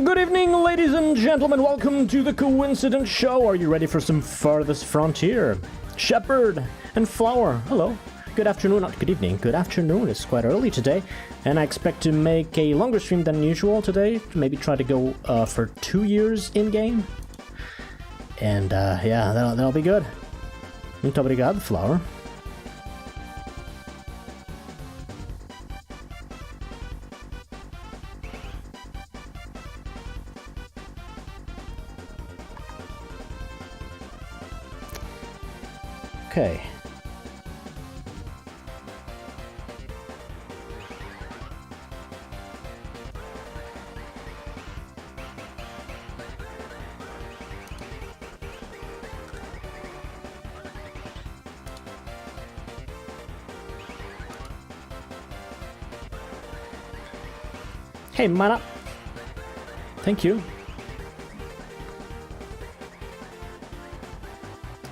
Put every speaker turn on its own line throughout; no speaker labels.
Good evening, ladies and gentlemen. Welcome to the Coincidence Show. Are you ready for some Farthest Frontier? Shepherd and Flower, hello. Good afternoon, not good evening, good afternoon. It's quite early today, and I expect to make a longer stream than usual today. Maybe try to go for 2 years in-game. And yeah, that'll be good. Muito obrigado, Flower. Okay. Hey, mana. Thank you.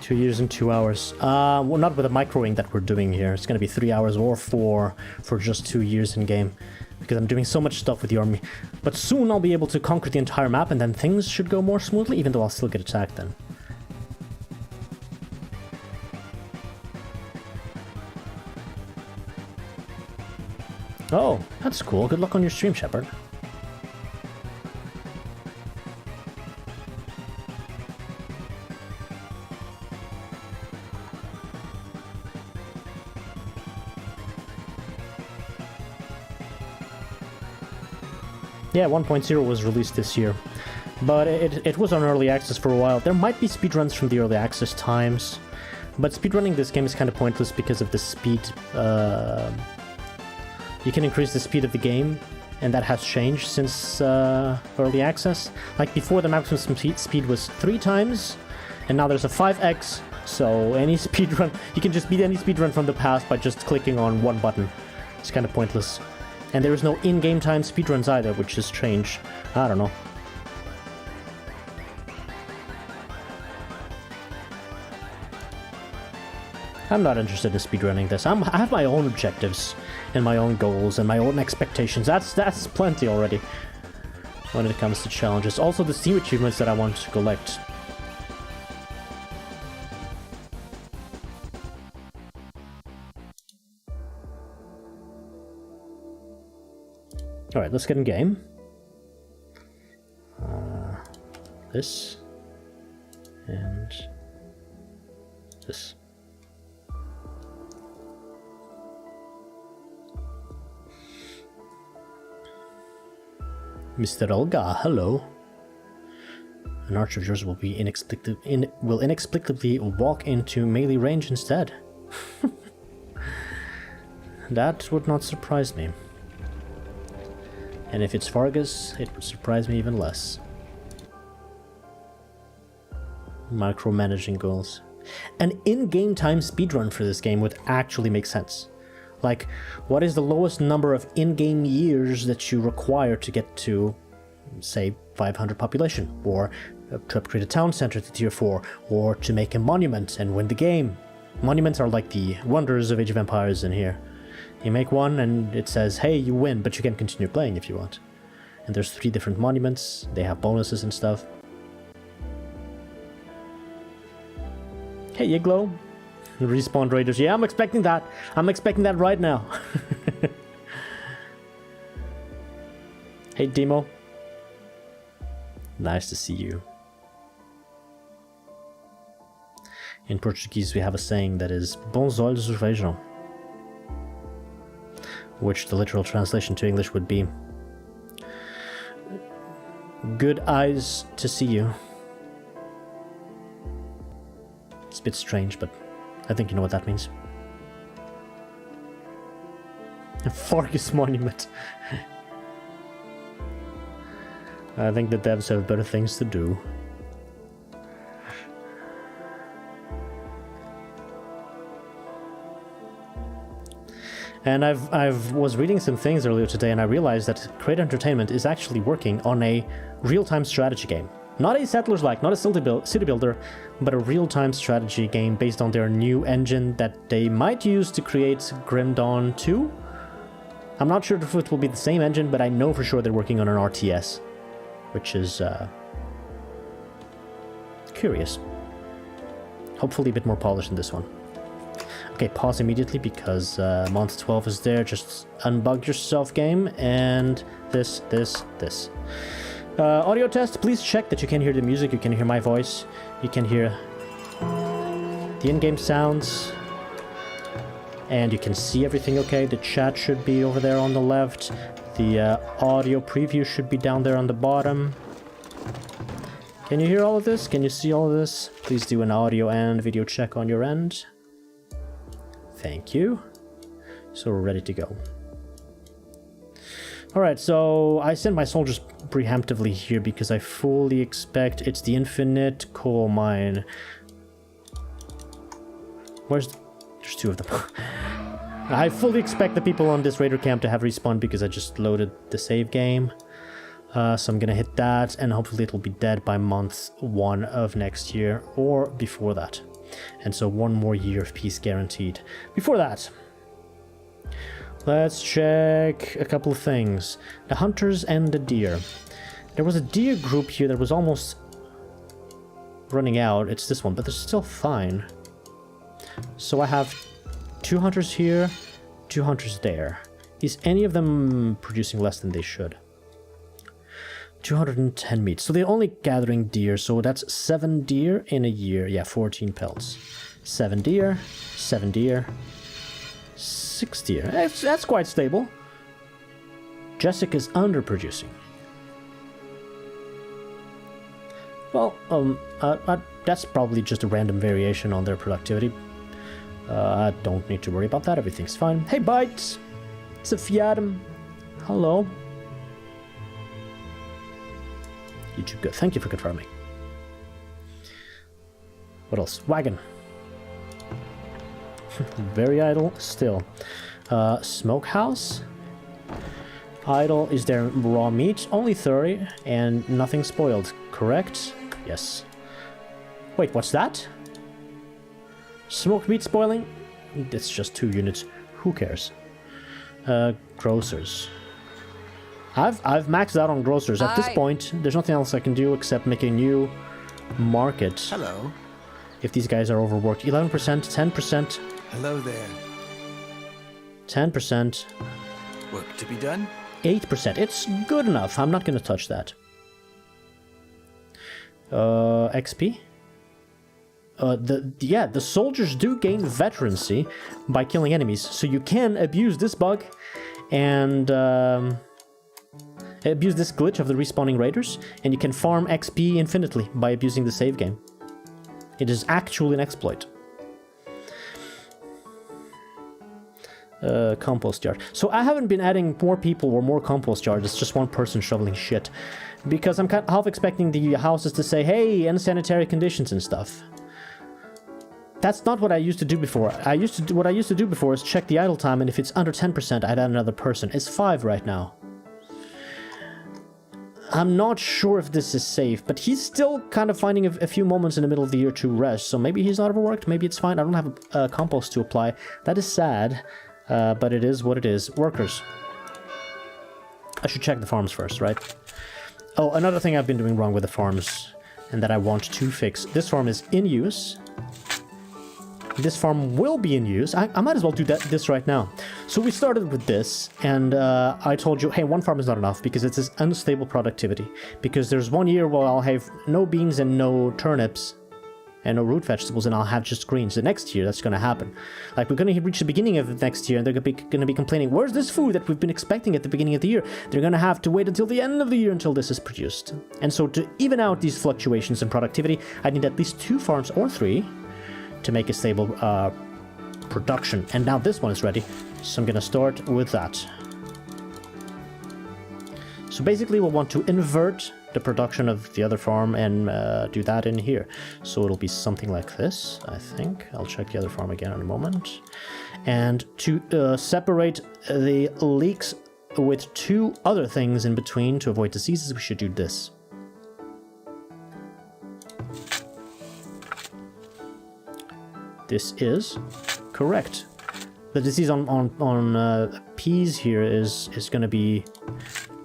2 years and 2 hours. Well, not with the microing that we're doing here. It's gonna be 3 hours or 4 for just 2 years in game, because I'm doing so much stuff with the army. But soon I'll be able to conquer the entire map, and then things should go more smoothly, even though I'll still get attacked then. Oh, that's cool. Good luck on your stream, Shepherd. Yeah, 1.0 was released this year, but it was on early access for a while. There might be speedruns from the early access times, but speedrunning this game is kind of pointless because of the speed. You can increase the speed of the game, and that has changed since early access. Like before, the maximum speed was 3 times, and now there's a 5x, so any speedrun, you can just beat any speedrun from the past by just clicking on one button. It's kind of pointless. And there is no in-game time speedruns either, which is strange. I don't know. I'm not interested in speedrunning this. I have my own objectives and my own goals and my own expectations. That's plenty already when it comes to challenges. Also the Steam achievements that I want to collect. Alright, let's get in game. This. And this. Mr. Olga, hello. An archer of yours will be inexplicably walk into melee range instead. That would not surprise me. And if it's Vargas, it would surprise me even less. Micromanaging goals. An in-game time speedrun for this game would actually make sense. Like, what is the lowest number of in-game years that you require to get to, say, 500 population? Or to upgrade a town center to tier 4? Or to make a monument and win the game? Monuments are like the wonders of Age of Empires in here. You make one and it says, hey, you win, but you can continue playing if you want. And there's 3 different monuments, they have bonuses and stuff. Hey, Yiglo. Respawn Raiders. Yeah, I'm expecting that. I'm expecting that right now. Hey, Demo. Nice to see you. In Portuguese, we have a saying that is Bons olhos vejam, which the literal translation to English would be good eyes to see you. It's a bit strange, but I think you know what that means. A Fargus monument. I think the devs have better things to do. And I was reading some things earlier today, and I realized that Create Entertainment is actually working on a real-time strategy game. Not a Settlers-like, not a city builder, but a real-time strategy game based on their new engine that they might use to create Grim Dawn 2. I'm not sure if it will be the same engine, but I know for sure they're working on an RTS. which is curious. Hopefully a bit more polished than this one. Okay, pause immediately because month 12 is there. Just unbug yourself, game. And this. Audio test, please check that you can hear the music, you can hear my voice, you can hear the in-game sounds, and you can see everything okay. The chat should be over there on the left. The audio preview should be down there on the bottom. Can you hear all of this? Can you see all of this? Please do an audio and video check on your end. Thank you. So we're ready to go. Alright, so I sent my soldiers preemptively here because I fully expect it's the infinite coal mine. There's two of them. I fully expect the people on this raider camp to have respawned because I just loaded the save game. So I'm gonna hit that and hopefully it'll be dead by month 1 of next year or before that. And so 1 more year of peace guaranteed. Before that, let's check a couple of things. The hunters and the deer. There was a deer group here that was almost running out. It's this one, but they're still fine. So I have 2 hunters here, 2 hunters there. Is any of them producing less than they should? 210 meat. So they're only gathering deer, so that's 7 deer in a year. Yeah, 14 pelts. 7 deer, 7 deer, 6 deer. That's quite stable. Jessica's underproducing. Well, that's probably just a random variation on their productivity. I don't need to worry about that. Everything's fine. Hey, Bites! It's a Vytaan. Hello. YouTube good. Thank you for confirming. What else? Wagon. Very idle still. Smokehouse. Idle. Is there raw meat? Only 30 and nothing spoiled. Correct? Yes. Wait, what's that? Smoked meat spoiling? It's just 2 units. Who cares? Grocers. I've maxed out on grocers. At this point, there's nothing else I can do except make a new market.
Hello.
If these guys are overworked. 11%, 10%.
Hello there.
10%.
Work to be done?
8%. It's good enough. I'm not going to touch that. XP? The soldiers do gain veterancy by killing enemies. So you can abuse this bug and abuse this glitch of the respawning raiders, and you can farm XP infinitely by abusing the save game. It is actually an exploit. Compost yard. So I haven't been adding more people or more compost yards. It's just one person shoveling shit. Because I'm kind of half expecting the houses to say, hey, unsanitary conditions and stuff. That's not what I used to do before. What I used to do before is check the idle time, and if it's under 10%, I'd add another person. It's 5 right now. I'm not sure if this is safe, but he's still kind of finding a few moments in the middle of the year to rest, so maybe he's not overworked, maybe it's fine. I don't have a compost to apply. That is sad, but it is what it is. Workers. I should check the farms first, right? Oh, another thing I've been doing wrong with the farms, and that I want to fix. This farm is in use. This farm will be in use. I might as well do this right now. So we started with this, and I told you, hey, 1 farm is not enough because it's this unstable productivity. Because there's 1 year where I'll have no beans and no turnips and no root vegetables, and I'll have just greens. The next year, that's going to happen. Like, we're going to reach the beginning of the next year, and they're going to be complaining, where's this food that we've been expecting at the beginning of the year? They're going to have to wait until the end of the year until this is produced. And so to even out these fluctuations in productivity, I need at least 2 farms or 3 to make a stable production. And now this one is ready, so I'm gonna start with that. So basically we'll want to invert the production of the other farm and do that in here. So it'll be something like this, I think. I'll check the other farm again in a moment. And to separate the leeks with 2 other things in between to avoid diseases, we should do this. This is correct. The disease on peas here is going to be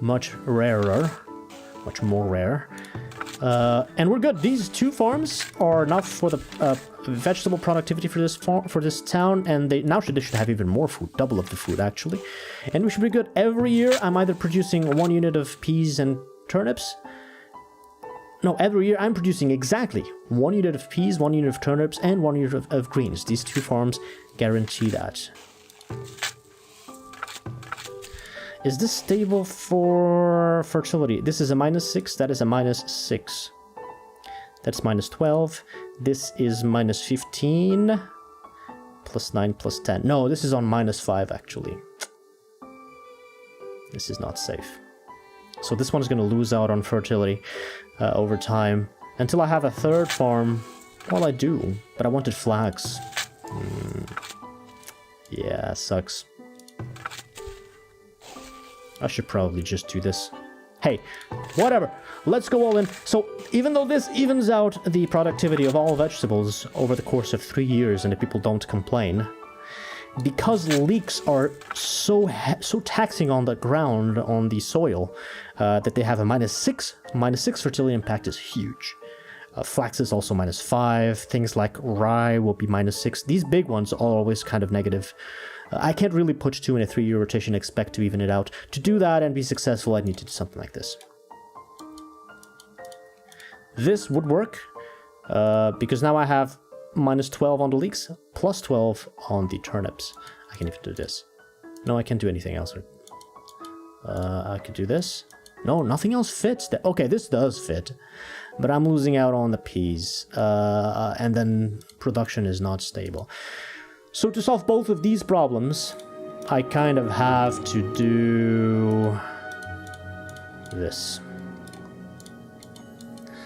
much rarer. much more rare. And we're good. These 2 farms are enough for the vegetable productivity for this town, and they should have even more food, double of the food actually. And we should be good. Every year I'm either producing 1 unit of peas and turnips. No, every year I'm producing exactly 1 unit of peas, 1 unit of turnips, and 1 unit of greens. These 2 farms guarantee that. Is this stable for fertility? This is a -6, that is a -6. That's -12. This is -15. +9, +10. No, this is on -5 actually. This is not safe. So this one's going to lose out on fertility over time. Until I have a 3rd farm. Well, I do, but I wanted flax. Yeah, sucks. I should probably just do this. Hey, whatever. Let's go all in. So, even though this evens out the productivity of all vegetables over the course of 3 years and the people don't complain, because leeks are so taxing on the ground, on the soil, that they have a -6 fertility impact is huge. Flax is also -5. Things like rye will be -6. These big ones are always kind of negative. I can't really put 2 in a 3-year rotation and expect to even it out. To do that and be successful, I need to do something like this. This would work, because now I have -12 on the leeks, +12 on the turnips. I can even do this. No, I can't do anything else. I could do this. No, nothing else fits. Okay, this does fit, but I'm losing out on the peas, and then production is not stable. So to solve both of these problems, I kind of have to do this.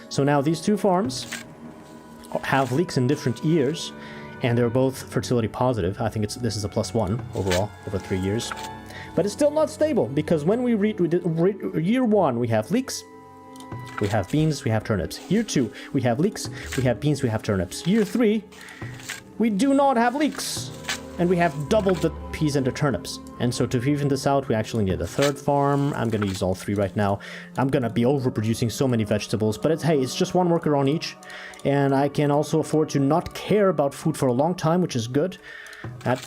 So now these 2 farms have leeks in different years, and they're both fertility positive. I think this is a +1 overall over 3 years. But it's still not stable, because when we read year 1, we have leeks, we have beans, we have turnips. Year 2, we have leeks, we have beans, we have turnips. Year 3, we do not have leeks, and we have doubled the peas and the turnips. And so to even this out, we actually need a 3rd farm. I'm going to use all 3 right now. I'm going to be overproducing so many vegetables, but it's just 1 worker on each. And I can also afford to not care about food for a long time, which is good.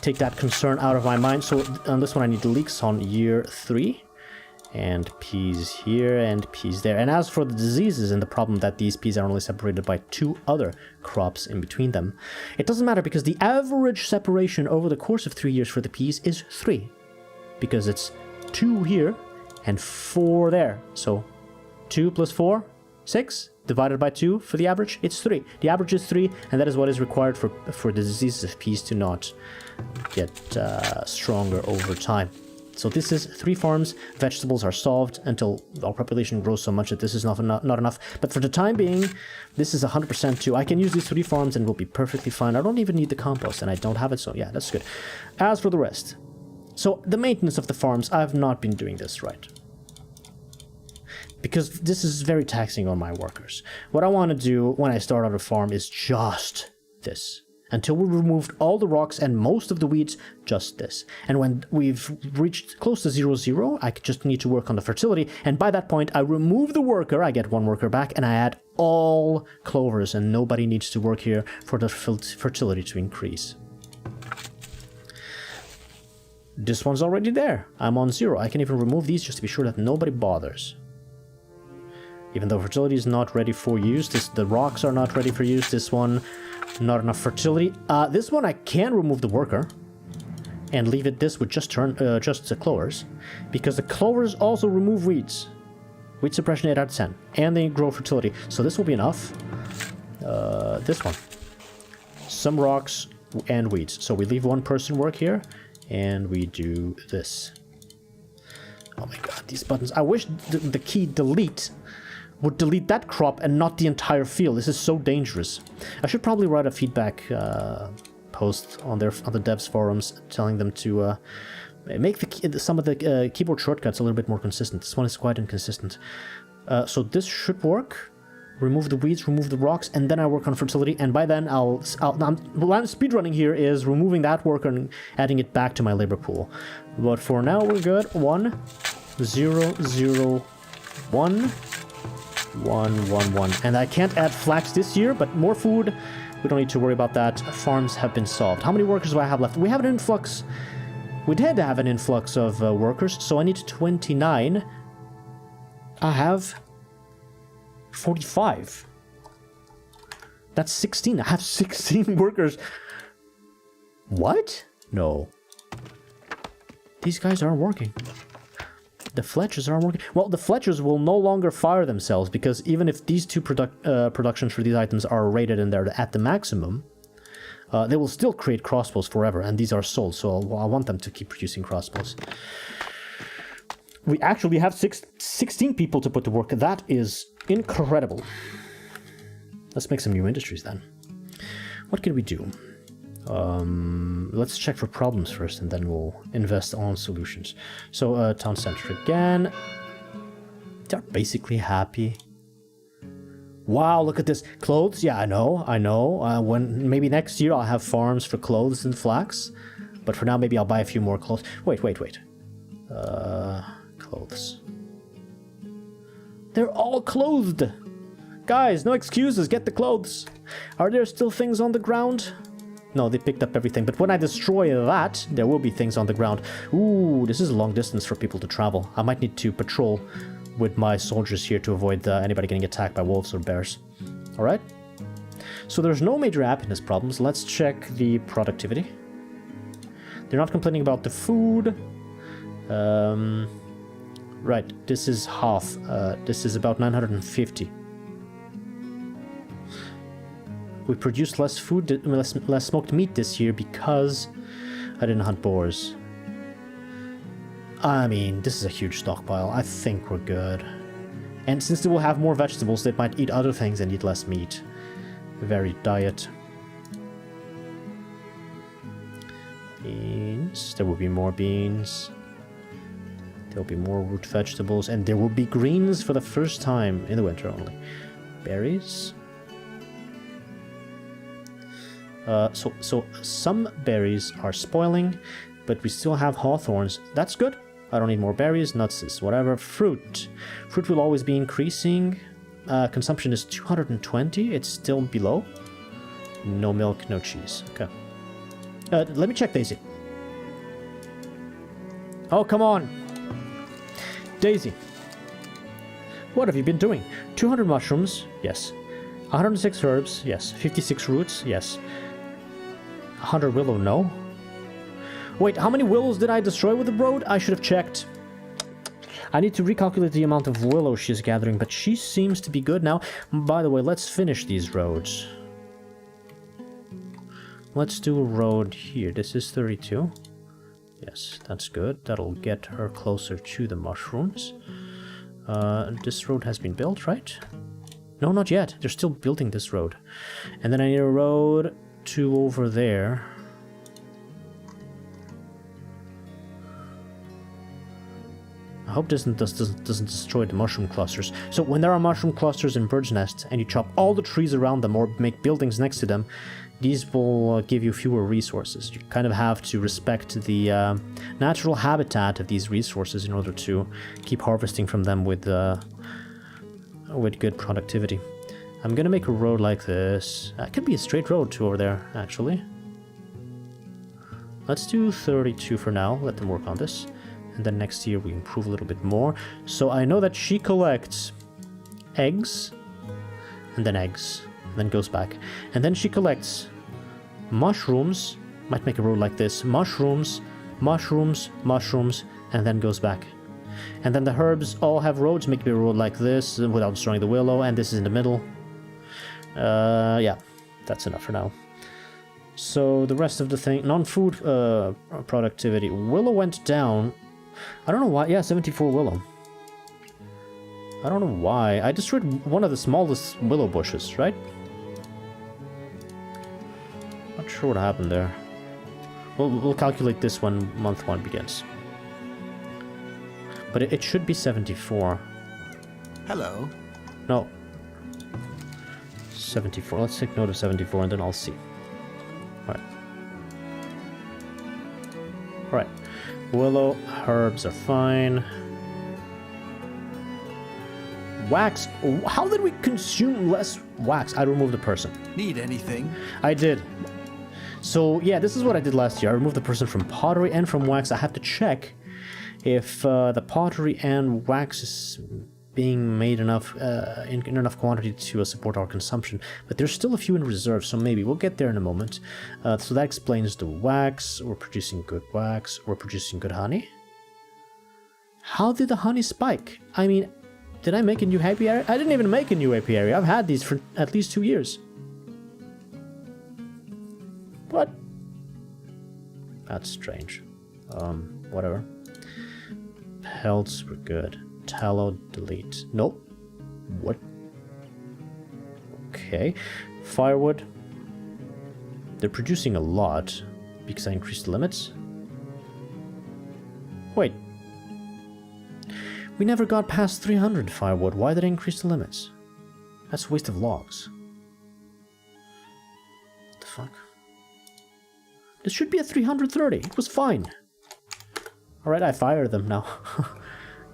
Take that concern out of my mind. So on this one, I need leeks on year 3. And peas here and peas there. And as for the diseases and the problem that these peas are only separated by 2 other crops in between them, it doesn't matter, because the average separation over the course of 3 years for the peas is 3. Because it's 2 here and 4 there. So 2 + 4, 6, divided by 2 for the average, it's 3. The average is 3, and that is what is required for the diseases of peas to not get stronger over time. So this is 3 farms. Vegetables are solved until our population grows so much that this is not enough. But for the time being, this is 100% too. I can use these 3 farms and we'll be perfectly fine. I don't even need the compost, and I don't have it, so yeah, that's good. As for the rest, so the maintenance of the farms, I've not been doing this right, because this is very taxing on my workers. What I want to do when I start out a farm is just this. Until we removed all the rocks and most of the weeds, just this. And when we've reached close to 0-0, I just need to work on the fertility. And by that point, I remove the worker, I get 1 worker back, and I add all clovers, and nobody needs to work here for the fertility to increase. This one's already there. I'm on 0. I can even remove these just to be sure that nobody bothers. Even though fertility is not ready for use, the rocks are not ready for use, this one... not enough fertility. This one I can remove the worker and leave it this with just the clovers, because the clovers also remove weeds. Weed suppression 8 out of 10, and they grow fertility. So this will be enough. This one, some rocks and weeds. So we leave 1 person work here, and we do this. Oh my god, these buttons! I wish the key delete would delete that crop and not the entire field. This is so dangerous. I should probably write a feedback post on the devs forums telling them to make some of the keyboard shortcuts a little bit more consistent. This one is quite inconsistent. So this should work. Remove the weeds, remove the rocks, and then I work on fertility. And by then, what I'm speedrunning here is removing that worker and adding it back to my labor pool. But for now, we're good. 1, 0, 0, 1. 1. And I can't add flax this year, but more food. We don't need to worry about that. Farms have been solved. How many workers do I have left? We have an influx. We did have an influx of workers, so I need 29. I have 45. That's 16. I have 16 workers. What? No. These guys aren't working. The Fletchers aren't working. Well, the Fletchers will no longer fire themselves, because even if these two productions for these items are rated and they're at the maximum, they will still create crossbows forever, and these are sold, so I want them to keep producing crossbows. We actually have 16 people to put to work. That is incredible. Let's make some new industries then. What can we do? Let's check for problems first, and then we'll invest on solutions. So, town center again. They're basically happy. Wow, look at this. Clothes? Yeah, I know. When maybe next year I'll have farms for clothes and flax. But for now, maybe I'll buy a few more clothes. Wait. Clothes. They're all clothed! Guys, no excuses, get the clothes. Are there still things on the ground? No, they picked up everything, but when I destroy that, there will be things on the ground. Ooh, this is a long distance for people to travel. I might need to patrol with my soldiers here to avoid anybody getting attacked by wolves or bears. Alright? So there's no major happiness problems. Let's check the productivity. They're not complaining about the food. Right, this is half. This is about 950. We produced less food, less smoked meat this year because I didn't hunt boars. I mean, this is a huge stockpile. I think we're good. And since they will have more vegetables, they might eat other things and eat less meat. Varied diet. Beans. There will be more beans. There will be more root vegetables. And there will be greens for the first time in the winter only. Berries. So some berries are spoiling, but we still have hawthorns. That's good. I don't need more berries, nuts, whatever. Fruit. Fruit will always be increasing. Consumption is 220. It's still below. No milk, no cheese. Okay. Let me check Daisy. Oh, come on. Daisy. What have you been doing? 200 mushrooms? Yes. 106 herbs? Yes. 56 roots? Yes. 100 willow? No. Wait, how many willows did I destroy with the road? I should have checked. I need to recalculate the amount of willow she's gathering, but she seems to be good now. By the way, let's finish these roads. Let's do a road here. This is 32. Yes, that's good. That'll get her closer to the mushrooms. This road has been built, right? No, not yet. They're still building this road. And then I need a road to over there. I hope this doesn't destroy the mushroom clusters. So when there are mushroom clusters and bird's nests and you chop all the trees around them or make buildings next to them, these will give you fewer resources. You kind of have to respect the natural habitat of these resources in order to keep harvesting from them with good productivity. I'm gonna make a road like this. It could be a straight road to over there, actually. Let's do 32 for now. Let them work on this. And then next year we improve a little bit more. So I know that she collects eggs, and then goes back. And then she collects mushrooms. Might make a road like this. Mushrooms, and then goes back. And then the herbs all have roads. Make a road like this without destroying the willow. And this is in the middle. Yeah, that's enough for now. So the rest of the thing, non-food productivity. Willow went down. I don't know why. Yeah, 74 willow. I don't know why. I destroyed one of the smallest willow bushes, right? Not sure what happened there. We'll calculate this when month 1 begins. But it should be 74.
Hello.
No. 74. Let's take note of 74 and then I'll see. Alright. Alright. Willow, herbs are fine. wax. How did we consume less wax? I removed the person.
Need anything?
I did. So yeah, this is what I did last year. I removed the person from pottery and from wax. I have to check if the pottery and wax is being made enough in enough quantity to support our consumption. But there's still a few in reserve, so maybe we'll get there in a moment. So that explains the wax. We're producing good wax. We're producing good honey. How did the honey spike? I mean, did I make a new apiary? I didn't even make a new apiary. I've had these for at least 2 years. What? That's strange. Whatever. Pelts were good. Tallow, delete. Nope. What? Okay. Firewood. They're producing a lot because I increased the limits. Wait. We never got past 300 firewood. Why did I increase the limits? That's a waste of logs. What the fuck? This should be at 330. It was fine. Alright, I fired them now.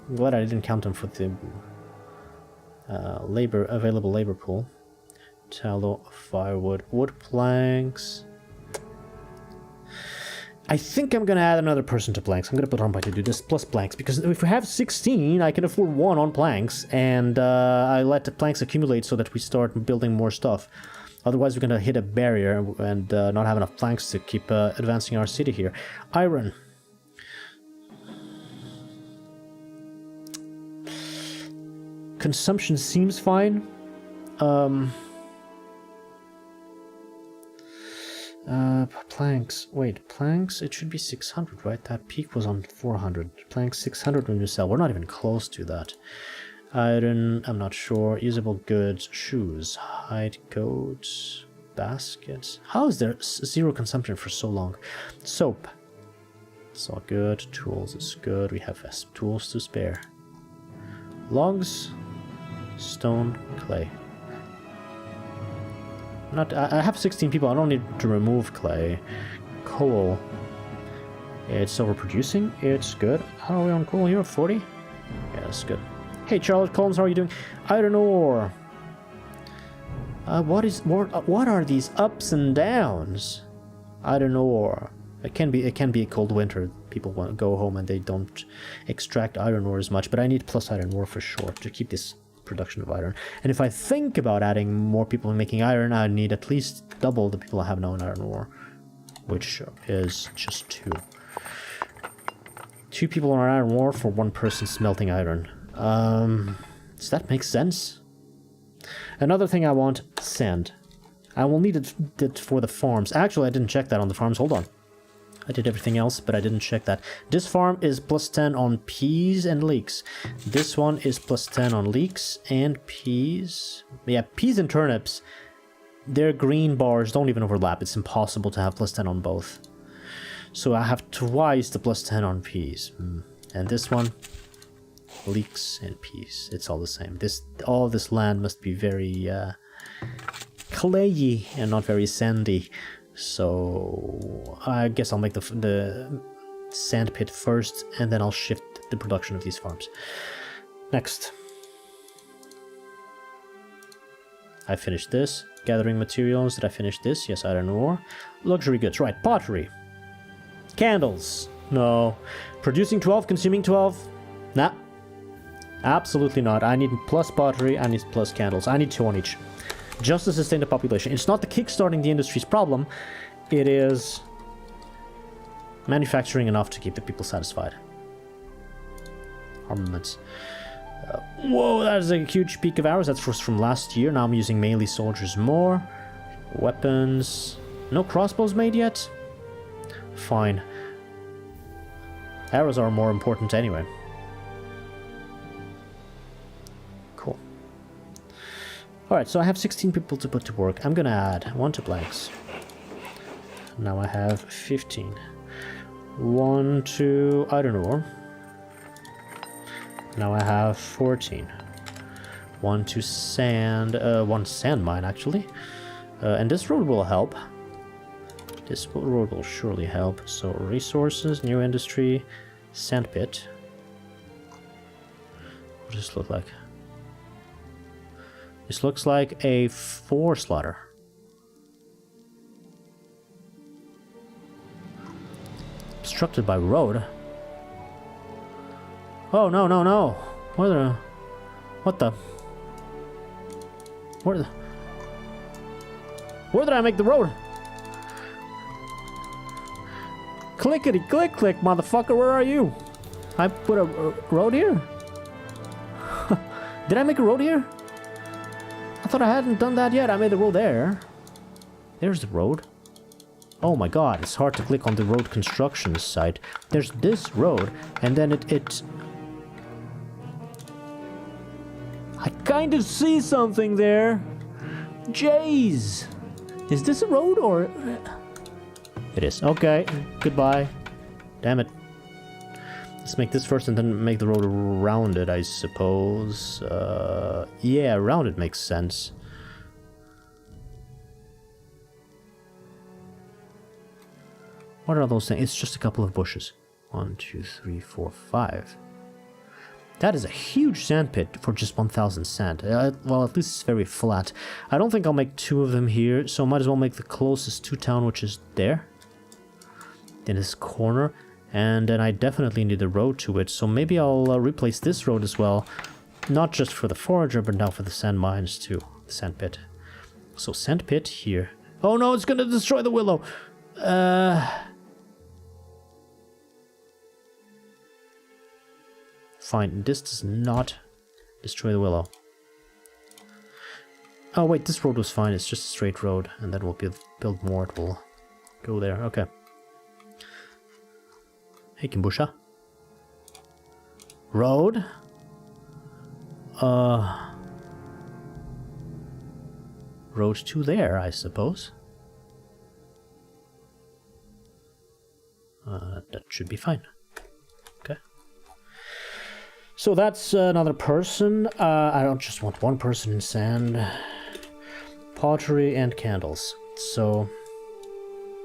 I'm glad I didn't count them for the available labor pool. Tallow, firewood, wood planks. I think I'm gonna add another person to planks. I'm gonna put Armbite to do this plus planks, because if we have 16, I can afford 1 on planks, and I let the planks accumulate so that we start building more stuff. Otherwise, we're gonna hit a barrier and not have enough planks to keep advancing our city here. Iron. Consumption seems fine. Planks. Wait, planks? It should be 600, right? That peak was on 400. Planks 600 when you sell. We're not even close to that. Iron, I'm not sure. Usable goods, shoes, hide, goats, baskets. How is there 0 consumption for so long? Soap. It's all good. Tools is good. We have tools to spare. Logs, stone, clay. I have 16 people. I don't need to remove clay. Coal. It's overproducing. It's good. How are we on coal here? 40? Yeah, that's good. Hey, Charlotte Collins, how are you doing? Iron ore. What are these ups and downs? Iron ore. It can be a cold winter. People want to go home and they don't extract iron ore as much. But I need plus iron ore for sure to keep this production of iron. And if I think about adding more people making iron, I need at least double the people I have now in iron ore, which is just 2. 2 people on iron ore for 1 person smelting iron. Does that make sense? Another thing I want, sand. I will need it for the farms. Actually, I didn't check that on the farms. Hold on. I did everything else, but I didn't check that. This farm is plus 10 on peas and leeks. This one is plus 10 on leeks and peas. Yeah, peas and turnips. Their green bars don't even overlap. It's impossible to have plus 10 on both. So I have twice the plus 10 on peas. And this one, leeks and peas. It's all the same. All this land must be very clayey and not very sandy. So I guess I'll make the sand pit first, and then I'll shift the production of these farms. Next. I finished this. Gathering materials. Did I finish this? Yes, iron ore. Luxury goods. Right, pottery. Candles. No. Producing 12, consuming 12. Nah. Absolutely not. I need plus pottery, I need plus candles. I need 2 on each. Just to sustain the population. It's not the kickstarting the industry's problem. It is manufacturing enough to keep the people satisfied. Armaments. Whoa, that is a huge peak of arrows. That's from last year. Now I'm using melee soldiers more. Weapons. No crossbows made yet? Fine. Arrows are more important anyway. Cool. Alright, so I have 16 people to put to work. I'm gonna add 1 to blanks. Now I have 15. 1 to iron ore. Now I have 14. 1 to sand, 1 sand mine actually. And this road will help. This road will surely help. So resources, new industry, sand pit. What does this look like? This looks like a 4-slaughter. Obstructed by road. Oh, no, no, no. What the? Where did I make the road? Clickety click click, motherfucker, where are you? I put a road here? Did I make a road here? I thought I hadn't done that yet. I made the road there. There's the road. Oh my god, it's hard to click on the road construction site. There's this road, and then it... I kind of see something there. Jeez. Is this a road or... It is. Okay, goodbye. Damn it. Let's make this first and then make the road around it, I suppose. Yeah, around it makes sense. What are those things? It's just a couple of bushes. 1, 2, 3, 4, 5. That is a huge sand pit for just 1,000 sand. Well, at least it's very flat. I don't think I'll make 2 of them here, so might as well make the closest to town, which is there. In this corner. And then I definitely need a road to it, so maybe I'll replace this road as well. Not just for the forager, but now for the sand mines too. The sand pit. So sand pit here. Oh no, it's gonna destroy the willow! Fine, this does not destroy the willow. Oh wait, this road was fine, it's just a straight road, and then we'll build more, it will go there, okay. Hey Kimbusha. Road? Road to there, I suppose. That should be fine. Okay. So that's another person. I don't just want one person in sand. Pottery and candles. So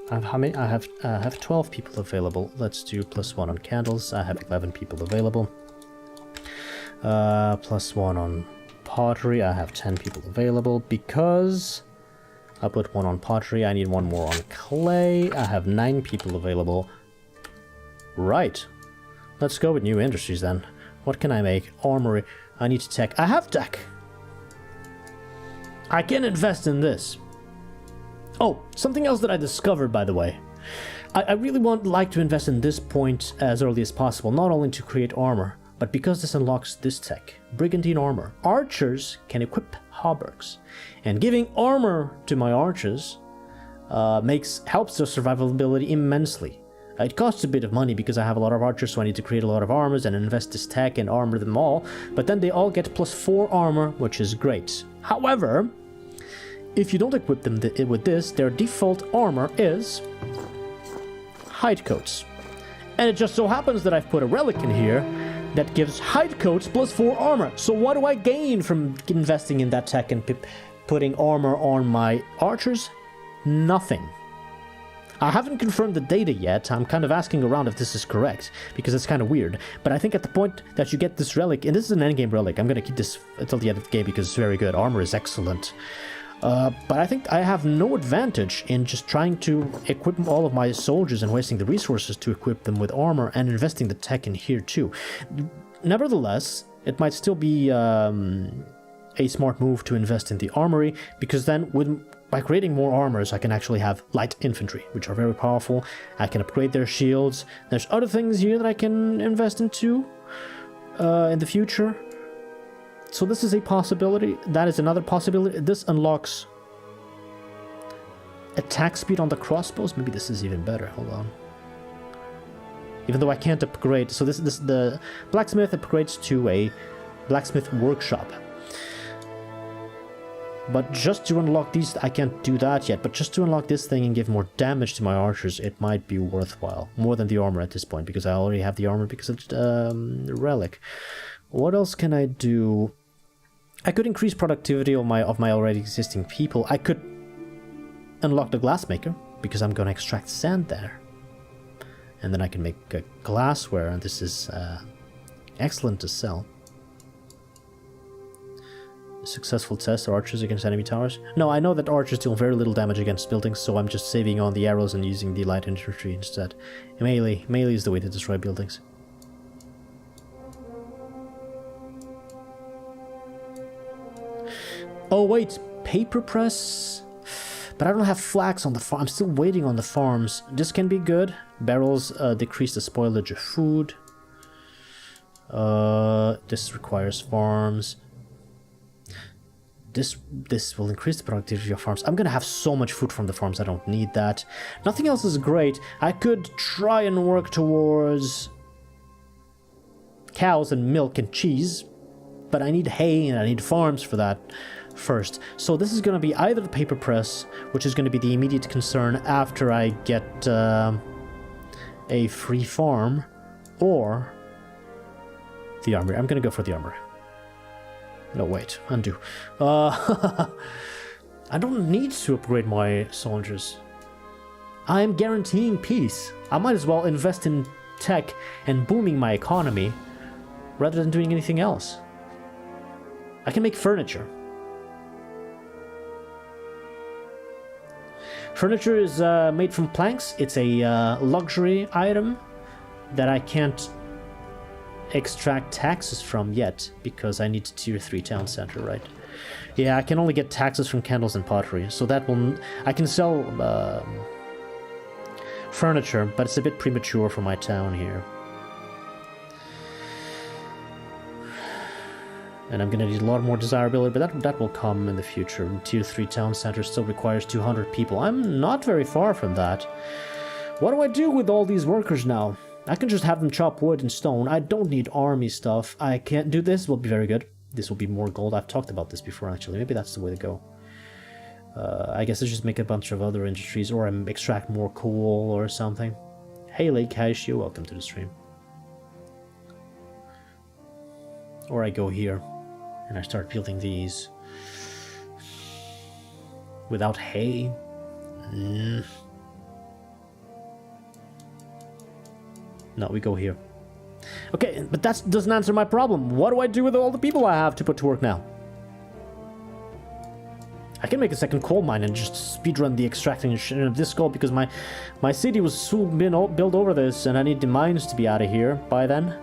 I have how many? I have 12 people available. Let's do +1 on candles. I have 11 people available. +1 on pottery. I have 10 people available because I put 1 on pottery. I need 1 more on clay. I have 9 people available. Right. Let's go with new industries then. What can I make? Armory. I need tech. I have tech. I can invest in this. Oh, something else that I discovered, by the way. I really like to invest in this point as early as possible, not only to create armor, but because this unlocks this tech, Brigantine armor. Archers can equip hauberks, and giving armor to my archers helps their survivability immensely. It costs a bit of money because I have a lot of archers, so I need to create a lot of armors and invest this tech and armor them all, but then they all get +4 armor, which is great. However, if you don't equip them with this, their default armor is hide coats. And it just so happens that I've put a relic in here that gives hide coats +4 armor. So what do I gain from investing in that tech and putting armor on my archers? Nothing. I haven't confirmed the data yet. I'm kind of asking around if this is correct, because it's kind of weird. But I think at the point that you get this relic, and this is an endgame relic, I'm going to keep this until the end of the game because it's very good. Armor is excellent. But I think I have no advantage in just trying to equip all of my soldiers and wasting the resources to equip them with armor and investing the tech in here too. Nevertheless, it might still be a smart move to invest in the armory, because then by creating more armors, I can actually have light infantry, which are very powerful. I can upgrade their shields. There's other things here that I can invest into in the future. So this is a possibility. That is another possibility. This unlocks attack speed on the crossbows. Maybe this is even better. Hold on. Even though I can't upgrade. So the blacksmith upgrades to a blacksmith workshop. But just to unlock these, I can't do that yet. But just to unlock this thing and give more damage to my archers, it might be worthwhile. More than the armor at this point, because I already have the armor because of the relic. What else can I do? I could increase productivity of my already existing people. I could unlock the glassmaker, because I'm going to extract sand there. And then I can make glassware, and this is excellent to sell. Successful test, archers against enemy towers. No, I know that archers deal very little damage against buildings, so I'm just saving on the arrows and using the light infantry instead. Melee is the way to destroy buildings. Oh wait, paper press? But I don't have flax on the farm. I'm still waiting on the farms. This can be good. Barrels decrease the spoilage of food. This requires farms. This will increase the productivity of farms. I'm gonna have so much food from the farms, I don't need that. Nothing else is great. I could try and work towards cows and milk and cheese, but I need hay and I need farms for that first. So this is gonna be either the paper press, which is gonna be the immediate concern after I get a free farm, or the armory. I'm gonna go for the armory. No, wait, undo. I don't need to upgrade my soldiers. I am guaranteeing peace. I might as well invest in tech and booming my economy rather than doing anything else. I can make furniture. Furniture is made from planks. It's a luxury item that I can't extract taxes from yet because I need a tier 3 town center, right? Yeah, I can only get taxes from candles and pottery, so that will... I can sell furniture, but it's a bit premature for my town here. And I'm gonna need a lot more desirability, but that will come in the future. Tier 3 town center still requires 200 people. I'm not very far from that. What do I do with all these workers now? I can just have them chop wood and stone. I don't need army stuff. I can't do this. Will be very good. This will be more gold. I've talked about this before, actually. Maybe that's the way to go. I guess I just make a bunch of other industries, or I extract more coal or something. Hey, Lake Kaishu, welcome to the stream. Or I go here and I start building these without hay. No, we go here. Okay, but that doesn't answer my problem. What do I do with all the people I have to put to work now? I can make a second coal mine and just speedrun the extracting of this gold because my city was soon been built over this and I need the mines to be out of here by then.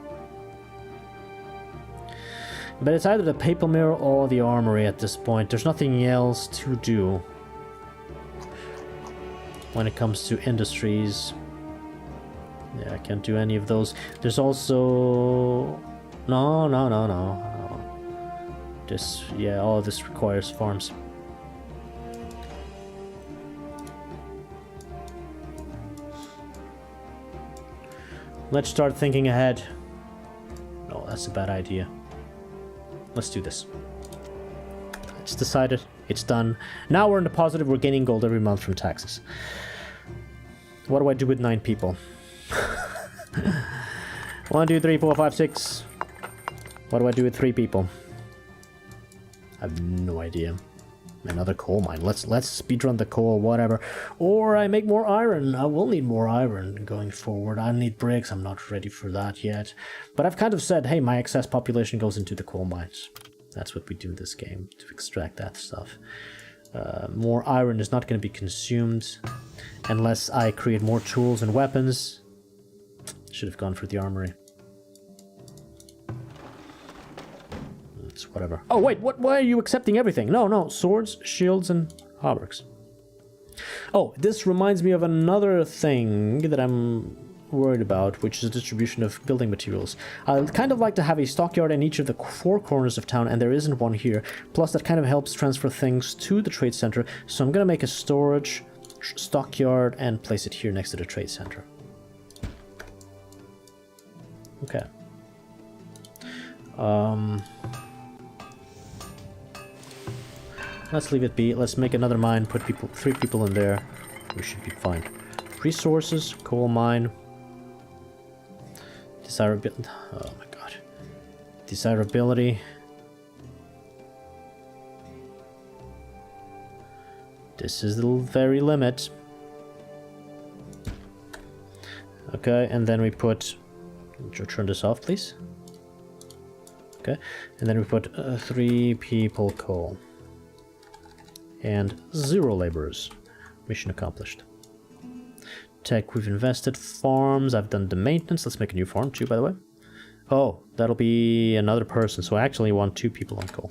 But it's either the paper mill or the armory at this point. There's nothing else to do when it comes to industries. Yeah, I can't do any of those. There's also... No. This... Yeah, all of this requires farms. Let's start thinking ahead. No, that's a bad idea. Let's do this. It's decided. It's done. Now we're in the positive. We're gaining gold every month from taxes. What do I do with 9 people? 1, 2, 3, 4, 5, 6. What do I do with 3 people? I have no idea. Another coal mine. Let's speedrun the coal, whatever. Or I make more iron. I will need more iron going forward. I need bricks. I'm not ready for that yet. But I've kind of said, hey, my excess population goes into the coal mines. That's what we do in this game, to extract that stuff. More iron is not going to be consumed unless I create more tools and weapons. Should have gone for the armory. It's whatever. Oh wait, why are you accepting everything? No, swords, shields, and hauberks. Oh, this reminds me of another thing that I'm worried about, which is the distribution of building materials. I'd kind of like to have a stockyard in each of the 4 corners of town, and there isn't one here. Plus, that kind of helps transfer things to the trade center, so I'm gonna make a storage stockyard and place it here next to the trade center. Okay. Let's leave it be. Let's make another mine, put 3 people in there. We should be fine. Resources, coal mine. Desirability. Oh my god. Desirability. This is the very limit. Okay, and then we put... Turn this off, please. Okay, and then we put 3 people coal. And 0 laborers. Mission accomplished. Tech, we've invested. Farms, I've done the maintenance. Let's make a new farm too, by the way. Oh, that'll be another person, so I actually want 2 people on coal.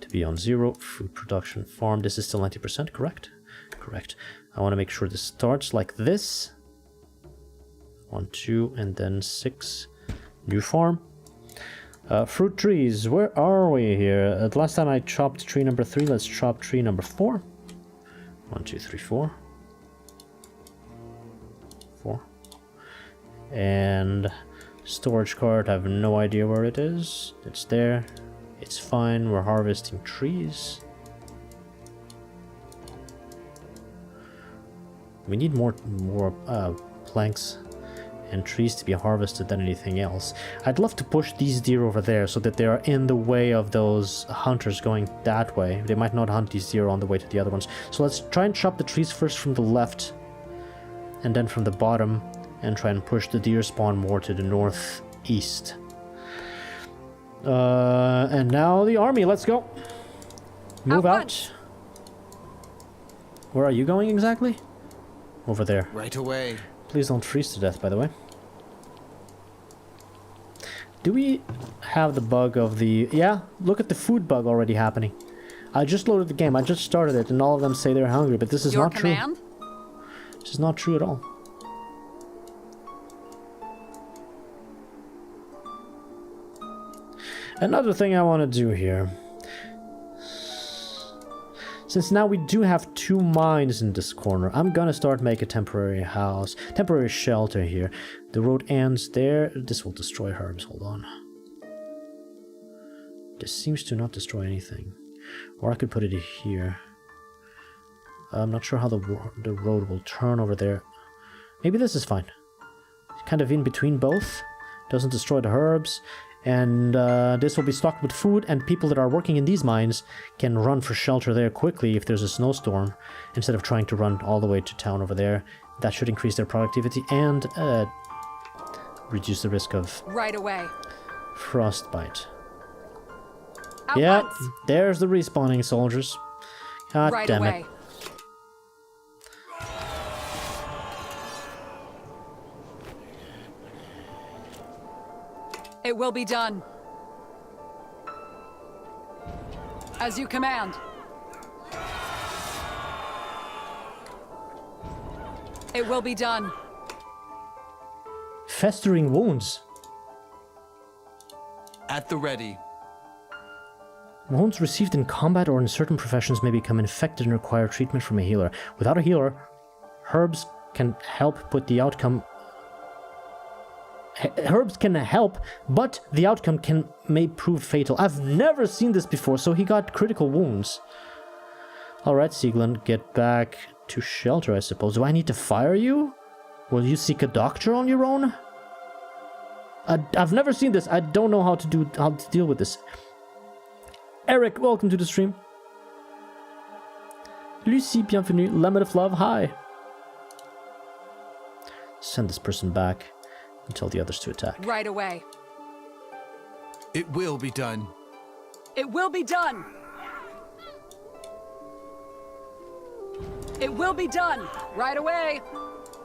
To be on 0. Food production, farm, this is still 90%, correct? Correct. I want to make sure this starts like this. 1, 2, and then 6. New farm. Fruit trees, where are we here? The last time I chopped tree number 3, let's chop tree number 4. 1, 2, 3, 4. 4. And storage cart, I have no idea where it is. It's there. It's fine. We're harvesting trees. We need more planks and trees to be harvested than anything else. I'd love to push these deer over there so that they are in the way of those hunters going that way. They might not hunt these deer on the way to the other ones. So let's try and chop the trees first from the left and then from the bottom and try and push the deer spawn more to the northeast. And now the army, let's go. Move out. Where are you going exactly? Over there.
Right away.
Please don't freeze to death, by the way. Do we have the bug of the... Yeah, look at the food bug already happening. I just loaded the game, I just started it, and all of them say they're hungry, but this is not true. This is not true at all. Another thing I want to do here. Since now we do have 2 mines in this corner, I'm gonna start make a temporary house, temporary shelter here. The road ends there. This will destroy herbs, hold on. This seems to not destroy anything. Or I could put it here. I'm not sure how the road will turn over there. Maybe this is fine. Kind of in between both. Doesn't destroy the herbs. And this will be stocked with food, and people that are working in these mines can run for shelter there quickly if there's a snowstorm, instead of trying to run all the way to town over there. That should increase their productivity and reduce the risk of frostbite. Yeah, there's the respawning soldiers. God damn it.
It will be done. As you command. It will be done.
Festering wounds.
At the ready.
Wounds received in combat or in certain professions may become infected and require treatment from a healer. Without a healer, herbs can help put the outcome... Herbs can help, but the outcome may prove fatal. I've never seen this before, so he got critical wounds. Alright, Sieglin, get back to shelter, I suppose. Do I need to fire you? Will you seek a doctor on your own? I've never seen this. I don't know how to deal with this. Eric, welcome to the stream. Lucie, bienvenue. Lemon of love, hi. Send this person back and tell the others to attack.
Right away.
It will be done.
It will be done. It will be done. Right away.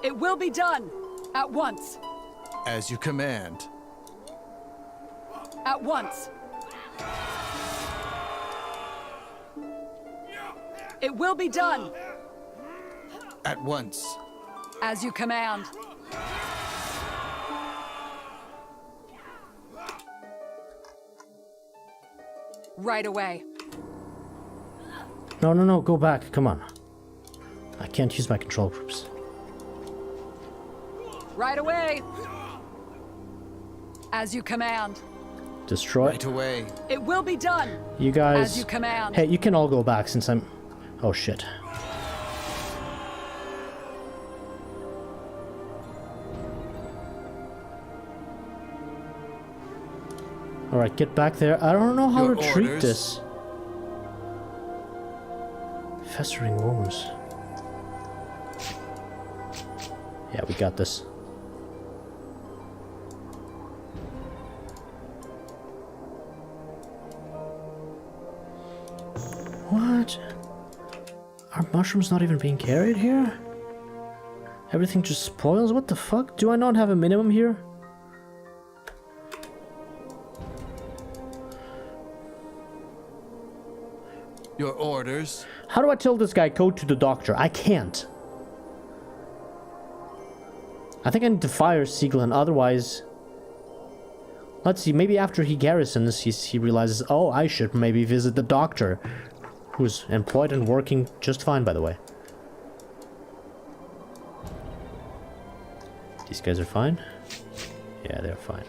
It will be done. At once.
As you command.
At once. It will be done.
At once.
As you command. Right away.
No, go back. Come on. I can't use my control groups.
Right away. As you command.
Destroy.
Right away.
It will be done.
You guys...
As you command.
Hey, you can all go back since I'm... Oh, shit. Alright, get back there. I don't know how to treat this. Festering wounds. Yeah, we got this. What? Are mushrooms not even being carried here? Everything just spoils? What the fuck? Do I not have a minimum here?
Your orders?
How do I tell this guy go to the doctor? I can't. I think I need to fire Siegelin, otherwise... Let's see, maybe after he garrisons, he realizes, oh, I should maybe visit the doctor. Who's employed and working just fine, by the way. These guys are fine? Yeah, they're fine.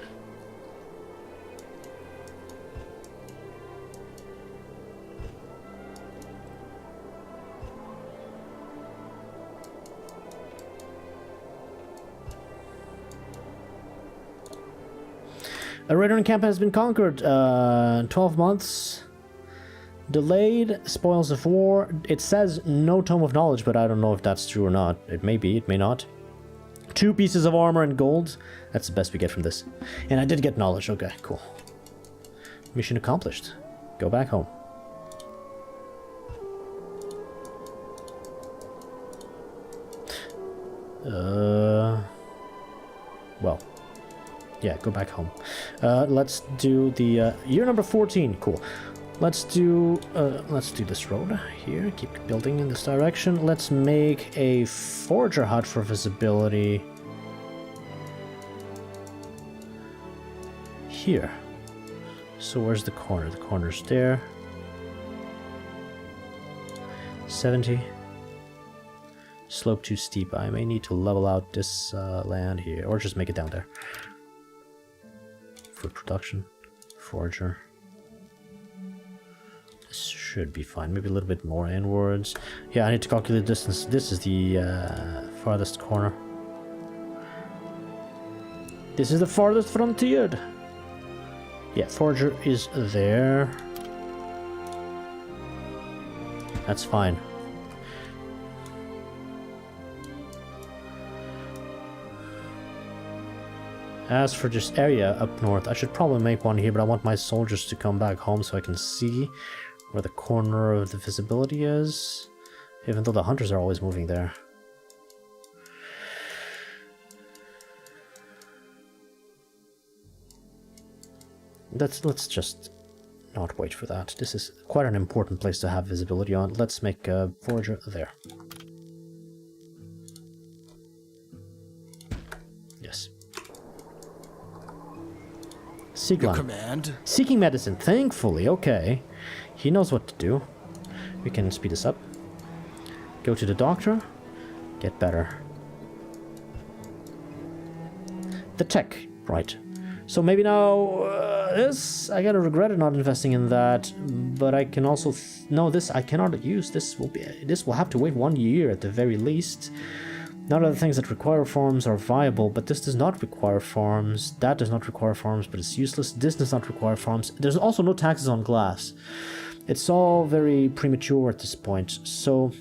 A Rajydolf camp has been conquered. 12 months. Delayed. Spoils of war. It says no tome of knowledge, but I don't know if that's true or not. It may be, it may not. 2 pieces of armor and gold. That's the best we get from this. And I did get knowledge. Okay, cool. Mission accomplished. Go back home. Well. Yeah, go back home. Let's do the year number 14. Cool. Let's do this road here. Keep building in this direction. Let's make a forager hut for visibility here. So where's the corner? The corner's there. 70. Slope too steep. I may need to level out this land here, or just make it down there. Food production, forager. This should be fine. Maybe a little bit more inwards. Yeah, I need to calculate the distance. This is the farthest corner. This is the farthest frontier. Yeah, forager is there. That's fine. As for this area up north, I should probably make one here, but I want my soldiers to come back home so I can see where the corner of the visibility is, even though the hunters are always moving there. Let's just not wait for that. This is quite an important place to have visibility on. Let's make a forager there. Yes.
Your command?
Seeking medicine, thankfully, okay. He knows what to do. We can speed this up. Go to the doctor. Get better. The tech, right. So maybe now, this, I gotta regret it not investing in that, but I can also, no, this I cannot use. This will have to wait 1 year at the very least. None of the things that require farms are viable, but this does not require farms. That does not require farms, but it's useless. This does not require farms. There's also no taxes on glass. It's all very premature at this point, so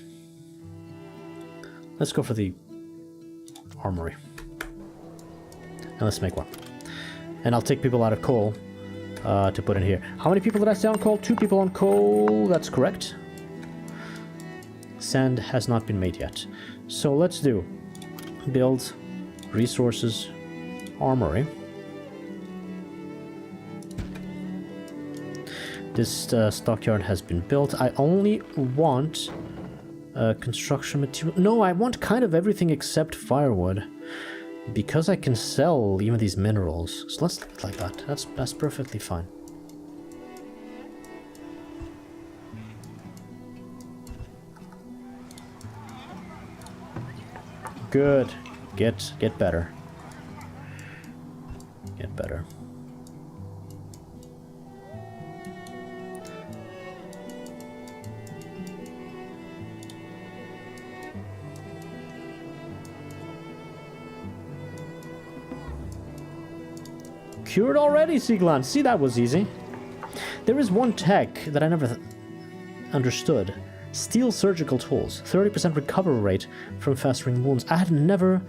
let's go for the armory. And let's make one. And I'll take people out of coal to put in here. How many people did I say on coal? 2 people on coal. That's correct. Sand has not been made yet. So let's do build, resources, armory. This stockyard has been built. I only want construction material. No, I want kind of everything except firewood, because I can sell even these minerals. So let's leave it like that. That's perfectly fine. Good. Get better. Get better. Cured already, Siegelin. See, that was easy. There is one tech that I never understood. Steel surgical tools, 30% recovery rate from festering wounds. I had never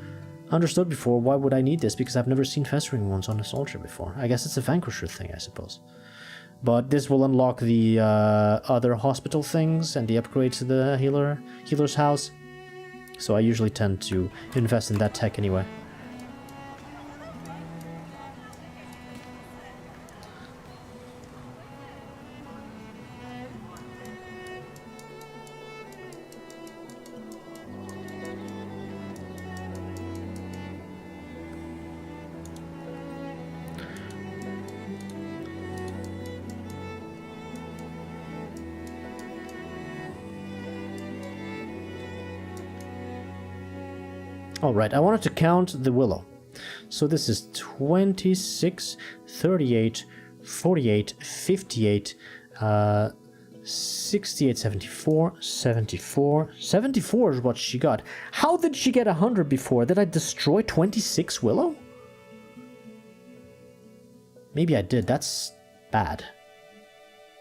understood before why would I need this, because I've never seen festering wounds on a soldier before. I guess it's a vanquisher thing, I suppose. But this will unlock the other hospital things and the upgrade to the healer's house. So I usually tend to invest in that tech anyway. Alright, I wanted to count the willow. So this is 26, 38, 48, 58, 68, 74, 74. 74 is what she got. How did she get 100 before? Did I destroy 26 willow? Maybe I did. That's bad.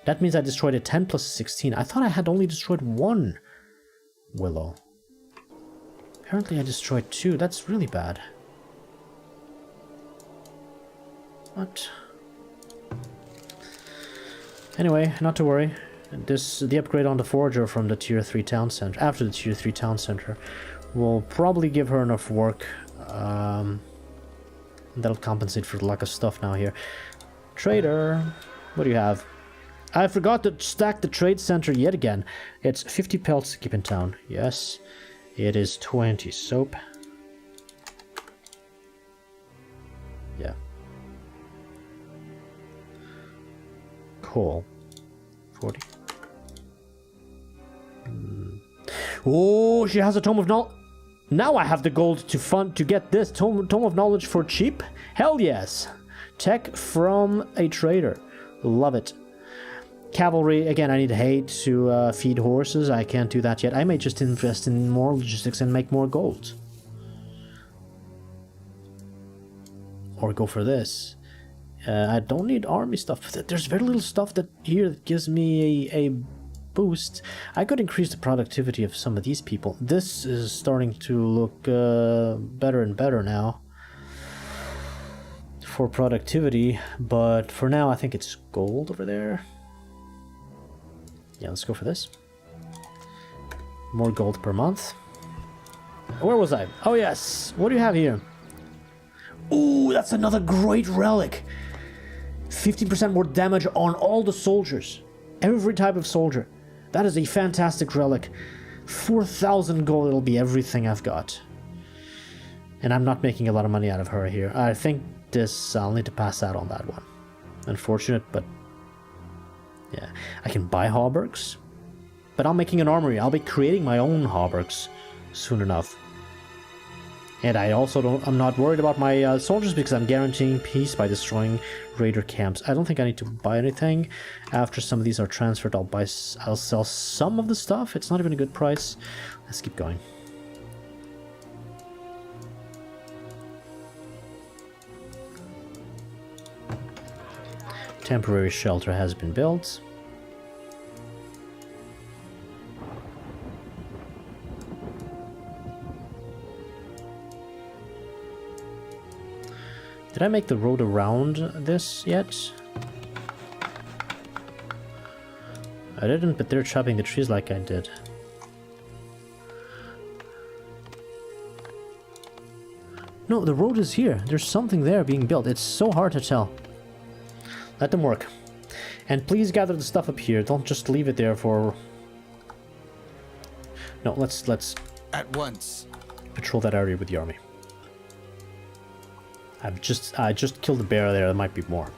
That means I destroyed a 10 plus 16. I thought I had only destroyed 1 willow. Apparently I destroyed 2. That's really bad. What? Anyway, not to worry. The upgrade on the Forager from the Tier 3 Town Center, after the Tier 3 Town Center, will probably give her enough work. That'll compensate for the lack of stuff now here. Trader, what do you have? I forgot to stack the trade center yet again. It's 50 pelts to keep in town. Yes. It is 20 soap. Yeah. Coal. 40. Oh, she has a Tome of Knowledge. Now I have the gold to get this Tome of Knowledge for cheap? Hell yes. Tech from a trader. Love it. Cavalry, again, I need hay to feed horses. I can't do that yet. I may just invest in more logistics and make more gold. Or go for this. I don't need army stuff. There's very little stuff here that gives me a boost. I could increase the productivity of some of these people. This is starting to look better and better now for productivity. But for now, I think it's gold over there. Yeah, let's go for this. More gold per month. Where was I? Oh, yes. What do you have here? Ooh, that's another great relic. 15% more damage on all the soldiers. Every type of soldier. That is a fantastic relic. 4,000 gold, it'll be everything I've got. And I'm not making a lot of money out of her here. I think I'll need to pass out on that one. Unfortunate, but yeah, I can buy hauberks, but I'm making an armory. I'll be creating my own hauberks soon enough. And I'm not worried about my soldiers because I'm guaranteeing peace by destroying raider camps. I don't think I need to buy anything. After some of these are transferred, I'll sell some of the stuff. It's not even a good price. Let's keep going. Temporary shelter has been built. Did I make the road around this yet? I didn't, but they're chopping the trees like I did. No, the road is here. There's something there being built. It's so hard to tell. Let them work. And please gather the stuff up here. Don't just leave it there for... No, let's
at once
patrol that area with the army. I just killed a bear there. There might be more.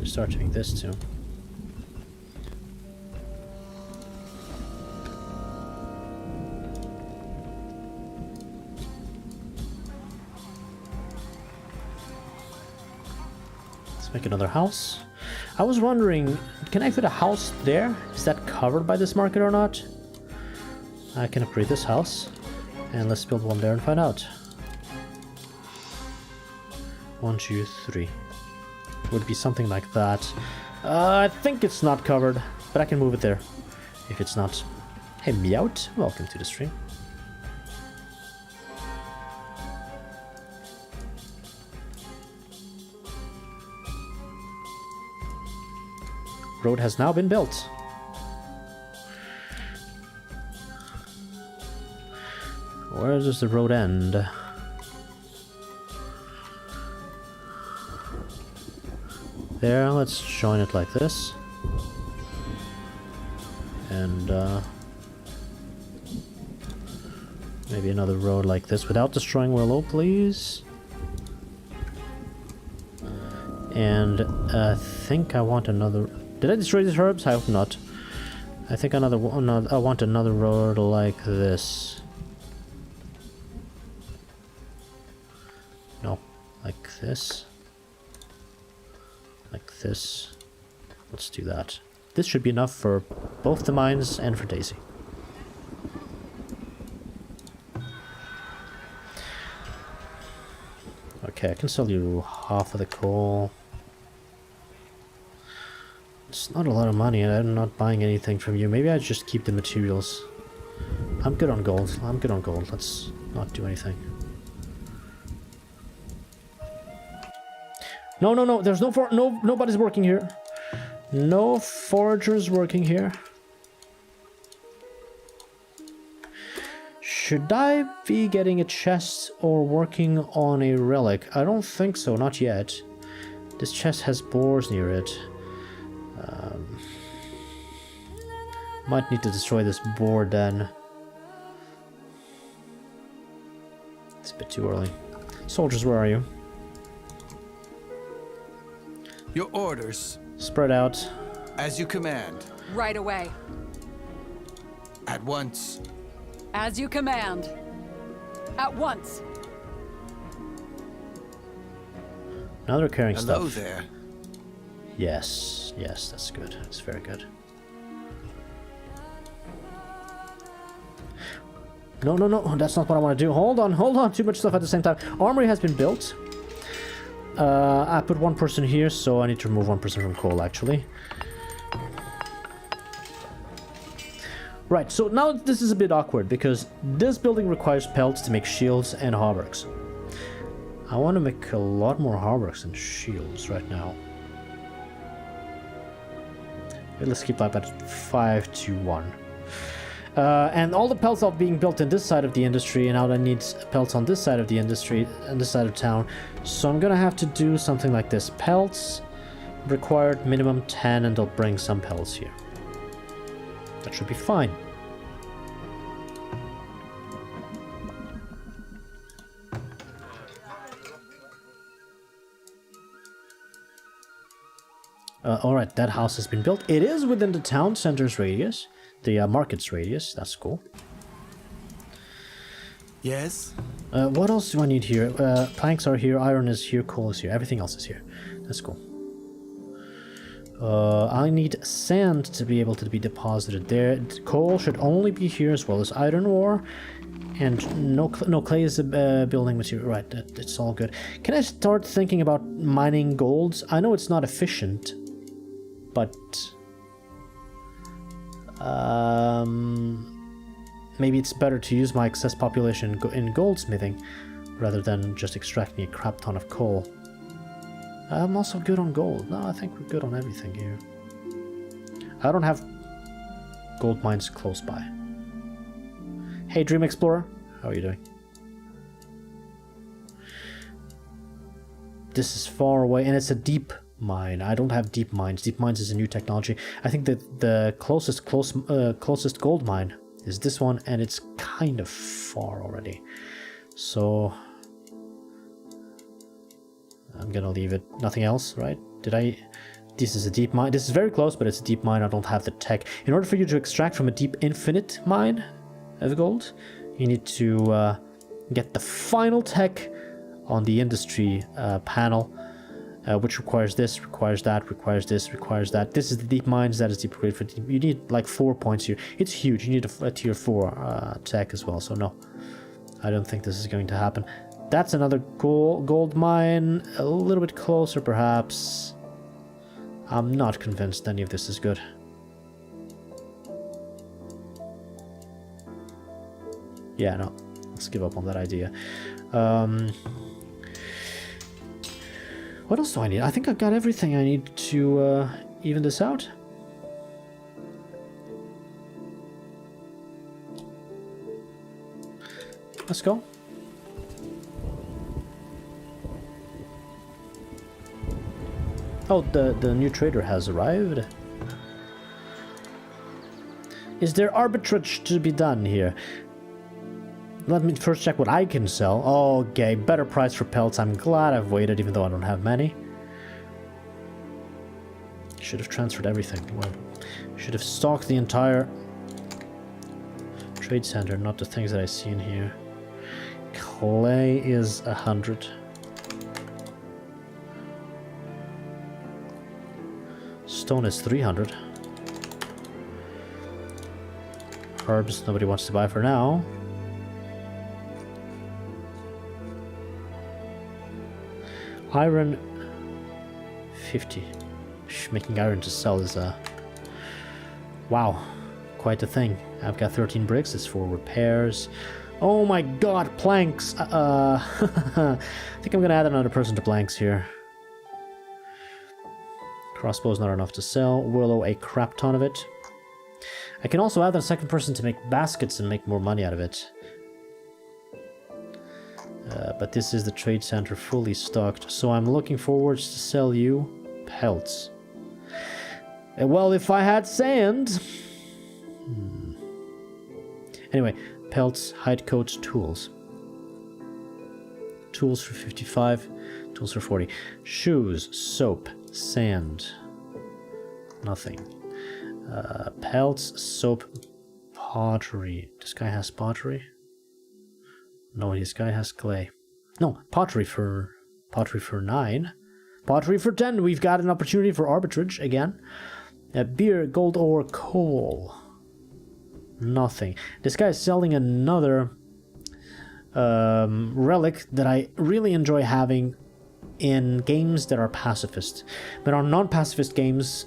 Start doing this too. Let's make another house. I was wondering, can I fit a house there? Is that covered by this market or not? I can upgrade this house, and let's build one there and find out. 1, 2, 3. Would be something like that. I think it's not covered, but I can move it there if it's not. Hey, Meowt, welcome to the stream. Road has now been built. Where does the road end? There, let's join it like this. And maybe another road like this without destroying Willow, please. And I think I want another... Did I destroy these herbs? I hope not. I think I want another road like this. No, like this. Like this. Let's do that. This should be enough for both the mines and for Daisy. Okay, I can sell you half of the coal. It's not a lot of money and I'm not buying anything from you. Maybe I just keep the materials. I'm good on gold. I'm good on gold. Let's not do anything. No, there's nobody's working here. No foragers working here. Should I be getting a chest or working on a relic? I don't think so, not yet. This chest has boars near it. Might need to destroy this boar then. It's a bit too early. Soldiers, where are you?
Your orders.
Spread out.
As you command.
Right away.
At once.
As you command. At once.
Now they're carrying stuff.
Hello there.
Yes, that's good. That's very good. No, that's not what I want to do. Hold on, too much stuff at the same time. Armory has been built. I put one person here, so I need to remove one person from coal, actually. Right, so now this is a bit awkward, because this building requires pelts to make shields and hauberks. I want to make a lot more hauberks and shields right now. Let's keep that at 5 to 1. And all the pelts are being built in this side of the industry, and now I need pelts on this side of the industry and this side of town. So I'm gonna have to do something like this. Pelts required minimum 10, and they'll bring some pelts here. That should be fine. Alright, that house has been built. It is within the town center's radius. The market's radius. That's cool.
Yes?
What else do I need here? Planks are here, iron is here, coal is here. Everything else is here. That's cool. I need sand to be able to be deposited there. Coal should only be here, as well as iron ore. And no clay is a building material. Right, it's all good. Can I start thinking about mining golds? I know it's not efficient, but maybe it's better to use my excess population in goldsmithing rather than just extracting a crap ton of coal. I'm also good on gold. No, I think we're good on everything here. I don't have gold mines close by. Hey, Dream Explorer, how are you doing? This is far away, and it's a deep mine. I don't have deep mines. Deep mines is a new technology. I think that the closest gold mine is this one, and it's kind of far already. So I'm gonna leave it. Nothing else, right? This is a deep mine. This is very close, but it's a deep mine. I don't have the tech. In order for you to extract from a deep infinite mine of gold, you need to get the final tech on the industry panel, which requires this, requires that, requires this, requires that. This is the deep mines. That is the upgrade for deep. You need like 4 points here. It's huge. You need a tier 4 tech as well. So no, I don't think this is going to happen. That's another gold mine, a little bit closer perhaps. I'm not convinced any of this is good. Yeah, no. Let's give up on that idea. What else do I need? I think I've got everything I need to even this out. Let's go. Oh, the new trader has arrived. Is there arbitrage to be done here? Let me first check what I can sell. Okay, better price for pelts. I'm glad I've waited, even though I don't have many. Should have transferred everything. Well, should have stocked the entire trade center, not the things that I see in here. Clay is 100. Stone is 300. Herbs nobody wants to buy for now. Iron 50. Making iron to sell is wow, quite a thing. I've got 13 bricks. It's for repairs. Oh my god, planks. I think I'm gonna add another person to planks here. Crossbow's not enough to sell. Willow, a crap ton of it. I can also add a second person to make baskets and make more money out of it. But this is the trade center fully stocked, so I'm looking forward to sell you pelts. Well, if I had sand... Anyway, pelts, hide coats, tools. Tools for 55, tools for 40. Shoes, soap, sand. Nothing. Pelts, soap, pottery. This guy has pottery? No, this guy has clay. No, pottery for 9. Pottery for 10. We've got an opportunity for arbitrage again. Beer, gold ore, coal. Nothing. This guy is selling another relic that I really enjoy having in games that are pacifist. But on non-pacifist games,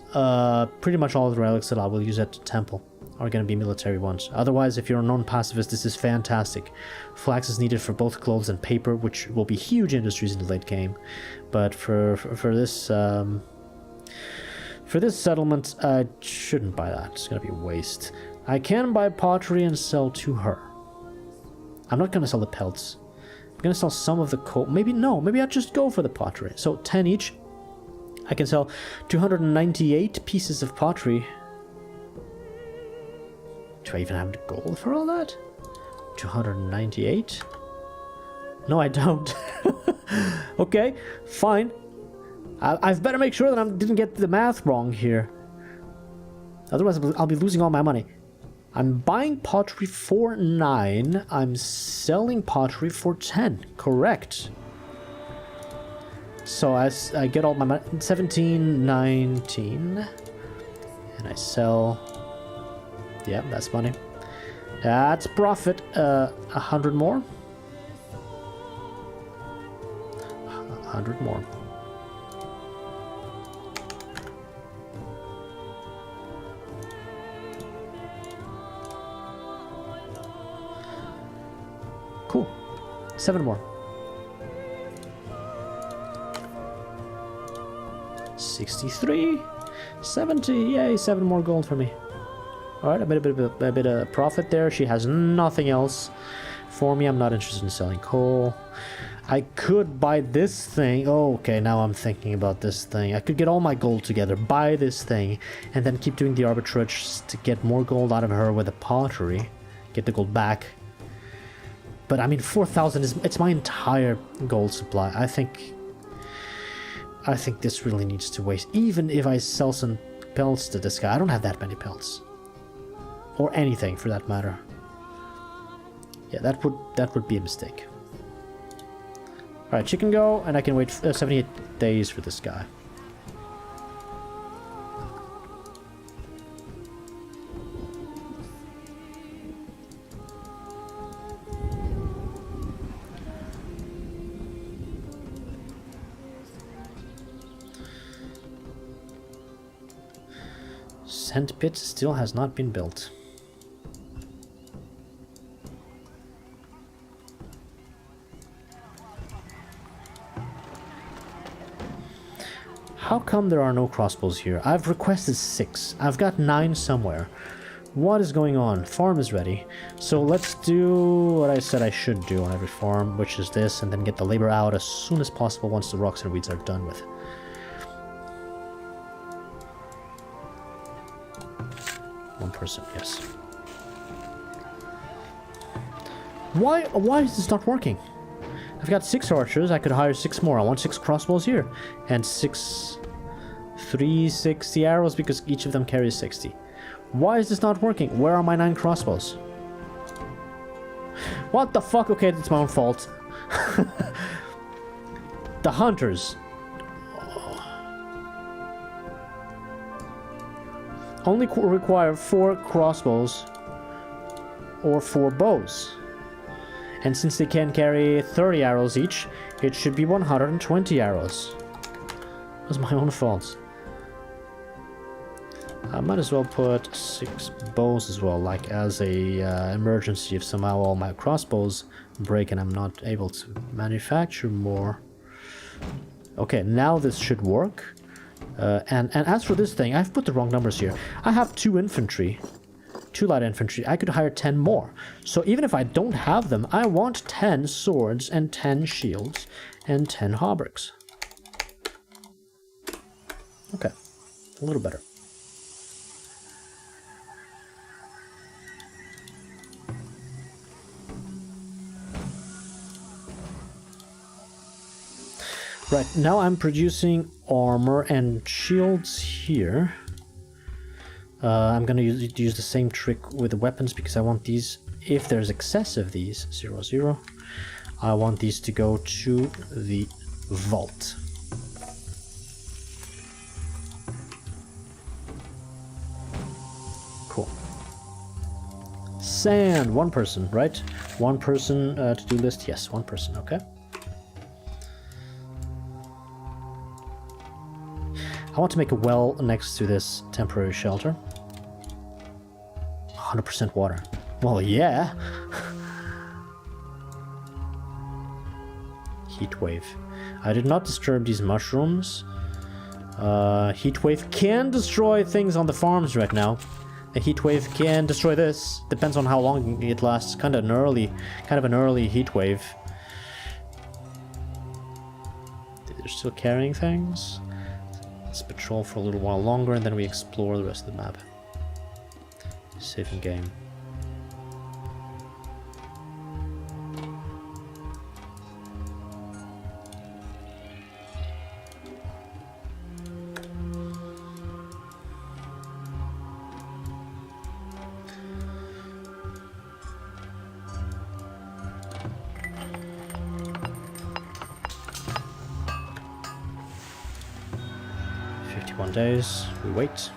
pretty much all of the relics that I will use at the temple are going to be military ones. Otherwise, if you're a non-pacifist, this is fantastic. Flax is needed for both clothes and paper, which will be huge industries in the late game. But for this settlement, I shouldn't buy that. It's going to be a waste. I can buy pottery and sell to her. I'm not going to sell the pelts. I'm going to sell some of the coal. Maybe I'll just go for the pottery. So 10 each. I can sell 298 pieces of pottery. Do I even have the gold for all that? 298? No, I don't. Okay, fine. I've better make sure that I didn't get the math wrong here. Otherwise, I'll be losing all my money. I'm buying pottery for 9. I'm selling pottery for 10. Correct. So I get all my money. 17, 19. And I sell... Yeah, that's money. That's profit. 100 more. 100 more. Cool. 7 more. 63. 70. Yay, 7 more gold for me. Alright, a bit of profit there. She has nothing else for me. I'm not interested in selling coal. I could buy this thing. Oh, okay, now I'm thinking about this thing. I could get all my gold together, buy this thing, and then keep doing the arbitrage to get more gold out of her with the pottery. Get the gold back. But I mean, 4,000 it's my entire gold supply. I think this really needs to waste. Even if I sell some pelts to this guy, I don't have that many pelts. Or anything, for that matter. Yeah, that would be a mistake. Alright, chicken go, and I can wait 78 days for this guy. sand pit still has not been built. How come there are no crossbows here? I've requested 6. I've got 9 somewhere. What is going on? Farm is ready. So let's do what I said I should do on every farm, which is this, and then get the labor out as soon as possible once the rocks and weeds are done with. One person, yes. Why is this not working? I've got 6 archers, I could hire 6 more. I want 6 crossbows here. And 360 arrows because each of them carries 60. Why is this not working? Where are my 9 crossbows? What the fuck? Okay, it's my own fault. The hunters. Only require 4 crossbows or 4 bows. And since they can carry 30 arrows each, it should be 120 arrows. That was my own fault. I might as well put 6 bows as well, like as a emergency if somehow all my crossbows break and I'm not able to manufacture more. Okay, now this should work. And as for this thing, I've put the wrong numbers here. I have 2 infantry. 2 light infantry. I could hire 10 more. So even if I don't have them, I want 10 swords and 10 shields and 10 hauberks. Okay, a little better. Right, now I'm producing armor and shields here. I'm gonna use the same trick with the weapons because I want these, if there's excess of these, 0, 0, I want these to go to the vault. Cool. Sand, 1 person, right? 1 person to-do list, yes, 1 person, okay. I want to make a well next to this temporary shelter. 100% water. Well, yeah. Heat wave. I did not disturb these mushrooms. Heat wave can destroy things on the farms right now. A heat wave can destroy this. Depends on how long it lasts. Kind of an early heat wave. They're still carrying things. Let's patrol for a little while longer and then we explore the rest of the map. Saving game. Days, we wait.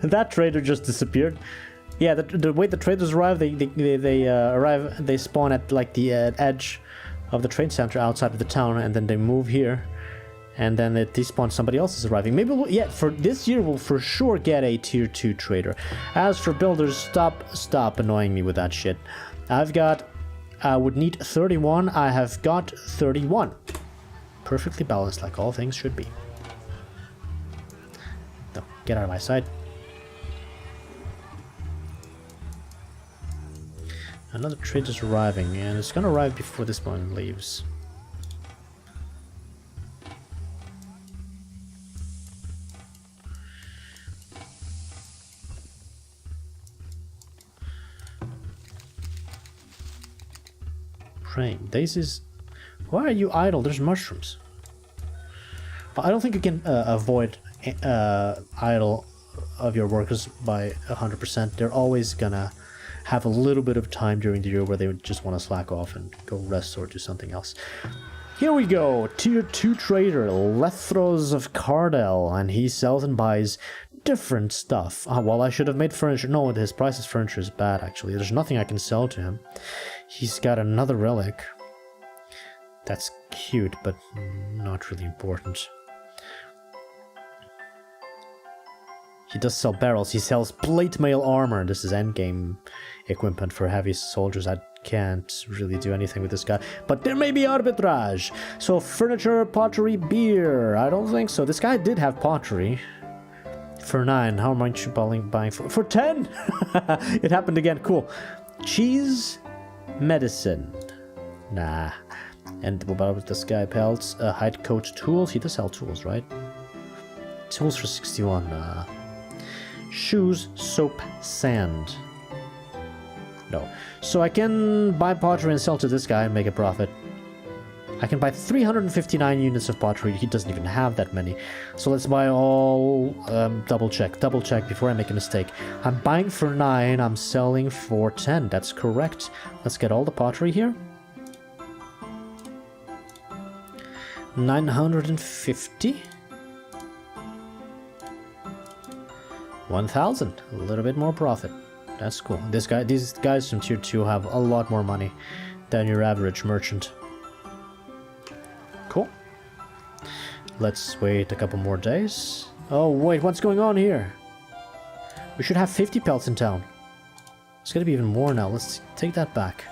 That trader just disappeared. Yeah, the way the traders arrive, they spawn at like the edge of the trade center outside of the town, and then they move here, and then they despawn. Somebody else is arriving. Maybe for this year we'll for sure get a tier 2 trader. As for builders, stop annoying me with that shit. I would need 31. I have got 31. Perfectly balanced, like all things should be. No, get out of my sight. Another trade is arriving, and it's gonna arrive before this one leaves. Praying. Daisies. Why are you idle? There's mushrooms. I don't think you can avoid idle of your workers by 100%. They're always gonna have a little bit of time during the year where they would just want to slack off and go rest or do something else. Here we go. Tier 2 trader, Lethros of Cardell, and he sells and buys different stuff. Well, I should have made furniture. No, his price of furniture is bad, actually. There's nothing I can sell to him. He's got another relic. That's cute, but not really important. He does sell barrels. He sells plate mail armor. This is endgame equipment for heavy soldiers. I can't really do anything with this guy. But there may be arbitrage. So furniture, pottery, beer. I don't think so. This guy did have pottery. For 9. How much are you buying for? For 10! It happened again. Cool. Cheese, medicine. Nah. And what about this guy? Pelts, hide coat, tools. He does sell tools, right? Tools for 61. Shoes, soap, sand. No. So I can buy pottery and sell to this guy and make a profit. I can buy 359 units of pottery. He doesn't even have that many. So let's buy all... double check before I make a mistake. I'm buying for 9. I'm selling for 10. That's correct. Let's get all the pottery here. 950. 1,000. A little bit more profit. That's cool. These guys from tier 2 have a lot more money than your average merchant. Cool. Let's wait a couple more days. Oh wait, what's going on here? We should have 50 pelts in town. It's gonna be even more now. Let's take that back.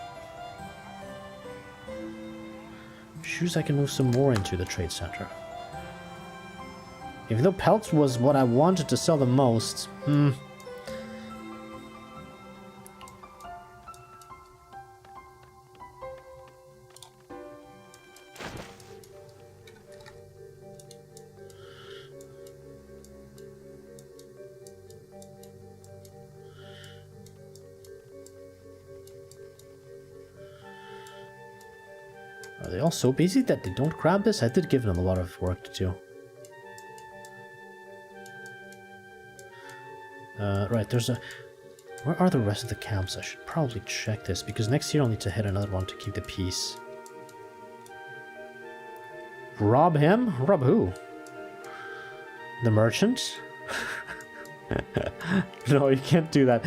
Shoes I can move some more into the trade center. Even though pelts was what I wanted to sell the most, Are they all so busy that they don't grab this? I did give them a lot of work to do. Right, there's a... Where are the rest of the camps? I should probably check this, because next year I'll need to hit another one to keep the peace. Rob him? Rob who? The merchant? No, you can't do that.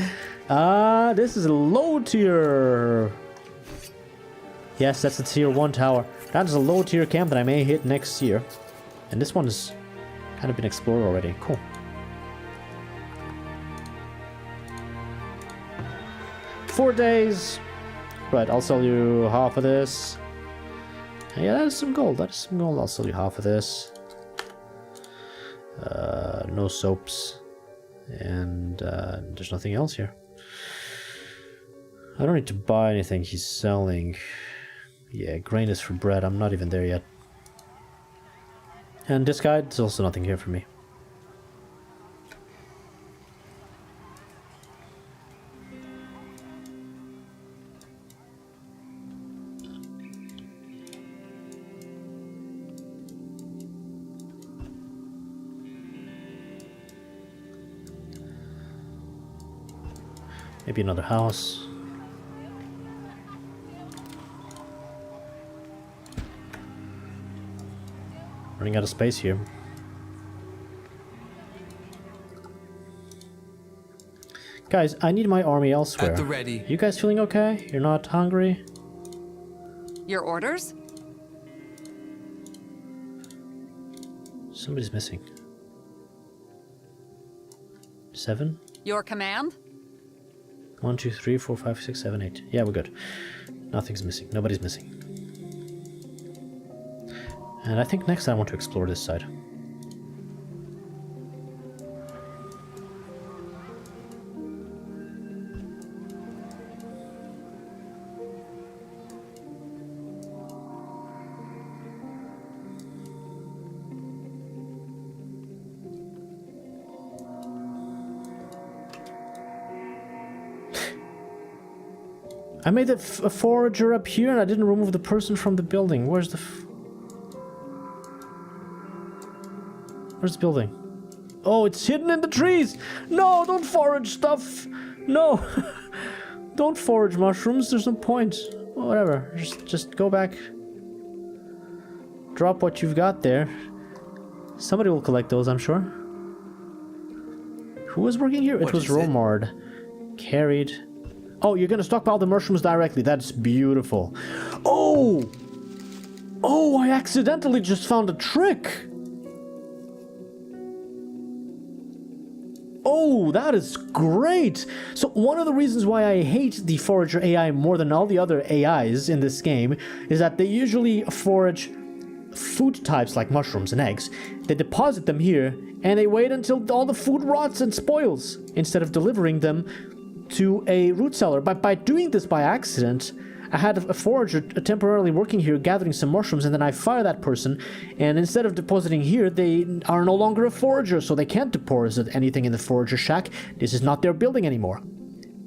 This is a low tier. Yes, that's a tier 1 tower. That is a low tier camp that I may hit next year. And this one has kind of been explored already. Cool. Four days. Right, I'll sell you half of this. Yeah, that is some gold. That is some gold. I'll sell you half of this. No soaps. And there's nothing else here. I don't need to buy anything he's selling. Yeah, grain is for bread. I'm not even there yet. And this guy, there's also nothing here for me. Maybe another house. Running out of space here. Guys, I need my army elsewhere.
At the ready.
You guys feeling okay? You're not hungry?
Your orders?
Somebody's missing. 7?
Your command?
1, 2, 3, 4, 5, 6, 7, 8. Yeah, we're good. Nothing's missing. Nobody's missing. And I think next I want to explore this side. I made a forager up here and I didn't remove the person from the building. Where's the... Where's the building? Oh, it's hidden in the trees! No, don't forage stuff! No! Don't forage mushrooms, there's no point. Whatever, just go back. Drop what you've got there. Somebody will collect those, I'm sure. Who was working here? It was Romard. Carried. Oh, you're gonna stockpile the mushrooms directly. That's beautiful. Oh! Oh, I accidentally just found a trick! Oh, that is great! So one of the reasons why I hate the forager AI more than all the other AIs in this game is that they usually forage food types like mushrooms and eggs. They deposit them here and they wait until all the food rots and spoils instead of delivering them to a root cellar. But by doing this by accident, I had a forager temporarily working here gathering some mushrooms, and then I fire that person, and instead of depositing here, they are no longer a forager, so they can't deposit anything in the forager shack. This is not their building anymore.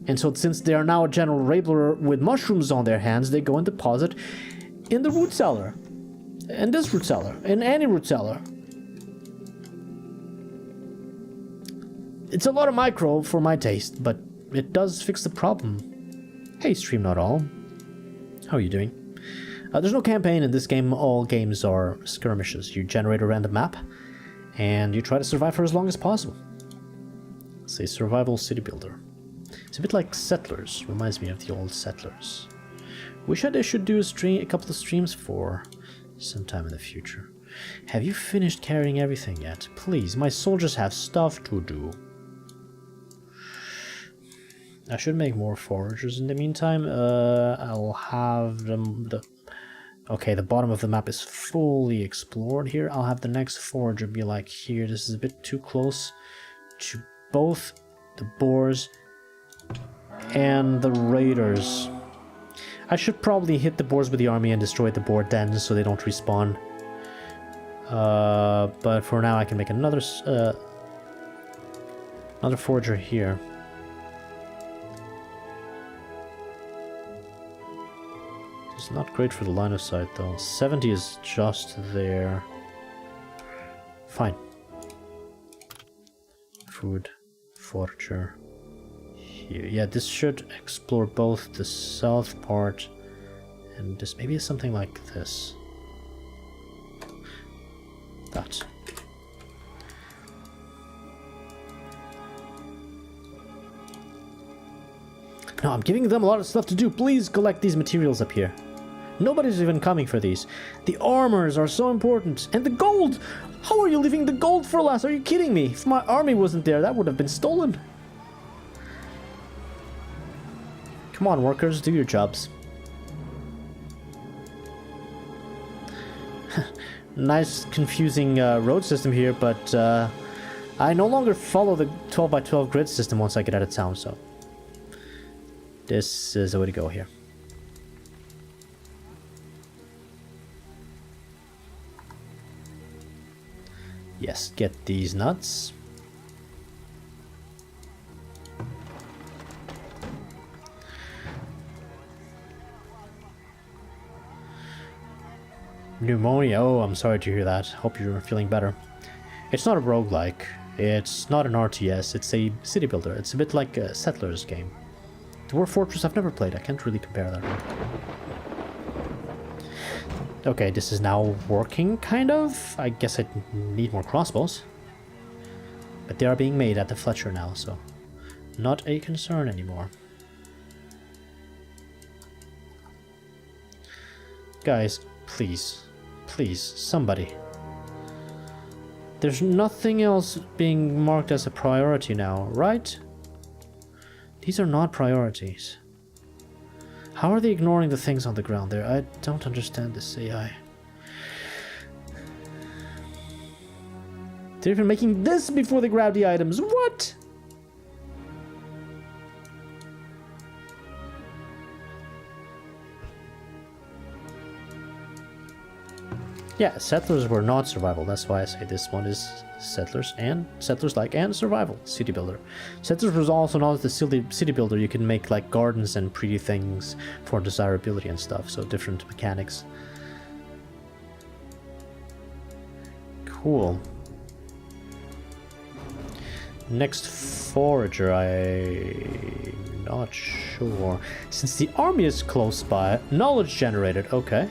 And so since they are now a general laborer with mushrooms on their hands, they go and deposit in the root cellar. And this root cellar. In any root cellar. It's a lot of micro for my taste, but it does fix the problem. Hey, Stream Not All. How are you doing? There's no campaign in this game. All games are skirmishes. You generate a random map, and you try to survive for as long as possible. It's a survival city builder. It's a bit like Settlers. Reminds me of the old Settlers. Wish I should do a couple of streams for sometime in the future. Have you finished carrying everything yet? Please, my soldiers have stuff to do. I should make more foragers in the meantime. I'll have them... Okay, the bottom of the map is fully explored here. I'll have the next forager be like here. This is a bit too close to both the boars and the raiders. I should probably hit the boars with the army and destroy the boar dens so they don't respawn. But for now I can make another forager here. It's not great for the line of sight though. 70 is just there. Fine. Food, forager. Here. Yeah, this should explore both the south part and this. Maybe it's something like this. That. No, I'm giving them a lot of stuff to do. Please collect these materials up here. Nobody's even coming for these. The armors are so important. And the gold! How are you leaving the gold for last? Are you kidding me? If my army wasn't there, that would have been stolen. Come on, workers, do your jobs. Nice, confusing road system here, but I no longer follow the 12x12 grid system once I get out of town, so... This is the way to go here. Yes, get these nuts. Pneumonia. Oh, I'm sorry to hear that. Hope you're feeling better. It's not a roguelike. It's not an RTS. It's a city builder. It's a bit like a Settlers game. Dwarf Fortress I've never played. I can't really compare that. Okay, this is now working, kind of. I guess I need more crossbows. But they are being made at the Fletcher now, so... Not a concern anymore. Guys, please. Please, somebody. There's nothing else being marked as a priority now, right? These are not priorities. How are they ignoring the things on the ground there? I don't understand this AI. They're even making this before they grab the items. What? Yeah, settlers were not survival. That's why I say this one is settlers and settlers-like and survival city builder. Settlers was also not the city builder. You can make like gardens and pretty things for desirability and stuff. So different mechanics. Cool. Next forager, I'm not sure. Since the army is close by, knowledge generated. Okay.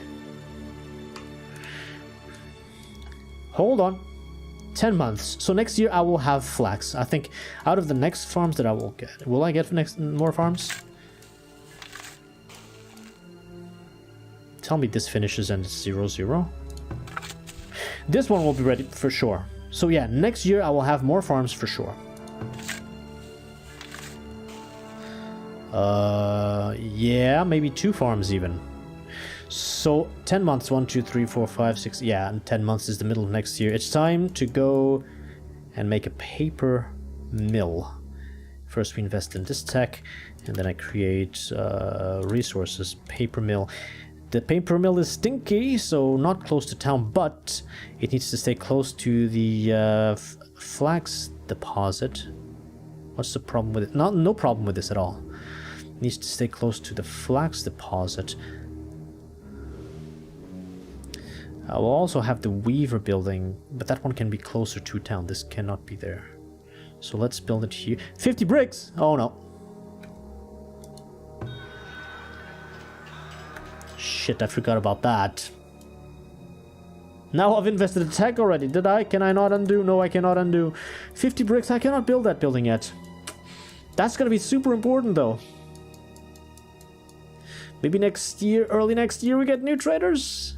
Hold on. 10 months. So next year I will have flax. I think out of the next farms that I will get. Will I get more farms? Tell me this finishes and it's 0-0. This one will be ready for sure. So yeah, next year I will have more farms for sure. Yeah, maybe 2 farms even. So 10 months, 1, 2, 3, 4, 5, 6, yeah, and 10 months is the middle of next year. It's time to go and make a paper mill. First we invest in this tech, and then I create resources, paper mill. The paper mill is stinky, so not close to town, but it needs to stay close to the flax deposit. What's the problem with it? No problem with this at all. It needs to stay close to the flax deposit. I will also have the weaver building, but that one can be closer to town. This cannot be there. So let's build it here. 50 bricks! Oh no. Shit, I forgot about that. Now I've invested in tech already. Did I? Can I not undo? No, I cannot undo. 50 bricks, I cannot build that building yet. That's gonna be super important though. Maybe next year, early next year, we get new traders?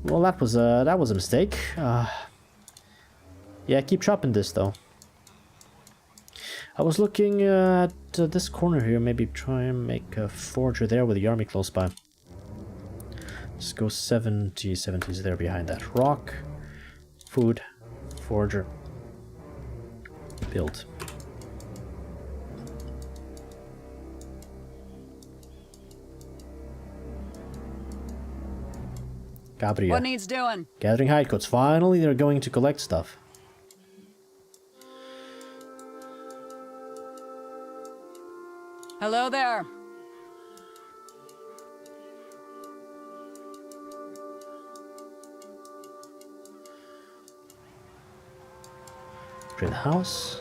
Well, that was a mistake. Yeah, keep chopping this though. I was looking at this corner here. Maybe try and make a forger there with the army close by. Let's go 70. 70 is there behind that rock. Food, forger, build. Gabriel.
What needs doing?
Gathering hide coats. Finally, they're going to collect stuff.
Hello there.
Create a house.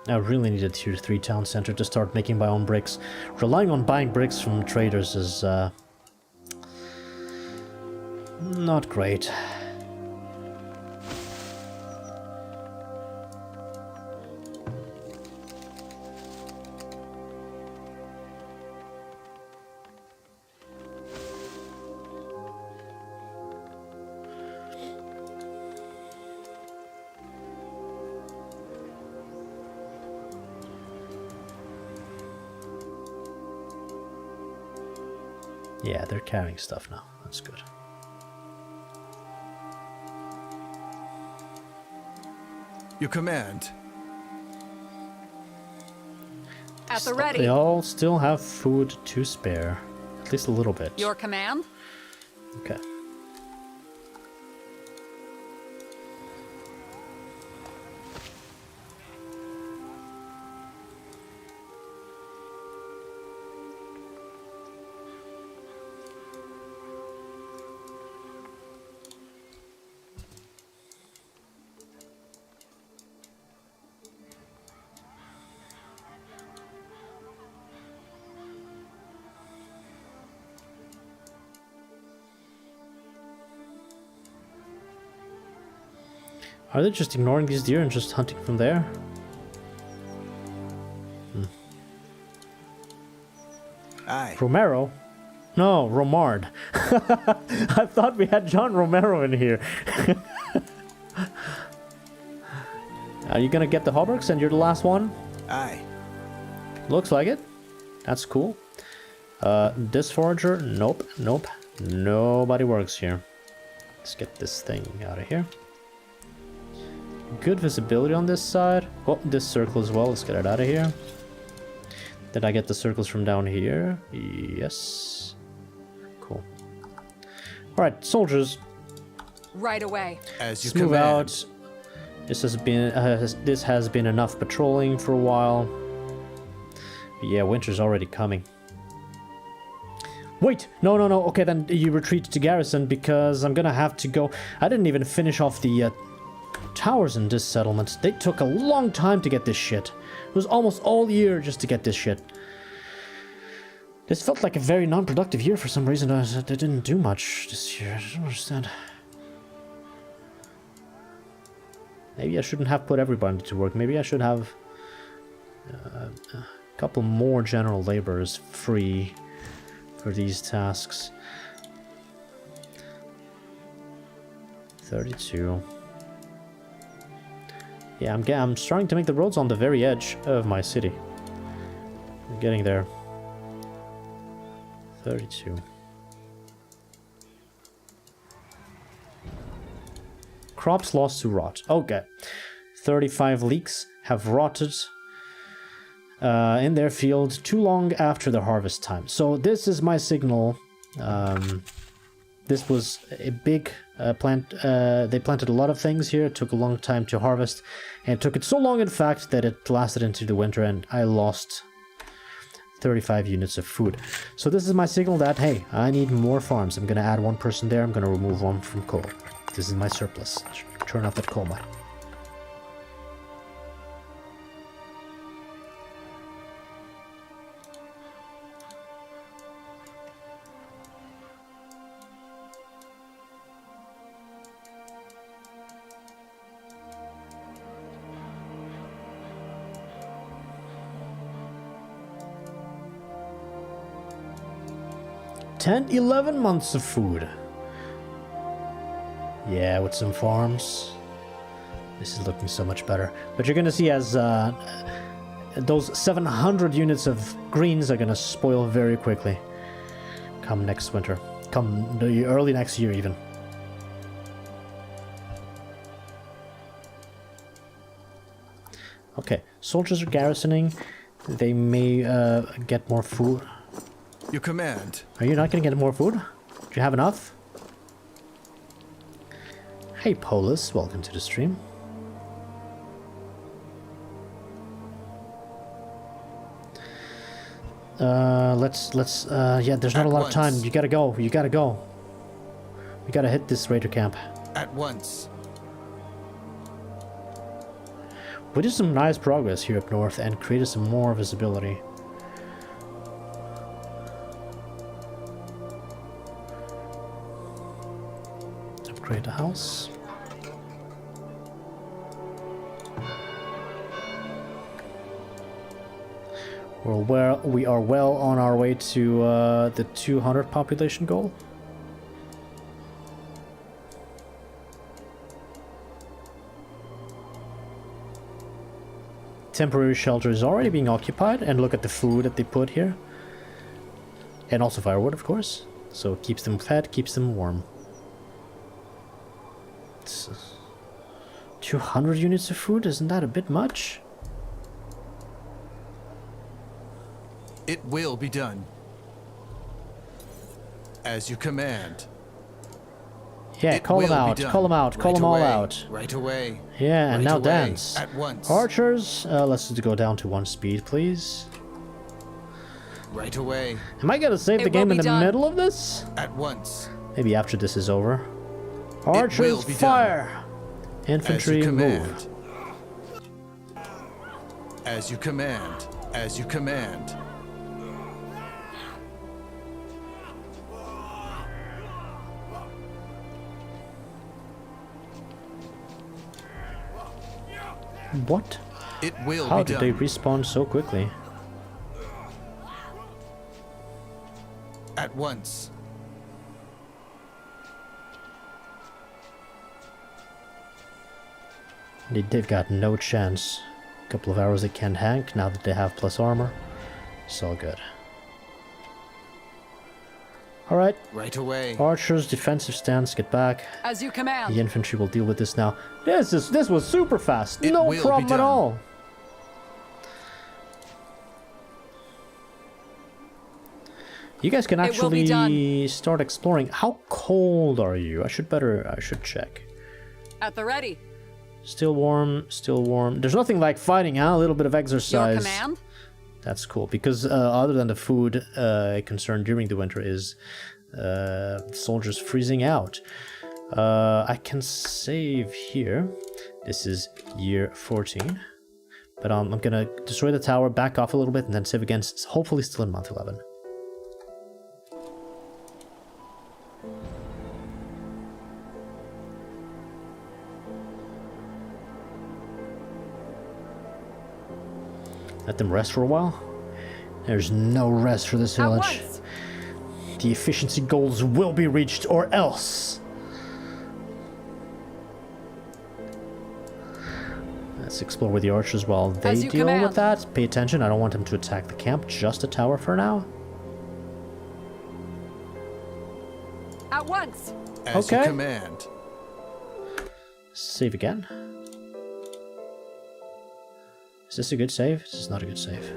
I really need a tier 3 town center to start making my own bricks. Relying on buying bricks from traders is not great. Yeah, they're carrying stuff now. That's good.
Your command.
At the ready.
They all still have food to spare. At least a little bit.
Your command?
Okay. Are they just ignoring these deer and just hunting from there?
Aye.
Romero? No, Romard. I thought we had John Romero in here. Are you gonna get the hauberks and you're the last one?
Aye.
Looks like it. That's cool. This forager? Nope, nope. Nobody works here. Let's get this thing out of here. Good visibility on this side. Oh, this circle as well. Let's get it out of here. Did I get the circles from down here? Yes. Alright, soldiers,
Right away.
As you
let's move
command.
out. This has been enough patrolling for a while. But yeah, winter's already coming. Wait! No. Okay, then you retreat to garrison because I'm gonna have to go. I didn't even finish off the towers in this settlement. They took a long time to get this shit. It was almost all year just to get this shit. This felt like a very non-productive year for some reason. I didn't do much this year. I don't understand. Maybe I shouldn't have put everybody to work. Maybe I should have a couple more general laborers free for these tasks. 32. Yeah, I'm starting to make the roads on the very edge of my city. I'm getting there. 32. Crops lost to rot. Okay. 35 leeks have rotted in their field too long after the harvest time. So this is my signal. This was a big plant. They planted a lot of things here. It took a long time to harvest. And it took it so long, in fact, that it lasted into the winter and I lost 35 units of food. So this is my signal that, hey, I need more farms. I'm going to add one person there. I'm going to remove one from coal. This is my surplus. Turn off that coal mine. Ten, 11 months of food. Yeah, with some farms. This is looking so much better. But you're gonna see as those 700 units of greens are gonna spoil very quickly. Come next winter. Come the early next year even. Okay, soldiers are garrisoning. They may get more food.
Your command.
Are you not gonna get more food? Do you have enough? Hey Polis, welcome to the stream. Yeah, there's not a lot of time. You gotta go. We gotta hit this raider camp.
At once.
We did some nice progress here up north and created some more visibility. Upgrade the house. We are well on our way to the 200 population goal. Temporary shelter is already being occupied, and look at the food that they put here. And also firewood, of course. So it keeps them fed, keeps them warm. It's 200 units of food, isn't that a bit much?
It will be done. As you command.
Yeah, call them out, call them out, call them all out.
Right away.
Yeah, and now
away.
dance.
At once.
Archers, let's just go down to 1 speed, please.
Right away.
Am I gonna save the game in the middle of this?
At once.
Maybe after this is over. Archers, fire! Infantry, move.
As you command. As you command.
What?
It will
How
be
did
done.
they respawn so quickly?
At once.
They've got no chance. A couple of arrows they can't hank now that they have plus armor. It's all good. Alright.
Right away.
Archers, defensive stance, get back.
As you command.
The infantry will deal with this now. This was super fast.
It
No
will
problem
be
at
done.
all. You guys can
It will be
actually start exploring. How cold are you? I should check.
At the ready.
Still warm, still warm. There's nothing like fighting, huh? A little bit of exercise.
Your command?
That's cool, because other than the food, a concern during the winter is soldiers freezing out. I can save here. This is year 14. But I'm gonna destroy the tower, back off a little bit, and then save again. It's hopefully still in month 11. Let them rest for a while. There's no rest for this village. The efficiency goals will be reached, or else. Let's explore with the archers while they deal with that. Pay attention. I don't want them to attack the camp. Just a tower for now.
At once.
As you command.
Save again. Is this a good save? This is not a good save.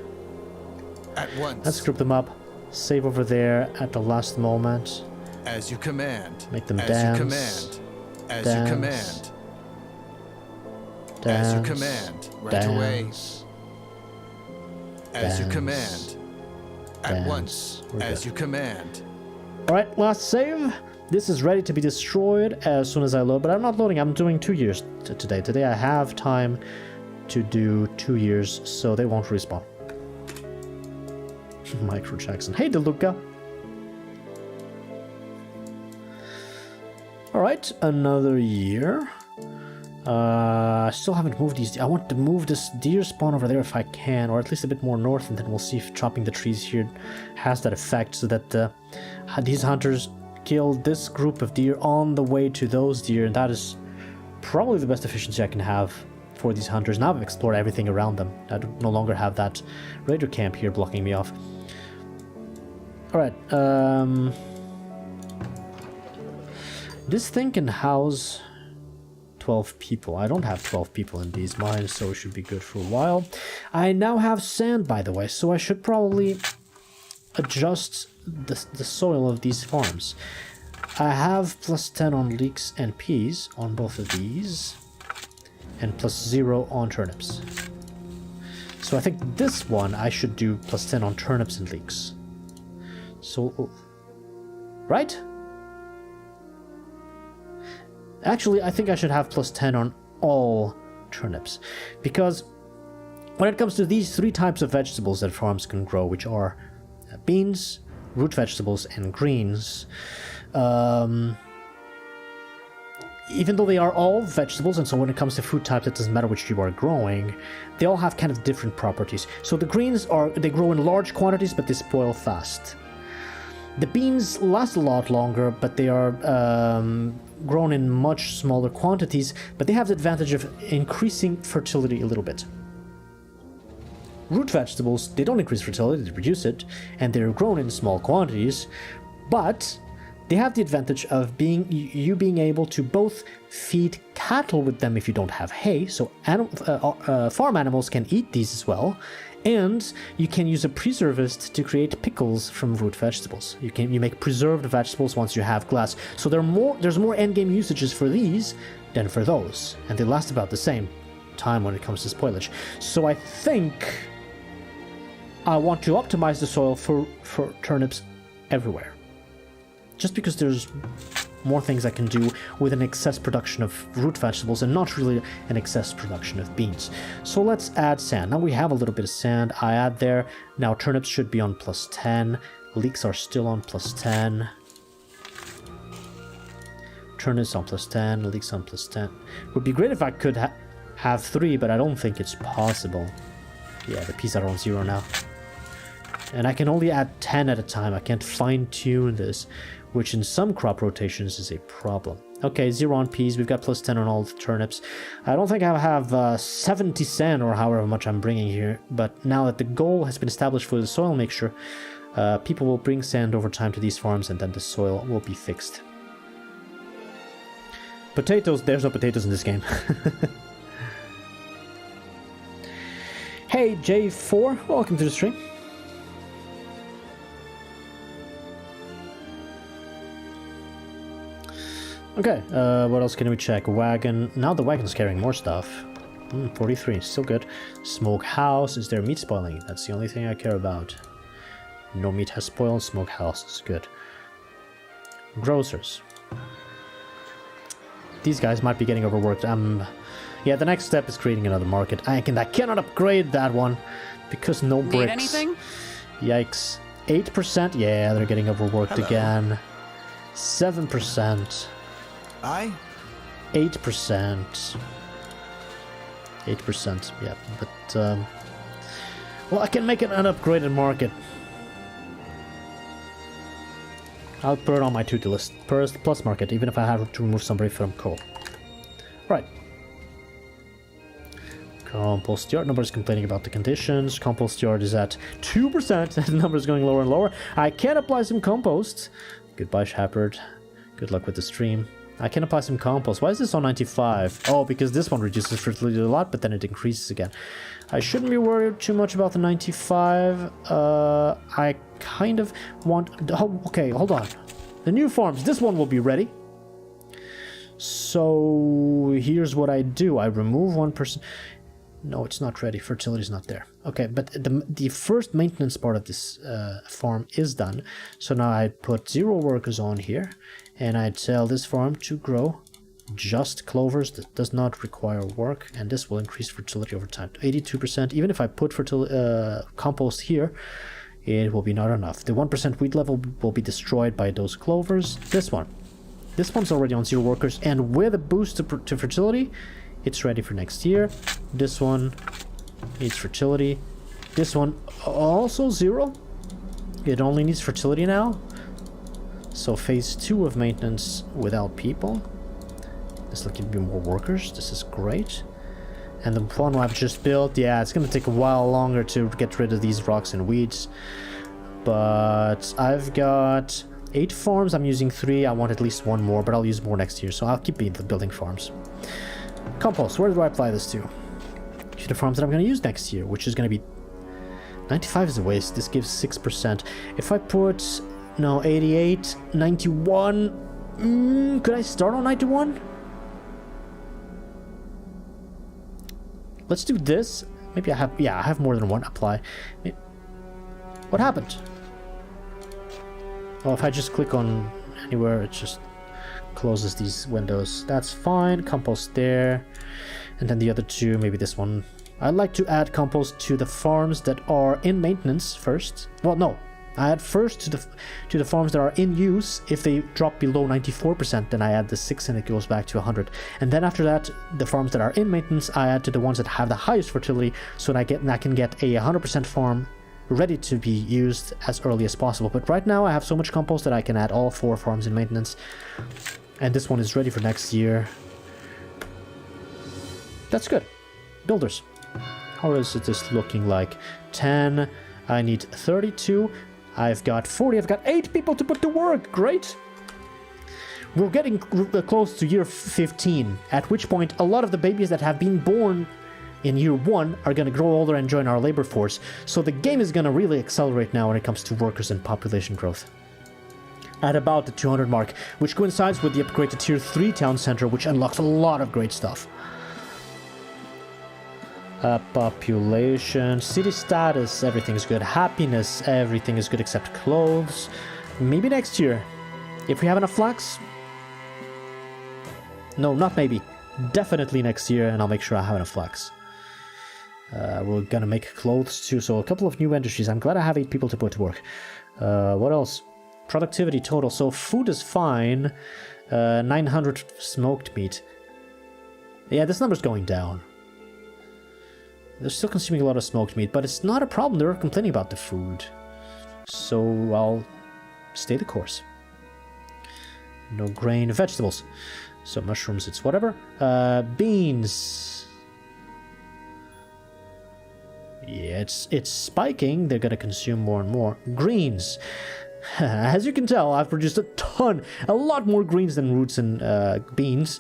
At once.
Let's group them up. Save over there at the last moment.
As you command.
Make them
as
dance.
You command. As
Dance.
you command.
Dance.
As you command. Right
Dance.
away. As you
Dance.
command. At
Dance.
once.
We're
As
good.
you command.
Alright, last save. This is ready to be destroyed as soon as I load, but I'm not loading. I'm doing 2 years today. Today I have time to do 2 years, so they won't respawn. AgileJackson. Hey, DeLuca. Alright, another year. I still haven't moved these. I want to move this deer spawn over there if I can, or at least a bit more north, and then we'll see if chopping the trees here has that effect, so that these hunters kill this group of deer on the way to those deer, and that is probably the best efficiency I can have for these hunters. Now I've explored everything around them. I no longer have that raider camp here blocking me off. Alright, this thing can house 12 people. I don't have 12 people in these mines, so it should be good for a while. I now have sand, by the way, so I should probably adjust the soil of these farms. I have +10 on leeks and peas on both of these, and +0 on turnips. So I think this one I should do +10 on turnips and leeks. So, right? Actually, I think I should have +10 on all turnips, because when it comes to these 3 types of vegetables that farms can grow, which are beans, root vegetables, and greens, even though they are all vegetables, and so when it comes to food types, it doesn't matter which you are growing, they all have kind of different properties. So the greens they grow in large quantities, but they spoil fast. The beans last a lot longer, but they are grown in much smaller quantities, but they have the advantage of increasing fertility a little bit. Root vegetables, they don't increase fertility, they reduce it, and they're grown in small quantities, but they have the advantage of you being able to both feed cattle with them if you don't have hay, so farm animals can eat these as well, and you can use a preservist to create pickles from root vegetables. You make preserved vegetables once you have glass. So there's more endgame usages for these than for those, and they last about the same time when it comes to spoilage. So I think I want to optimize the soil for turnips everywhere, just because there's more things I can do with an excess production of root vegetables and not really an excess production of beans. So let's add sand. Now we have a little bit of sand. I add there. Now turnips should be on +10. Leeks are still on +10. Turnips on +10. Leeks on +10. Would be great if I could have 3, but I don't think it's possible. Yeah, the peas are on 0 now. And I can only add 10 at a time. I can't fine-tune this, which in some crop rotations is a problem. Okay, 0 on peas. We've got +10 on all the turnips. I don't think I have 70 sand or however much I'm bringing here, but now that the goal has been established for the soil mixture, people will bring sand over time to these farms, and then the soil will be fixed. Potatoes. There's no potatoes in this game. Hey, J4. Welcome to the stream. Okay, what else can we check? Wagon. Now the wagon's carrying more stuff. 43, still good. Smokehouse. Is there meat spoiling? That's the only thing I care about. No meat has spoiled. Smokehouse is good. Grocers. These guys might be getting overworked. Yeah, the next step is creating another market. I cannot upgrade that one because no bricks.
Need anything?
Yikes. 8%? Yeah, they're getting overworked
Hello.
again. 7%. 8%. 8%, yeah. But, well, I can make it an upgraded market. I'll put it on my to-do list. Plus market, even if I have to remove somebody from coal. Right. Compost yard number is complaining about the conditions. Compost yard is at 2%. The number is going lower and lower. I can apply some compost. Goodbye, Shepard. Good luck with the stream. I can apply some compost. Why is this on 95? Oh, because this one reduces fertility a lot, but then it increases again. I shouldn't be worried too much about the 95. I kind of want... Oh, okay, hold on. The new farms. This one will be ready. So here's what I do. I remove 1%. No, it's not ready. Fertility is not there. Okay, but the first maintenance part of this farm is done. So now I put 0 workers on here. And I tell this farm to grow just clovers that does not require work. And this will increase fertility over time to 82%. Even if I put compost here, it will be not enough. The 1% wheat level will be destroyed by those clovers. This one's already on 0 workers. And with a boost to fertility, it's ready for next year. This one needs fertility. This one also 0. It only needs fertility now. So phase 2 of maintenance without people. This will give me more workers. This is great. And the one I've just built, yeah, it's going to take a while longer to get rid of these rocks and weeds. But I've got 8 farms. I'm using 3. I want at least 1 more, but I'll use more next year. So I'll keep building farms. Compost, where do I apply this to? To the farms that I'm going to use next year, which is going to be... 95 is a waste. This gives 6%. If I put... No, 88, 91. Could I start on 91? Let's do this. Maybe I have... Yeah, I have more than 1 apply. What happened? Oh, if I just click on anywhere, it just closes these windows. That's fine. Compost there. And then the other 2, maybe this one. I'd like to add compost to the farms that are in maintenance first. Well, no. I add first to the farms that are in use. If they drop below 94%, then I add the 6 and it goes back to 100. And then after that, the farms that are in maintenance, I add to the ones that have the highest fertility, so that I can get a 100% farm ready to be used as early as possible. But right now I have so much compost that I can add all 4 farms in maintenance. And this one is ready for next year. That's good. Builders. How is this looking like? 10. I need 32. I've got 40. I've got 8 people to put to work. Great. We're getting close to year 15, at which point a lot of the babies that have been born in year 1 are going to grow older and join our labor force. So the game is going to really accelerate now when it comes to workers and population growth. At about the 200 mark, which coincides with the upgrade to tier 3 town center, which unlocks a lot of great stuff. Population, city status, everything's good. Happiness, everything is good except clothes. Maybe next year, if we have enough flax. No, not maybe. Definitely next year, and I'll make sure I have enough flax. We're gonna make clothes too, so a couple of new industries. I'm glad I have 8 people to put to work. What else? Productivity total. So food is fine. 900 smoked meat. Yeah, this number's going down. They're still consuming a lot of smoked meat, but it's not a problem. They're complaining about the food. So I'll stay the course. No grain, vegetables. So mushrooms, it's whatever. Beans. Yeah, it's spiking. They're gonna consume more and more. Greens. As you can tell, I've produced a lot more greens than roots and beans.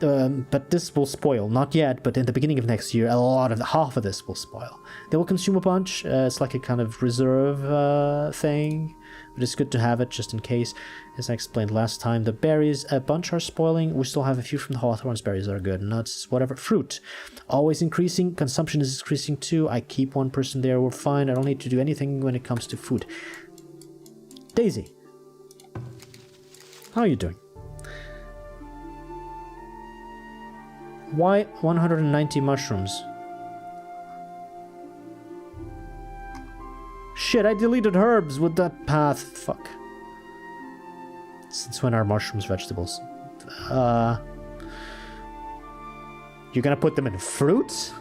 But this will spoil. Not yet, but in the beginning of next year, half of this will spoil. They will consume a bunch. It's like a kind of reserve thing. but it's good to have it just in case. As I explained last time, the berries, a bunch are spoiling. We still have a few from the Hawthorns. Berries are good. Nuts, whatever. Fruit, always increasing. Consumption is increasing too. I keep one person there. We're fine. I don't need to do anything when it comes to food. Daisy, how are you doing? Why 190 mushrooms? Shit, I deleted herbs with that path. Fuck. Since when are mushrooms vegetables? You're gonna put them in fruits?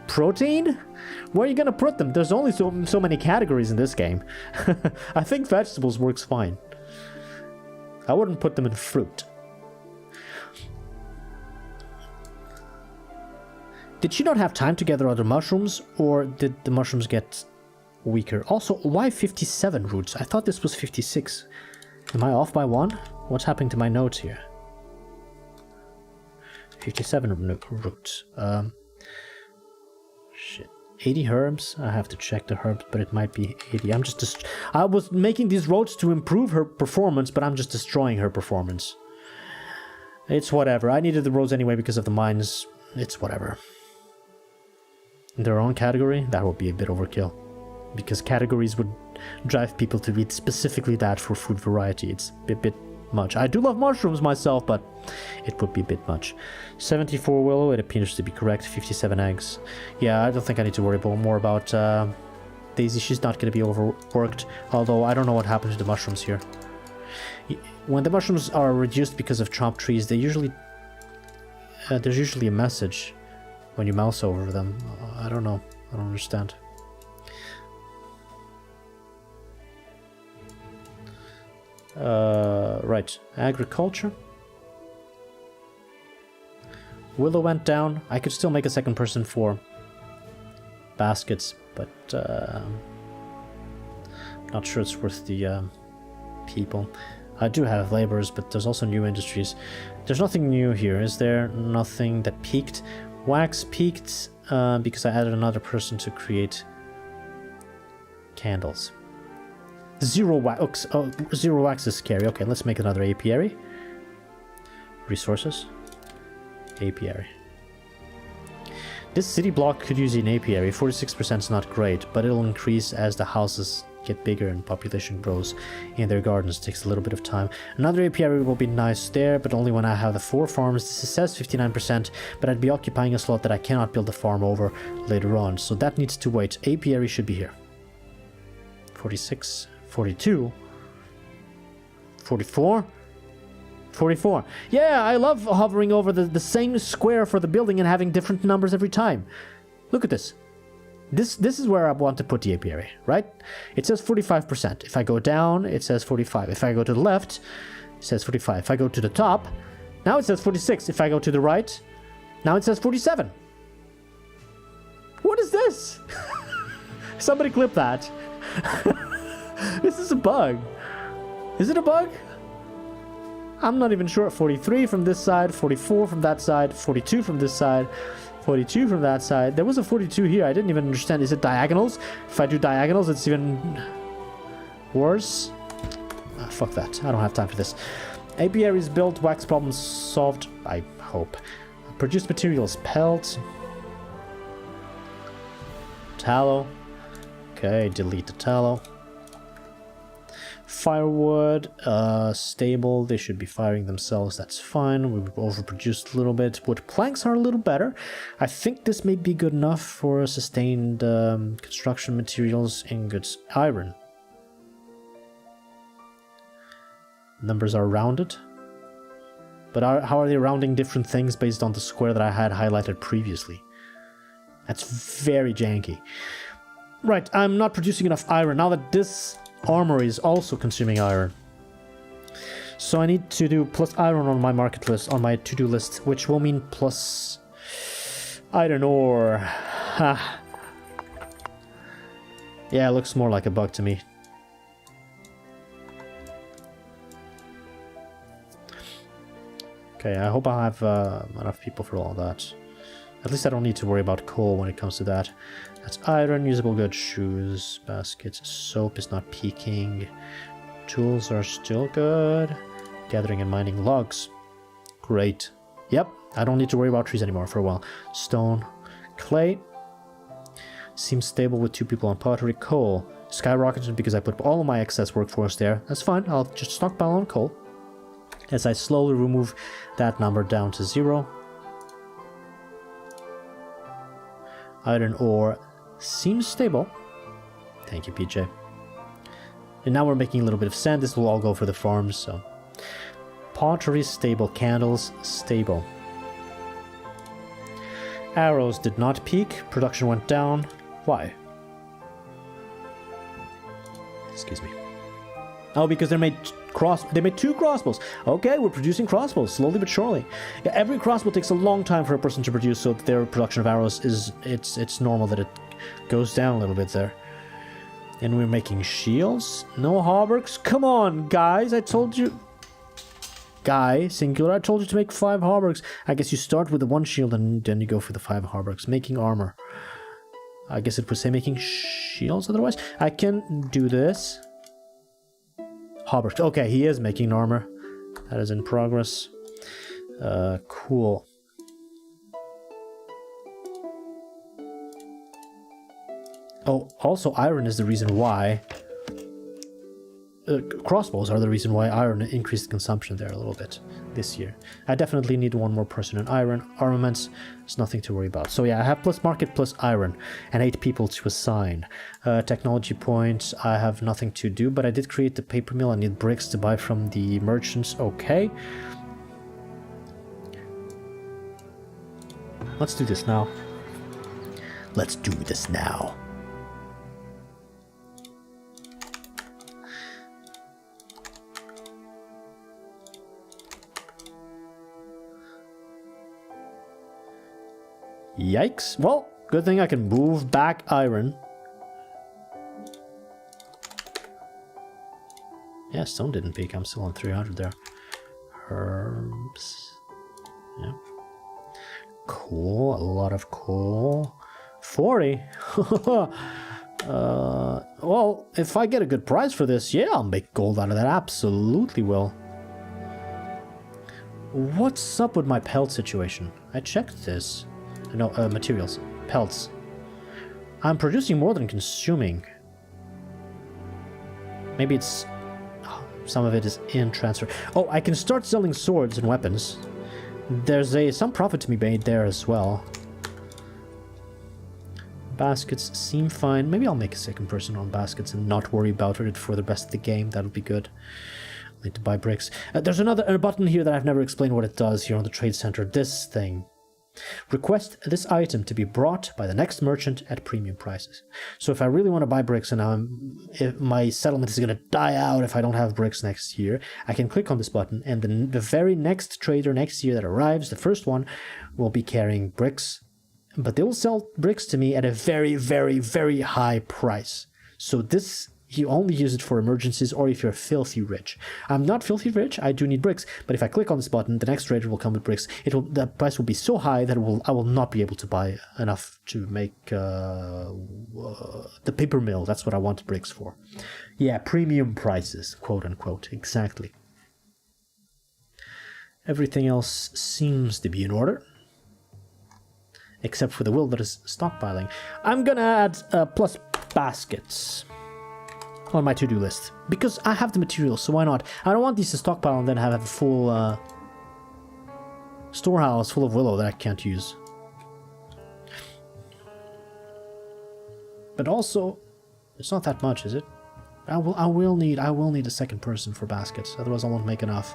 Protein? Where are you gonna put them? There's only so many categories in this game. I think vegetables works fine. I wouldn't put them in fruit. Did she not have time to gather other mushrooms, or did the mushrooms get weaker? Also, why 57 roots? I thought this was 56. Am I off by one? What's happening to my notes here? 57 roots. Shit. 80 herbs? I have to check the herbs, but it might be 80. I was making these roads to improve her performance, but I'm just destroying her performance. It's whatever. I needed the roads anyway because of the mines. It's whatever. In their own category, that would be a bit overkill. Because categories would drive people to read specifically that for food variety. It's a bit much. I do love mushrooms myself, but it would be a bit much. 74 willow, it appears to be correct. 57 eggs. Yeah, I don't think I need to worry more about Daisy. She's not going to be overworked. Although, I don't know what happened to the mushrooms here. When the mushrooms are reduced because of chopped trees, they usually... there's usually a message when you mouse over them. I don't know. I don't understand. Right. Agriculture. Willow went down. I could still make a second person for baskets, but not sure it's worth the people. I do have laborers, but there's also new industries. There's nothing new here, is there? Nothing that peaked. Wax peaked because I added another person to create candles. Zero wax. Oh, zero wax is scary. Okay, let's make another apiary. Resources. Apiary. This city block could use an apiary. 46% is not great, but it'll increase as the houses get bigger and population grows in their gardens. It takes a little bit of time. Another apiary will be nice there, but only when I have the 4 farms. This says 59%, but I'd be occupying a slot that I cannot build a farm over later on, so that needs to wait. Apiary should be here. 46, 42, 44, 44. Yeah, I love hovering over the same square for the building and having different numbers every time. Look at this. This is where I want to put the apiary, right? It says 45%. If I go down, it says 45. If I go to the left, it says 45. If I go to the top, now it says 46. If I go to the right, now it says 47. What is this? Somebody clip that. This is a bug. Is it a bug? I'm not even sure. 43 from this side, 44 from that side, 42 from this side, 42 from that side. There was a 42 here. I didn't even understand. Is it diagonals? If I do diagonals, it's even worse. Fuck that. I don't have time for this. Apiary is built. Wax problem solved. I hope. Produced materials. Pelt. Tallow. Okay, delete the tallow. Firewood, stable, they should be firing themselves, that's fine. We've overproduced a little bit. Wood planks are a little better. I think this may be good enough for sustained construction materials, ingots, iron. Numbers are rounded. But how are they rounding different things based on the square that I had highlighted previously? That's very janky. Right, I'm not producing enough iron. Now that this armory is also consuming iron. So I need to do plus iron on my market list, on my to-do list, which will mean plus iron ore. Ha. Yeah, it looks more like a bug to me. Okay, I hope I have enough people for all that. At least I don't need to worry about coal when it comes to that. That's iron, usable goods, shoes, baskets, soap is not peaking. Tools are still good. Gathering and mining logs. Great. Yep, I don't need to worry about trees anymore for a while. Stone, clay. Seems stable with 2 people on pottery. Coal skyrocketed because I put all of my excess workforce there. That's fine, I'll just stockpile on coal. As I slowly remove that number down to 0. Iron ore seems stable. Thank you, PJ. And now we're making a little bit of sand. This will all go for the farms, so... Pottery stable. Candles stable. Arrows did not peak. Production went down. Why? Excuse me. Oh, because they made 2 crossbows. Okay, we're producing crossbows slowly but surely. Yeah, every crossbow takes a long time for a person to produce, so their production of arrows is it's normal that it goes down a little bit there. And we're making shields. No hauberks. Come on, guys! I told you. Guy, singular. I told you to make 5 hauberks. I guess you start with the 1 shield and then you go for the 5 hauberks. Making armor. I guess it would say making shields otherwise. I can do this. Hauberks. Okay, he is making armor. That is in progress. Cool. Oh, also iron is the reason why... crossbows are the reason why iron increased consumption there a little bit this year. I definitely need 1 more person in iron. Armaments, there's nothing to worry about. So yeah, I have plus market plus iron and 8 people to assign. Technology points, I have nothing to do, but I did create the paper mill. I need bricks to buy from the merchants. Okay. Let's do this now. Let's do this now. Yikes. Well, good thing I can move back iron. Yeah, stone didn't peak. I'm still on 300 there. Herbs. Yeah. Cool. A lot of coal. 40. Well, if I get a good price for this, yeah, I'll make gold out of that. Absolutely will. What's up with my pelt situation? I checked this. No, materials. Pelts. I'm producing more than consuming. Maybe it's... some of it is in transfer. Oh, I can start selling swords and weapons. There's some profit to be made there as well. Baskets seem fine. Maybe I'll make a 2nd person on baskets and not worry about it for the rest of the game. That'll be good. I need to buy bricks. There's a button here that I've never explained what it does here on the trade center. This thing. Request this item to be brought by the next merchant at premium prices. So if I really want to buy bricks and if my settlement is going to die out if I don't have bricks next year, I can click on this button and then the very next trader next year that arrives, the first one, will be carrying bricks. But they will sell bricks to me at a very, very, very high price. So this... you only use it for emergencies or if you're filthy rich. I'm not filthy rich, I do need bricks, but if I click on this button, the next trader will come with bricks. The price will be so high that I will not be able to buy enough to make the paper mill. That's what I want bricks for. Yeah, premium prices, quote unquote, exactly. Everything else seems to be in order. Except for the will that is stockpiling. I'm gonna add plus baskets on my to-do list because I have the materials, so why not? I don't want these to stockpile and then have a full storehouse full of willow that I can't use. But also, it's not that much, is it? I will need a 2nd person for baskets, otherwise I won't make enough.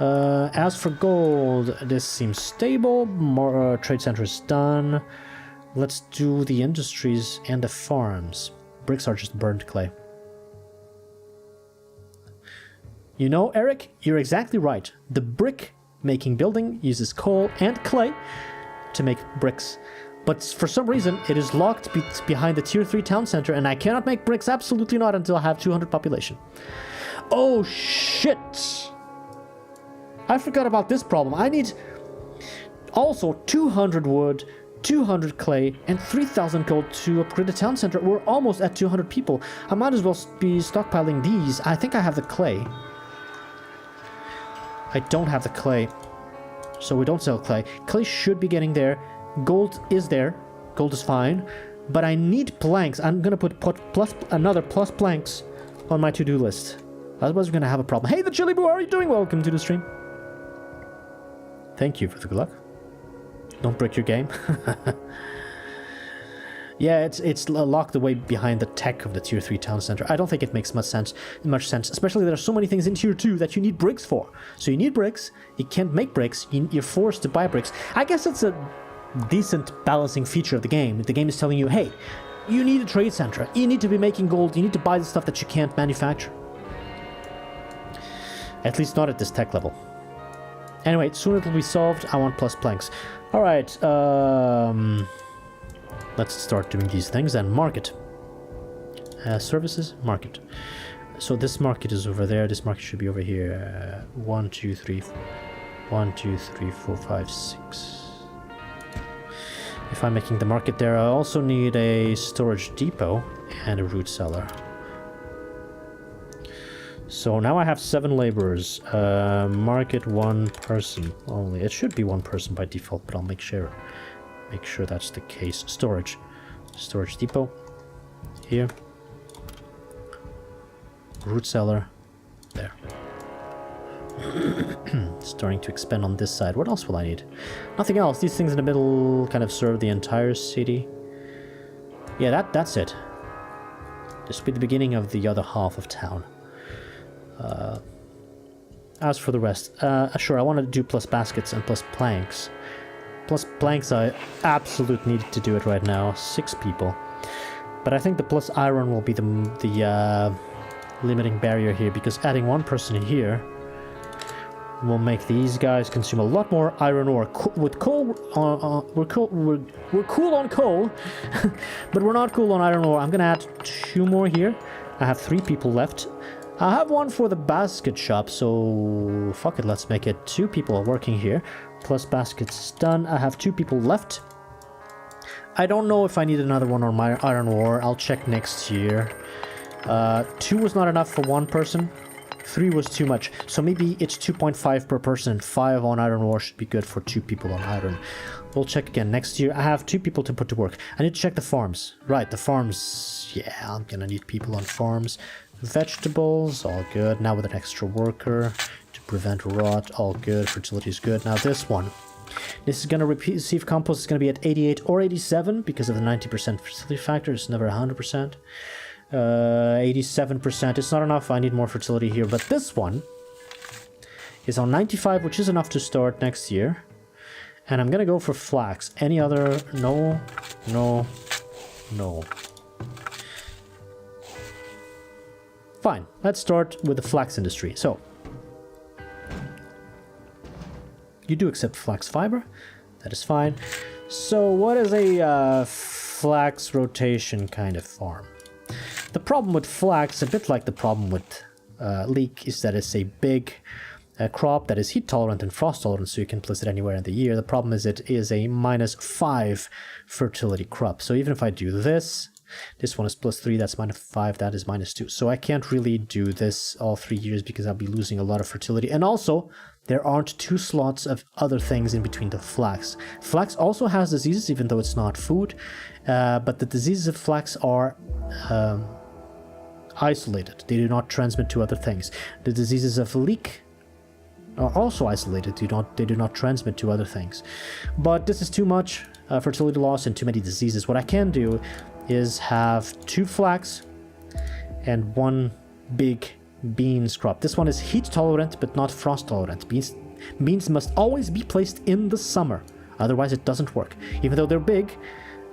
As for gold, this seems stable. More trade center is done. Let's do the industries and the farms. Bricks are just burnt clay. You know, Eric, you're exactly right. The brick-making building uses coal and clay to make bricks. But for some reason, it is locked behind the Tier 3 town center, and I cannot make bricks, absolutely not, until I have 200 population. Oh, shit! I forgot about this problem. I need also 200 wood, 200 clay, and 3,000 gold to upgrade the town center. We're almost at 200 people. I might as well be stockpiling these. I think I have the clay. I don't have the clay, so we don't sell clay. Clay should be getting there. Gold is there. Gold is fine. But I need planks. I'm gonna put another plus planks on my to-do list. Otherwise, we're gonna have a problem. Hey, the Chili Boo, how are you doing? Welcome to the stream. Thank you for the good luck. Don't break your game. Yeah, it's locked away behind the tech of the Tier 3 town center. I don't think it makes much sense, especially there are so many things in Tier 2 that you need bricks for. So you need bricks, you can't make bricks, you're forced to buy bricks. I guess it's a decent balancing feature of the game. The game is telling you, hey, you need a trade center, you need to be making gold, you need to buy the stuff that you can't manufacture. At least not at this tech level. Anyway, soon it will be solved. I want plus planks. Alright, let's start doing these things and market. Services, market. So this market is over there. This market should be over here. 1, 2, 3, 1, 2, 3, 4, 5, 6. If I'm making the market there, I also need a storage depot and a root cellar. So now I have 7 laborers. Market 1 person only. It should be 1 person by default, but I'll make sure that's the case. Storage depot here. Root cellar there. Starting to expand on this side. What else will I need? Nothing else. These things in the middle kind of serve the entire city. Yeah, that's it. This will be the beginning of the other half of town. As for the rest, sure, I want to do plus baskets and plus planks. Plus planks, I absolutely need to do it right now. 6 people. But I think the plus iron will be the limiting barrier here, because adding 1 person here will make these guys consume a lot more iron ore. With coal, we're cool on coal, but we're not cool on iron ore. I'm gonna add 2 more here. I have 3 people left. I have 1 for the basket shop, so fuck it, let's make it 2 people working here. Plus baskets done. I have 2 people left. I don't know if I need another one on my iron ore. I'll check next year. 2 was not enough for 1 person. 3 was too much. So maybe it's 2.5 per person. 5 on iron ore should be good for 2 people on iron. We'll check again next year. I have 2 people to put to work. I need to check the farms. Right, the farms. Yeah, I'm gonna need people on farms. Vegetables, all good. Now with an extra worker to prevent rot, all good. Fertility is good. Now this one. This is going to receive compost. It's going to be at 88 or 87 because of the 90% fertility factor. It's never 100%. 87%. It's not enough. I need more fertility here. But this one is on 95, which is enough to start next year. And I'm going to go for flax. Any other? No, no, no. Fine, let's start with the flax industry. So, you do accept flax fiber. That is fine. So, what is a flax rotation kind of farm? The problem with flax, a bit like the problem with leek, is that it's a big crop that is heat tolerant and frost tolerant, so you can place it anywhere in the year. The problem is it is a -5 fertility crop. So, even if I do this, this one is +3, that's -5, that is -2. So I can't really do this all 3 years because I'll be losing a lot of fertility. And also, there aren't 2 slots of other things in between the flax. Flax also has diseases, even though it's not food. But the diseases of flax are isolated. They do not transmit to other things. The diseases of leek are also isolated. They do not transmit to other things. But this is too much fertility loss and too many diseases. What I can do is have 2 flax and 1 big beans crop. This one is heat tolerant but not frost tolerant. Beans must always be placed in the summer, otherwise it doesn't work. Even though they're big,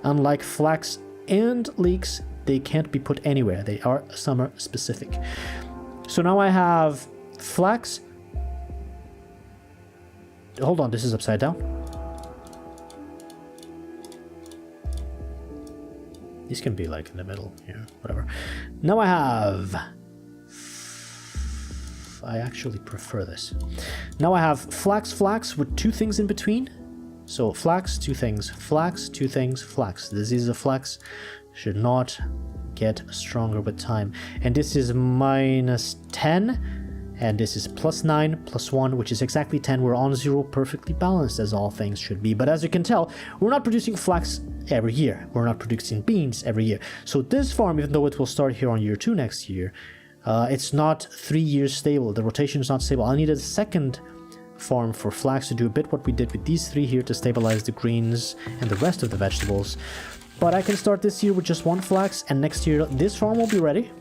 unlike flax and leeks, they can't be put anywhere. They are summer specific. So now I have flax. Hold on, this is upside down. These can be like in the middle here, whatever. Now I have... I actually prefer this. Now I have flax with 2 things in between. So flax, 2 things. Flax, 2 things. Flax. The disease of flax should not get stronger with time. And this is -10. And this is +9, +1, which is exactly 10. We're on 0, perfectly balanced, as all things should be. But as you can tell, we're not producing flax every year. We're not producing beans every year. So this farm, even though it will start here on year 2 next year, it's not 3 years stable. The rotation is not stable. I need a second farm for flax to do a bit what we did with these 3 here to stabilize the greens and the rest of the vegetables. But I can start this year with just 1 flax, and next year this farm will be ready.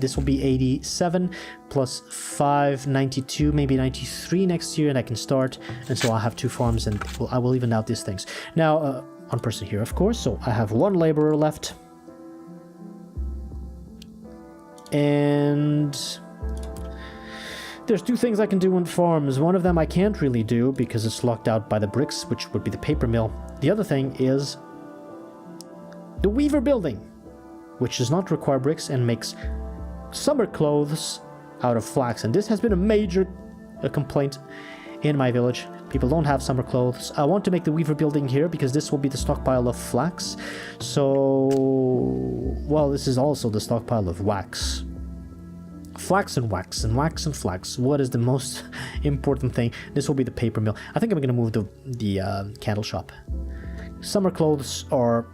This will be 87 plus 5, 92, maybe 93 next year, and I can start, and so I'll have 2 farms, and I will even out these things. Now, 1 person here, of course, so I have 1 laborer left. And there's 2 things I can do in farms. One of them I can't really do because it's locked out by the bricks, which would be the paper mill. The other thing is the weaver building, which does not require bricks and makes summer clothes out of flax. And this has been a major complaint in my village. People don't have summer clothes. I want to make the weaver building here because this will be the stockpile of flax. So, well, this is also the stockpile of wax. Flax and wax and wax and flax. What is the most important thing? This will be the paper mill. I think I'm going to move the candle shop. Summer clothes are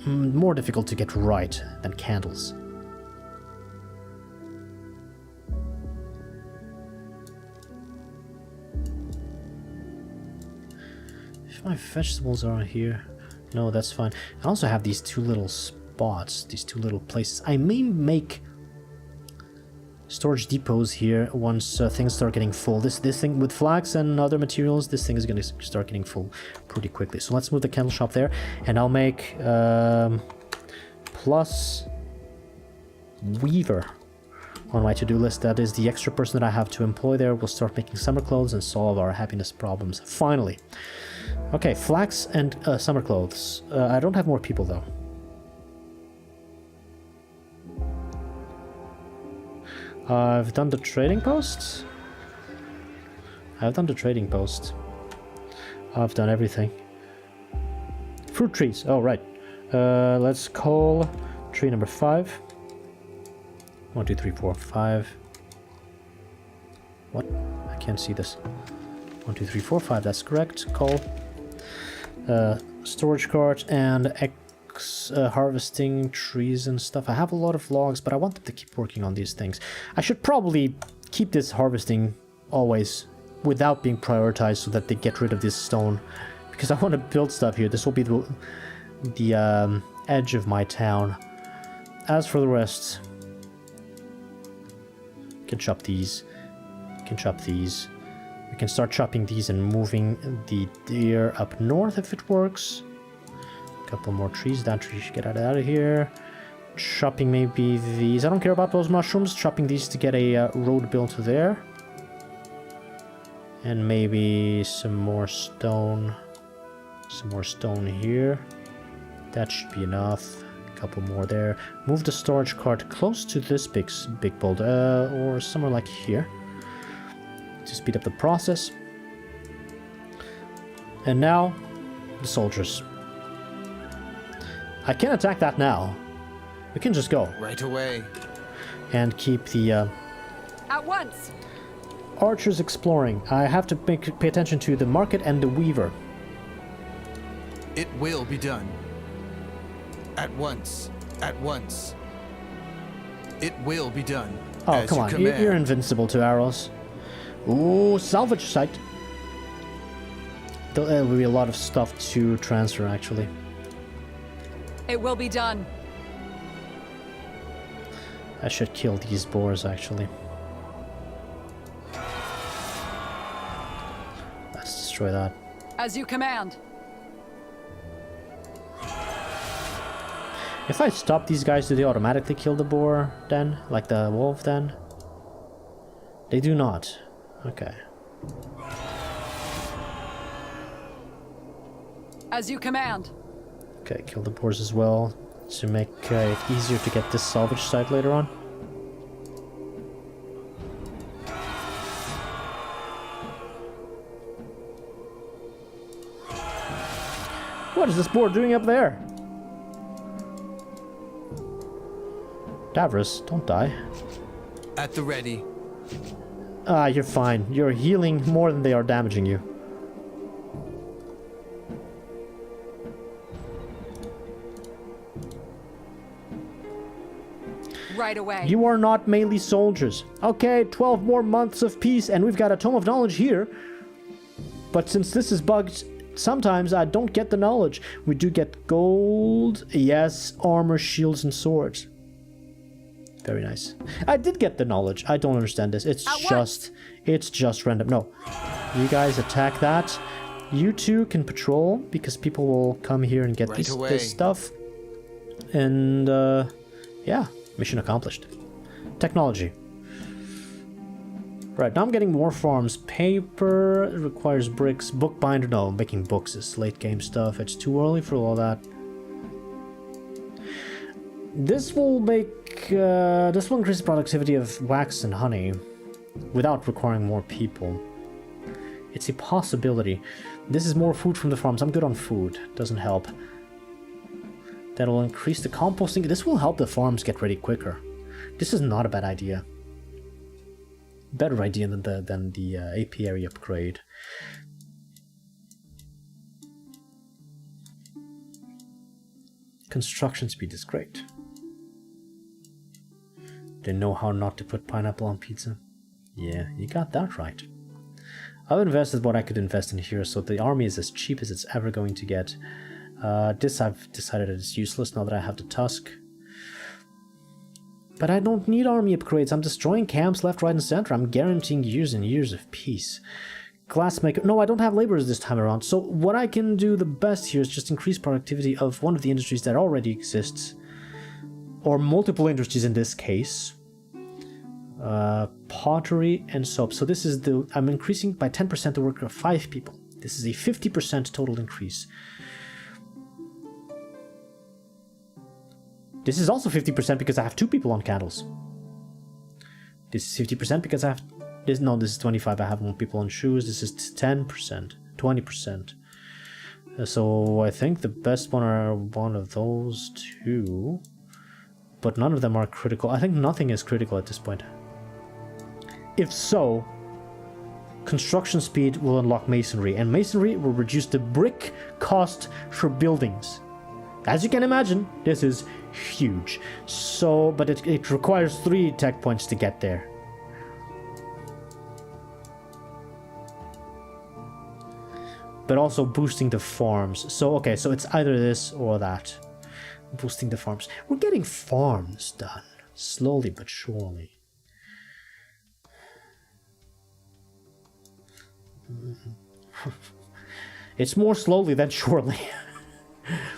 more difficult to get right than candles. If my vegetables are here, no, that's fine. I also have these 2 little spots, these 2 little places. I may make storage depots here once things start getting full. This thing with flax and other materials, this thing is going to start getting full pretty quickly. So let's move the candle shop there, and I'll make plus weaver on my to-do list. That is the extra person that I have to employ there. We'll start making summer clothes and solve our happiness problems finally. Okay, flax and summer clothes. I don't have more people though. I've done the trading posts. I've done the trading post. I've done everything. Fruit trees. Oh, right. Let's call tree number 5. 1, 2, 3, 4, 5. What? I can't see this. 1, 2, 3, 4, 5. That's correct. Call. Storage cart and harvesting trees and stuff. I have a lot of logs, but I want them to keep working on these things. I should probably keep this harvesting always without being prioritized so that they get rid of this stone, because I want to build stuff here. This will be the edge of my town. As for the rest, you can chop these. You can chop these. We can start chopping these and moving the deer up north if it works. Couple more trees. That tree should get out of here. Chopping maybe these. I don't care about those mushrooms. Chopping these to get a road built there. And maybe some more stone. Some more stone here. That should be enough. A couple more there. Move the storage cart close to this big boulder. Or somewhere like here. To speed up the process. And now, the soldiers. I can attack that now. We can just go.
Right away.
And keep the
At once.
archers exploring. I have to pay attention to the market and the weaver.
It will be done. At once. At once. It will be done.
Oh,
as
come
you
on.
command.
You're invincible to arrows. Ooh, salvage site. There will be a lot of stuff to transfer, actually.
It will be done.
I should kill these boars, actually. Let's destroy that.
As you command.
If I stop these guys, do they automatically kill the boar then? Like the wolf then? They do not. Okay.
As you command.
Okay, kill the boars as well to make it easier to get this salvage site later on. What is this boar doing up there? Davros, don't die.
At the ready.
Ah, you're fine. You're healing more than they are damaging you.
Right away.
You are not melee soldiers. Okay, 12 more months of peace, and we've got a Tome of Knowledge here. But since this is bugged, sometimes I don't get the knowledge. We do get gold. Yes, armor, shields, and swords. Very nice. I did get the knowledge. I don't understand this. It's just random. No. You guys attack that. You two can patrol, because people will come here and get this stuff. And, yeah. Mission accomplished. Technology. Right, now I'm getting more farms. Paper requires bricks. Bookbinder, no, making books is late game stuff. It's too early for all that. This will make, this will increase the productivity of wax and honey without requiring more people. It's a possibility. This is more food from the farms. I'm good on food. Doesn't help. That'll increase the composting. This will help the farms get ready quicker. This is not a bad idea. Better idea than the apiary upgrade. Construction speed is great. They know how not to put pineapple on pizza. Yeah, you got that right. I've invested what I could invest in here, so the army is as cheap as it's ever going to get. This I've decided is useless now that I have the Tusk. But I don't need army upgrades. I'm destroying camps left, right, and center. I'm guaranteeing years and years of peace. Glassmaker. No, I don't have laborers this time around. So what I can do the best here is just increase productivity of one of the industries that already exists. Or multiple industries in this case. Pottery and soap. So this is the... I'm increasing by 10% the work of 5 people. This is a 50% total increase. This is also 50% because I have 2 people on candles. This is 50% because I have... This, no, this is 25. I have 1 people on shoes. This is 10%. 20%. So I think the best one are one of those 2. But none of them are critical. I think nothing is critical at this point. If so, construction speed will unlock masonry. And masonry will reduce the brick cost for buildings. As you can imagine, this is huge. So, but it requires 3 tech points to get there. But also boosting the farms. So, okay, so it's either this or that. Boosting the farms. We're getting farms done. Slowly but surely. It's more slowly than surely.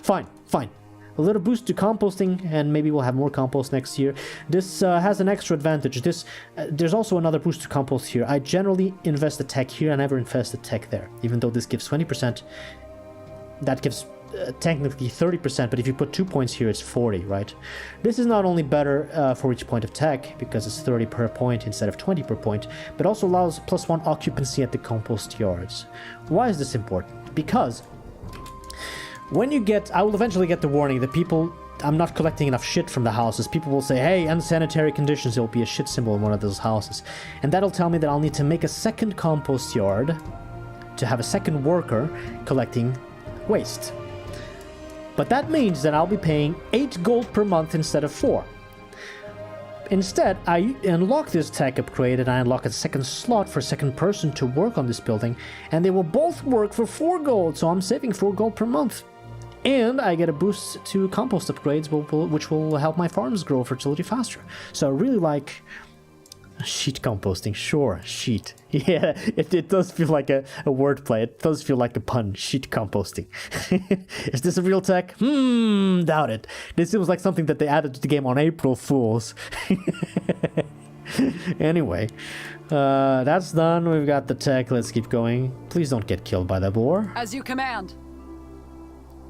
Fine, fine. A little boost to composting, and maybe we'll have more compost next year. This has an extra advantage. There's also another boost to compost here. I generally invest the tech here. I never invest the tech there. Even though this gives 20%, that gives technically 30%, but if you put 2 points here, it's 40, right? This is not only better for each point of tech, because it's 30 per point instead of 20 per point, but also allows +1 occupancy at the compost yards. Why is this important? Because when you get... I will eventually get the warning that people... I'm not collecting enough shit from the houses. People will say, hey, unsanitary conditions, there will be a shit symbol in one of those houses. And that'll tell me that I'll need to make a second compost yard to have a second worker collecting waste. But that means that I'll be paying 8 gold per month instead of 4. Instead, I unlock this tech upgrade and I unlock a second slot for a second person to work on this building, and they will both work for 4 gold, so I'm saving 4 gold per month. And I get a boost to compost upgrades, which will help my farms grow fertility faster. So I really like sheet composting. Sure, sheet. Yeah, it does feel like a wordplay. It does feel like a pun. Sheet composting. Is this a real tech? Doubt it. This feels like something that they added to the game on April Fools. Anyway, that's done. We've got the tech. Let's keep going. Please don't get killed by the boar.
As you command.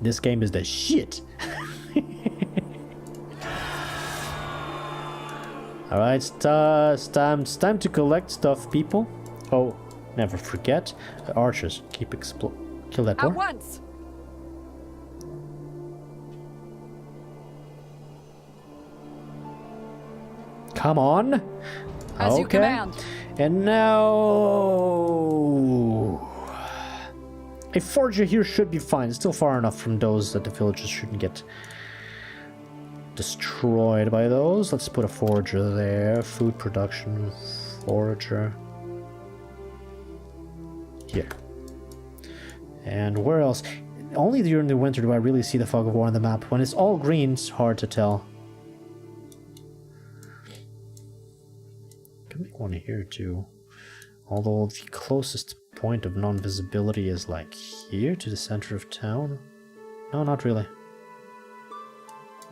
This game is the shit. Alright, it's time to collect stuff, people. Oh, never forget. Archers, kill that boar.
At once.
Come on.
As you command.
And now... A forger here should be fine. It's still far enough from those that the villagers shouldn't get destroyed by those. Let's put a forger there. Food production, forager. Here. And where else? Only during the winter do I really see the fog of war on the map. When it's all green, it's hard to tell. Can make one here too. Although the closest point of non-visibility is like here to the center of town. No, not really.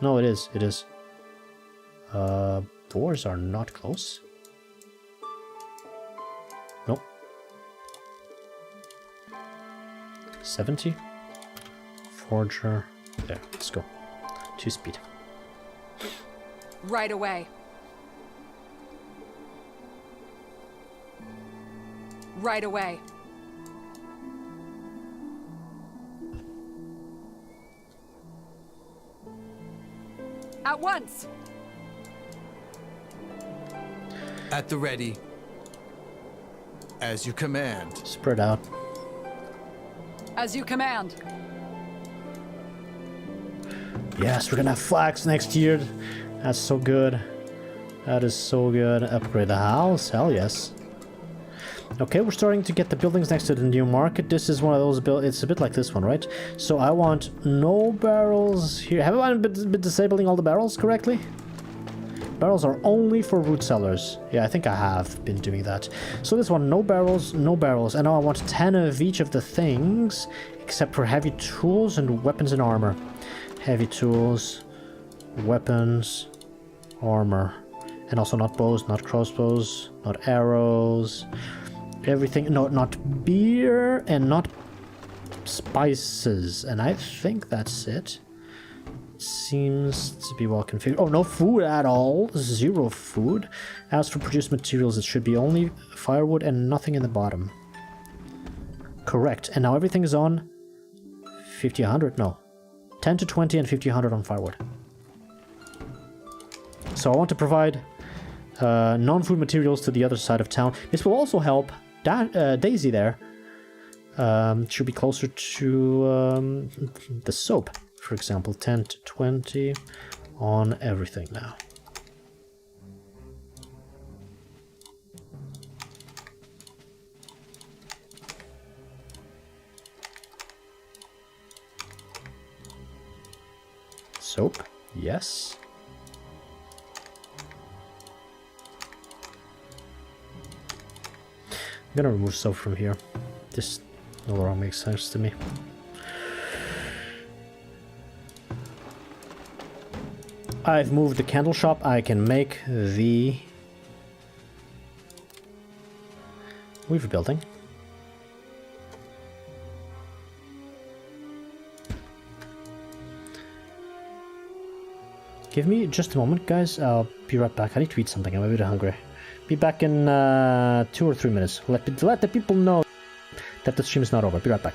No, it is. It is. Doors are not close. Nope. 70. Forger. There, let's go. 2 speed.
Right away. Right away. At once.
At the ready. As you command.
Spread out.
As you command.
Yes, we're gonna have flax next year. That's so good. That is so good. Upgrade the house. Hell yes. Okay, we're starting to get the buildings next to the new market. This is one of those it's a bit like this one, right? So I want no barrels here. Have I been disabling all the barrels correctly? Barrels are only for root sellers. Yeah, I think I have been doing that. So this one, no barrels, no barrels. And now I want 10 of each of the things, except for heavy tools and weapons and armor. Heavy tools, weapons, armor. And also not bows, not crossbows, not arrows. Everything, no, not beer and not spices. And I think that's it. Seems to be well configured. Oh, no food at all. 0 food. As for produced materials, it should be only firewood and nothing in the bottom. Correct. And now everything is on 50, 100? No. 10 to 20 and 50, 100 on firewood. So I want to provide non-food materials to the other side of town. This will also help Daisy there. Should be closer to the soap, for example. 10 to 20 on everything now. Soap, yes. I'm gonna remove soap from here. This no longer makes sense to me. I've moved the candle shop. I can make the weaver building. Give me just a moment, guys. I'll be right back. I need to eat something. I'm a bit hungry. Be back in 2 or 3 minutes. Let the people know that the stream is not over. Be right back.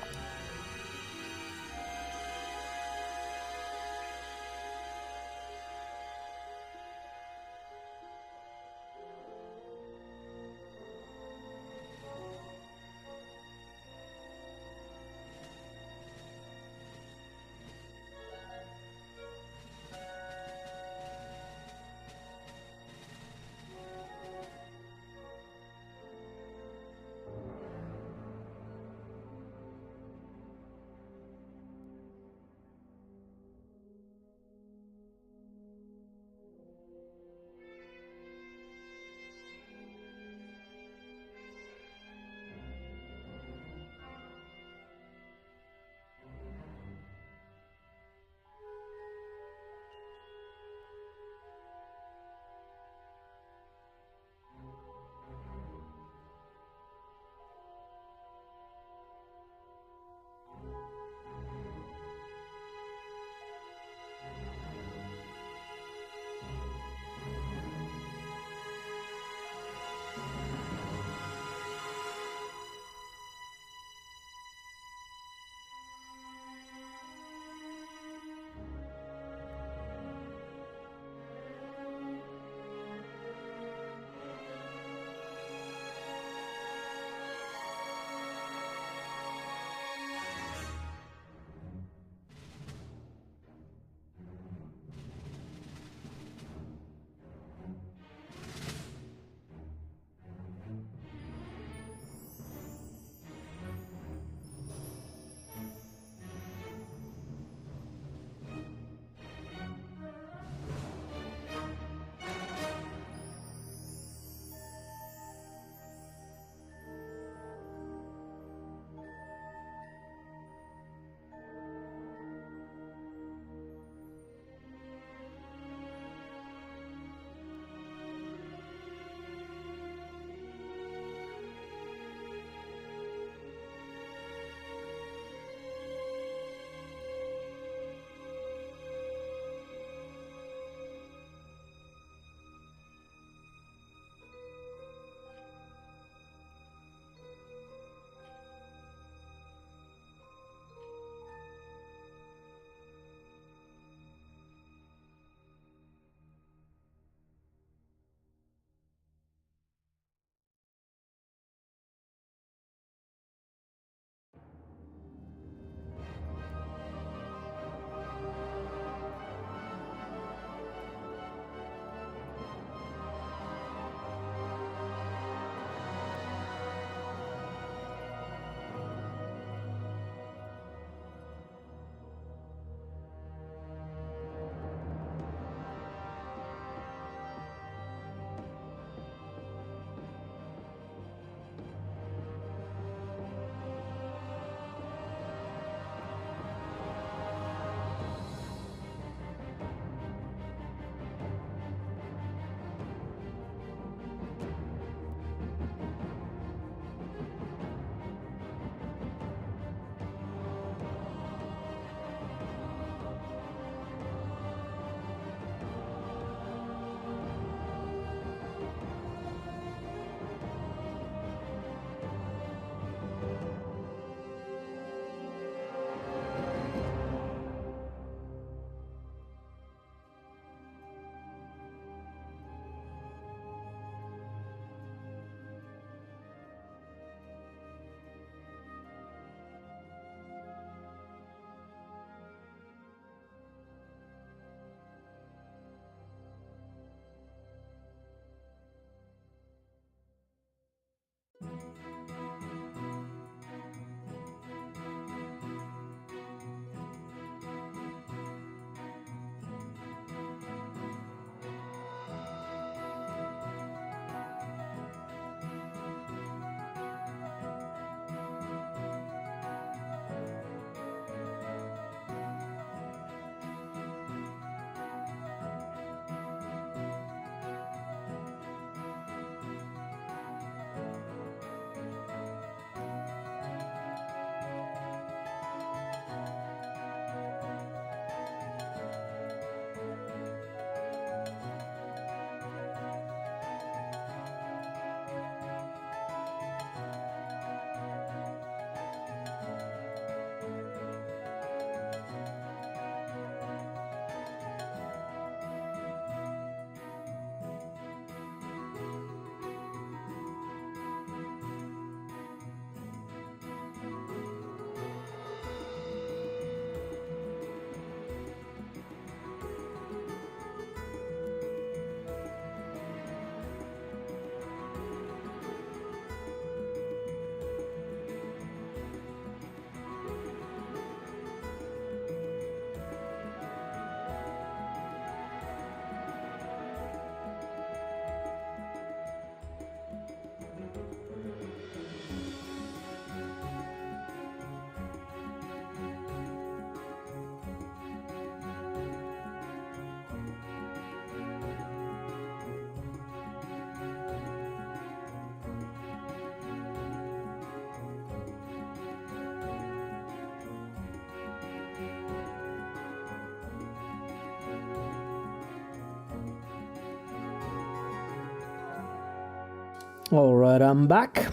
Alright, I'm back.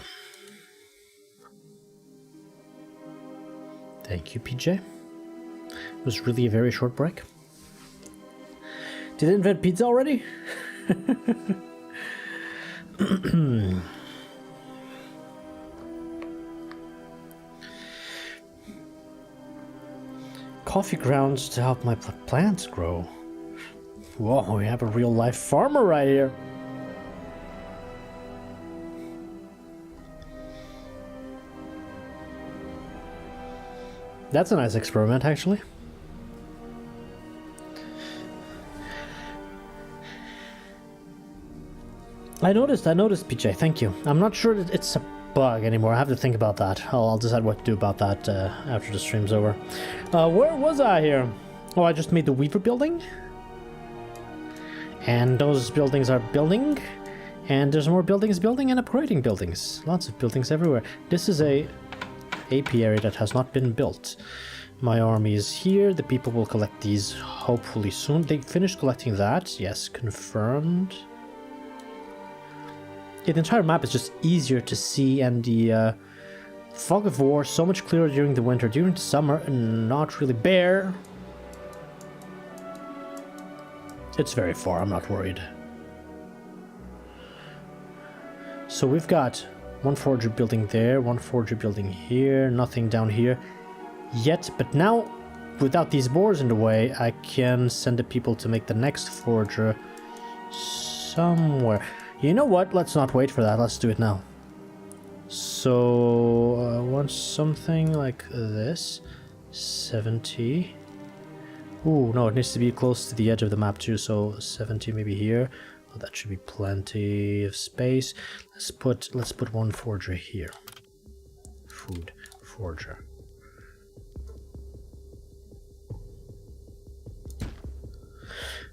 Thank you, PJ. It was really a very short break. Did they invent pizza already? Coffee grounds to help my plants grow. Whoa, we have a real life farmer right here. That's a nice experiment, actually. I noticed, PJ, thank you. I'm not sure that it's a bug anymore. I have to think about that. I'll decide what to do about that after the stream's over. Where was I here? Oh, I just made the Weaver building. And those buildings are building. And there's more buildings building and upgrading buildings. Lots of buildings everywhere. This is a apiary that has not been built. My army is here. The people will collect these hopefully soon. They finished collecting that. Yes, confirmed. Yeah, the entire map is just easier to see, and the fog of war so much clearer during the winter. During the summer, not really bare. It's very far, I'm not worried. So we've got one forger building there, one forger building here, nothing down here yet. But now, without these boars in the way, I can send the people to make the next forger somewhere. You know what? Let's not wait for that. Let's do it now. So, I want something like this. 70. Ooh, no, it needs to be close to the edge of the map too. So 70 maybe here. Oh, that should be plenty of space. Let's put one forger here. Food forger.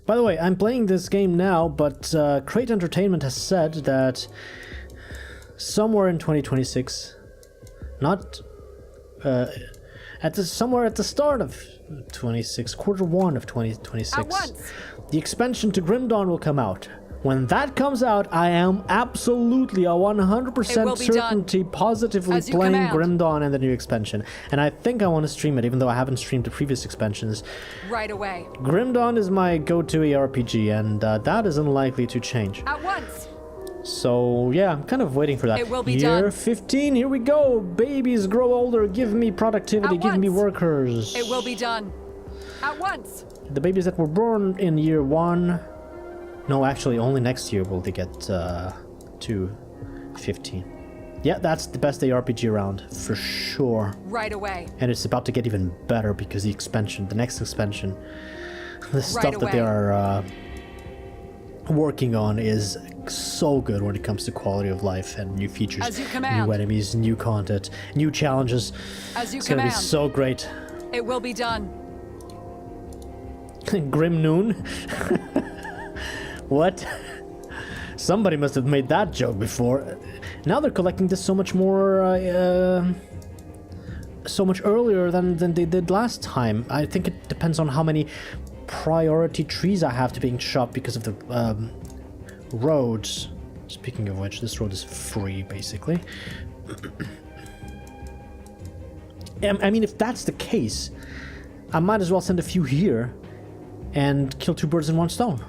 By the way, I'm playing this game now, but Crate Entertainment has said that somewhere in 2026, not somewhere at the start of 26, quarter one of 2026, the expansion to Grim Dawn will come out. When that comes out, I am absolutely a 100% certainty positively playing Grim Dawn and the new expansion. And I think I want to stream it, even though I haven't streamed the previous expansions.
Right away.
Grim Dawn is my go-to ARPG, and that is unlikely to change.
At once.
So, yeah, I'm kind of waiting for that.
It will be
Year
done.
15, here we go! Babies grow older, give me productivity, give me workers.
It will be done. At once.
The babies that were born in year 1... No, actually, only next year will they get to 15. Yeah, that's the best ARPG around, for sure.
Right away.
And it's about to get even better because the next expansion, the stuff that they are working on is so good when it comes to quality of life and new features, new enemies, new content, new challenges. It's gonna be so great.
It will be done.
Grim Noon? What? Somebody must have made that joke before. Now they're collecting this so much more, so much earlier than they did last time. I think it depends on how many priority trees I have to being chopped because of the roads. Speaking of which, this road is free, basically. I mean, if that's the case, I might as well send a few here and kill two birds in one stone.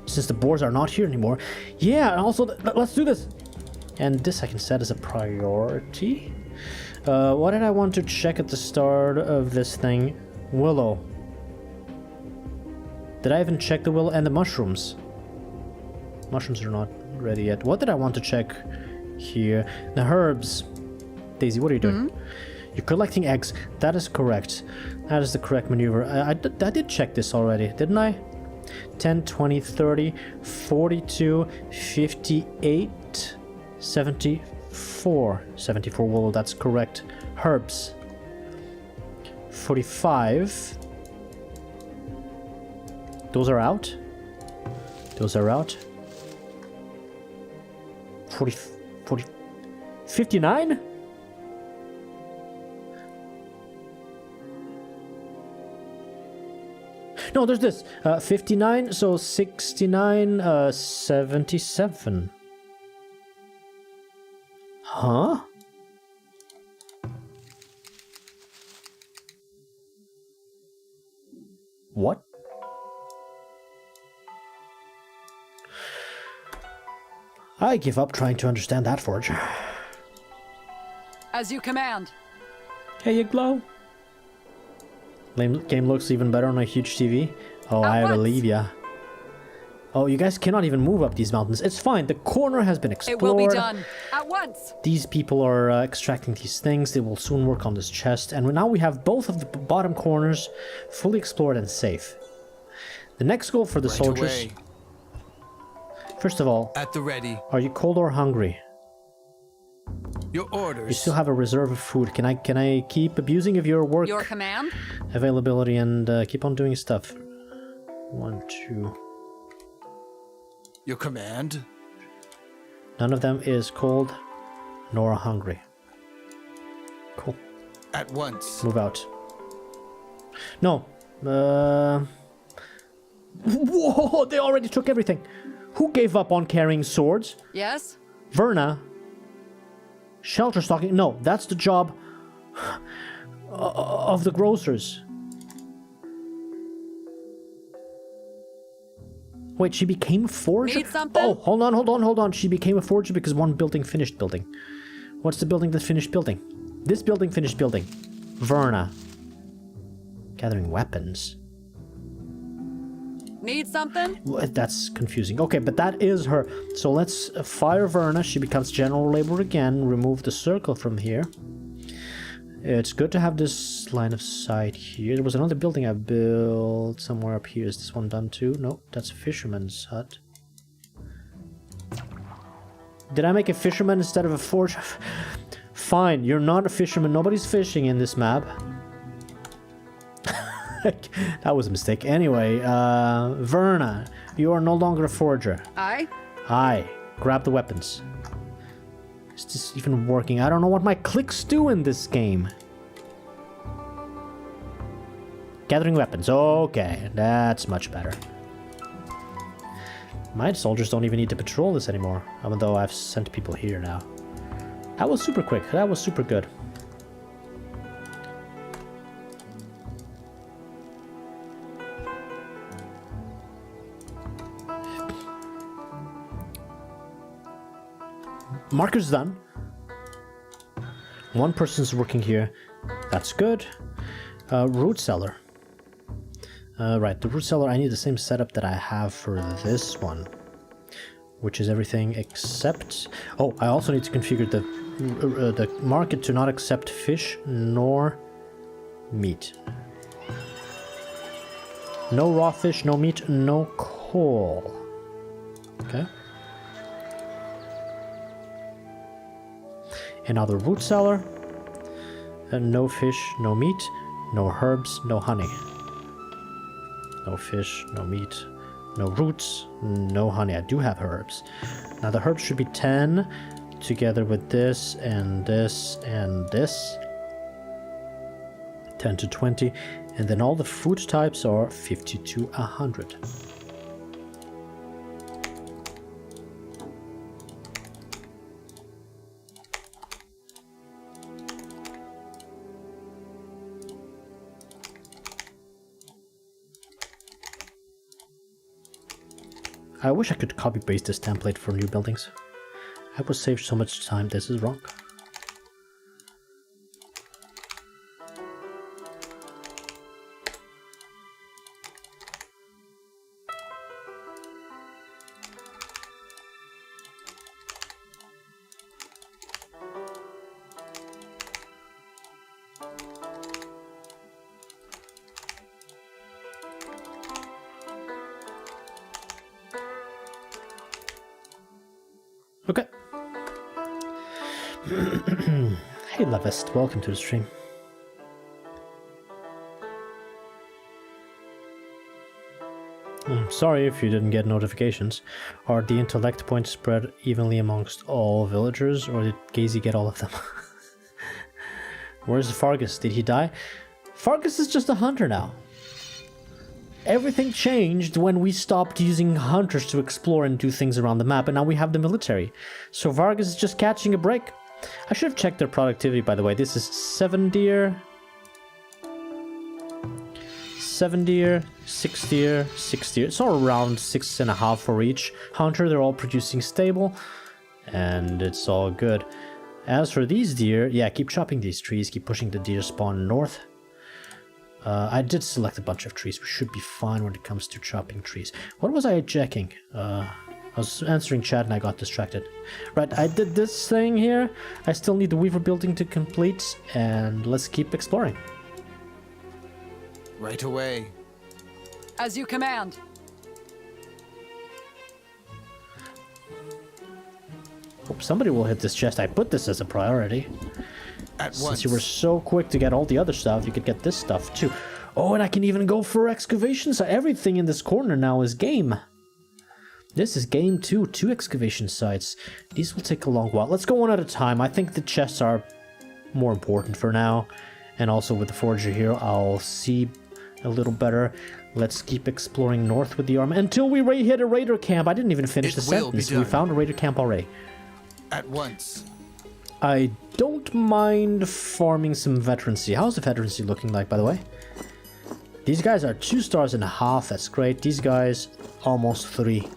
Since the boars are not here anymore. Yeah, and also, let's do this. And this I can set as a priority. What did I want to check at the start of this thing? Willow. Did I even check the willow and the mushrooms? Mushrooms are not ready yet. What did I want to check here? The herbs. Daisy, what are you doing? You're collecting eggs. That is correct. That is the correct maneuver. I did check this already, didn't I? 10, 20, 30, 42, 58, 74. 74 willow, that's correct. Herbs. 45. Those are out. Those are out. 40, 59? No, there's this. 59, so 69, 77. Huh? What? I give up trying to understand that, Forge.
As you command.
Hey, you glow. Game looks even better on a huge TV. Oh,
At
I
once.
believe ya. Oh, you guys cannot even move up these mountains. It's fine. The corner has been explored.
It will be done. At once.
These people are extracting these things. They will soon work on this chest. And now we have both of the bottom corners fully explored and safe. The next goal for the
Right
soldiers...
away.
First of all,
At the ready.
are you cold or hungry?
Your orders.
You still have a reserve of food. Can I keep abusing of your work
Your command?
availability and keep on doing stuff? 1, 2...
Your command.
None of them is cold nor hungry. Cool.
At once.
Move out. No. Whoa, they already took everything. Who gave up on carrying swords?
Yes?
Verna? Shelter stocking? No, that's the job of the grocers. Wait, she became a forger?
Need something?
Oh, hold on. She became a forger because one building finished building. What's the building that finished building? This building finished building. Verna. Gathering weapons.
Need something?
That's confusing. Okay, but that is her. So let's fire Verna. She becomes general labor again. Remove the circle from here. It's good to have this line of sight here. There was another building I built somewhere up here. Is this one done too? No, that's a fisherman's hut. Did I make a fisherman instead of a forger? Fine, you're not a fisherman. Nobody's fishing in this map. That was a mistake. Anyway, Verna, you are no longer a forger.
Aye?
Aye. Grab the weapons. Is this even working? I don't know what my clicks do in this game. Gathering weapons. Okay, that's much better. My soldiers don't even need to patrol this anymore, even though I've sent people here now. That was super quick. That was super good. Marker's done. One person's working here. That's good. Root cellar. Right, the root cellar, I need the same setup that I have for this one. Which is everything except... Oh, I also need to configure the market to not accept fish nor meat. No raw fish, no meat, no coal. Okay. Another root cellar. No fish, no meat, no herbs, no honey. No fish, no meat, no roots, no honey. I do have herbs. Now the herbs should be 10 together with this and this and this. 10 to 20. And then all the food types are 50 to 100. I wish I could copy paste this template for new buildings. I would save so much time. This is wrong. Okay. Hey Lavest, welcome to the stream. I'm sorry if you didn't get notifications. Are the intellect points spread evenly amongst all villagers, or did Gazy get all of them? Where's Fargus? Did he die? Fargus is just a hunter now. Everything changed when we stopped using hunters to explore and do things around the map, and now we have the military. So Vargas is just catching a break. I should have checked their productivity, by the way. This is 7 deer, 7 deer, 6 deer, 6 deer. It's all around 6.5 for each hunter. They're all producing stable, and it's all good. As for these deer, yeah, keep chopping these trees, keep pushing the deer spawn north. I did select a bunch of trees. We should be fine when it comes to chopping trees. What was I checking? I was answering chat and I got distracted. Right, I did this thing here. I still need the Weaver building to complete, and let's keep exploring.
Right away.
As you command.
Hope somebody will hit this chest. I put this as a priority.
At
Since
once.
you were so quick to get all the other stuff, you could get this stuff too. Oh, and I can even go for excavations. Everything in this corner now is game. This is game 2, 2 excavation sites. These will take a long while. Let's go one at a time. I think the chests are more important for now. And also with the forager here, I'll see a little better. Let's keep exploring north with the army until we hit a raider camp. I didn't even finish the sentence. We found a raider camp already.
At once.
I don't mind farming some veterancy. How's the veterancy looking like, by the way? These guys are 2.5 stars. That's great. These guys, almost 3.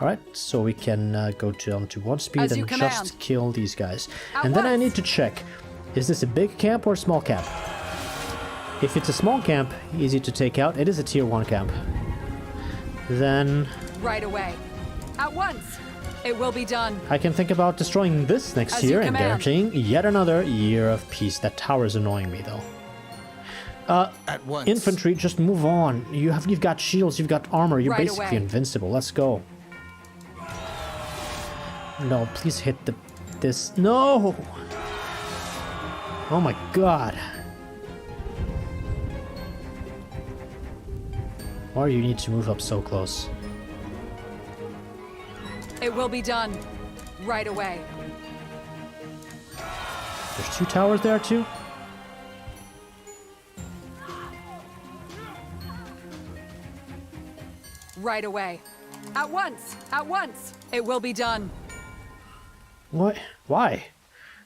Alright, so we can go down to 1 speed and just kill these guys. And then I need to check, is this a big camp or a small camp? If it's a small camp, easy to take out. It is a tier 1 camp. Then...
Right away. At once. It will be done.
I can think about destroying this next year and guaranteeing yet another year of peace. That tower is annoying me, though.
At once.
Infantry, just move on. You've got shields, you've got armor. You're basically invincible. Let's go. No, please hit this. No! Oh my god. Why do you need to move up so close?
It will be done. Right away.
There's 2 towers there too?
Right away. At once. At once. It will be done.
What? Why?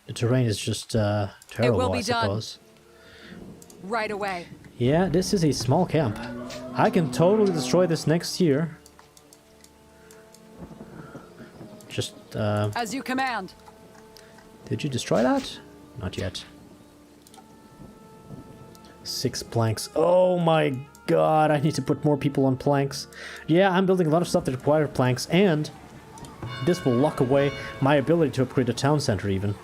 The terrain is just terrible, I suppose.
Right away.
Yeah, this is a small camp. I can totally destroy this next year. Just,
As you command.
Did you destroy that? Not yet. 6 planks. Oh my god, I need to put more people on planks. Yeah, I'm building a lot of stuff that requires planks, and this will lock away my ability to upgrade the town center even.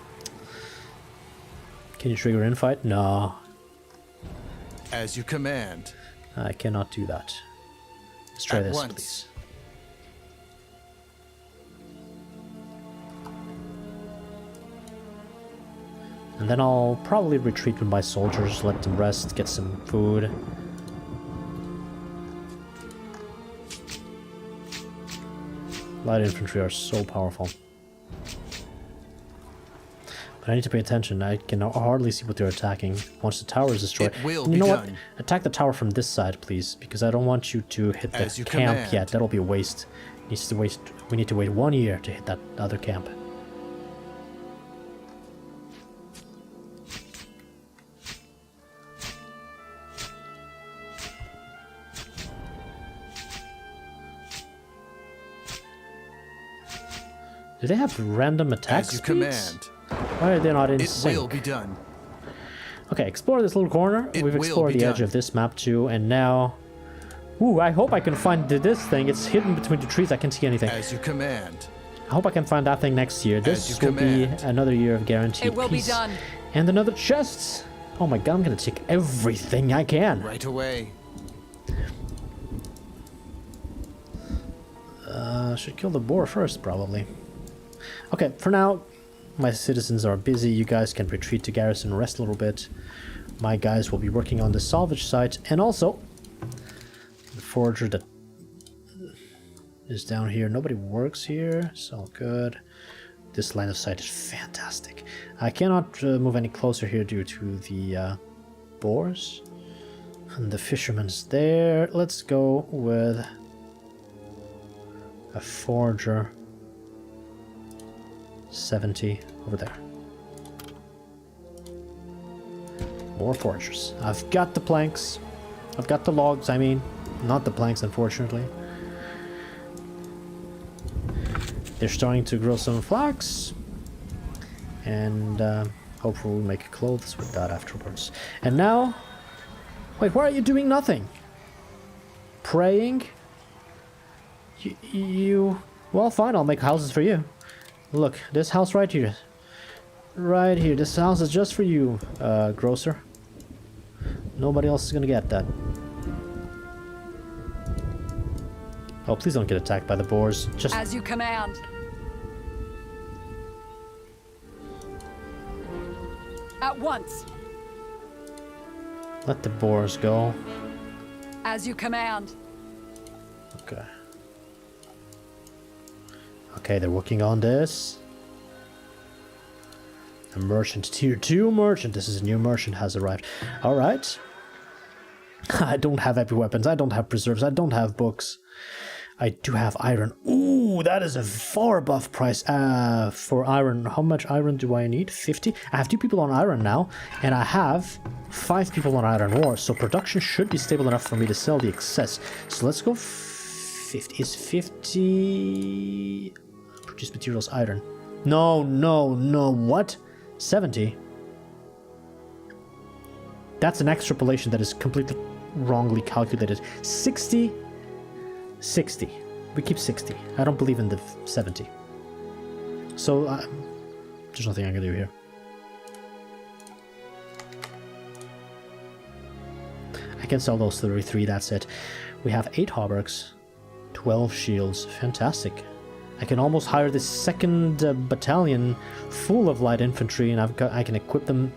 Can you trigger infight? No.
As you command.
I cannot do that. Let's try this, please. And then I'll probably retreat with my soldiers, let them rest, get some food. Light infantry are so powerful. But I need to pay attention. I can hardly see what they're attacking once the tower is destroyed. You know what? Attack the tower from this side, please, because I don't want you to hit the camp yet. That'll be a waste. We need to wait 1 year to hit that other camp. Do they have random attack speeds?
Command.
Why are they not in sync?
It will be done.
Okay, explore this little corner. We've explored the edge of this map too, and now... Ooh, I hope I can find this thing. It's hidden between the trees. I can't see anything.
As you command.
I hope I can find that thing next year. This will be another year of guaranteed
peace. It will be done.
And another chest. Oh my god, I'm gonna take everything I can.
Right away.
Should kill the boar first, probably. Okay, for now, my citizens are busy. You guys can retreat to garrison, rest a little bit. My guys will be working on the salvage site, and also the forager that is down here. Nobody works here, so good. This line of sight is fantastic. I cannot move any closer here due to the boars. And the fisherman's there. Let's go with a forager. 70 over there. More fortress. I've got the planks. I've got the logs, I mean. Not the planks, unfortunately. They're starting to grow some flax. And hopefully we'll make clothes with that afterwards. And now... Wait, why are you doing nothing? Praying? You... Well, fine, I'll make houses for you. Look, this house right here. Right here, this house is just for you, grocer. Nobody else is gonna get that. Oh, please don't get attacked by the boars. Just...
As you command. At once.
Let the boars go.
As you command.
Okay. Okay, they're working on this. A merchant, tier 2 merchant. This is a new merchant has arrived. Alright. I don't have heavy weapons. I don't have preserves. I don't have books. I do have iron. Ooh, that is a far above price for iron. How much iron do I need? 50? I have 2 people on iron now, and I have 5 people on iron ore, so production should be stable enough for me to sell the excess. So let's go 50. Is 50... Produce materials iron. No, no, no, what? 70? That's an extrapolation that is completely wrongly calculated. 60... 60. We keep 60. I don't believe in the 70. So, there's nothing I can do here. I can sell those 33, that's it. We have 8 hauberks, 12 shields. Fantastic. I can almost hire this second battalion full of light infantry, and I can equip them.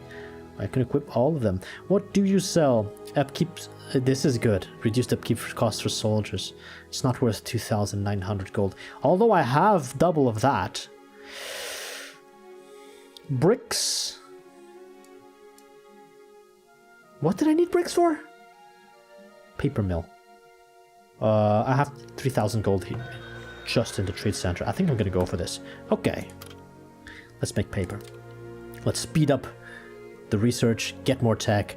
I can equip all of them. What do you sell? Upkeep. This is good. Reduced upkeep cost for soldiers. It's not worth 2,900 gold. Although I have double of that. Bricks. What did I need bricks for? Paper mill. I have 3,000 gold here. Just in the trade center. I think I'm gonna go for this. Okay. Let's make paper. Let's speed up the research, get more tech.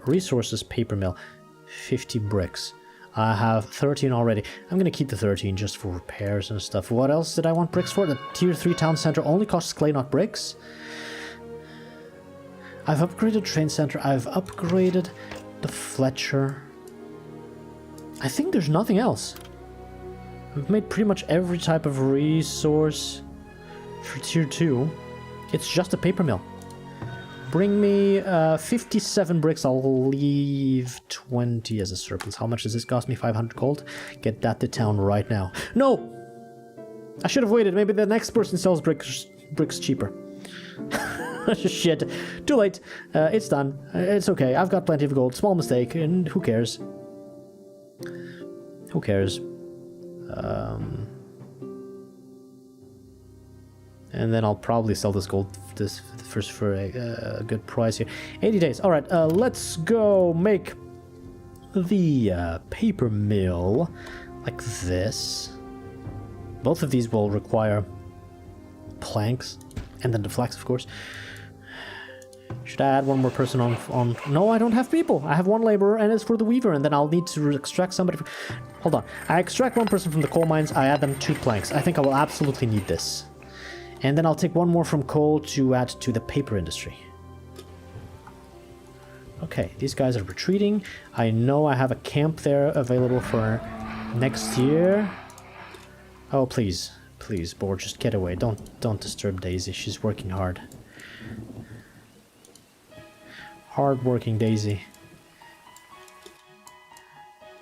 Resources, paper mill. 50 bricks. I have 13 already. I'm gonna keep the 13 just for repairs and stuff. What else did I want bricks for? The tier 3 town center only costs clay, not bricks. I've upgraded train center. I've upgraded the Fletcher. I think there's nothing else. I've made pretty much every type of resource for tier 2. It's just a paper mill. Bring me 57 bricks. I'll leave 20 as a surplus. How much does this cost me? 500 gold? Get that to town right now. No! I should have waited. Maybe the next person sells bricks cheaper. Shit. Too late. It's done. It's okay. I've got plenty of gold. Small mistake. And who cares? Who cares? And then I'll probably sell this gold first for a good price here. 80 days. All right, let's go make the paper mill like this. Both of these will require planks, and then the flax, of course. Should I add one more person on? No, I don't have people. I have one laborer, and it's for the weaver, and then I'll need to extract somebody. Hold on. I extract one person from the coal mines. I add them 2 planks. I think I will absolutely need this. And then I'll take one more from coal to add to the paper industry. Okay, these guys are retreating. I know I have a camp there available for next year. Oh, please. Please, board, just get away. Don't disturb Daisy. She's working hard. Hard-working Daisy.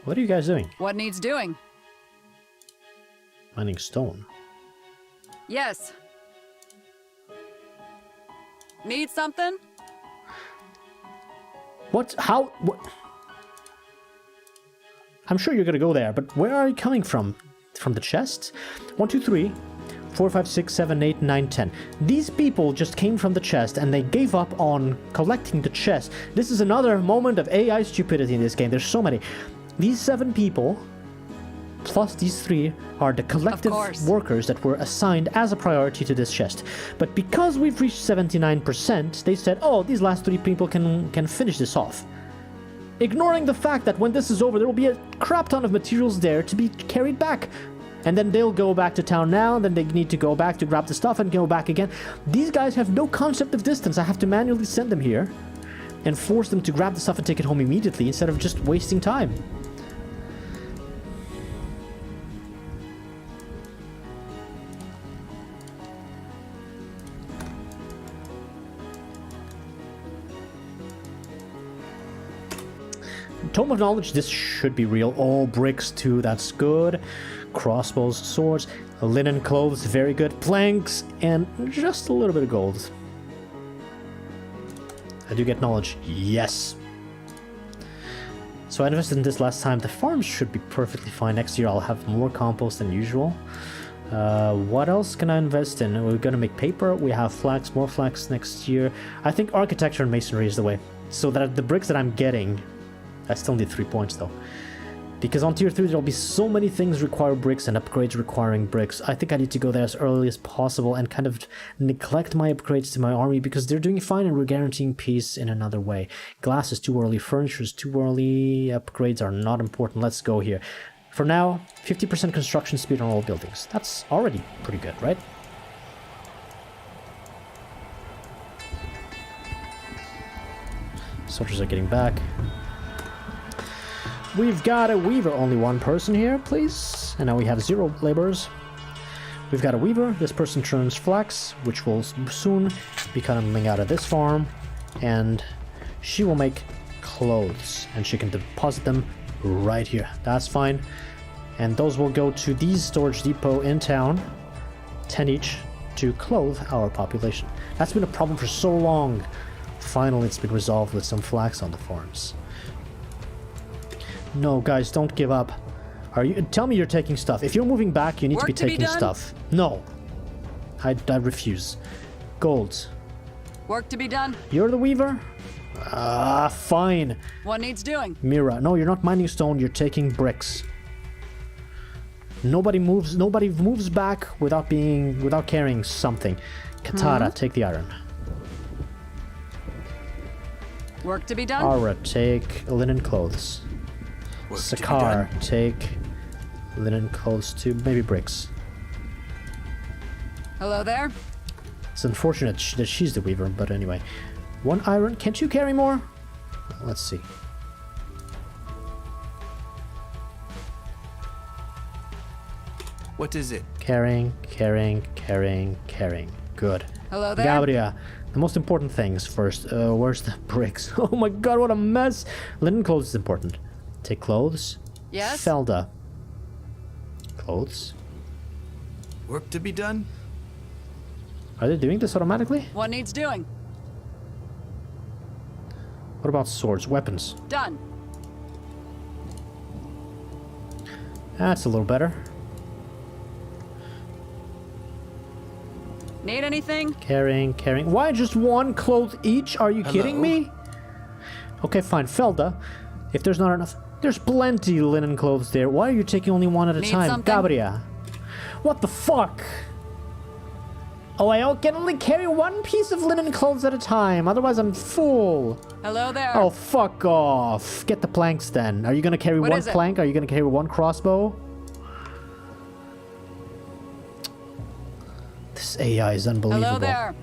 What are you guys doing?
What needs doing?
Mining stone.
Yes. Need something?
What? How? What? I'm sure you're gonna go there, but where are you coming from? From the chests? 1, 2, 3, 4, 5, 6, 7, 8, 9, 10. These people just came from the chest and they gave up on collecting the chest. This is another moment of AI stupidity in this game. There's so many. These 7 people plus these 3 are the collective
course.
workers that were assigned as a priority to this chest. But because we've reached 79%, they said, oh, these last 3 people can finish this off. Ignoring the fact that when this is over, there will be a crap ton of materials there to be carried back. And then they'll go back to town now, and then they need to go back to grab the stuff and go back again. These guys have no concept of distance. I have to manually send them here and force them to grab the stuff and take it home immediately instead of just wasting time. Tome of Knowledge, this should be real. Oh, bricks too, that's good. Crossbows, swords, linen clothes, very good. Planks, and just a little bit of gold. I do get knowledge. Yes. So I invested in this last time. The farms should be perfectly fine. Next year I'll have more compost than usual. What else can I invest in? We're gonna make paper. We have flax, more flax next year. I think architecture and masonry is the way. So that the bricks that I'm getting, I still need 3 points though. Because on tier 3 there'll be so many things require bricks and upgrades requiring bricks. I think I need to go there as early as possible and kind of neglect my upgrades to my army because they're doing fine and we're guaranteeing peace in another way. Glass is too early, furniture is too early, upgrades are not important. Let's go here. For now, 50% construction speed on all buildings. That's already pretty good, right? Soldiers are getting back. We've got a weaver, only 1 person here, please. And now we have 0 laborers. We've got a weaver, this person turns flax, which will soon be coming out of this farm. And she will make clothes, and she can deposit them right here. That's fine. And those will go to these storage depot in town, 10 each, to clothe our population. That's been a problem for so long. Finally, it's been resolved with some flax on the farms. No, guys, don't give up. Are you? Tell me you're taking stuff. If you're moving back, you need to be taking stuff. No. I refuse. Gold.
Work to be done.
You're the weaver? Fine.
What needs doing?
Mira, no, you're not mining stone, you're taking bricks. Nobody moves back without carrying something. Katara, take the iron.
Work to be done.
Ara, take linen clothes. Sakar, take linen clothes too, maybe bricks.
Hello there.
It's unfortunate that she's the weaver, but anyway. 1 iron, can't you carry more? Let's see.
What is it?
Carrying. Good.
Hello there.
Gabriel, the most important things first. Where's the bricks? Oh my god, what a mess! Linen clothes is important. Take clothes.
Yes?
Felda. Clothes.
Work to be done?
Are they doing this automatically?
What needs doing?
What about swords? Weapons?
Done.
That's a little better.
Need anything?
Carrying. Why just 1 cloth each? Are you kidding me? Okay, fine. Felda. If there's not enough... There's plenty linen clothes there. Why are you taking only 1 at a time?
Something?
Gabriel. What the fuck? Oh, I can only carry 1 piece of linen clothes at a time. Otherwise, I'm full.
Hello there.
Oh, fuck off. Get the planks then. Are you gonna carry 1 plank? Are you gonna carry 1 crossbow? This AI is unbelievable.
Hello there.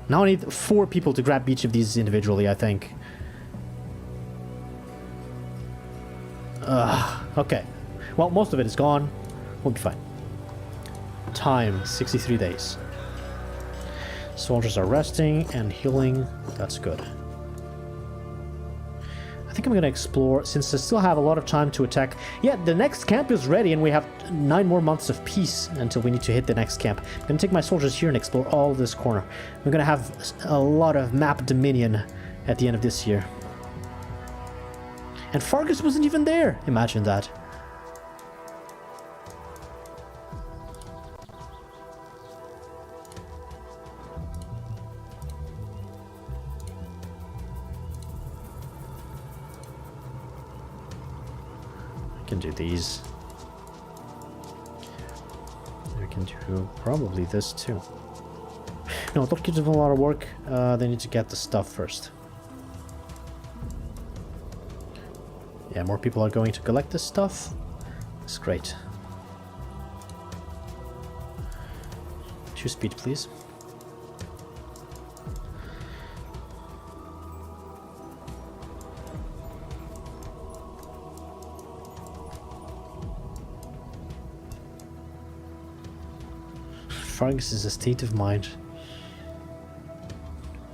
Now I need 4 people to grab each of these individually, I think. Okay. Well, most of it is gone. We'll be fine. Time, 63 days. Soldiers are resting and healing. That's good. I think I'm going to explore, since I still have a lot of time to attack. Yeah, the next camp is ready and we have 9 more months of peace until we need to hit the next camp. I'm going to take my soldiers here and explore all this corner. We're going to have a lot of map dominion at the end of this year. And Fargus wasn't even there. Imagine that. Can do these. We can do probably this too. No, don't give them a lot of work. They need to get the stuff first. Yeah, more people are going to collect this stuff. It's great. 2 speed, please. Fargus is a state of mind.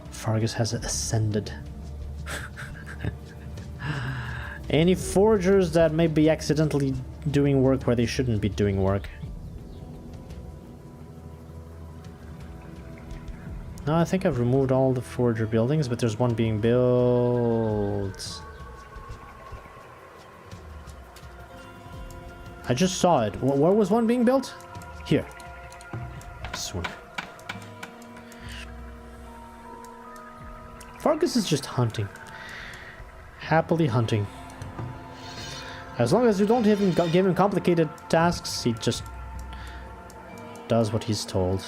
Fargus has ascended. Any foragers that may be accidentally doing work where they shouldn't be doing work? No, I think I've removed all the forager buildings, but there's one being built. I just saw it. Where was one being built? Here. Sweet. Fargus is just hunting. Happily hunting. As long as you don't give him complicated tasks, he just does what he's told.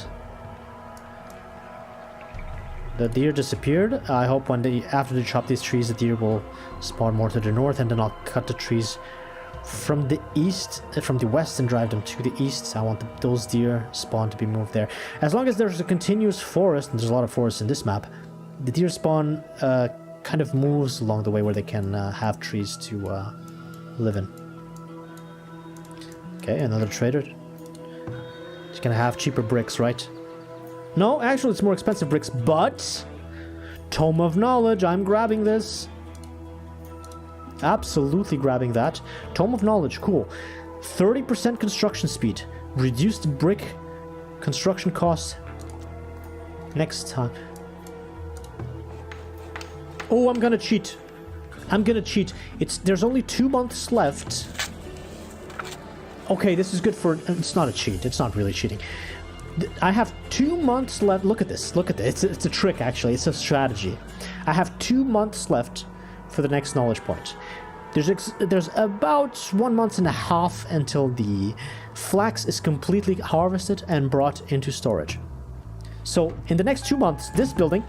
The deer disappeared. I hope one day after they chop these trees, the deer will spawn more to the north, and then I'll cut the trees from the east, from the west, and drive them to the east. I want those deer spawn to be moved there. As long as there's a continuous forest, and there's a lot of forests in this map, the deer spawn kind of moves along the way where they can have trees to live in. Okay, another trader. He's gonna have cheaper bricks, right? No, actually it's more expensive bricks, but Tome of Knowledge, I'm grabbing this. Absolutely grabbing that. Tome of Knowledge, cool. 30% construction speed. Reduced brick construction costs next time. Oh, I'm gonna cheat. I'm gonna cheat. There's only 2 months left. Okay, this is good for... It's not a cheat. It's not really cheating. I have 2 months left. Look at this. Look at this. It's a trick, actually. It's a strategy. I have 2 months left for the next knowledge point. There's about 1.5 months until the flax is completely harvested and brought into storage. So, in the next 2 months, this building,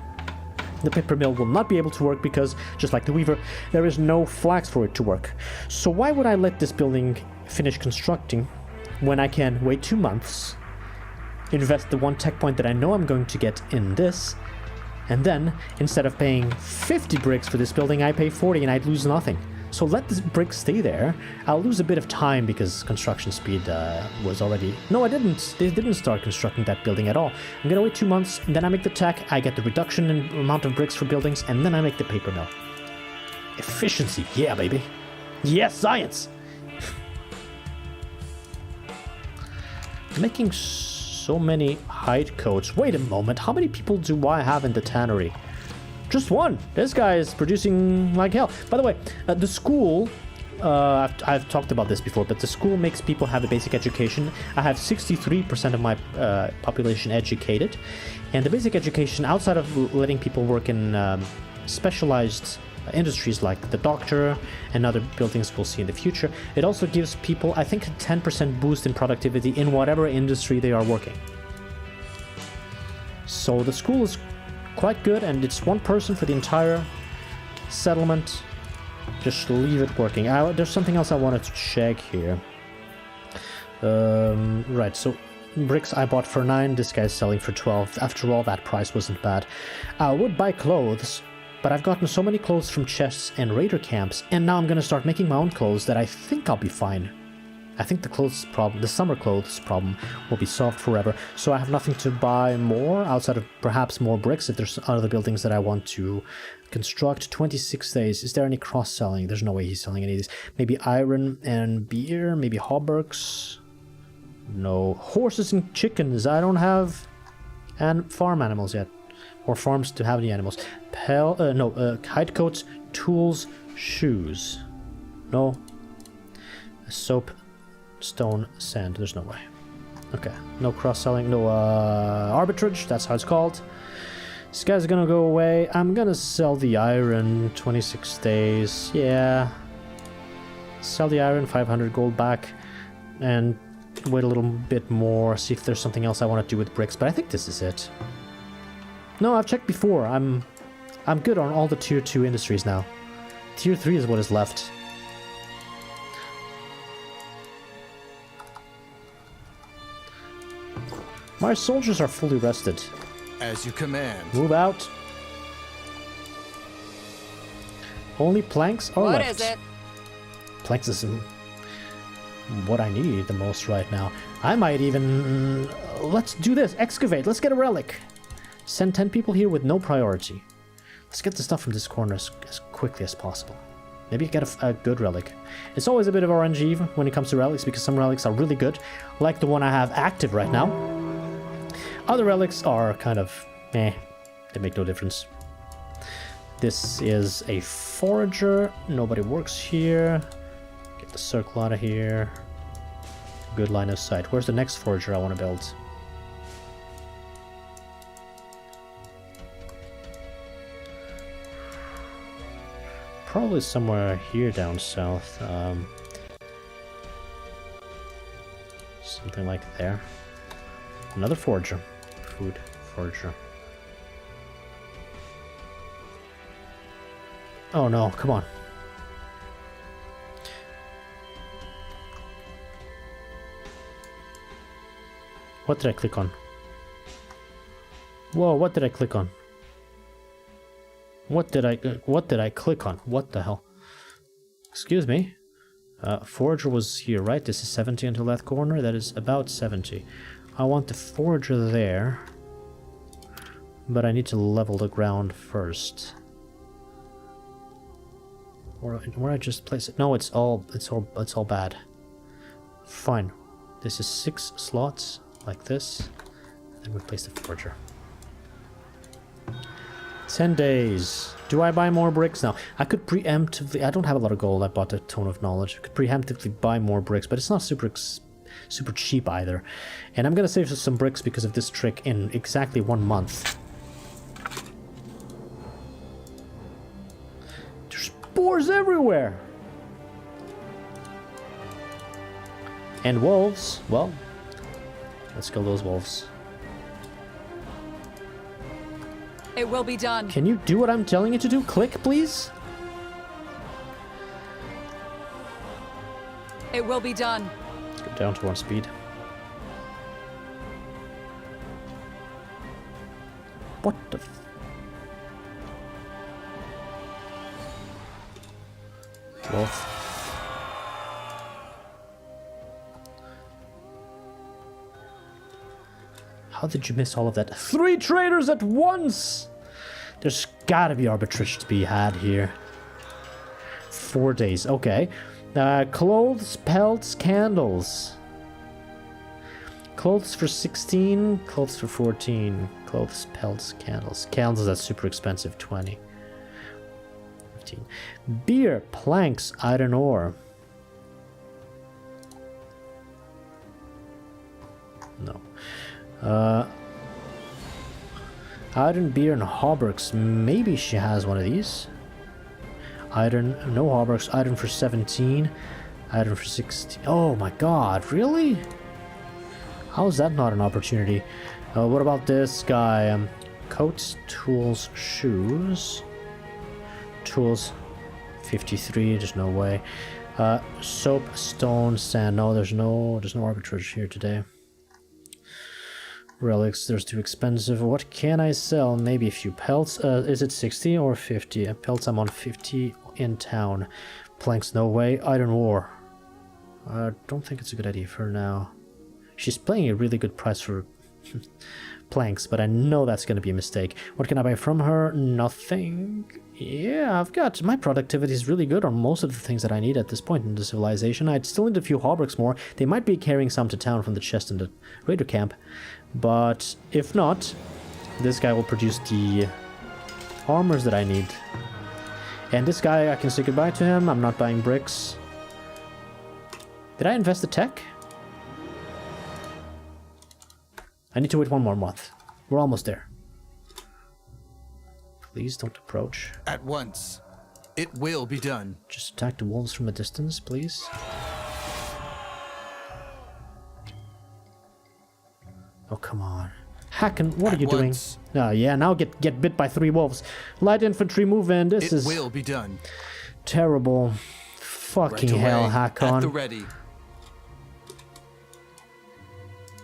the paper mill, will not be able to work because, just like the weaver, there is no flax for it to work. So why would I let this building finish constructing when I can wait 2 months, invest the 1 tech point that I know I'm going to get in this, and then, instead of paying 50 bricks for this building, I pay 40 and I'd lose nothing. So let this brick stay there. I'll lose a bit of time because construction speed was already... No, I didn't. They didn't start constructing that building at all. I'm gonna wait 2 months, and then I make the tech, I get the reduction in amount of bricks for buildings, and then I make the paper mill. Efficiency, yeah, baby. Yes, science! Making so many hide coats. Wait a moment, how many people do I have in the tannery? Just 1. This guy is producing like hell. By the way, the school, I've talked about this before, but the school makes people have a basic education. I have 63% of my population educated, and the basic education, outside of letting people work in specialized industries like the doctor and other buildings we'll see in the future, it also gives people, I think, a 10% boost in productivity in whatever industry they are working. So the school is quite good, and it's 1 person for the entire settlement. Just leave it working. There's something else I wanted to check here. Right, so bricks I bought for 9, this guy's selling for 12. After all, that price wasn't bad. I would buy clothes, but I've gotten so many clothes from chests and raider camps, and now I'm gonna start making my own clothes that I think I'll be fine. I think the clothes problem, the summer clothes problem, will be solved forever. So I have nothing to buy more outside of perhaps more bricks if there's other buildings that I want to construct. 26 days. Is there any cross-selling? There's no way he's selling any of these. Maybe iron and beer. Maybe hauberks. No. Horses and chickens. I don't have and farm animals yet. Or farms to have the animals. Hide coats, tools, shoes. No. Soap. Stone, sand, there's no way. Okay, no cross-selling, no arbitrage, that's how it's called. This guy's gonna go away. I'm gonna sell the iron, 26 days, yeah. Sell the iron, 500 gold back, and wait a little bit more, see if there's something else I want to do with bricks, but I think this is it. No, I've checked before. I'm good on all the tier 2 industries now. Tier 3 is what is left. My soldiers are fully rested.
As you command.
Move out. Only planks are left.
What is it?
Planks is what I need the most right now. I might even... let's do this. Excavate. Let's get a relic. Send 10 people here with no priority. Let's get the stuff from this corner as quickly as possible. Maybe get a good relic. It's always a bit of RNG when it comes to relics, because some relics are really good, like the one I have active right now. Other relics are kind of meh. They make no difference. This is a forager. Nobody works here. Get the circle out of here. Good line of sight. Where's the next forager I want to build? Probably somewhere here down south. Something like there. Another forager. Food forager. Oh no, come on. What did I click on? Whoa, what did I click on? What did I click on? What the hell? Excuse me. Forager was here, right? This is 70 until that corner. That is about 70. I want the forager there. But I need to level the ground first. Or where I just place it? No, it's all bad. Fine. This is 6 slots like this. And then we place the forager. 10 days. Do I buy more bricks now? I could preemptively... I don't have a lot of gold. I bought a ton of knowledge. I could preemptively buy more bricks, but it's not super cheap either. And I'm gonna save some bricks because of this trick in exactly 1 month. There's boars everywhere! And wolves. Well, let's kill those wolves.
It will be done.
Can you do what I'm telling you to do? Click, please?
It will be done.
Go down to 1 speed. What the f... Wolf. How did you miss all of that? 3 traders at once! There's gotta be arbitrage to be had here. 4 days, okay. Clothes, pelts, candles. Clothes for 16, clothes for 14. Clothes, pelts, candles. Candles, that's super expensive, 20. 15. Beer, planks, iron ore. No. Iron, beer, and hauberks. Maybe she has one of these. Iron, no hauberks. Iron for 17. Iron for 16. Oh my god, really? How is that not an opportunity? What about this guy? Coats, tools, shoes. Tools, 53. There's no way. Soap, stone, sand. No, there's no arbitrage here today. Relics, there's too expensive. What can I sell? Maybe a few pelts. Is it 60 or 50? Pelts, I'm on 50 in town. Planks, no way. Iron ore. I don't think it's a good idea for her now. She's paying a really good price for planks, but I know that's going to be a mistake. What can I buy from her? Nothing. Yeah, I've got... my productivity is really good on most of the things that I need at this point in the civilization. I'd still need a few hauberks more. They might be carrying some to town from the chest in the raider camp. But if not, this guy will produce the armors that I need. And this guy, I can say goodbye to him. I'm not buying bricks. Did I invest the tech? I need to wait 1 more month. We're almost there. Please don't approach.
At once. It will be done.
Just attack the wolves from a distance, please. Oh, come on. Hacken, what are you doing? Oh, yeah, now get bit by 3 wolves. Light infantry, move in. This is...
It will be done.
Terrible. Fucking hell, Hakon.
At the ready.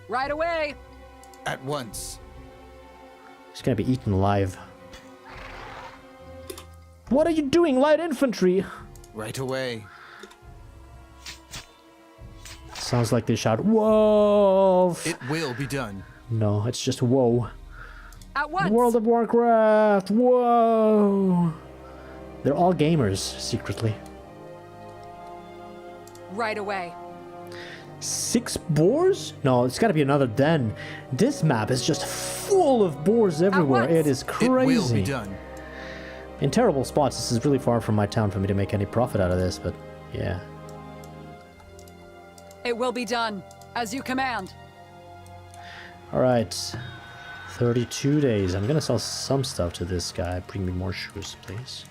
Right away.
At once.
He's gonna be eaten alive. What are you doing, light infantry?
Right away.
Sounds like they shout, whoa!
It will be done.
No, it's just whoa.
At once.
World of Warcraft, whoa! They're all gamers, secretly.
Right away.
6 boars? No, it's gotta be another den. This map is just full of boars everywhere. It is crazy.
It will be done.
In terrible spots. This is really far from my town for me to make any profit out of this, but yeah.
It will be done. As you command.
Alright. 32 days. I'm gonna sell some stuff to this guy. Bring me more shoes, please.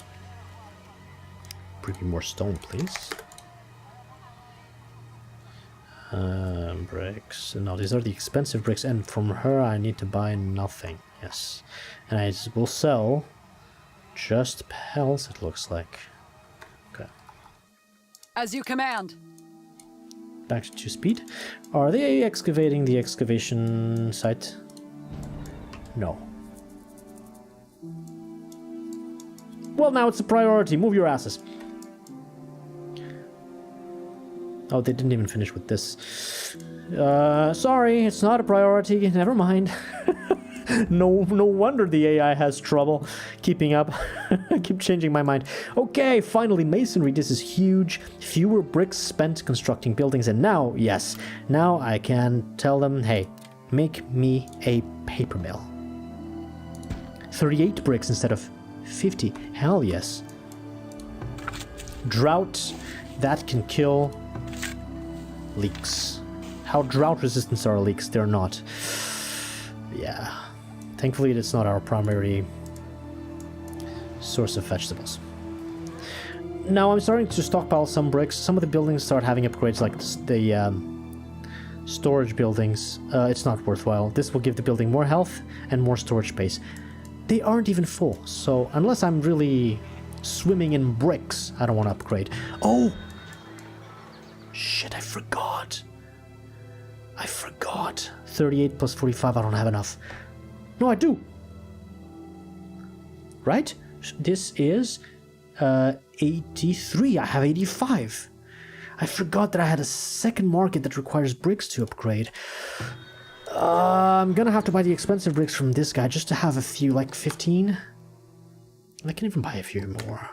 Bring me more stone, please. Bricks. No, these are the expensive bricks, and from her I need to buy nothing. Yes. And I will sell just pelts, it looks like. Okay.
As you command.
Back to speed. Are they excavating the excavation site? No. Well, now it's a priority. Move your asses. Oh, they didn't even finish with this. Sorry, it's not a priority. Never mind. No wonder the AI has trouble keeping up. I keep changing my mind. Okay, finally, masonry. This is huge. Fewer bricks spent constructing buildings. And now, yes, now I can tell them, hey, make me a paper mill. 38 bricks instead of 50. Hell yes. Drought, that can kill leaks. How drought resistant are leaks? They're not. Yeah. Thankfully, it's not our primary source of vegetables. Now, I'm starting to stockpile some bricks. Some of the buildings start having upgrades, like the storage buildings. It's not worthwhile. This will give the building more health and more storage space. They aren't even full, so unless I'm really swimming in bricks, I don't want to upgrade. Oh! Shit, I forgot. 38 plus 45, I don't have enough. No, I do. Right? This is 83. I have 85. I forgot that I had a second market that requires bricks to upgrade. I'm gonna have to buy the expensive bricks from this guy just to have a few, like 15. I can even buy a few more.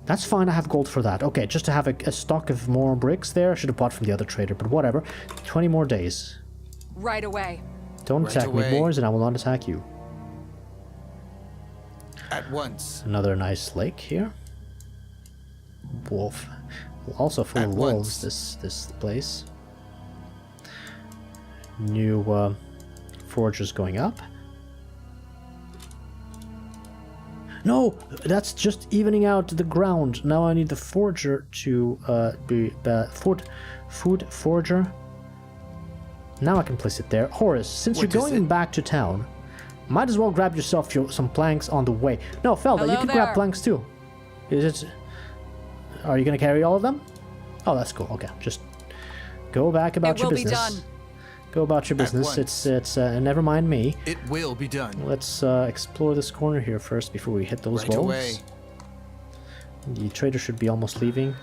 That's fine, I have gold for that. Okay, just to have a stock of more bricks there. I should have bought from the other trader, but whatever. 20 more days.
Right away.
Don't attack me, boys, and I will not attack you.
At once.
Another nice lake here. Wolf. Also full of wolves, this place. New foragers going up. No, that's just evening out the ground. Now I need the forager to be food forager. Now I can place it there. Horace, since you're going back to town, might as well grab yourself some planks on the way. No, Felda, you can grab planks too. Is it? Are you gonna carry all of them? Oh, that's cool. Okay, just go back about your business. It will be done. Go about your business. It's never mind me.
It will be done.
Let's explore this corner here first before we hit those walls.
Away.
The trader should be almost leaving.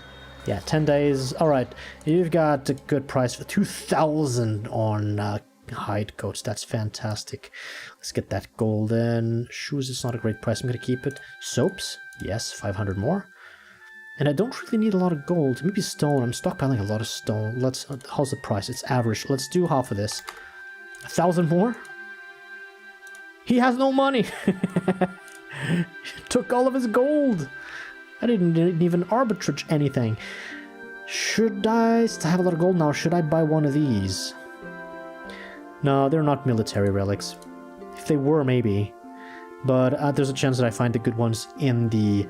Yeah, 10 days. All right, you've got a good price for 2,000 on hide coats. That's fantastic. Let's get that golden shoes. It's not a great price. I'm gonna keep it. Soaps. Yes, 500 more. And I don't really need a lot of gold. Maybe stone. I'm stockpiling a lot of stone. Let's. How's the price? It's average. Let's do half of this. 1,000 more? He has no money. Took all of his gold. I didn't even arbitrage anything. Should I have a lot of gold now? Should I buy one of these? No, they're not military relics. If they were, maybe. But there's a chance that I find the good ones in the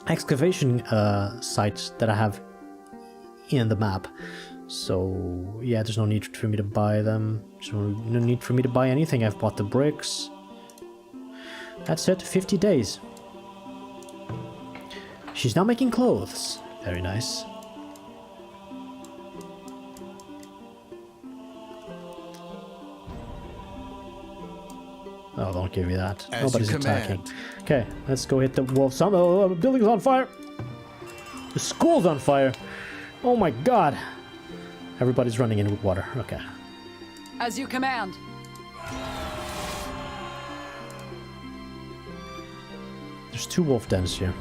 excavation site that I have in the map. So yeah, there's no need for me to buy them. There's no need for me to buy anything. I've bought the bricks. That's it, 50 days. She's now making clothes. Very nice. Oh, don't give me that.
As
Nobody's
you
attacking.
command.
Okay, let's go hit the wolf. Oh, the building's on fire! The school's on fire! Oh my god! Everybody's running in with water. Okay.
As you command.
There's 2 wolf dens here.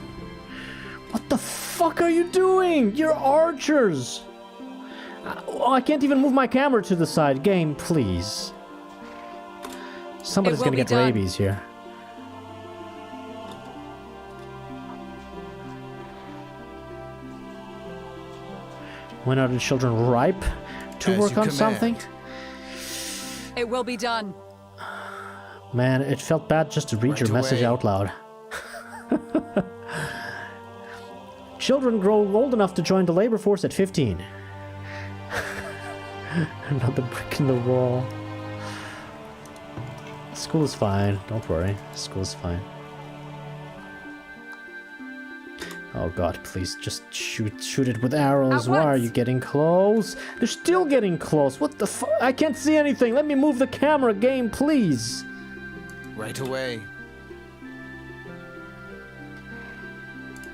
What the fuck are you doing? You're archers! I can't even move my camera to the side. Game, please. Somebody's gonna get rabies here. When are the children ripe to work on something?
It will be done.
Man, it felt bad just to read your message out loud. Children grow old enough to join the labor force at 15. Another brick in the wall. School is fine, don't worry. School is fine. Oh god, please just shoot it with arrows. Why are you getting close? They're still getting close. What the fuck? I can't see anything. Let me move the camera, game, please.
Right away.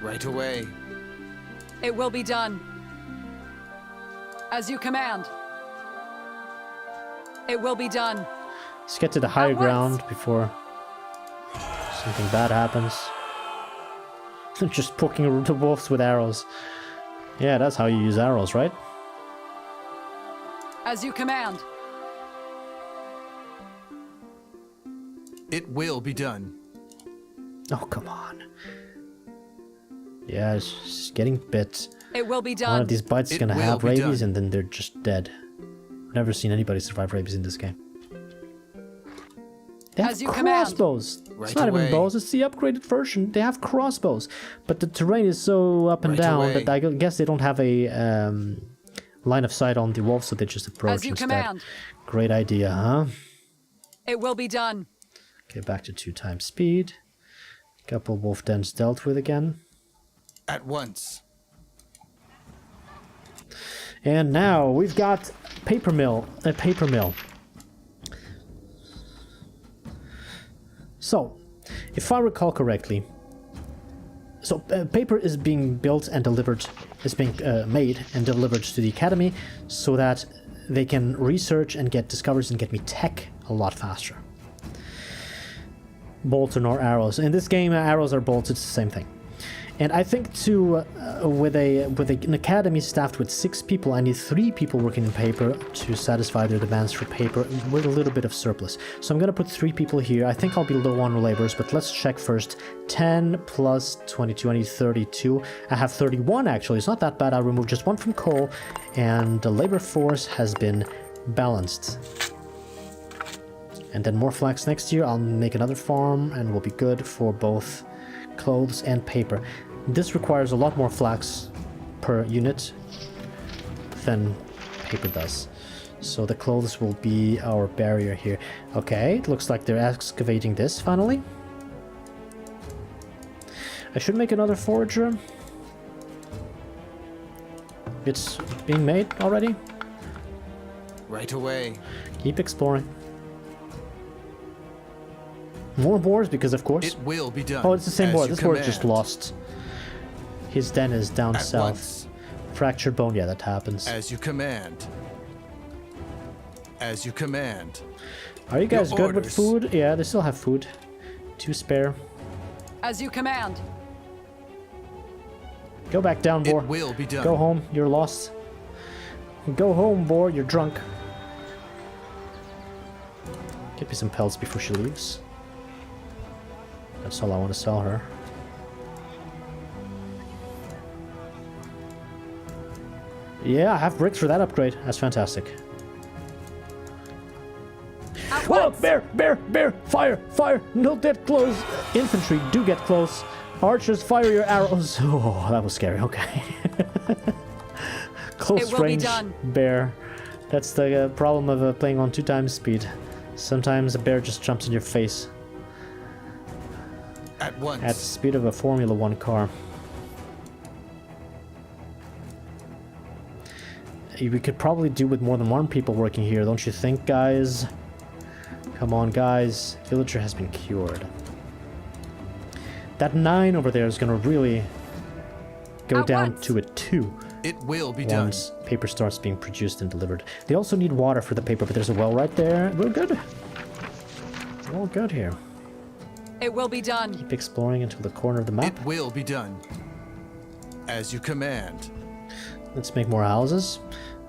Right away.
It will be done. As you command. It will be done.
Let's get to the higher ground before something bad happens. Just poking the wolves with arrows. Yeah, that's how you use arrows, right?
As you command.
It will be done.
Oh, come on. Yeah, it's just getting bit.
It will be done.
One of these bites is
It
gonna
will
have
be
rabies
done.
and then they're just dead. I've never seen anybody survive rabies in this game. They have
As you command.
crossbows.
Right
It's not even
away.
bows, it's the upgraded version. They have crossbows. But the terrain is so up and
Right
down
away.
that I guess they don't have a line of sight on the wolves, so they just approach
As you
instead.
command.
Great idea, huh?
It will be done.
Okay, back to 2 times speed. Couple wolf dens dealt with again.
At once.
And now we've got a paper mill. So, if I recall correctly, paper is being built and delivered, is being made and delivered to the academy so that they can research and get discoveries and get me tech a lot faster. Bolts or arrows. In this game, arrows are bolts, it's the same thing. And I think with an academy staffed with 6 people, I need 3 people working in paper to satisfy their demands for paper with a little bit of surplus. So I'm going to put 3 people here. I think I'll be low on laborers, but let's check first. 10 plus 22, I need 32. I have 31 actually, it's not that bad. I'll remove just 1 from coal, and the labor force has been balanced. And then more flax next year. I'll make another farm, and we'll be good for both clothes and paper. This requires a lot more flax per unit than paper does. So the clothes will be our barrier here. Okay, it looks like they're excavating this finally. I should make another forager. It's being made already.
Right away.
Keep exploring. More boars because of course.
It will be done.
Oh, it's the same
as
boar.
you
This boar is just
command.
lost. His den is down
At
south.
once.
Fractured bone, yeah, that happens.
As you command. As you command.
Are you guys
Your
good with
orders.
food? Yeah, they still have food. 2 spare.
As you command.
Go back down, boar.
It will be done.
Go home, you're lost. Go home, boar, you're drunk. Get me some pelts before she leaves. That's all I want to sell her. Yeah, I have bricks for that upgrade. That's fantastic. Whoa! Bear! Bear! Bear! Fire! Fire! Don't get close! Infantry, do get close. Archers, fire your arrows. Oh, that was scary. Okay. Close range bear. That's the problem of playing on 2 times speed. Sometimes a bear just jumps in your face.
At once.
At the speed of a Formula 1 car. We could probably do with more than 1 people working here, don't you think, guys? Come on, guys. Villager has been cured. That 9 over there is gonna really go down to a 2.
It will be done.
Once paper starts being produced and delivered. They also need water for the paper, but there's a well right there. We're good. We're all good here.
It will be done.
Keep exploring until the corner of the map.
It will be done. As you command.
Let's make more houses.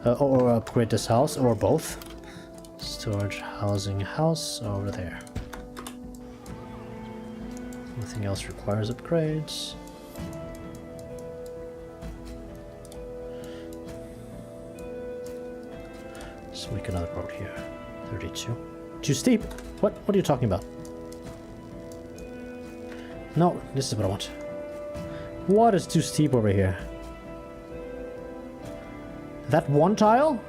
Or upgrade this house, or both. Storage, housing, house over there. Anything else requires upgrades. Let's make another road here. 32. Too steep? What are you talking about? No, this is what I want. What is too steep over here? That 1 tile?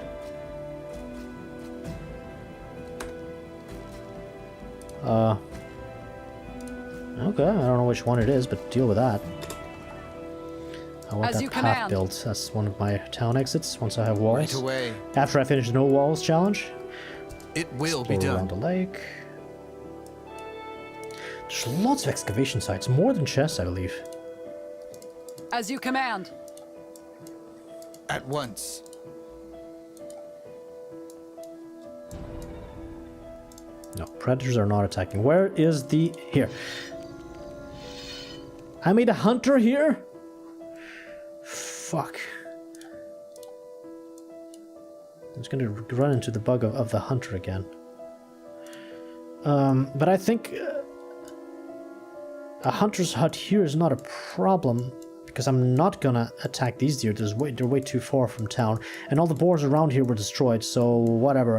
Okay, I don't know which one it is, but deal with that. I want that path built. That's one of my town exits once I have walls.
Right away.
After I finish the no walls challenge.
It will be done.
Around the lake. There's lots of excavation sites, more than chests, I believe.
As you command.
At once.
No, predators are not attacking. Where is the... Here. I made a hunter here? Fuck. I'm just gonna run into the bug of the hunter again. But I think... a hunter's hut here is not a problem. Because I'm not gonna attack these deer. They're way too far from town, and all the boars around here were destroyed. So whatever.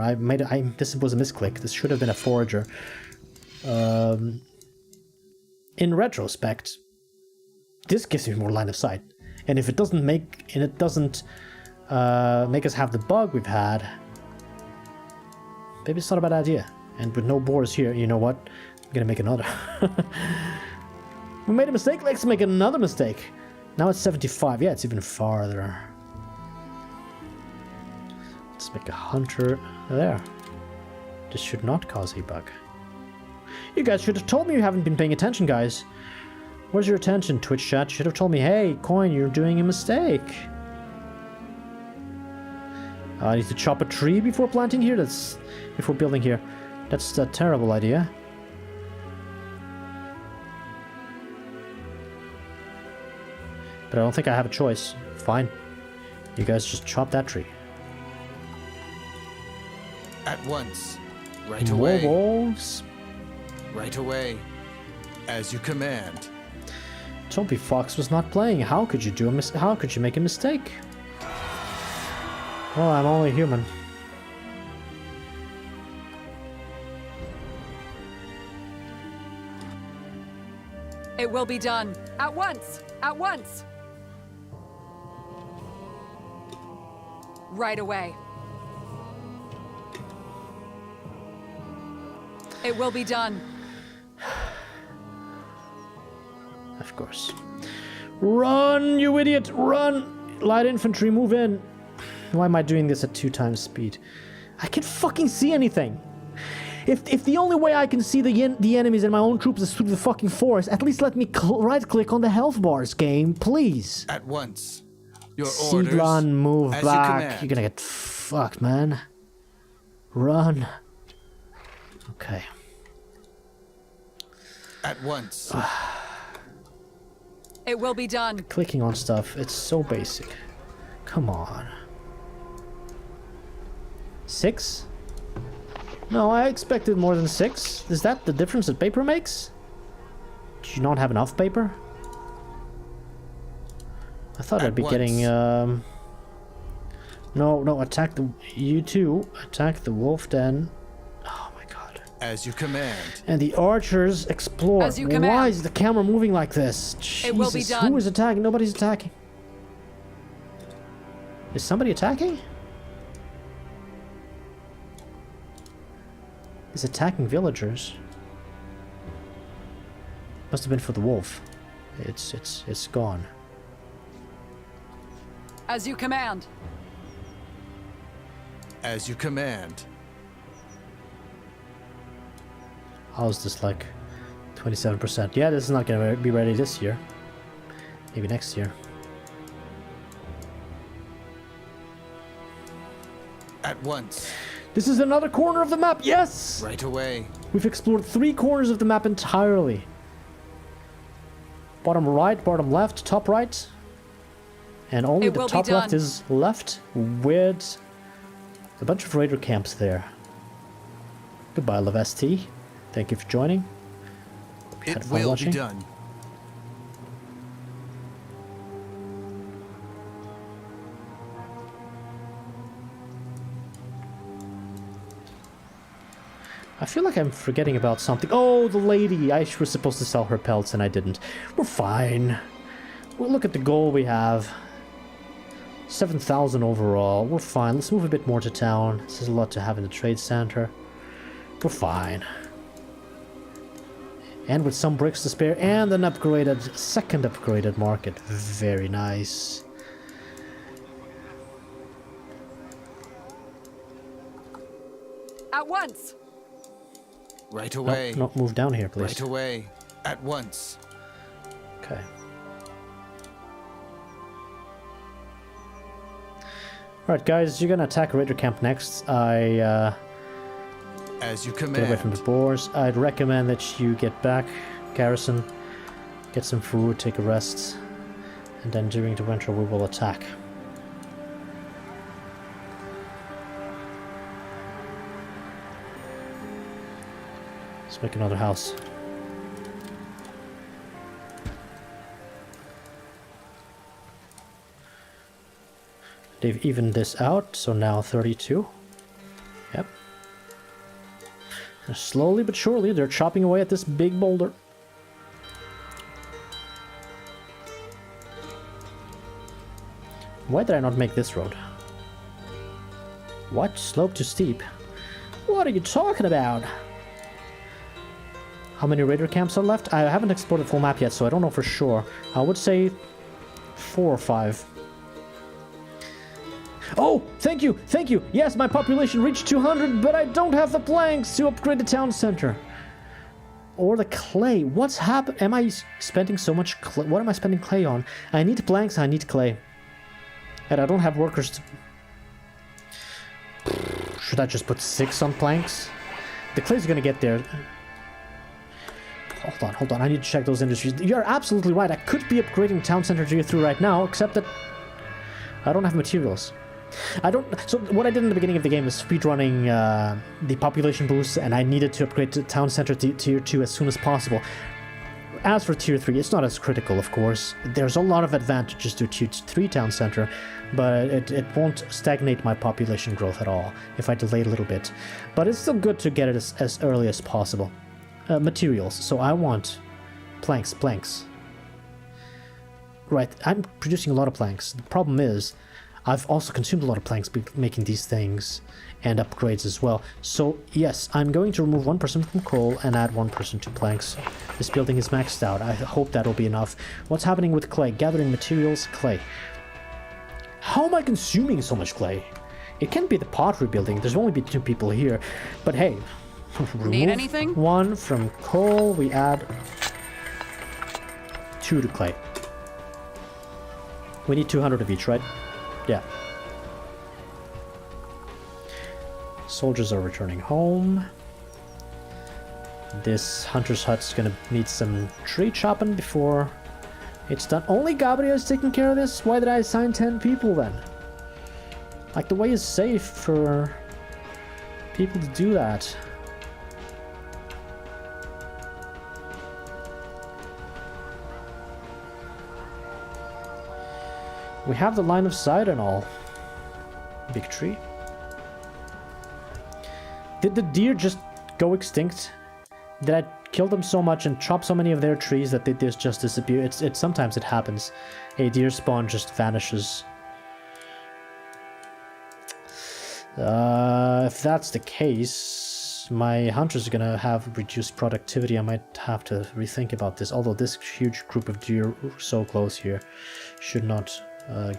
This was a misclick. This should have been a forager. In retrospect, this gives me more line of sight. And if it doesn't make us have the bug we've had, maybe it's not a bad idea. And with no boars here, you know what? I'm gonna make another. We made a mistake. Let's make another mistake. Now it's 75. Yeah, it's even farther. Let's make a hunter there. This should not cause a bug. You guys should have told me you haven't been paying attention, guys. Where's your attention, Twitch chat? You should have told me, hey, Coin, you're doing a mistake. I need to chop a tree before planting here? Before building here. That's a terrible idea. But I don't think I have a choice. Fine. You guys just chop that tree.
At once. Right away.
More wolves.
Right away. As you command.
Zombie Fox was not playing. How could you how could you make a mistake? Well, I'm only human.
It will be done. At once. At once. Right away. It will be done.
Of course. Run, you idiot! Run! Light infantry, move in! Why am I doing this at 2 times speed? I can't fucking see anything! If the only way I can see the enemies and my own troops is through the fucking forest, at least let me right-click on the health bars, game, please!
At once. Your orders.
Sozhran, move back.
You
You're gonna get fucked, man. Run. Okay.
At once.
It will be done.
Clicking on stuff, it's so basic. Come on. 6? No, I expected more than 6. Is that the difference that paper makes? Did you not have enough paper? I thought I'd be getting, No, attack the... You two, attack the wolf den. Oh my god.
As you command.
And the archers explore.
As you command.
Why is the camera moving like this?
It will be
Jesus,
done.
who is attacking? Nobody's attacking. Is somebody attacking? Is attacking villagers. Must have been for the wolf. It's gone.
As you command.
As you command.
How's this like? 27%. Yeah, this is not gonna be ready this year. Maybe next year.
At once.
This is another corner of the map. Yes!
Right away.
We've explored 3 corners of the map entirely. Bottom right, bottom left, top right. And only
It
the
will be
top left
done.
is left with a bunch of raider camps there. Goodbye, LevST. Thank you for joining. Hope you had
It
fun
will
watching.
be done.
I feel like I'm forgetting about something. Oh, the lady! I was supposed to sell her pelts and I didn't. We're fine. Well, look at the goal we have. 7,000 overall. We're fine. Let's move a bit more to town. This is a lot to have in the trade center. We're fine. And with some bricks to spare and an upgraded, second upgraded market. Very nice.
At once.
Right
No,
away.
no, move down here, please.
Right away. At once.
Okay. Alright guys, you're gonna attack Raider Camp next.
As you
Get away from
command.
the boars. I'd recommend that you get back, garrison, get some food, take a rest, and then during the winter we will attack. Let's make another house. They've evened this out, so now 32. Yep. And slowly but surely, they're chopping away at this big boulder. Why did I not make this road? What? Slope to steep? What are you talking about? How many raider camps are left? I haven't explored the full map yet, so I don't know for sure. I would say 4 or 5. Oh, thank you, thank you. Yes, my population reached 200, but I don't have the planks to upgrade the town center. Or the clay. What's happened? Am I spending so much clay? What am I spending clay on? I need planks, I need clay. And I don't have workers to... Should I just put 6 on planks? The clay's gonna get there. Hold on, I need to check those industries. You're absolutely right, I could be upgrading town center tier 3 right now, except that I don't have materials. So what I did in the beginning of the game is speedrunning the population boost, and I needed to upgrade to town center tier 2 as soon as possible. As for tier 3, it's not as critical, of course. There's a lot of advantages to tier 3 town center, but it won't stagnate my population growth at all if I delay a little bit. But it's still good to get it as early as possible. Materials, so I want planks. Right, I'm producing a lot of planks. The problem is, I've also consumed a lot of planks making these things and upgrades as well. So yes, I'm going to remove 1 person from coal and add 1 person to planks. This building is maxed out. I hope that'll be enough. What's happening with clay? Gathering materials, clay. How am I consuming so much clay? It can't be the pottery building. There's only be 2 people here. But hey,
Need anything?
1 from coal. We add 2 to clay. We need 200 of each, right? Yeah. Soldiers are returning home. This hunter's hut's gonna need some tree chopping before it's done. Only Gabriel is taking care of this? Why did I assign 10 people then? Like, the way is safe for people to do that. We have the line of sight and all. Big tree. Did the deer just go extinct? Did I kill them so much and chop so many of their trees that they just disappear? Sometimes it happens. A deer spawn just vanishes. If that's the case, my hunters are gonna have reduced productivity. I might have to rethink about this. Although this huge group of deer so close here should not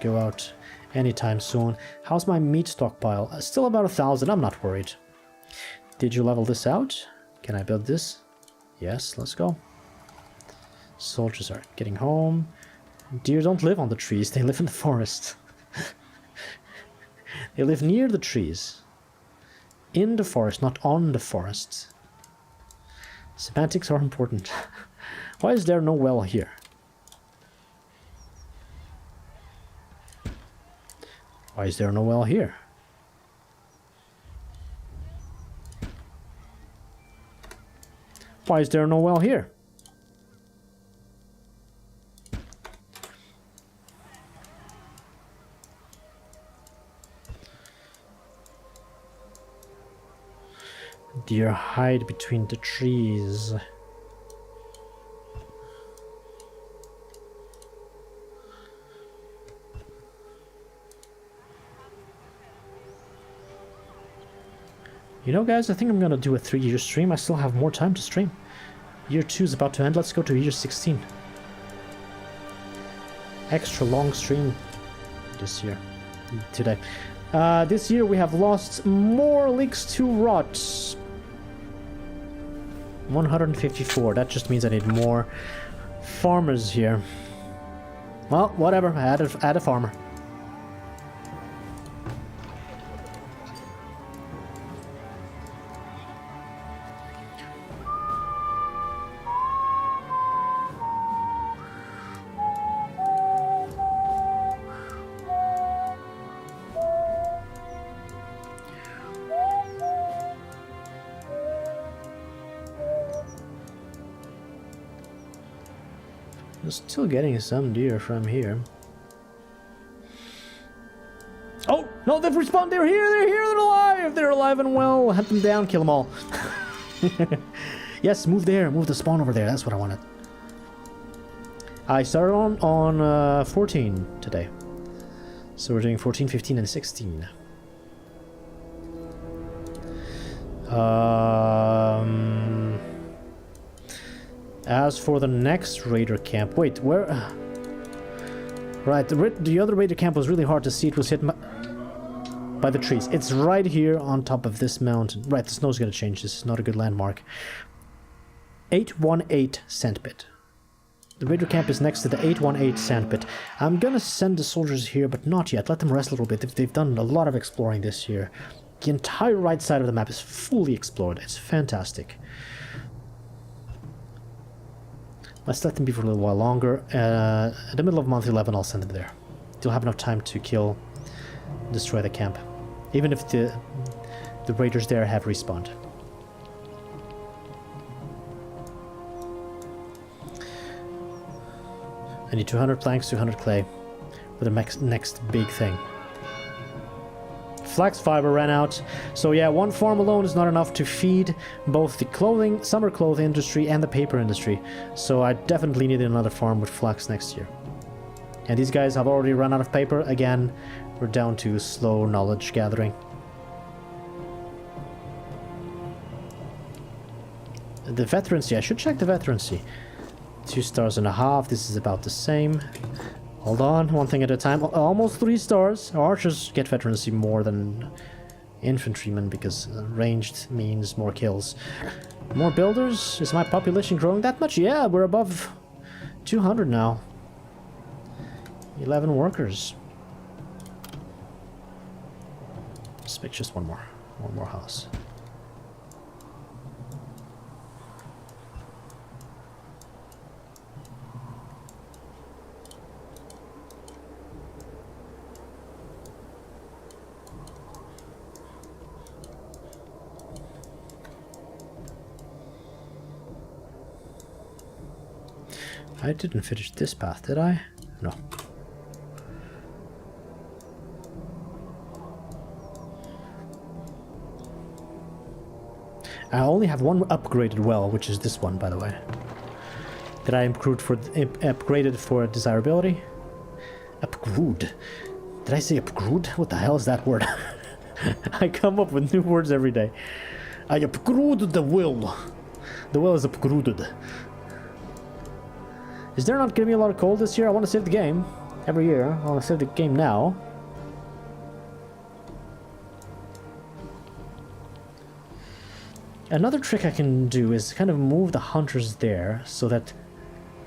go out anytime soon. How's my meat stockpile? Still about 1,000. I'm not worried. Did you level this out? Can I build this? Yes, let's go. Soldiers are getting home. Deer don't live on the trees, they live in the forest. They live near the trees. In the forest, not on the forest. Semantics are important. Why is there no well here? Why is there no well here? Why is there no well here? Deer hide between the trees. You know, guys, I think I'm gonna do a 3-year stream. I still have more time to stream. Year 2 is about to end. Let's go to year 16. Extra long stream this year. Today. This year we have lost more leaks to rot. 154. That just means I need more farmers here. Well, whatever. Add a farmer. Still getting some deer from here. Oh no, they've respawned. They're here. They're alive. They're alive and well. Hunt them down. Kill them all. Yes, move there. Move the spawn over there. That's what I wanted. I started on 14 today, so we're doing 14, 15, and 16. As for the next raider camp, wait, where? Right, the other raider camp was really hard to see. It was hit by the trees. It's right here on top of this mountain. Right, the snow's gonna change. This is not a good landmark. 818 Sandpit. The raider camp is next to the 818 Sandpit. I'm gonna send the soldiers here, but not yet. Let them rest a little bit. They've done a lot of exploring this year. The entire right side of the map is fully explored. It's fantastic. Let's let them be for a little while longer. At the middle of month 11, I'll send them there. They'll have enough time to destroy the camp. Even if the raiders there have respawned. I need 200 planks, 200 clay for the next big thing. Flax fiber ran out, so yeah, one farm alone is not enough to feed both the summer clothing industry and the paper industry, so I definitely need another farm with flax next year. And these guys have already run out of paper. Again, we're down to slow knowledge gathering. The veterancy, I should check the veterancy. 2.5 stars, this is about the same. Hold on, one thing at a time. Almost 3 stars. Archers get veterancy more than infantrymen because ranged means more kills. More builders? Is my population growing that much? Yeah, we're above 200 now. 11 workers. Let's make just one more house. I didn't finish this path, did I? No. I only have one upgraded well, which is this one, by the way. That I upgraded for desirability. Upgrade. Did I say upgrade? What the hell is that word? I come up with new words every day. I upgraded the well. The well is upgraded. Is there not going to be a lot of coal this year? I want to save the game. Every year. I want to save the game now. Another trick I can do is kind of move the hunters there so that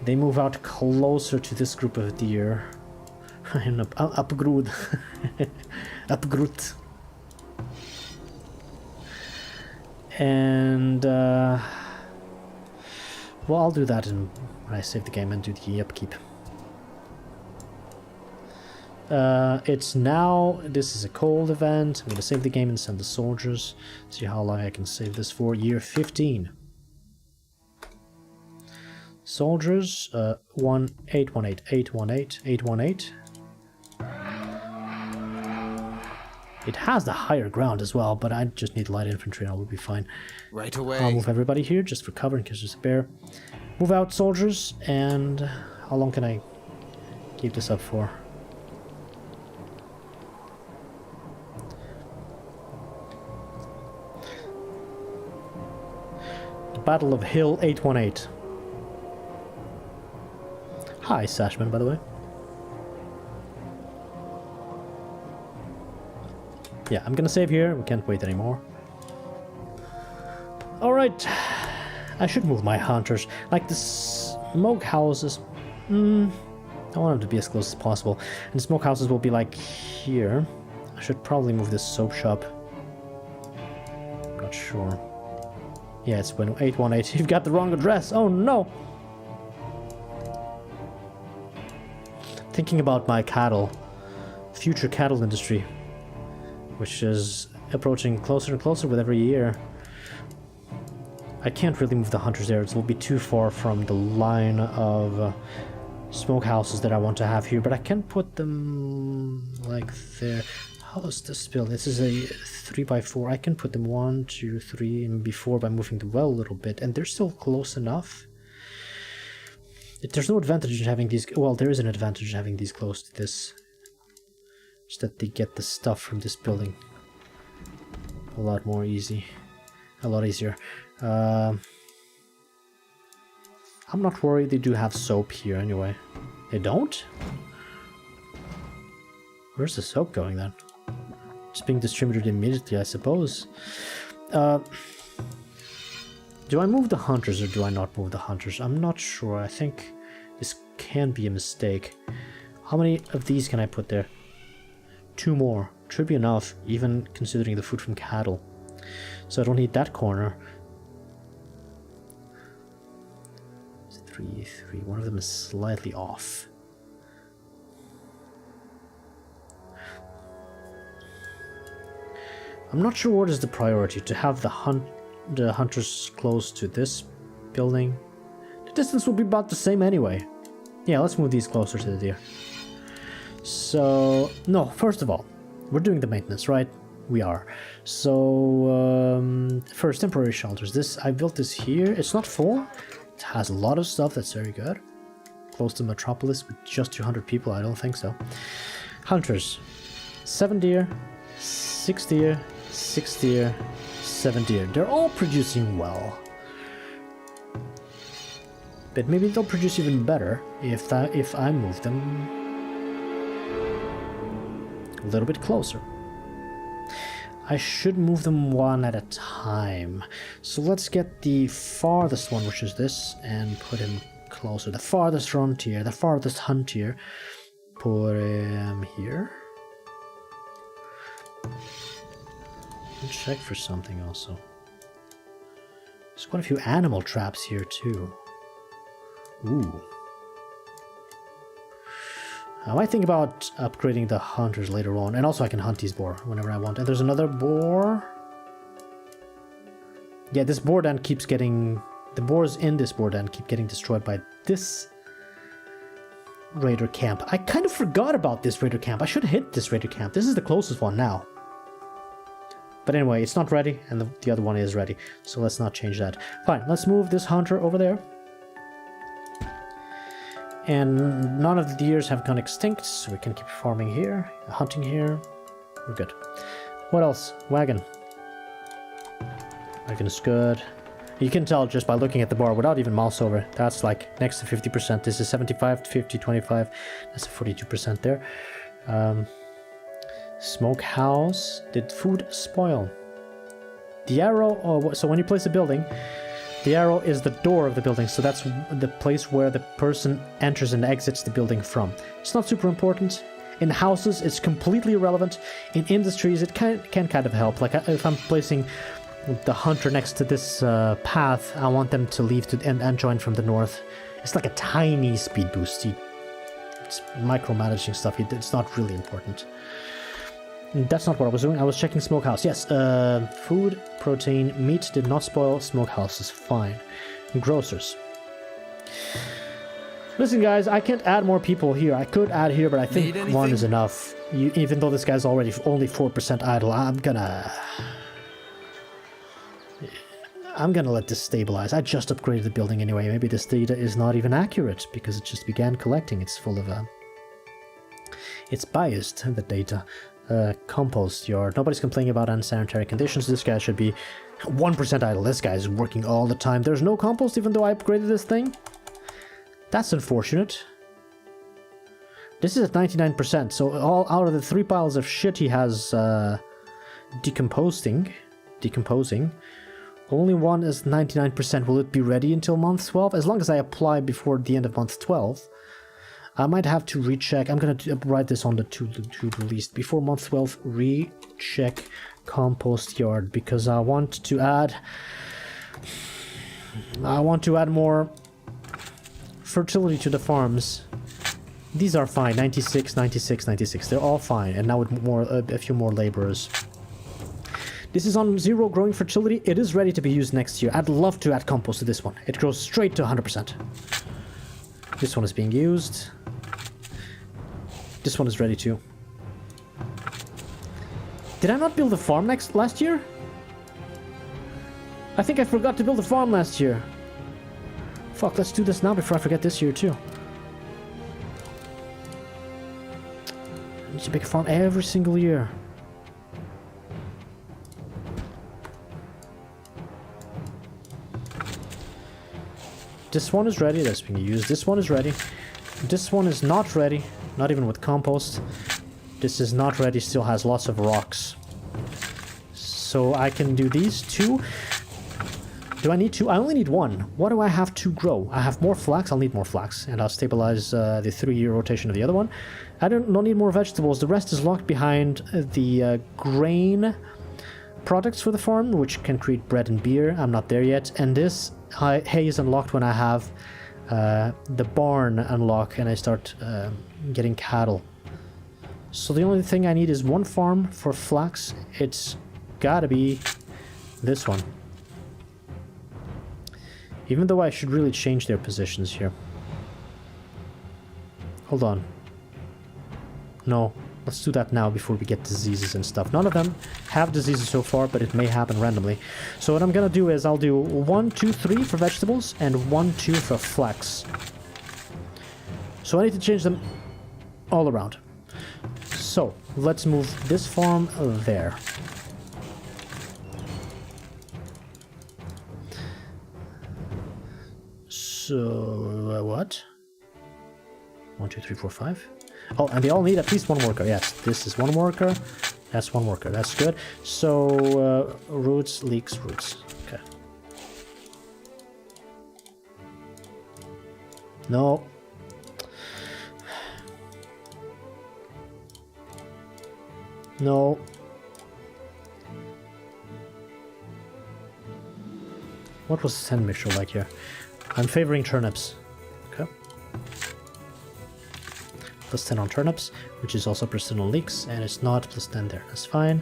they move out closer to this group of deer. And upgrade. Upgrade. And well, I'll do that when I save the game and do the upkeep. It's now, this is a cold event. I'm gonna save the game and send the soldiers. See how long I can save this for. Year 15. Soldiers, 818, 818, 818. It has the higher ground as well, but I just need light infantry and I will be fine.
Right away.
I'll move everybody here just for cover in case there's a bear. Move out, soldiers, and how long can I keep this up for? The Battle of Hill 818. Hi, Sashman, by the way. Yeah, I'm gonna save here. We can't wait anymore. Alright. I should move my hunters. Like the smoke houses. I want them to be as close as possible. And the smoke houses will be like here. I should probably move this soap shop. Not sure. Yeah, it's 818. You've got the wrong address. Oh no! Thinking about my cattle. Future cattle industry. Which is approaching closer and closer with every year. I can't really move the hunters there. It will be too far from the line of smokehouses that I want to have here. But I can put them like there. How is this build? This is a 3x4. I can put them 1, 2, 3, and maybe 4 by moving the well a little bit. And they're still close enough. There's no advantage in having these... Well, there is an advantage in having these close to this. Just that they get the stuff from this building a lot more easy. A lot easier. I'm not worried. They do have soap here anyway. They don't? Where's the soap going then? It's being distributed immediately, I suppose. Do I move the hunters or do I not move the hunters? I'm not sure. I think this can be a mistake. How many of these can I put there? 2 more. Should be enough, even considering the food from cattle. So I don't need that corner. 3, 3. One of them is slightly off. I'm not sure what is the priority. To have the hunters close to this building. The distance will be about the same anyway. Yeah, let's move these closer to the deer. So, no, first of all, we're doing the maintenance, right? We are. So, first, temporary shelters. I built this here. It's not full. It has a lot of stuff. That's very good. Close to Metropolis with just 200 people. I don't think so. Hunters. 7 deer, 6 deer, 6 deer, 7 deer. They're all producing well. But maybe they'll produce even better if I move them a little bit closer. I should move them one at a time. So let's get the farthest one, which is this, and put him closer. The farthest frontier, the farthest hunter. Put him here. And check for something also. There's quite a few animal traps here too. Ooh. I might think about upgrading the hunters later on. And also I can hunt these boar whenever I want. And there's another boar. Yeah, this boar den keeps getting... The boars in this boar den keep getting destroyed by this raider camp. I kind of forgot about this raider camp. I should hit this raider camp. This is the closest one now. But anyway, it's not ready, and the other one is ready. So let's not change that. Fine, let's move this hunter over there. And none of the deers have gone extinct, so we can keep farming here, hunting here. We're good. What else? Wagon. Wagon is good. You can tell just by looking at the bar without even mouse over. That's like next to 50%. This is 75, 50, 25. That's a 42% there. Smokehouse. Did food spoil? The arrow... Oh, so when you place a building, the arrow is the door of the building. So that's the place where the person enters and exits the building from. It's not super important. In houses, it's completely irrelevant. In industries, it can kind of help. Like if I'm placing the hunter next to this path, I want them to leave and join from the north. It's like a tiny speed boost. It's micromanaging stuff. It's not really important. That's not what I was doing. I was checking smokehouse. Yes, food, protein, meat did not spoil. Smokehouse is fine. Grocers. Listen, guys, I can't add more people here. I could add here, but I think one is enough. Even though this guy's already only 4% idle, I'm gonna let this stabilize. I just upgraded the building anyway. Maybe this data is not even accurate because it just began collecting. It's full of it's biased, the data. Compost yard. Nobody's complaining about unsanitary conditions. This guy should be 1% idle. This guy is working all the time. There's no compost even though I upgraded this thing. That's unfortunate. This is at 99%, so all out of the 3 piles of shit he has decomposing, only one is 99%. Will it be ready until month 12? As long as I apply before the end of month 12. I might have to recheck. I'm going to write this on the to-do list. Before month 12, recheck compost yard, because I want to add more fertility to the farms. These are fine. 96, 96, 96. They're all fine. And now with a few more laborers. This is on 0 growing fertility. It is ready to be used next year. I'd love to add compost to this one. It grows straight to 100%. This one is being used. This one is ready too. Did I not build a farm last year? I think I forgot to build a farm last year. Fuck, let's do this now before I forget this year too. I need to make a farm every single year. This one is ready, that's being used. This one is ready. This one is not ready, not even with compost. This is not ready, still has lots of rocks. So I can do these two. Do I need two? I only need one. What do I have to grow? I have more flax, I'll need more flax. And I'll stabilize the 3-year rotation of the other one. I don't need more vegetables, the rest is locked behind the grain products for the farm, which can create bread and beer. I'm not there yet. And this hay is unlocked when I have the barn unlock and I start getting cattle. So the only thing I need is one farm for flax. It's gotta be this one. Even though I should really change their positions here. Hold on. No, let's do that now before we get diseases and stuff. None of them have diseases so far, but it may happen randomly. So what I'm gonna do is I'll do 1, 2, 3 for vegetables and 1, 2 for flax. So I need to change them all around. So let's move this farm there. So what? 1, 2, 3, 4, 5. Oh, and they all need at least one worker. Yes, this is one worker. That's one worker. That's good. So roots, leeks, roots. Okay. No. No. What was the sand mixture like here? I'm favoring turnips. Okay. +10 on turnips, which is also +10 on leeks, and it's not +10 there. That's fine.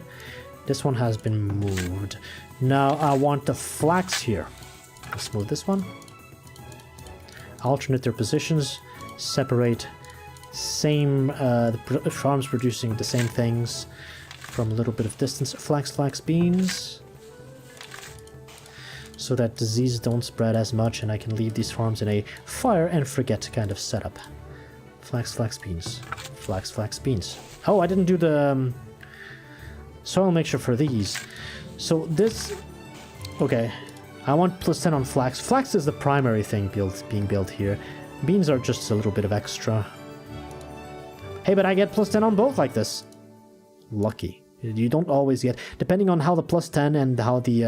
This one has been moved. Now I want the flax here. Let's move this one. Alternate their positions. Separate. Same the farms producing the same things. from a little bit of distance. Flax beans. So that disease don't spread as much and I can leave these farms in a fire and forget kind of setup. Flax beans. Flax beans. Oh, I didn't do the soil mixture for these. So this... Okay. I want +10 on flax. Flax is the primary thing being built here. Beans are just a little bit of extra. Hey, but I get +10 on both like this. Lucky. You don't always get... Depending on how the +10 and how the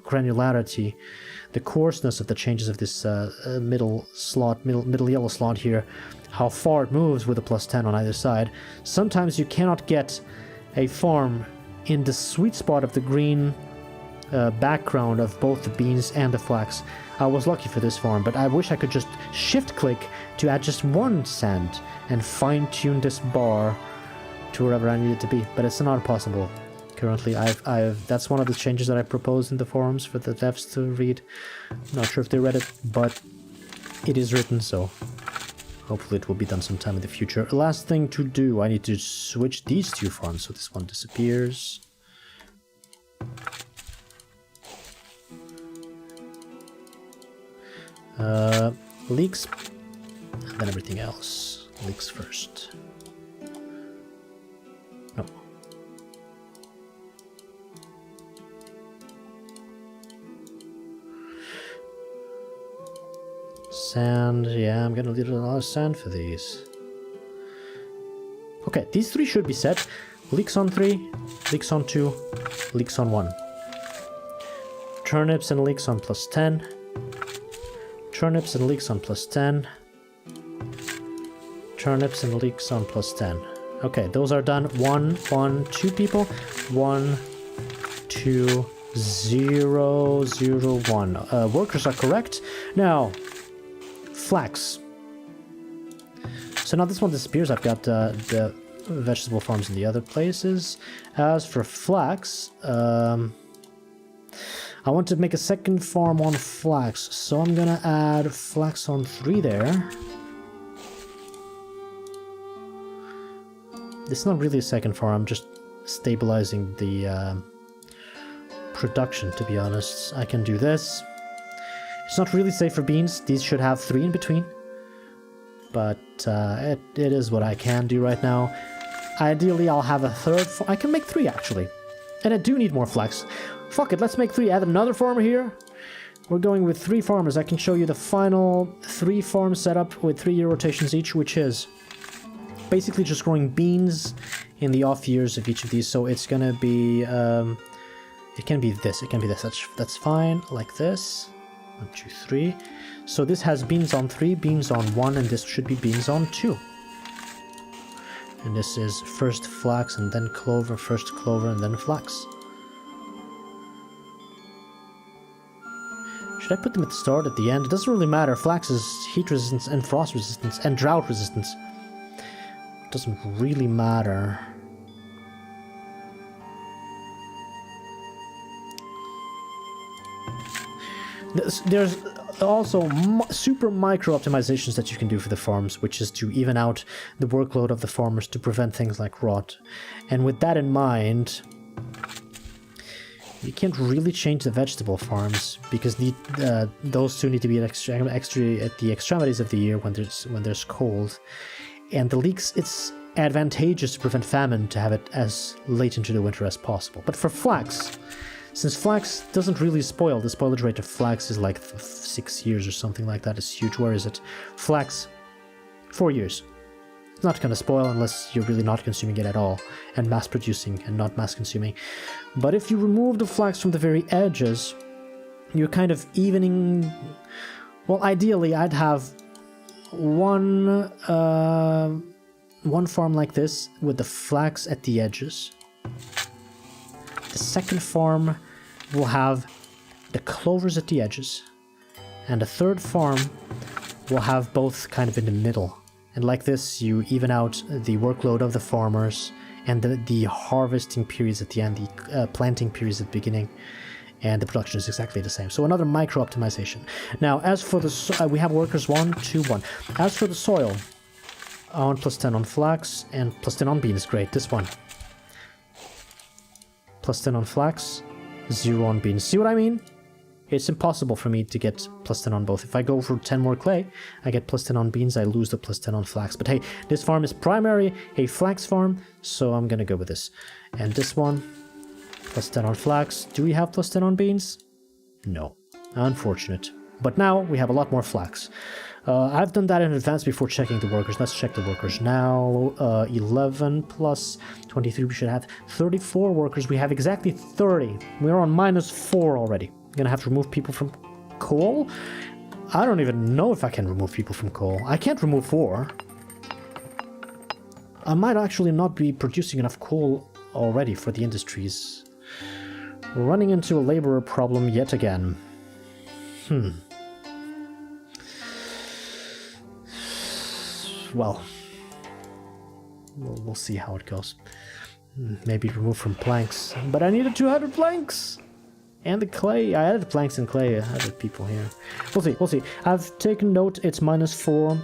granularity, the coarseness of the changes of this middle yellow slot here, how far it moves with a +10 on either side, sometimes you cannot get a farm in the sweet spot of the green background of both the beans and the flax. I was lucky for this farm, but I wish I could just shift-click to add just one sand and fine-tune this bar to wherever I need it to be, but it's not possible. Currently, that's one of the changes that I proposed in the forums for the devs to read. Not sure if they read it, but it is written, so hopefully it will be done sometime in the future. Last thing to do, I need to switch these two farms, so this one disappears. Leeks, and then everything else. Leeks first. No. Sand, yeah, I'm gonna need a lot of sand for these. Okay, these three should be set. Leeks on 3, leeks on 2, leeks on 1. Turnips and leeks on +10. Turnips and leeks on +10. Turnips and leeks on +10. Okay, those are done. 1, 1, 2 people. 1, 2, 0, 0, 1. Workers are correct. Now, flax. So now this one disappears. I've got the vegetable farms in the other places. As for flax, I want to make a second farm on flax, so I'm gonna add flax on 3 there. It's not really a second farm, I'm just stabilizing the production, to be honest. I can do this. It's not really safe for beans, these should have 3 in between. But it is what I can do right now. Ideally, I'll have a third farm. I can make 3, actually. And I do need more flax. Fuck it, let's make 3. Add another farmer here. We're going with 3 farmers. I can show you the final 3 farm setup with 3-year rotations each, which is basically just growing beans in the off years of each of these. So it's gonna be, it can be this, it can be this. That's fine, like this. 1, 2, 3. So this has beans on 3, beans on 1, and this should be beans on 2. And this is first flax and then clover, first clover and then flax. Should I put them at the start, at the end? It doesn't really matter. Flax is heat resistance and frost resistance and drought resistance. It doesn't really matter. There's also super micro optimizations that you can do for the farms, which is to even out the workload of the farmers to prevent things like rot. And with that in mind, you can't really change the vegetable farms because those two need to be at the extremities of the year when there's cold. And the leeks, it's advantageous to prevent famine to have it as late into the winter as possible. But for flax, since flax doesn't really spoil, the spoilage rate of flax is like 6 years or something like that. It's huge. Where is it? Flax, 4 years. It's not going to spoil unless you're really not consuming it at all and mass producing and not mass consuming. But if you remove the flax from the very edges, you're kind of evening... Well, ideally, I'd have one farm like this with the flax at the edges. The second farm will have the clovers at the edges. And the third farm will have both kind of in the middle. And like this, you even out the workload of the farmers and the harvesting periods at the end, the planting periods at the beginning, and the production is exactly the same. So another micro optimization. Now, as for the we have workers 1, 2, 1. As for the soil, I want +10 on flax and +10 on beans. Great, this one. Plus 10 on flax, 0 on beans. See what I mean? It's impossible for me to get plus 10 on both. If I go for 10 more clay, I get plus 10 on beans, I lose the plus 10 on flax. But hey, this farm is primarily a flax farm, so I'm gonna go with this. And this one, plus 10 on flax. Do we have plus 10 on beans? No. Unfortunate. But now we have a lot more flax. I've done that in advance before checking the workers. Let's check the workers now. 11 plus 23, we should have 34 workers. We have exactly 30. We're on -4 already. I'm gonna have to remove people from coal. I don't even know if I can remove people from coal. I can't remove 4. I might actually not be producing enough coal already for the industries. We're running into a laborer problem yet again. Well, we'll see how it goes. Maybe remove from planks. But I needed 200 planks! And the clay. I added planks and clay. I added people here. We'll see. I've taken note. It's -4.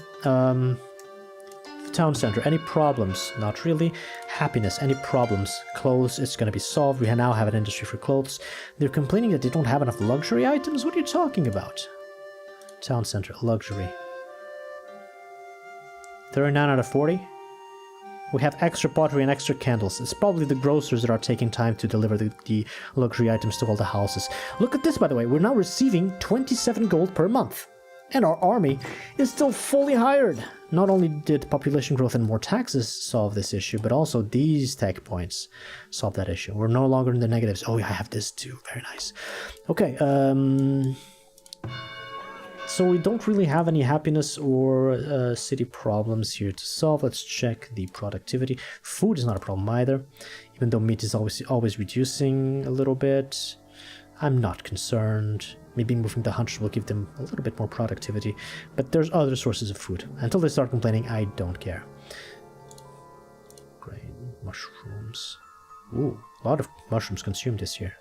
Town center. Any problems? Not really. Happiness. Any problems? Clothes. It's going to be solved. We now have an industry for clothes. They're complaining that they don't have enough luxury items. What are you talking about? Town center. Luxury. 39 out of 40. We have extra pottery and extra candles. It's probably the grocers that are taking time to deliver the luxury items to all the houses. Look at this, by the way. We're now receiving 27 gold per month. And our army is still fully hired. Not only did population growth and more taxes solve this issue, but also these tech points solve that issue. We're no longer in the negatives. Oh, yeah, I have this too. Very nice. Okay, so we don't really have any happiness or city problems here to solve. Let's check the productivity. Food is not a problem either, even though meat is always reducing a little bit. I'm not concerned. Maybe moving the hunters will give them a little bit more productivity, but there's other sources of food. Until they start complaining, I don't care. Grain, mushrooms. Ooh, a lot of mushrooms consumed this year.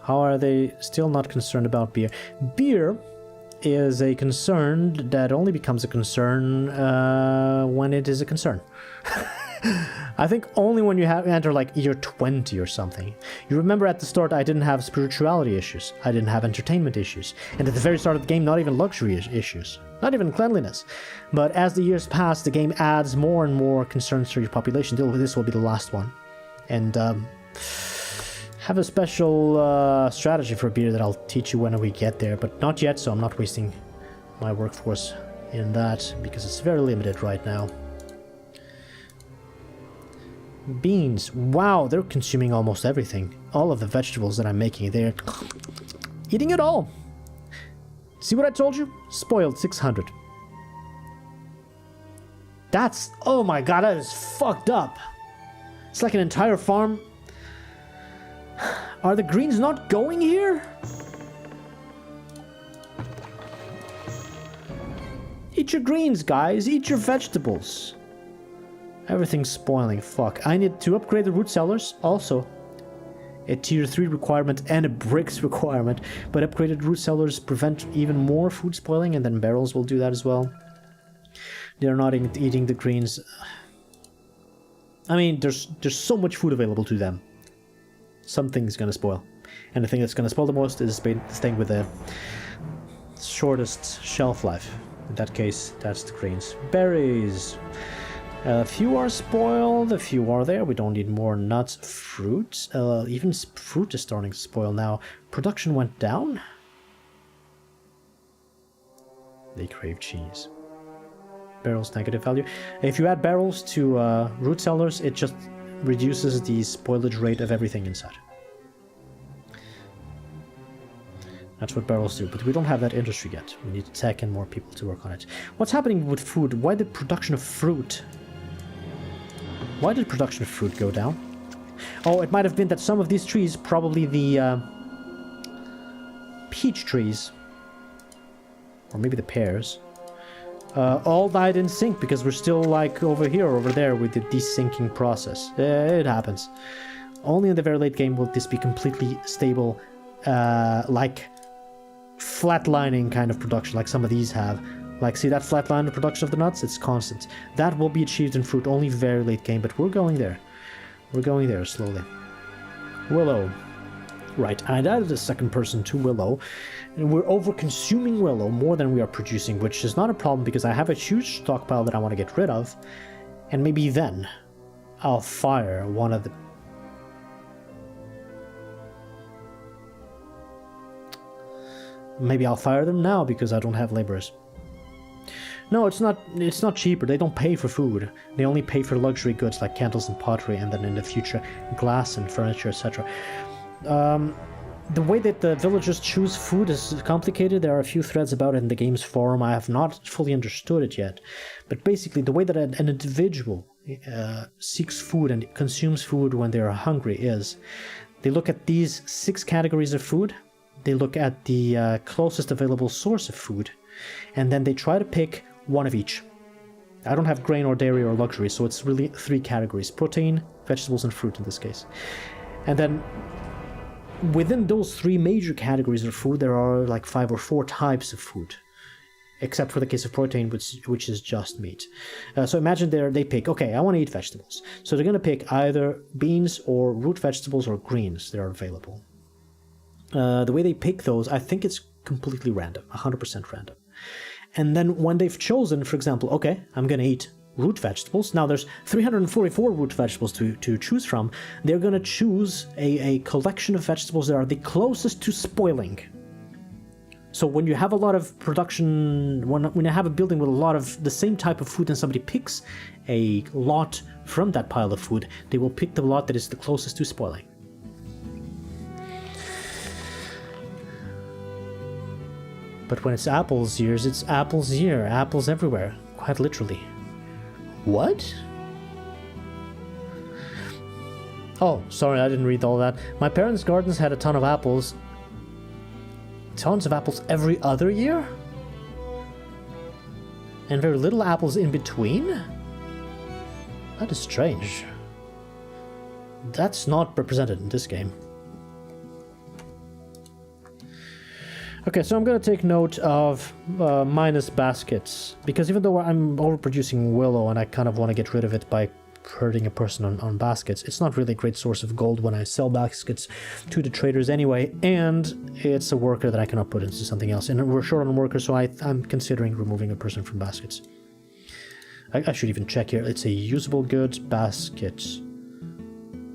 How are they still not concerned about beer? Beer is a concern that only becomes a concern when it is a concern. I think only when you enter like year 20 or something. You remember at the start I didn't have spirituality issues. I didn't have entertainment issues. And at the very start of the game, not even luxury issues. Not even cleanliness. But as the years pass, the game adds more and more concerns to your population. This will be the last one. And have a special strategy for beer that I'll teach you when we get there. But not yet, so I'm not wasting my workforce in that. Because it's very limited right now. Beans. Wow, they're consuming almost everything. All of the vegetables that I'm making, they're eating it all. See what I told you? Spoiled 600. That's... oh my god, that is fucked up. It's like an entire farm. Are the greens not going here? Eat your greens, guys. Eat your vegetables. Everything's spoiling. Fuck. I need to upgrade the root cellars. Also, a tier 3 requirement and a bricks requirement. But upgraded root cellars prevent even more food spoiling, and then barrels will do that as well. They're not eating the greens. I mean, there's so much food available to them. Something's gonna spoil. And the thing that's gonna spoil the most is staying with the shortest shelf life. In that case, that's the greens. Berries. A few are spoiled, a few are there. We don't need more nuts. Fruit. Even fruit is starting to spoil now. Production went down. They crave cheese. Barrels negative value. If you add barrels to root cellars, it just reduces the spoilage rate of everything inside. That's what barrels do, but we don't have that industry yet. We need tech and more people to work on it. What's happening with food? Why did production of fruit... Why did production of fruit go down? Oh, it might have been that some of these trees, probably the peach trees, or maybe the pears, all died in sync because we're still like over here or over there with the desyncing process. It happens. Only in the very late game will this be completely stable, like flatlining kind of production, like some of these have. Like, see that flat line of production of the nuts? It's constant. That will be achieved in fruit only very late game, but we're going there. We're going there slowly. Willow. Right, I added a second person to Willow, and we're over-consuming Willow more than we are producing, which is not a problem because I have a huge stockpile that I want to get rid of, and maybe then I'll fire one of the... Maybe I'll fire them now because I don't have laborers. No, it's not cheaper. They don't pay for food. They only pay for luxury goods like candles and pottery, and then in the future glass and furniture, etc. The way that the villagers choose food is complicated. There are a few threads about it in the game's forum. I have not fully understood it yet. But basically, the way that an individual seeks food and consumes food when they are hungry is they look at these 6 categories of food. They look at the closest available source of food, and then they try to pick one of each. I don't have grain or dairy or luxury, so it's really 3 categories: protein, vegetables, and fruit in this case. And then within those 3 major categories of food, there are like 5 or 4 types of food, except for the case of protein, which is just meat. So imagine they pick, okay, I want to eat vegetables. So they're going to pick either beans or root vegetables or greens that are available. The way they pick those, I think it's completely random, 100% random. And then when they've chosen, for example, okay, I'm going to eat root vegetables. Now there's 344 root vegetables to choose from. They're going to choose a collection of vegetables that are the closest to spoiling. So when you have a lot of production, when you have a building with a lot of the same type of food and somebody picks a lot from that pile of food, they will pick the lot that is the closest to spoiling. But when it's apples years, it's apples year, apples everywhere, quite literally. What? Oh, sorry, I didn't read all that. My parents' gardens had a ton of apples. Tons of apples every other year? And very little apples in between? That is strange. That's not represented in this game. Okay, so I'm going to take note of minus baskets, because even though I'm overproducing willow and I kind of want to get rid of it by hurting a person on baskets, it's not really a great source of gold when I sell baskets to the traders anyway, and it's a worker that I cannot put into something else. And we're short on workers, so I'm considering removing a person from baskets. I should even check here. It's a usable goods, baskets.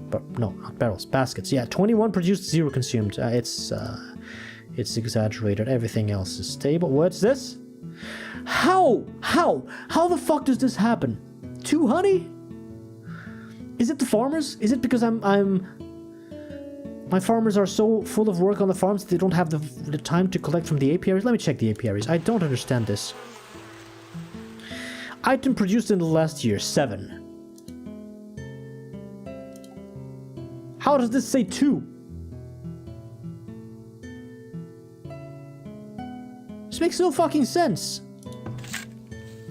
But no, not barrels, baskets. Yeah, 21 produced, 0 consumed. It's exaggerated. Everything else is stable. What's this? How the fuck does this happen? 2 honey? Is it the farmers? Is it because my farmers are so full of work on the farms that they don't have the time to collect from the apiaries? Let me check the apiaries. I don't understand this. Item produced in the last year, 7. How does this say 2? This makes no fucking sense.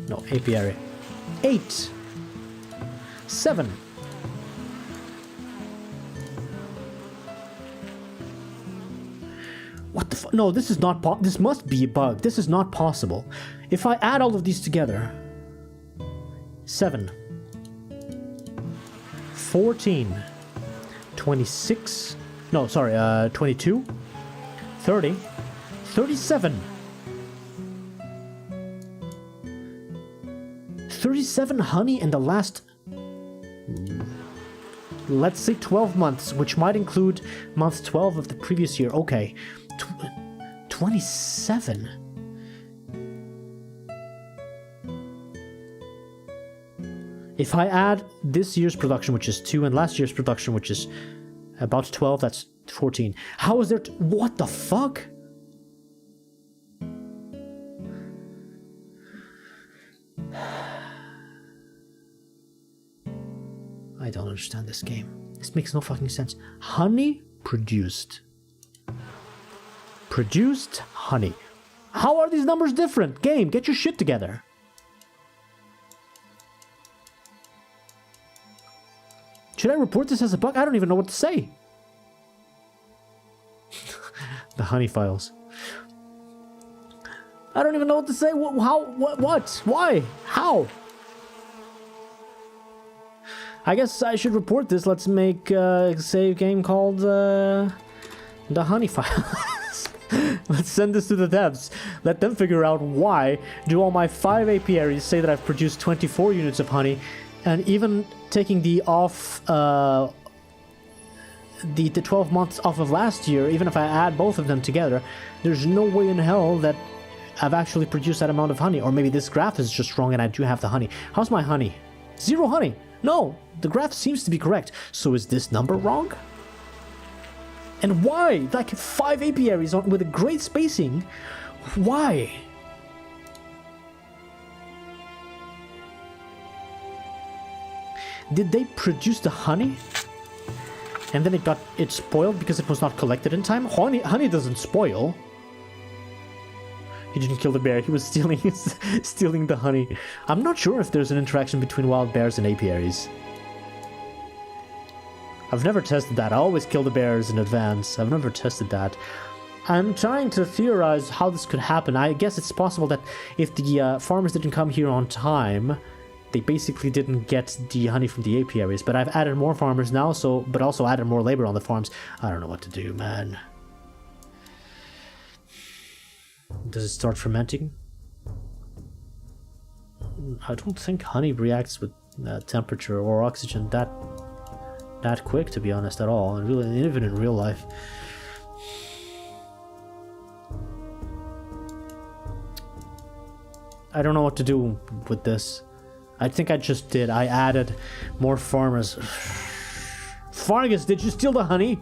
No, apiary. 8. 7. What the fuck? No, this is not this must be a bug. This is not possible. If I add all of these together. 7. 14. 26. No, sorry, 22. 30. 37. 37 honey in the last, let's say 12 months, which might include month 12 of the previous year. Okay, 27. If I add this year's production, which is 2, and last year's production, which is about 12, that's 14. How is there... what the fuck? I don't understand this game. This makes no fucking sense. Honey produced. Produced honey. How are these numbers different? Game, get your shit together. Should I report this as a bug? I don't even know what to say. The honey files. I don't even know what to say. How? What? Why? How? I guess I should report this. Let's make a save game called the Honey Files. Let's send this to the devs. Let them figure out why do all my 5 apiaries say that I've produced 24 units of honey, and even taking the off the 12 months off of last year, even if I add both of them together, there's no way in hell that I've actually produced that amount of honey. Or maybe this graph is just wrong and I do have the honey. How's my honey? 0 honey. No, the graph seems to be correct. So is this number wrong? And why? Like 5 apiaries with a great spacing. Why? Did they produce the honey? And then it spoiled because it was not collected in time? Honey doesn't spoil. He didn't kill the bear, he was stealing the honey. I'm not sure if there's an interaction between wild bears and apiaries. I've never tested that. I always kill the bears in advance. I've never tested that. I'm trying to theorize how this could happen. I guess it's possible that if the farmers didn't come here on time, they basically didn't get the honey from the apiaries. But I've added more farmers now, but also added more labor on the farms. I don't know what to do, man. Does it start fermenting? I don't think honey reacts with temperature or oxygen that quick, to be honest, at all. And really, even in real life. I don't know what to do with this. I think I just did. I added more farmers. Fargus, did you steal the honey?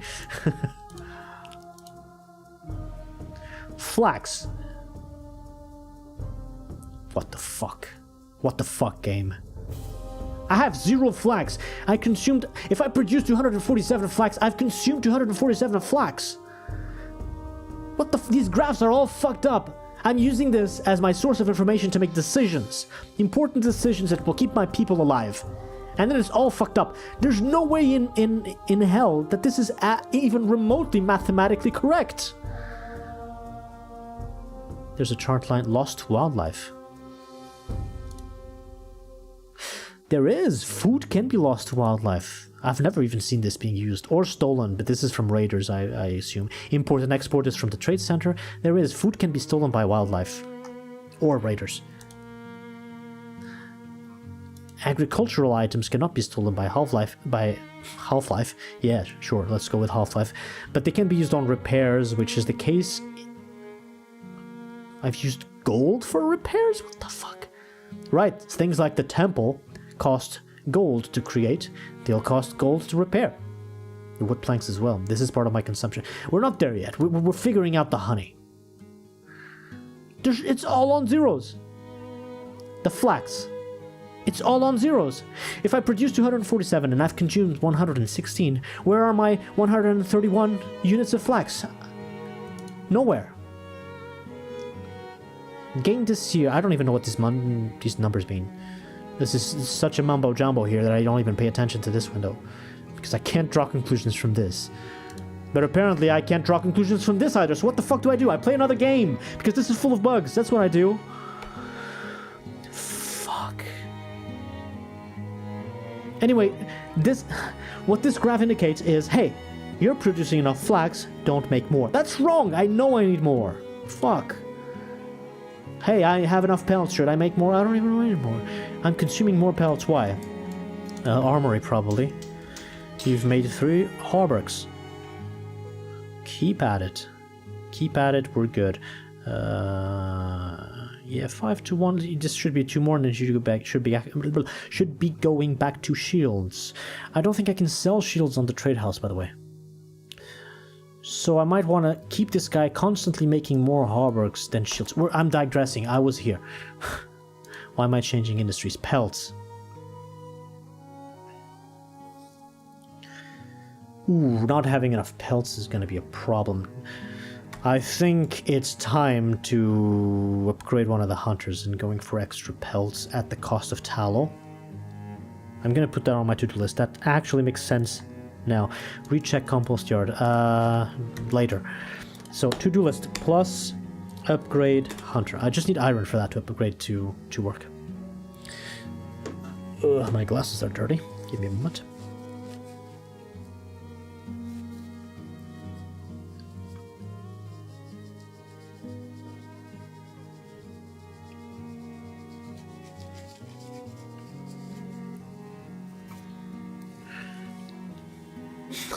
Flax. What the fuck? What the fuck, game? I have 0 flax. I consumed... If I produce 247 flax, I've consumed 247 flax. What the... These graphs are all fucked up. I'm using this as my source of information to make decisions. Important decisions that will keep my people alive. And then it's all fucked up. There's no way in hell that this is even remotely mathematically correct. There's a chart line, lost wildlife. There is. Food can be lost to wildlife. I've never even seen this being used or stolen, but this is from raiders, I assume. Import and export is from the trade center. There is. Food can be stolen by wildlife or raiders. Agricultural items cannot be stolen by Half-Life. Yeah, sure, let's go with Half-Life. But they can be used on repairs, which is the case. I've used gold for repairs? What the fuck? Right, things like the temple cost gold to create. They'll cost gold to repair. The wood planks as well. This is part of my consumption. We're not there yet. We're figuring out the honey. It's all on zeros. The flax. It's all on zeros. If I produce 247 and I've consumed 116, where are my 131 units of flax? Nowhere. Game this year. I don't even know what these numbers mean. This is such a mumbo jumbo here that I don't even pay attention to this window. Because I can't draw conclusions from this. But apparently I can't draw conclusions from this either, so what the fuck do? I play another game! Because this is full of bugs, that's what I do. Fuck. Anyway, what this graph indicates is, hey, you're producing enough flax, don't make more. That's wrong, I know I need more. Fuck. Hey, I have enough pellets, should I make more? I don't even know anymore. I'm consuming more pellets, why? Armory, probably. You've made 3 hauberks. Keep at it. Keep at it, we're good. Yeah, 5 to 1, this should be 2 more and then should be going back to shields. I don't think I can sell shields on the trade house, by the way. So I might want to keep this guy constantly making more hauberks than shields. I'm digressing, I was here. Why am I changing industries? Pelts. Ooh, not having enough pelts is going to be a problem. I think it's time to upgrade one of the hunters and going for extra pelts at the cost of tallow. I'm going to put that on my to-do list. That actually makes sense now. Recheck compost yard later. So to-do list plus upgrade hunter. I just need iron for that to upgrade to work. Ugh, my glasses are dirty. Give me a moment.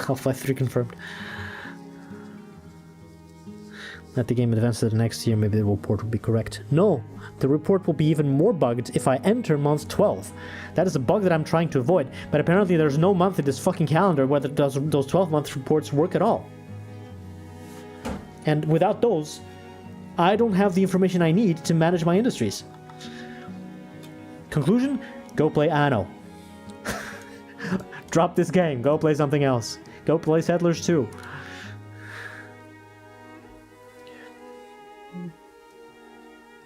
Half-Life 3 confirmed. That the game advances to the next year, maybe the report will be correct. No! The report will be even more bugged if I enter month 12. That is a bug that I'm trying to avoid, but apparently there's no month in this fucking calendar where those 12-month reports work at all. And without those, I don't have the information I need to manage my industries. Conclusion? Go play Anno. Drop this game, go play something else. Go play Settlers 2.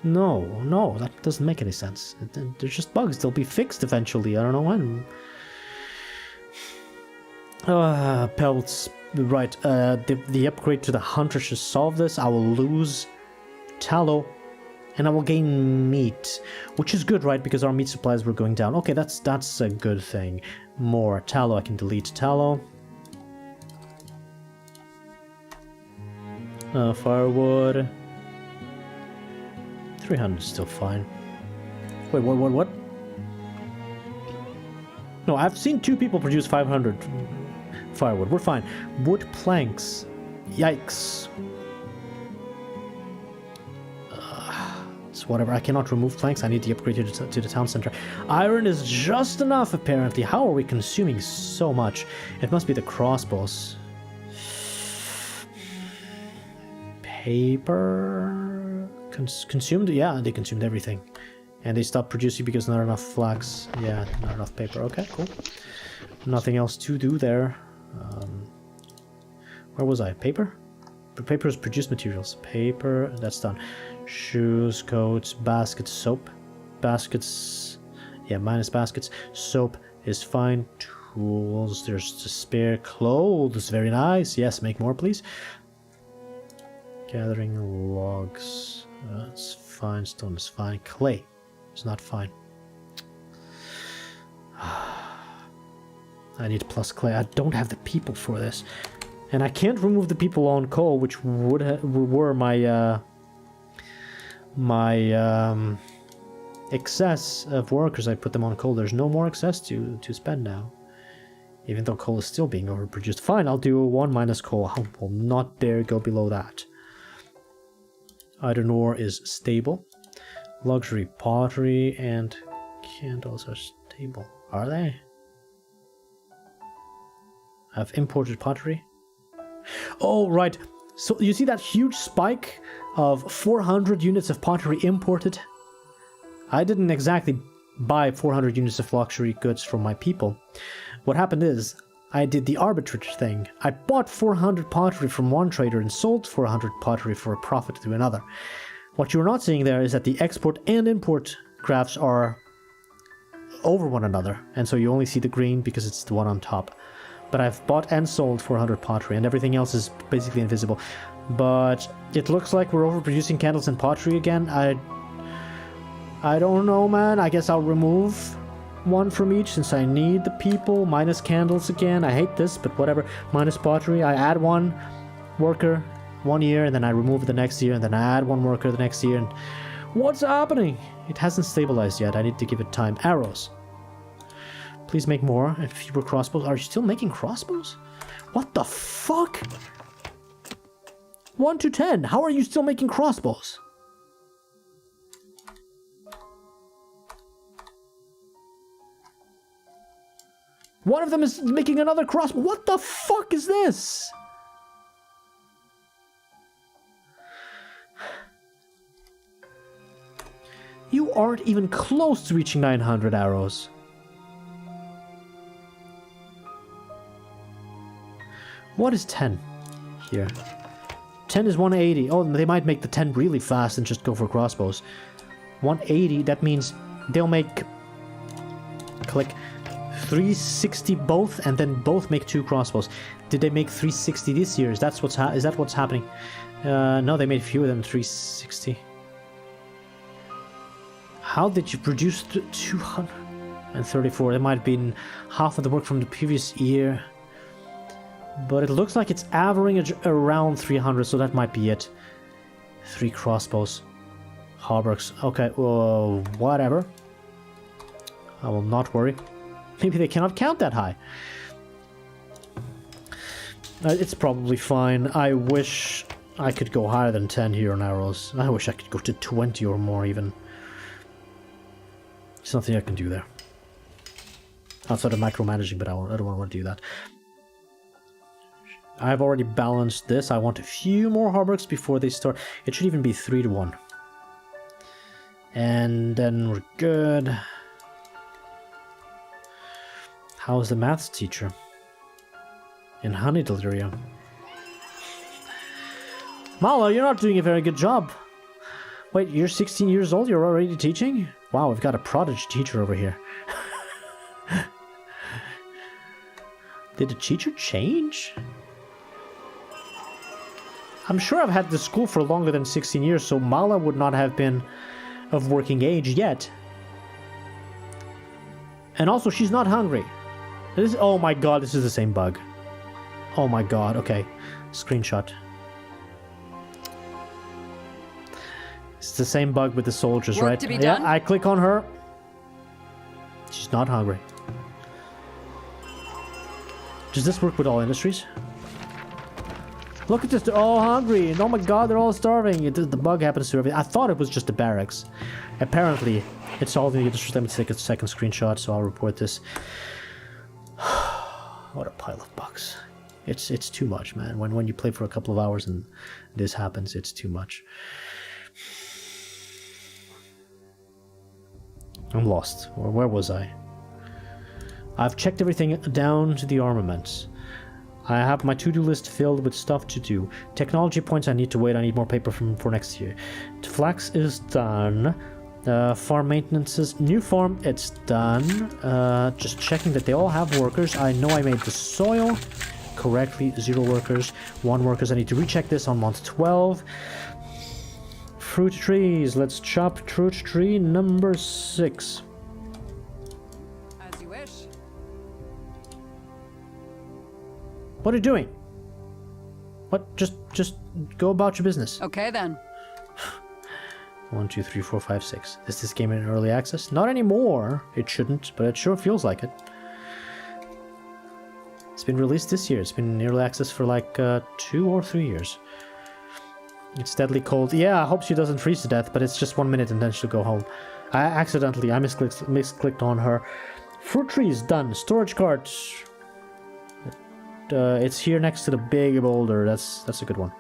No, that doesn't make any sense. They're just bugs. They'll be fixed eventually. I don't know when. Pelts. Right. The upgrade to the Hunter should solve this. I will lose tallow, and I will gain meat, which is good, right? Because our meat supplies were going down. Okay, that's a good thing. More tallow. I can delete tallow. Firewood. 300 is still fine. Wait, what? No, I've seen 2 people produce 500 firewood. We're fine. Wood planks. Yikes. It's whatever. I cannot remove planks. I need to upgrade to the town center. Iron is just enough, apparently. How are we consuming so much? It must be the crossbows. Paper... consumed? Yeah, they consumed everything. And they stopped producing because not enough flax. Yeah, not enough paper. Okay, cool. Nothing else to do there. Where was I? Paper? Paper is produced materials. Paper, that's done. Shoes, coats, baskets, soap. Baskets, yeah, minus baskets. Soap is fine. Tools, there's the spare clothes. Very nice. Yes, make more, please. Gathering logs. That's fine. Stone is fine. Clay is not fine. I need plus clay. I don't have the people for this. And I can't remove the people on coal, which were my excess of workers. I put them on coal. There's no more excess to spend now. Even though coal is still being overproduced. Fine, I'll do 1 minus coal. I will not dare go below that. Iron ore is stable. Luxury pottery and candles are stable. Are they? I've imported pottery. Oh, right. So you see that huge spike of 400 units of pottery imported? I didn't exactly buy 400 units of luxury goods from my people. What happened is, I did the arbitrage thing. I bought 400 pottery from one trader and sold 400 pottery for a profit to another. What you're not seeing there is that the export and import graphs are over one another, and so you only see the green because it's the one on top. But I've bought and sold 400 pottery, and everything else is basically invisible. But it looks like we're overproducing candles and pottery again. I don't know, man. I guess I'll remove one from each since I need the people. Minus candles again. I hate this, but whatever. Minus pottery. I add 1 worker 1 year, and then I remove it the next year, and then I add 1 worker the next year. And what's happening? It hasn't stabilized yet. I need to give it time. Arrows. Please make more and fewer crossbows. Are you still making crossbows? What the fuck? 1 to 10. How are you still making crossbows? One of them is making another crossbow. What the fuck is this? You aren't even close to reaching 900 arrows. What is 10 here? 10 is 180. Oh, they might make the 10 really fast and just go for crossbows. 180, that means they'll make... click... 360 both, and then both make 2 crossbows. Did they make 360 this year? Is that what's happening? No, they made fewer than 360. How did you produce 200? and 34. It might have been half of the work from the previous year. But it looks like it's averaging around 300, so that might be it. 3 crossbows. Hauberks. Okay, well, whatever. I will not worry. Maybe they cannot count that high. It's probably fine. I wish I could go higher than 10 here on arrows. I wish I could go to 20 or more even. There's nothing I can do there. Outside of micromanaging, but I don't want to do that. I've already balanced this. I want a few more hauberks before they start. It should even be 3 to 1. And then we're good. How's the maths teacher? In honey delirium. Mala, you're not doing a very good job. Wait, you're 16 years old? You're already teaching? Wow, we've got a prodigy teacher over here. Did the teacher change? I'm sure I've had the school for longer than 16 years, so Mala would not have been of working age yet. And also, she's not hungry. Oh my god, this is the same bug. Oh my god, okay. Screenshot. It's the same bug with the soldiers,
Work
right?
to be done?
Yeah, I click on her. She's not hungry. Does this work with all industries? Look at this, they're all hungry, and oh my god, they're all starving. The bug happens to everything. I thought it was just the barracks. Apparently, it's all the industries. Let me take a second screenshot, so I'll report this. What a pile of bugs. It's too much, man. When you play for a couple of hours and this happens, it's too much. I'm lost. Where was I? I've checked everything down to the armaments. I have my to-do list filled with stuff to do. Technology points I need to wait. I need more paper for next year. Flax is done. Farm maintenances. New farm, it's done. Just checking that they all have workers. I know I made the soil correctly. 0 workers. 1 workers. I need to recheck this on month 12. Fruit trees. Let's chop fruit tree number 6.
As you wish.
What are you doing? What? Just go about your business.
Okay then.
1, 2, 3, 4, 5, 6. Is this game in early access? Not anymore. It shouldn't, but it sure feels like it. It's been released this year. It's been in early access for like 2 or 3 years. It's deadly cold. Yeah, I hope she doesn't freeze to death, but it's just 1 minute and then she'll go home. I misclicked on her. Fruit trees done. Storage cart. It's here next to the big boulder. That's a good one.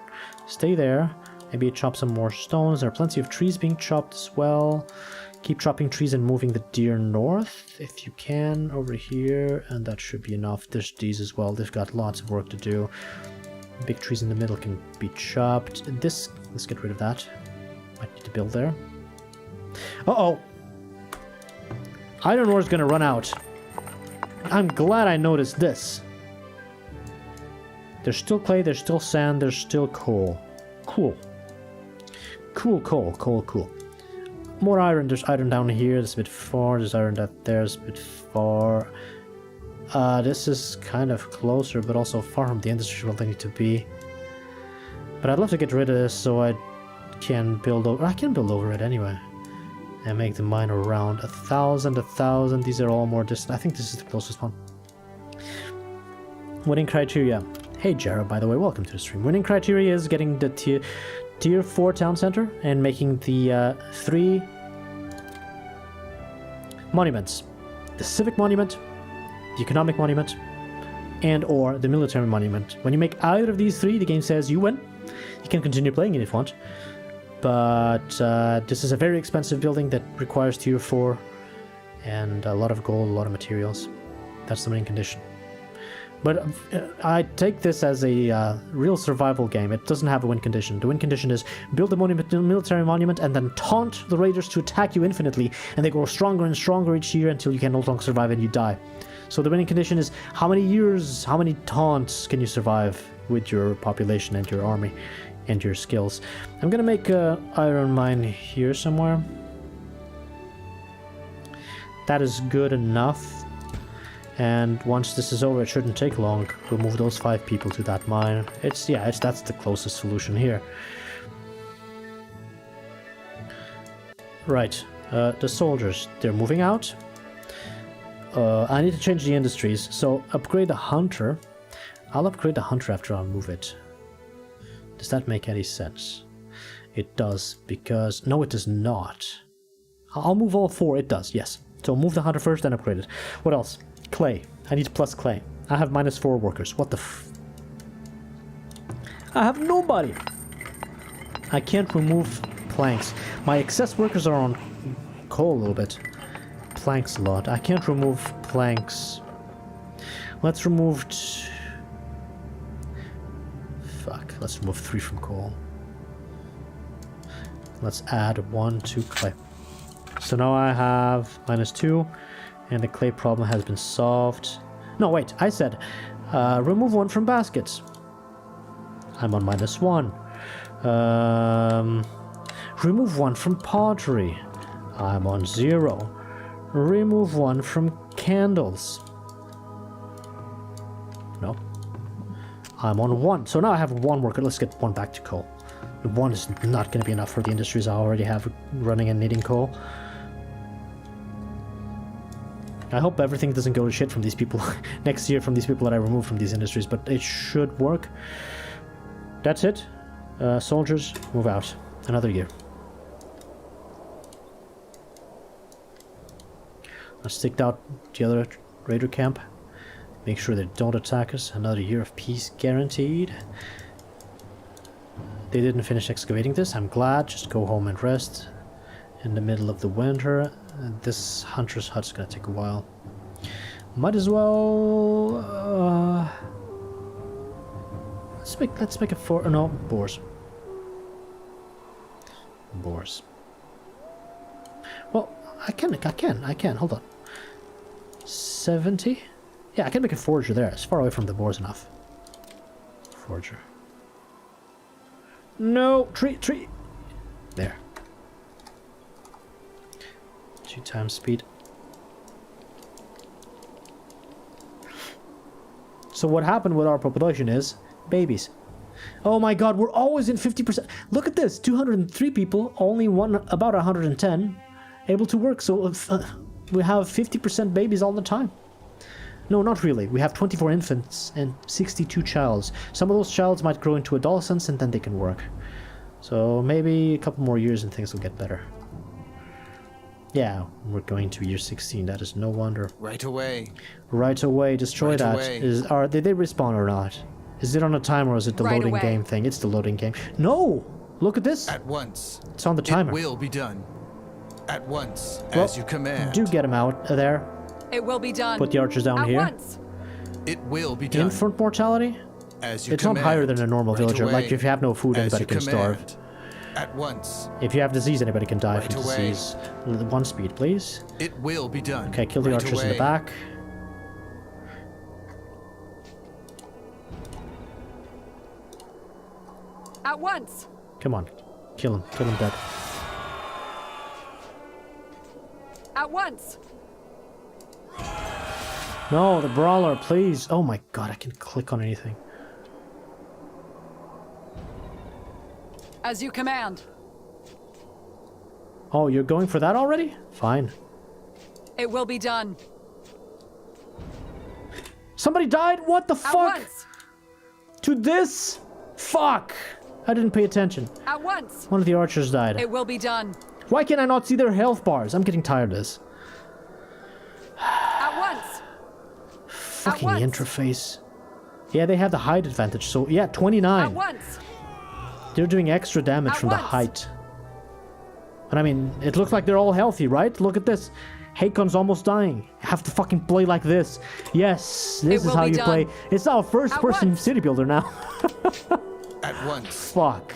Stay there. Maybe chop some more stones. There are plenty of trees being chopped as well. Keep chopping trees and moving the deer north if you can over here, and that should be enough. There's these as well. They've got lots of work to do. Big trees in the middle can be chopped. Let's get rid of that. Might need to build there. Uh-oh. Iron ore is gonna run out. I'm glad I noticed this. There's still clay, there's still sand, there's still coal. Cool. Cool. More iron. There's iron down here. That's a bit far. There's iron that there's a bit far. This is kind of closer, but also far from the industry where they need to be. But I'd love to get rid of this so I can build over. I can build over it anyway. And make the mine around 1,000. These are all more distant. I think this is the closest one. Winning criteria. Hey Jared, by the way, welcome to the stream. Winning criteria is getting the tier 4 town center and making the 3 monuments. The civic monument, the economic monument, and or the military monument. When you make either of these 3, the game says you win. You can continue playing it if you want. But this is a very expensive building that requires tier 4 and a lot of gold, a lot of materials. That's the winning condition. But I take this as a real survival game. It doesn't have a win condition. The win condition is build a military monument and then taunt the raiders to attack you infinitely, and they grow stronger and stronger each year until you can no longer survive and you die. So the winning condition is how many years, how many taunts can you survive with your population and your army and your skills. I'm gonna make a iron mine here somewhere. That is good enough. And once this is over, it shouldn't take long. We'll move those 5 people to that mine. That's the closest solution here. Right. The soldiers, they're moving out. I need to change the industries, so upgrade the hunter. I'll upgrade the hunter after I'll move it. Does that make any sense? It does, because... No, it does not. I'll move all 4, it does, yes. So move the hunter first, then upgrade it. What else? Clay. I need plus clay. I have -4 workers. What the f... I have nobody! I can't remove planks. My excess workers are on coal a little bit. Planks a lot. I can't remove planks. Let's remove... Fuck. Let's remove 3 from coal. Let's add 1 to clay. So now I have -2, and the clay problem has been solved. No, wait, I said remove 1 from baskets. I'm on -1. Remove 1 from pottery. I'm on 0. Remove 1 from candles. No. I'm on 1. So now I have 1 worker. Let's get 1 back to coal. 1 is not going to be enough for the industries I already have running and needing coal. I hope everything doesn't go to shit from these people next year, from these people that I remove from these industries, but it should work. That's it. Soldiers, move out. Another year. Let's take out the other raider camp. Make sure they don't attack us. Another year of peace guaranteed. They didn't finish excavating this. I'm glad. Just go home and rest. In the middle of the winter. This hunter's hut's gonna take a while. Might as well... Let's make it 4... No, boars. Boars. Well, I can. Hold on. 70? Yeah, I can make a forger there. It's far away from the boars enough. Forger. No! Tree! There. 2 times speed. So what happened with our population is babies. Oh my god, we're always in 50%. Look at this, 203 people, only about 110 able to work. So we have 50% babies all the time. No, not really. We have 24 infants and 62 childs. Some of those childs might grow into adolescents and then they can work. So maybe a couple more years and things will get better. Yeah, we're going to year 16. That is no wonder.
Right away.
Right away. Destroy
right
that.
Away.
Did they respawn or not? Is it on a timer or is it the
Right
loading
away.
game thing? It's the loading game. No! Look at this.
At once.
It's on the timer.
It will be done. At once,
Well,
as you command.
Do get him out there.
It will be done.
Put the archers down
At
here.
once.
It will be done.
Infant mortality?
As you
It's
command.
not higher than a normal
Right
villager.
away.
Like if you have no food,
As
anybody
you
can
command.
starve.
At once.
If you have disease, anybody can die
Right
from
away.
disease. 1 speed, please.
It will be done.
Okay, kill the
Right
archers in the
away.
back.
At once.
Come on. Kill him. Kill him dead.
At once.
No, the brawler, please. Oh my god, I can click on anything.
As you command.
Oh, you're going for that already? Fine.
It will be done.
Somebody died? What the
At
fuck?
once.
To this? Fuck! I didn't pay attention.
At once.
One of the archers died.
It will be done.
Why can I not see their health bars? I'm getting tired of this.
At once.
Fucking
once.
interface. Yeah, they have the height advantage, so yeah, 29.
At once.
They're doing extra damage
At
from the
once.
height. And I mean, it looks like they're all healthy, right? Look at this. Hakon's almost dying. You have to fucking play like this. Yes, this is
will
how
be
you
done.
play. It's now a first-person
once.
city builder now.
At once.
Fuck.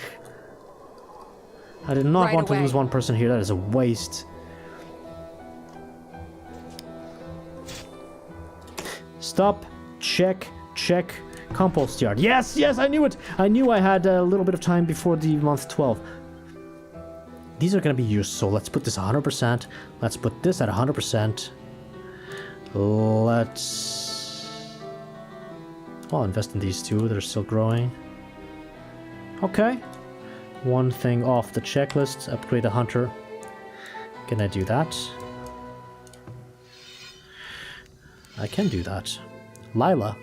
I did not
Right
want to
away.
lose 1 person here. That is a waste. Stop. Check. Check. Compost yard. Yes, yes, I knew it. I knew I had a little bit of time before the month 12. These are going to be used, so let's put this 100%. Let's put this at 100%. Let's... Well, invest in these two. They're still growing. Okay. One thing off the checklist. Upgrade a hunter. Can I do that? I can do that. Lila.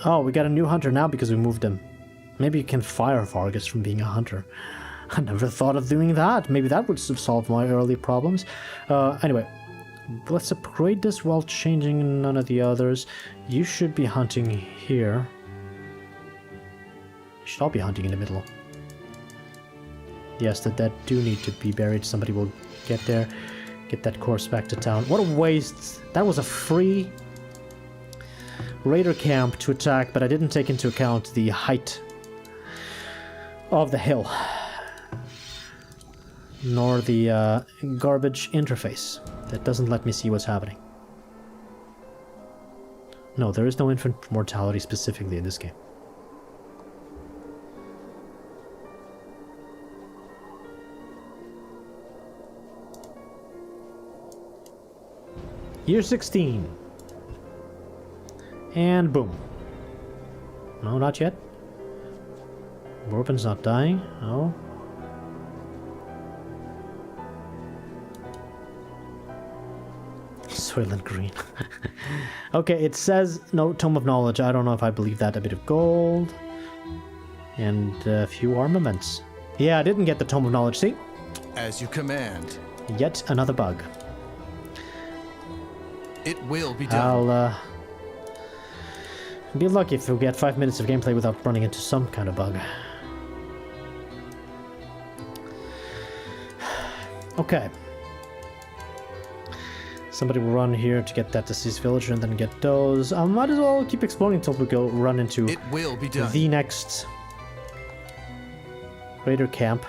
Oh, we got a new hunter now because we moved him. Maybe you can fire Vargas from being a hunter. I never thought of doing that. Maybe that would solve my early problems. Anyway, let's upgrade this while changing none of the others. You should be hunting here. You should all be hunting in the middle. Yes, the dead do need to be buried. Somebody will get there. Get that corpse back to town. What a waste. That was a free raider camp to attack, but I didn't take into account the height of the hill. Nor the garbage interface that doesn't let me see what's happening. No, there is no infant mortality specifically in this game. Year 16. And boom. No, not yet. Morpen's not dying. No. Soylent Green. Okay, it says no Tome of Knowledge. I don't know if I believe that. A bit of gold. And a few armaments. Yeah, I didn't get the Tome of Knowledge. See?
As you command.
Yet another bug.
It will be done.
I'll be lucky if we get 5 minutes of gameplay without running into some kind of bug. Okay. Somebody will run here to get that deceased villager and then get those. I might as well keep exploring until we go run into
it will be done.
The next raider camp.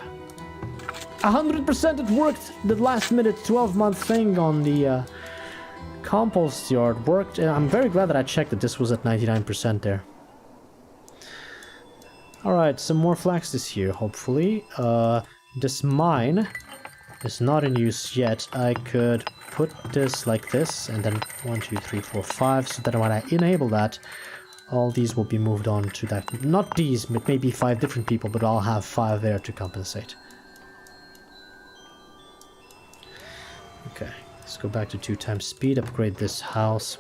100% it worked! The last minute 12-month thing on the compost yard worked. And I'm very glad that I checked that this was at 99% there. Alright, some more flax this year, hopefully. This mine is not in use yet. I could put this like this, and then 1, 2, 3, 4, 5, so that when I enable that, all these will be moved on to that. Not these, but maybe 5 different people, but I'll have 5 there to compensate. Okay, let's go back to 2 times speed, upgrade this house.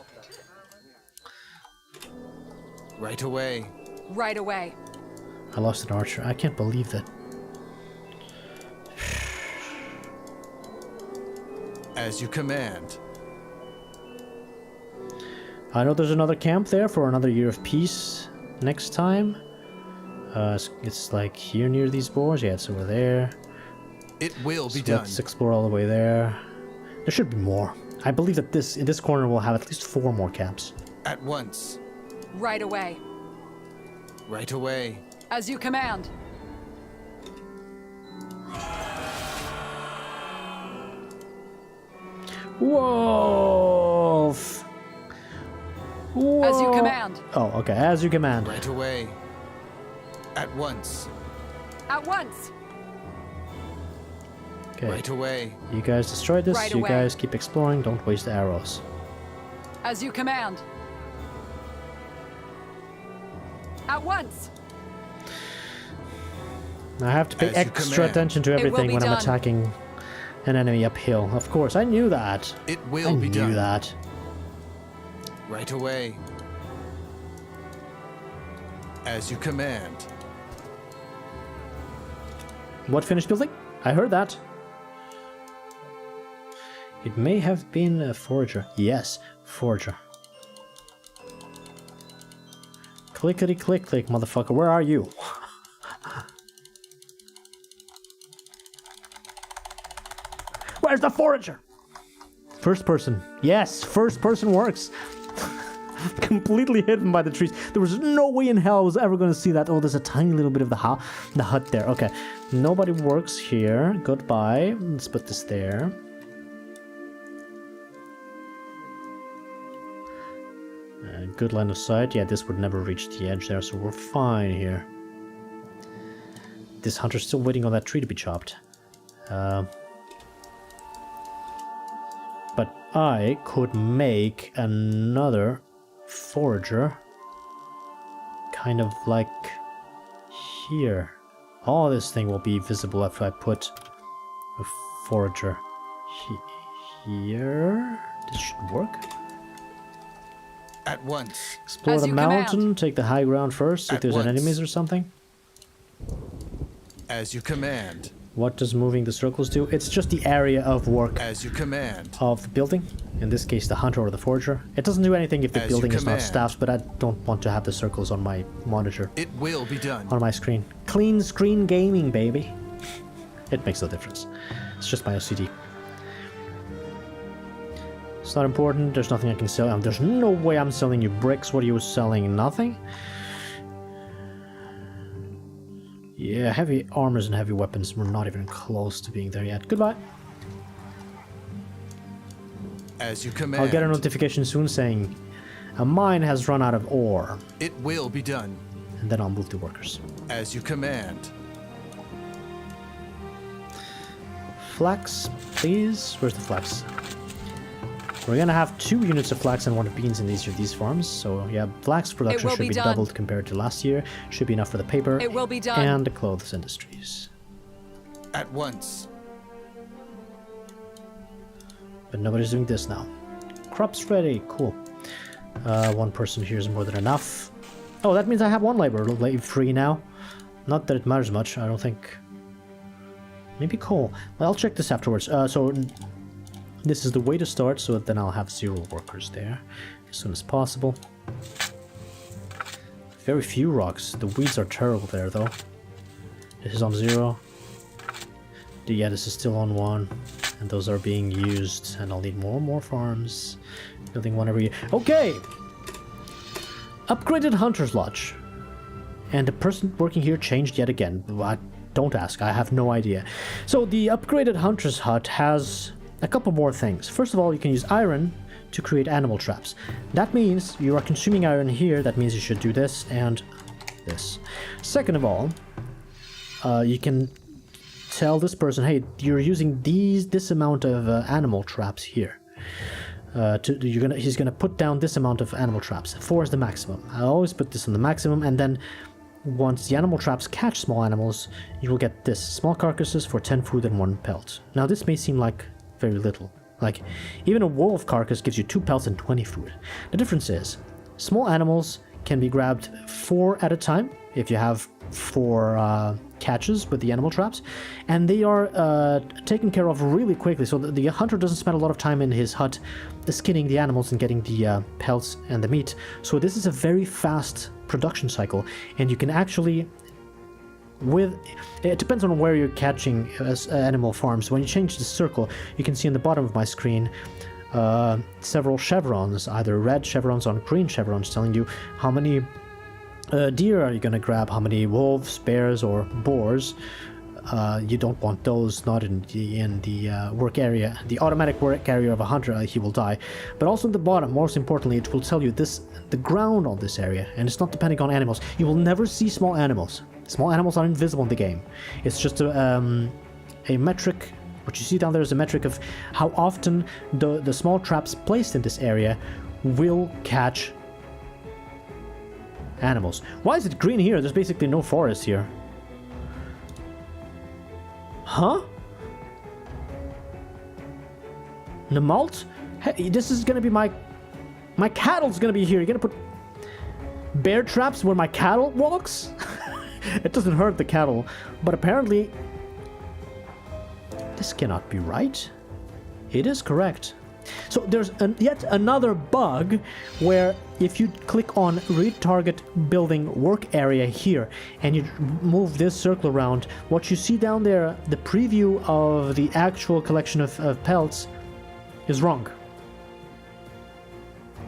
Right away.
Right away.
I lost an archer. I can't believe that.
As you command.
I know there's another camp there for another year of peace next time. It's like here near these boars. Yeah, it's over there.
It will be
So
done.
let's explore all the way there. There should be more. I believe that in this corner we'll have at least 4 more camps.
At once.
Right away.
Right away.
As you command.
Wolf! Whoa.
As you command.
Oh, okay. As you command.
Right away. At once.
At once.
Okay.
Right away.
You guys destroyed this.
Right
You
away.
guys keep exploring. Don't waste the arrows.
As you command. At once.
I have to pay
As you
extra
command.
attention to
It will
everything
be
when I'm
done.
attacking an enemy uphill. Of course, I knew that.
It
I
will be
knew
done.
that.
Right away. As you command.
What finished building? I heard that. It may have been a forager. Yes, forager. Clickety click click, motherfucker. Where are you? Where's the forager? First person. Yes, first person works. Completely hidden by the trees. There was no way in hell I was ever going to see that. Oh, there's a tiny little bit of the hut there. Okay. Nobody works here. Goodbye. Let's put this there. Good line of sight. Yeah, this would never reach the edge there, so we're fine here. This hunter's still waiting on that tree to be chopped. But I could make another forager. Kind of like here. Oh, this thing will be visible after I put a forager here. This should work.
At once.
Explore
As
the
you
mountain,
command.
take the high ground first, if
At
there's
once.
enemies or something.
As you command.
What does moving the circles do? It's just the area of work
As you command.
of the building. In this case, the hunter or the forager. It doesn't do anything if the
As you
building is not
command.
staffed, but I don't want to have the circles on my monitor,
It will be done.
on my screen. Clean screen gaming, baby. It makes no difference. It's just my OCD. It's not important. There's nothing I can sell. There's no way I'm selling you bricks. What are you selling? Nothing? Yeah, heavy armors and heavy weapons. We're not even close to being there yet. Goodbye.
As you command.
I'll get a notification soon saying a mine has run out of ore.
It will be done.
And then I'll move the workers.
As you command.
Flax, please. Where's the flax? We're gonna have 2 units of flax and 1 of beans in these farms. So yeah, flax production
will
should
be
be
done.
doubled compared to last year. Should be enough for the paper
It will be done.
and the clothes industries.
At once.
But nobody's doing this now. Crops ready, cool. 1 person here is more than enough. Oh, that means I have 1 labor free now. Not that it matters much, I don't think. Maybe coal. Well, I'll check this afterwards. So this is the way to start, so then I'll have 0 workers there as soon as possible. Very few rocks. The weeds are terrible there, though. This is on 0. Yeah, this is still on 1. And those are being used. And I'll need more and more farms. Building 1 every year. Okay! Upgraded Hunter's Lodge. And the person working here changed yet again. Don't ask, I have no idea. So the upgraded Hunter's Hut has a couple more things. First of all, you can use iron to create animal traps. That means you are consuming iron here. That means you should do this and this. Second of all, you can tell this person, hey, you're using this amount of animal traps here. He's gonna put down this amount of animal traps. 4 is the maximum. I always put this on the maximum, and then once the animal traps catch small animals, you will get this: small carcasses for 10 food and 1 pelt. Now this may seem like very little. Like, even a wolf carcass gives you 2 pelts and 20 food. The difference is, small animals can be grabbed 4 at a time if you have 4 catches with the animal traps, and they are taken care of really quickly, so the hunter doesn't spend a lot of time in his hut skinning the animals and getting the pelts and the meat. So this is a very fast production cycle, and you can actually, it depends on where you're catching animal farms. When you change the circle, you can see on the bottom of my screen several chevrons, either red chevrons or green chevrons, telling you how many deer are you going to grab, how many wolves, bears, or boars. You don't want those, not in the work area, the automatic work area of a hunter. He will die. But also at the bottom, most importantly, it will tell you the ground on this area, and it's not depending on animals. You will never see small animals. Small animals are invisible in the game. It's just a metric. What you see down there is a metric of how often the small traps placed in this area will catch animals. Why is it green here? There's basically no forest here. Huh? Namalt? Hey, this is gonna be my cattle's gonna be here. You're gonna put bear traps where my cattle walks? It doesn't hurt the cattle, but apparently this cannot be right. It is correct. So there's yet another bug where if you click on retarget building work area here and you move this circle around, what you see down there, the preview of the actual collection of pelts, is wrong.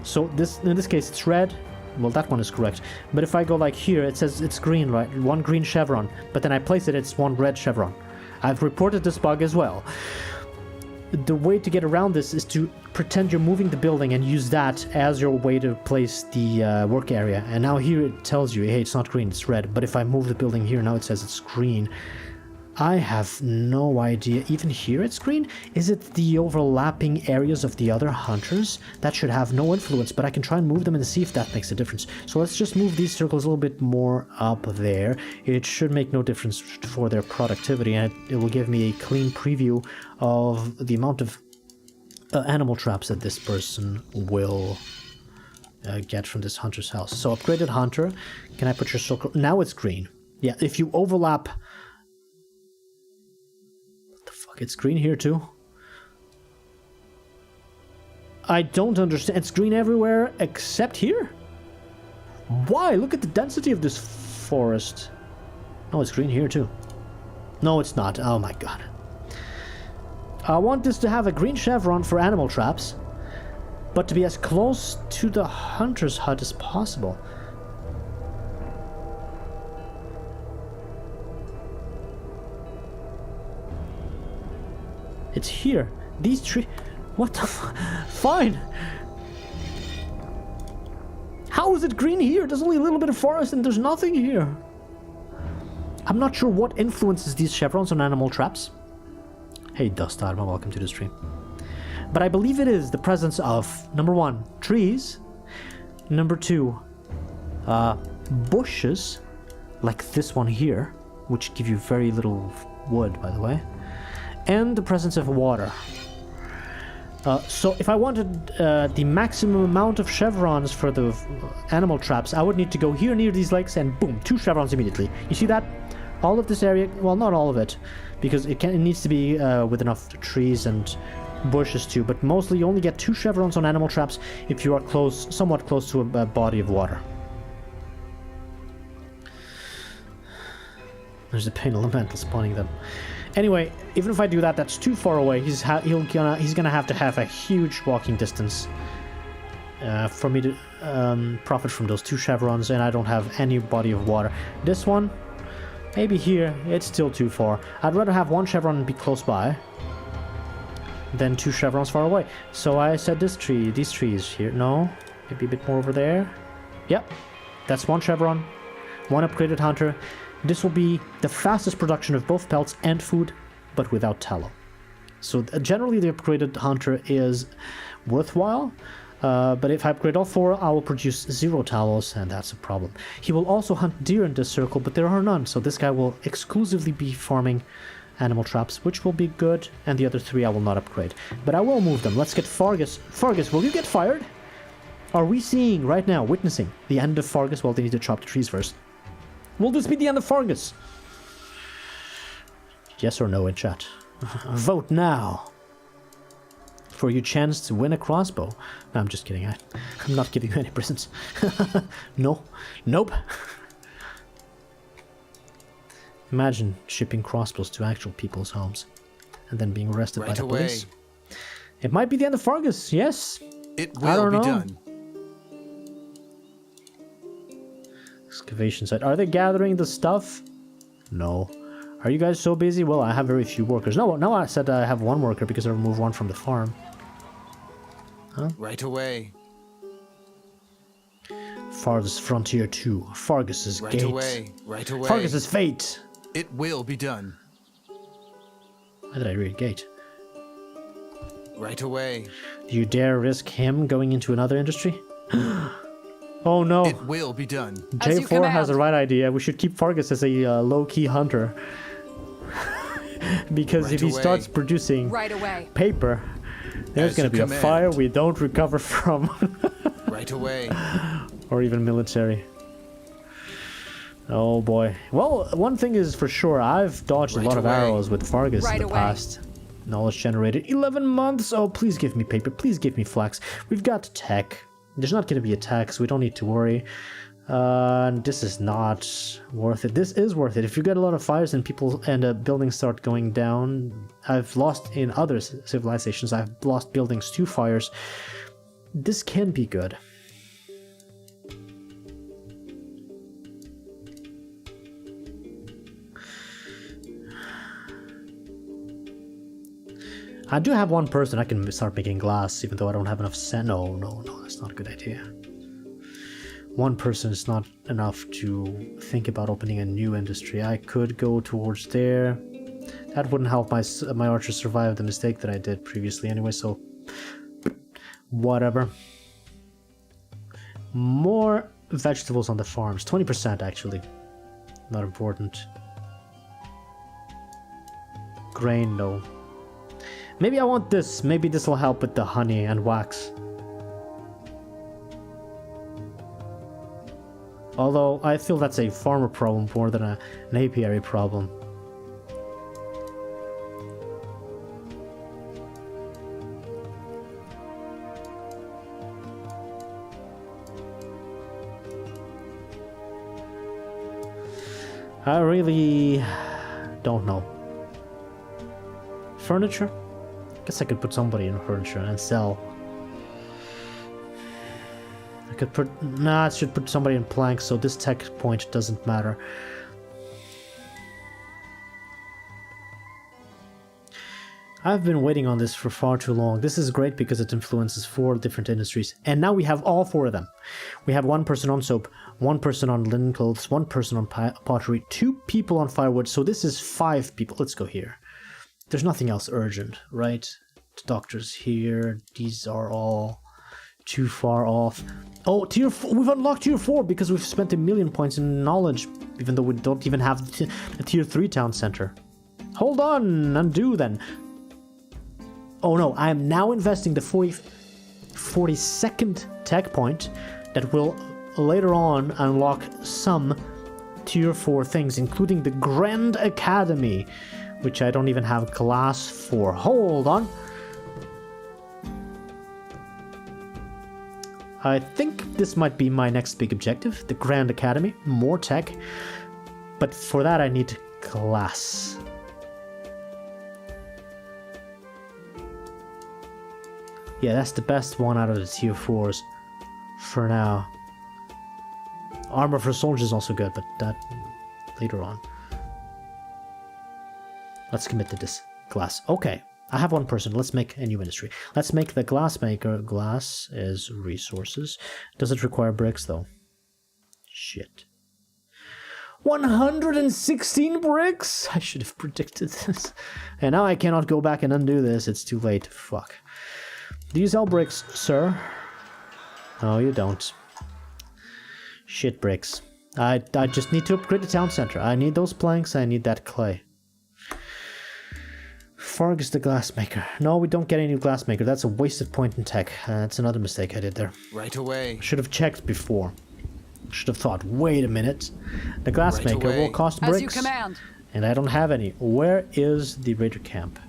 So in this case it's red. Well, that one is correct. But if I go like here, it says it's green, right? 1 green chevron. But then I place it, it's 1 red chevron. I've reported this bug as well. The way to get around this is to pretend you're moving the building and use that as your way to place the work area. And now here it tells you, hey, it's not green, it's red. But if I move the building here, now it says it's green. I have no idea. Even here it's green? Is it the overlapping areas of the other hunters? That should have no influence, but I can try and move them and see if that makes a difference. So let's just move these circles a little bit more up there. It should make no difference for their productivity, and it will give me a clean preview of the amount of animal traps that this person will get from this hunter's house. So upgraded hunter, can I put your circle? Now it's green. Yeah, if you overlap... It's green here too. I don't understand. It's green everywhere except here? Why? Look at the density of this forest. No, it's green here too. No, it's not. Oh my god. I want this to have a green chevron for animal traps, but to be as close to the hunter's hut as possible. It's here. These trees... What the Fine! How is it green here? There's only a little bit of forest and there's nothing here. I'm not sure what influences these chevrons on animal traps. Hey, Dust Arma, welcome to the stream. But I believe it is the presence of, number 1, trees. Number 2, bushes, like this one here, which give you very little wood, by the way. And the presence of water. So if I wanted the maximum amount of chevrons for the animal traps, I would need to go here near these lakes and boom, 2 chevrons immediately. You see that? All of this area, well, not all of it, because it needs to be with enough trees and bushes too, but mostly you only get 2 chevrons on animal traps if you are somewhat close to a body of water. There's a pain elemental spawning them. Anyway, even if I do that, that's too far away. He's gonna have to have a huge walking distance for me to profit from those 2 chevrons, and I don't have any body of water. This one, maybe here, it's still too far. I'd rather have 1 chevron and be close by than 2 chevrons far away. So I said these trees here. No, maybe a bit more over there. Yep, that's 1 chevron, 1 upgraded hunter. This will be the fastest production of both pelts and food, but without tallow. So generally the upgraded hunter is worthwhile, but if I upgrade all 4, I will produce 0 tallows, and that's a problem. He will also hunt deer in this circle, but there are none, so this guy will exclusively be farming animal traps, which will be good, and the other 3 I will not upgrade. But I will move them. Let's get Fargus. Fargus, will you get fired? Are we seeing right now, witnessing the end of Fargus? Well, they need to chop the trees first. Will this be the end of Fargus? Yes or no in chat. Vote now for your chance to win a crossbow. No, I'm just kidding. I'm not giving you any presents. No. Nope. Imagine shipping crossbows to actual people's homes and then being arrested by the police. It might be the end of Fargus, yes.
It will be done.
Excavation site. Are they gathering the stuff? No. Are you guys so busy? Well, I have very few workers. No, I said I have 1 worker because I removed 1 from the farm. Huh?
Right away.
Farthest Frontier 2. Fargus's gate.
Right away.
Fargus's fate.
It will be done.
Why did I read gate?
Right away.
Do you dare risk him going into another industry? Oh no.
It will be done.
J4 has the right idea. We should keep Fargus as a low-key hunter. Because if he starts producing paper, there's going to be a fire we don't recover from.
Right away.
Or even military. Oh boy. Well, one thing is for sure, I've dodged a lot of arrows with Fargus in the past. Knowledge generated 11 months. Oh, please give me paper. Please give me flax. We've got tech. There's not going to be a tax. We don't need to worry. This is not worth it. This is worth it. If you get a lot of fires and people and buildings start going down, I've lost in other civilizations. I've lost buildings to fires. This can be good. I do have 1 person I can start making glass, even though I don't have enough sand. No, that's not a good idea. 1 person is not enough to think about opening a new industry. I could go towards there. That wouldn't help my archer survive the mistake that I did previously anyway, so... Whatever. More vegetables on the farms. 20% actually. Not important. Grain, no. Maybe I want this. Maybe this will help with the honey and wax. Although, I feel that's a farmer problem more than an apiary problem. I really don't know. Furniture? Guess I could put somebody in furniture and sell. I could put... Nah, I should put somebody in planks, so this tech point doesn't matter. I've been waiting on this for far too long. This is great because it influences 4 different industries. And now we have all 4 of them. We have 1 person on soap, 1 person on linen clothes, 1 person on pottery, 2 people on firewood. So this is 5 people. Let's go here. There's nothing else urgent, right? The doctors here. These are all too far off. Oh, tier 4. We've unlocked tier 4 because we've spent 1,000,000 points in knowledge, even though we don't even have a tier 3 town center. Hold on, undo then. Oh no, I am now investing the 42nd tech point that will later on unlock some tier 4 things, including the Grand Academy, which I don't even have glass for. Hold on. I think this might be my next big objective, the Grand Academy, more tech, but for that I need glass. Yeah, that's the best one out of the tier 4s for now. Armor for soldiers is also good, but that later on. Let's commit to this. Glass. Okay, I have 1 person. Let's make a new industry. Let's make the glass maker. Glass is resources. Does it require bricks though? Shit. 116 bricks? I should have predicted this. And now I cannot go back and undo this. It's too late. Fuck. Do you sell bricks, sir? No, you don't. Shit bricks. I just need to upgrade the town center. I need those planks. I need that clay. Fargus the glassmaker. No, we don't get any new glassmaker. That's a wasted point in tech. That's another mistake I did there.
Right away.
Should have checked before. Should have thought, wait a minute. The glassmaker will cost bricks.
As you command.
And I don't have any. Where is the raider camp?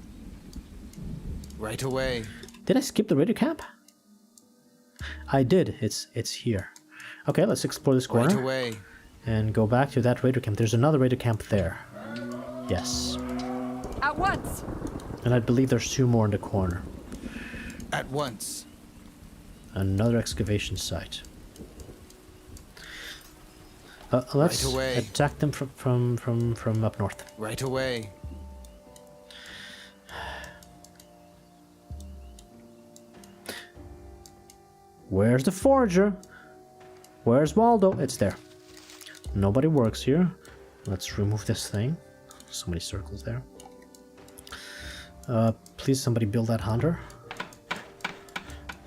Right away.
Did I skip the raider camp? I did. It's here. Okay, let's explore this corner.
Right away.
And go back to that raider camp. There's another raider camp there. Yes.
At once.
And I believe there's 2 more in the corner.
At once.
Another excavation site. Let's attack them from up north.
Right away.
Where's the forager? Where's Waldo? It's there. Nobody works here. Let's remove this thing. So many circles there. Please somebody build that hunter.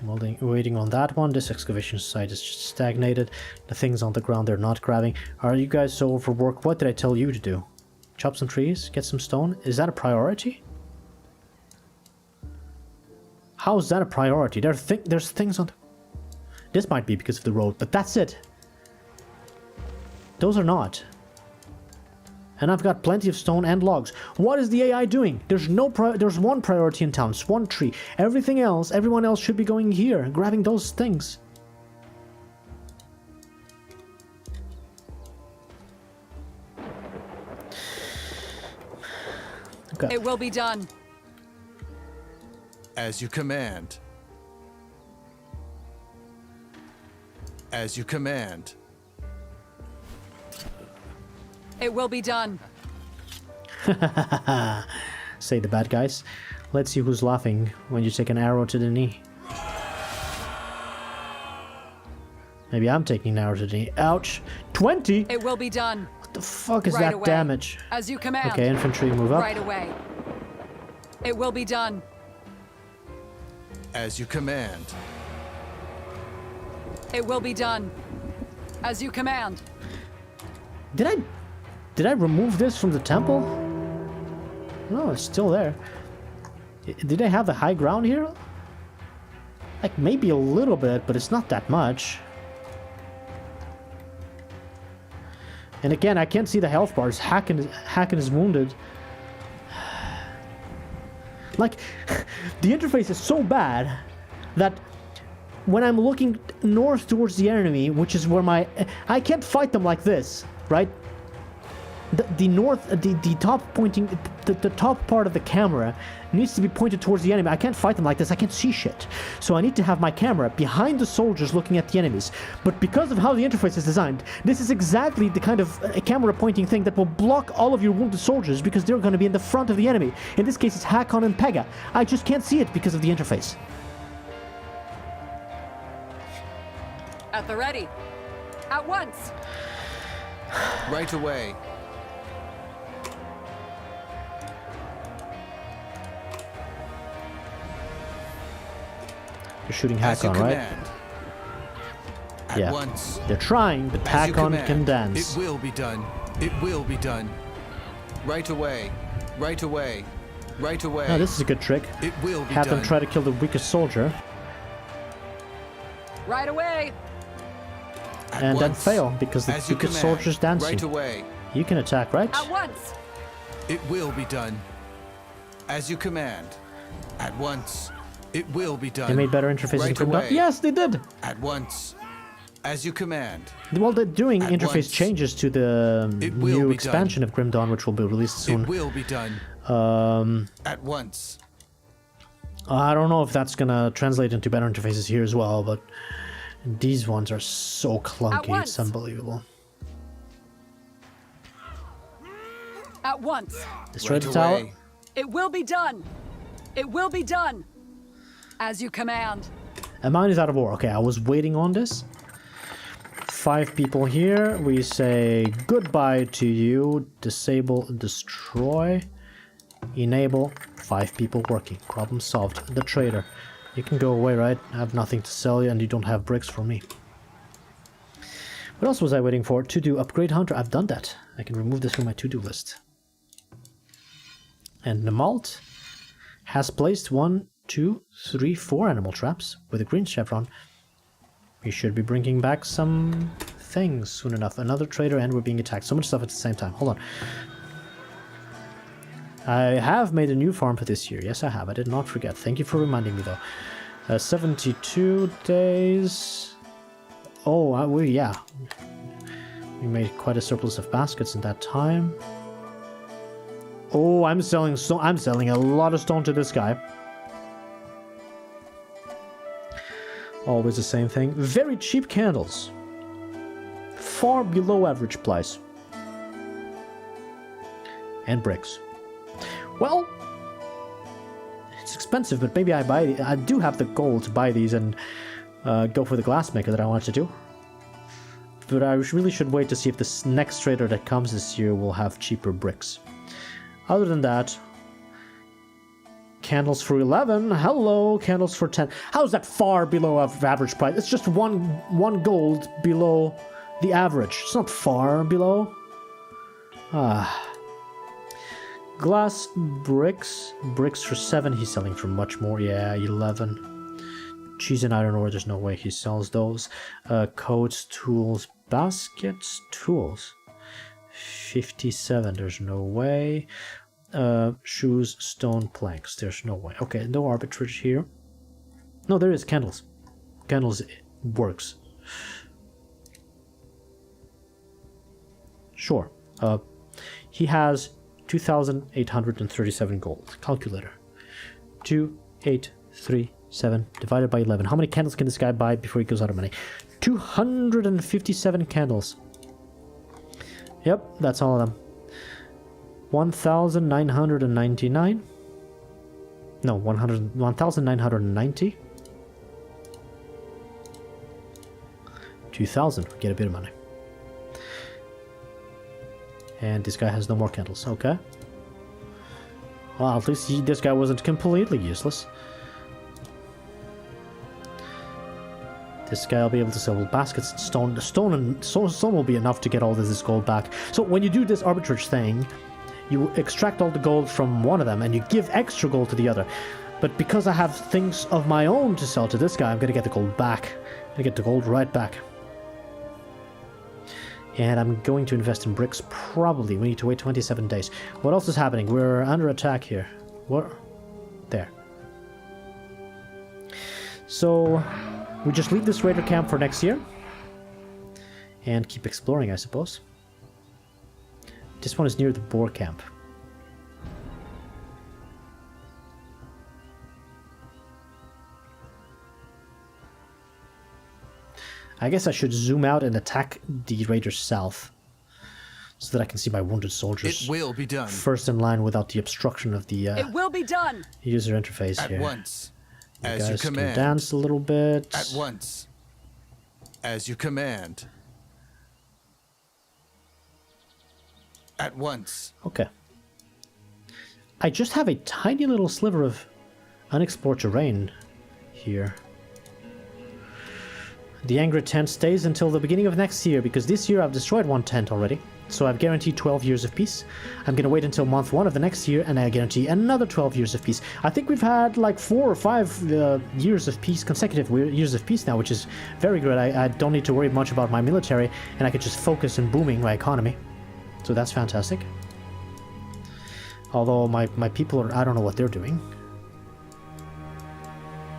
Waiting on that one. This excavation site is just stagnated. The things on the ground they're not grabbing. Are you guys so overworked? What did I tell you to do? Chop some trees? Get some stone? Is that a priority? How is that a priority? There's things on... This might be because of the road, but that's it. Those are not. And I've got plenty of stone and logs. What is the AI doing? There's there's 1 priority in town. It's 1 tree. Everything else, everyone else should be going here and grabbing those things. Okay.
It will be done.
As you command. As you command.
It will be done.
Say the bad guys. Let's see who's laughing when you take an arrow to the knee. Maybe I'm taking an arrow to the knee. Ouch! 20?
It will be done.
What The fuck is
Right
that
away.
damage?
As you command.
Okay, infantry, move up.
Right away. It will be done.
As you command.
It will be done. As you command.
Did I remove this from the temple? No, it's still there. Did I have the high ground here? Like, maybe a little bit, but it's not that much. And again, I can't see the health bars. Hacken is wounded. Like, the interface is so bad that when I'm looking north towards the enemy, which is where I can't fight them like this, right? The top pointing, the top part of the camera needs to be pointed towards the enemy. I can't fight them like this. I can't see shit. So I need to have my camera behind the soldiers looking at the enemies. But because of how the interface is designed, this is exactly the kind of camera pointing thing that will block all of your wounded soldiers because they're going to be in the front of the enemy. In this case, it's Hakon and Pega. I just can't see it because of the interface.
At the ready. At once.
Right away.
You're shooting
As you
Hakon, right?
command. At
Yeah.
once.
They're trying, but
As you
Hakon
command.
can dance.
It will be done. It will be done. Right away. Right away. Right away.
Now, this is a good trick.
It will be
Have
done.
them try to kill the weakest soldier,
Right away.
At
and then
once.
fail, because the
As you
weakest
command.
soldier's dancing.
Right away.
You can attack, right?
At once.
It will be done. As you command. At once. It will be done.
They made better interfaces
Right
in Grim
away.
Dawn. Yes, they did!
At once. As you command.
Well, they're doing
At
interface
once.
changes to the
It will
new
be
expansion of Grim Dawn, which will be released soon.
It will be done.
Um,
At once.
I don't know if that's gonna translate into better interfaces here as well, but these ones are so clunky,
once.
it's unbelievable.
At once.
Destroy
Right
the tower.
away.
It will be done. It will be done. As you command.
And mine is out of war. Okay, I was waiting on this. 5 people here. We say goodbye to you. Disable, destroy, enable. 5 people working. Problem solved. The trader. You can go away, right? I have nothing to sell you and you don't have bricks for me. What else was I waiting for? To do upgrade hunter. I've done that. I can remove this from my to-do list. And Nemalt has placed 1, 2, 3, 4 animal traps with a green chevron. We should be bringing back some things soon enough. Another trader and we're being attacked. So much stuff at the same time. Hold on. I have made a new farm for this year. Yes, I have. I did not forget. Thank you for reminding me, though. 72 days. Oh, yeah. We made quite a surplus of baskets in that time. Oh, I'm selling a lot of stone to this guy. Always the same thing. Very cheap candles. Far below average price. And bricks. Well, it's expensive, but maybe I do have the gold to buy these and go for the glassmaker that I wanted to do. But I really should wait to see if this next trader that comes this year will have cheaper bricks. Other than that, candles for 11. Hello, candles for 10. How's that far below average price? It's just one gold below the average. It's not far below. Glass bricks. Bricks for 7. He's selling for much more. Yeah, 11. Cheese and iron ore. There's no way he sells those. Coats, tools, baskets, tools. 57. There's no way. Shoes, stone, planks. There's no way. Okay, no arbitrage here. No, there is candles. Candles works. Sure. He has 2,837 gold. Calculator. 2,837 divided by 11. How many candles can this guy buy before he goes out of money? 257 candles. Yep, that's all of them. 1,999. No, 1,990. 2,000. We get a bit of money. And this guy has no more candles. Okay. Well, at least this guy wasn't completely useless. This guy will be able to sell baskets and stone. The stone will be enough to get all this gold back. So when you do this arbitrage thing, you extract all the gold from one of them and you give extra gold to the other. But because I have things of my own to sell to this guy, I'm going to get the gold back. I'm going to get the gold right back. And I'm going to invest in bricks, probably. We need to wait 27 days. What else is happening? We're under attack here. What? There. So we just leave this raider camp for next year. And keep exploring, I suppose. This one is near the boar camp. I guess I should zoom out and attack the raiders south, so that I can see my wounded soldiers.
It will be done.
First in line without the obstruction of the
It will be done.
User interface
At
here.
once,
You
as you
guys can
command.
dance a little bit.
At once, as you command. At once.
Okay. I just have a tiny little sliver of unexplored terrain here. The angry tent stays until the beginning of next year, because this year I've destroyed one tent already. So I've guaranteed 12 years of peace. I'm gonna wait until month 1 of the next year, and I guarantee another 12 years of peace. I think we've had like 4 or 5 years of peace, consecutive years of peace now, which is very good. I don't need to worry much about my military, and I can just focus on booming my economy. So that's fantastic. Although my people are, I don't know what they're doing.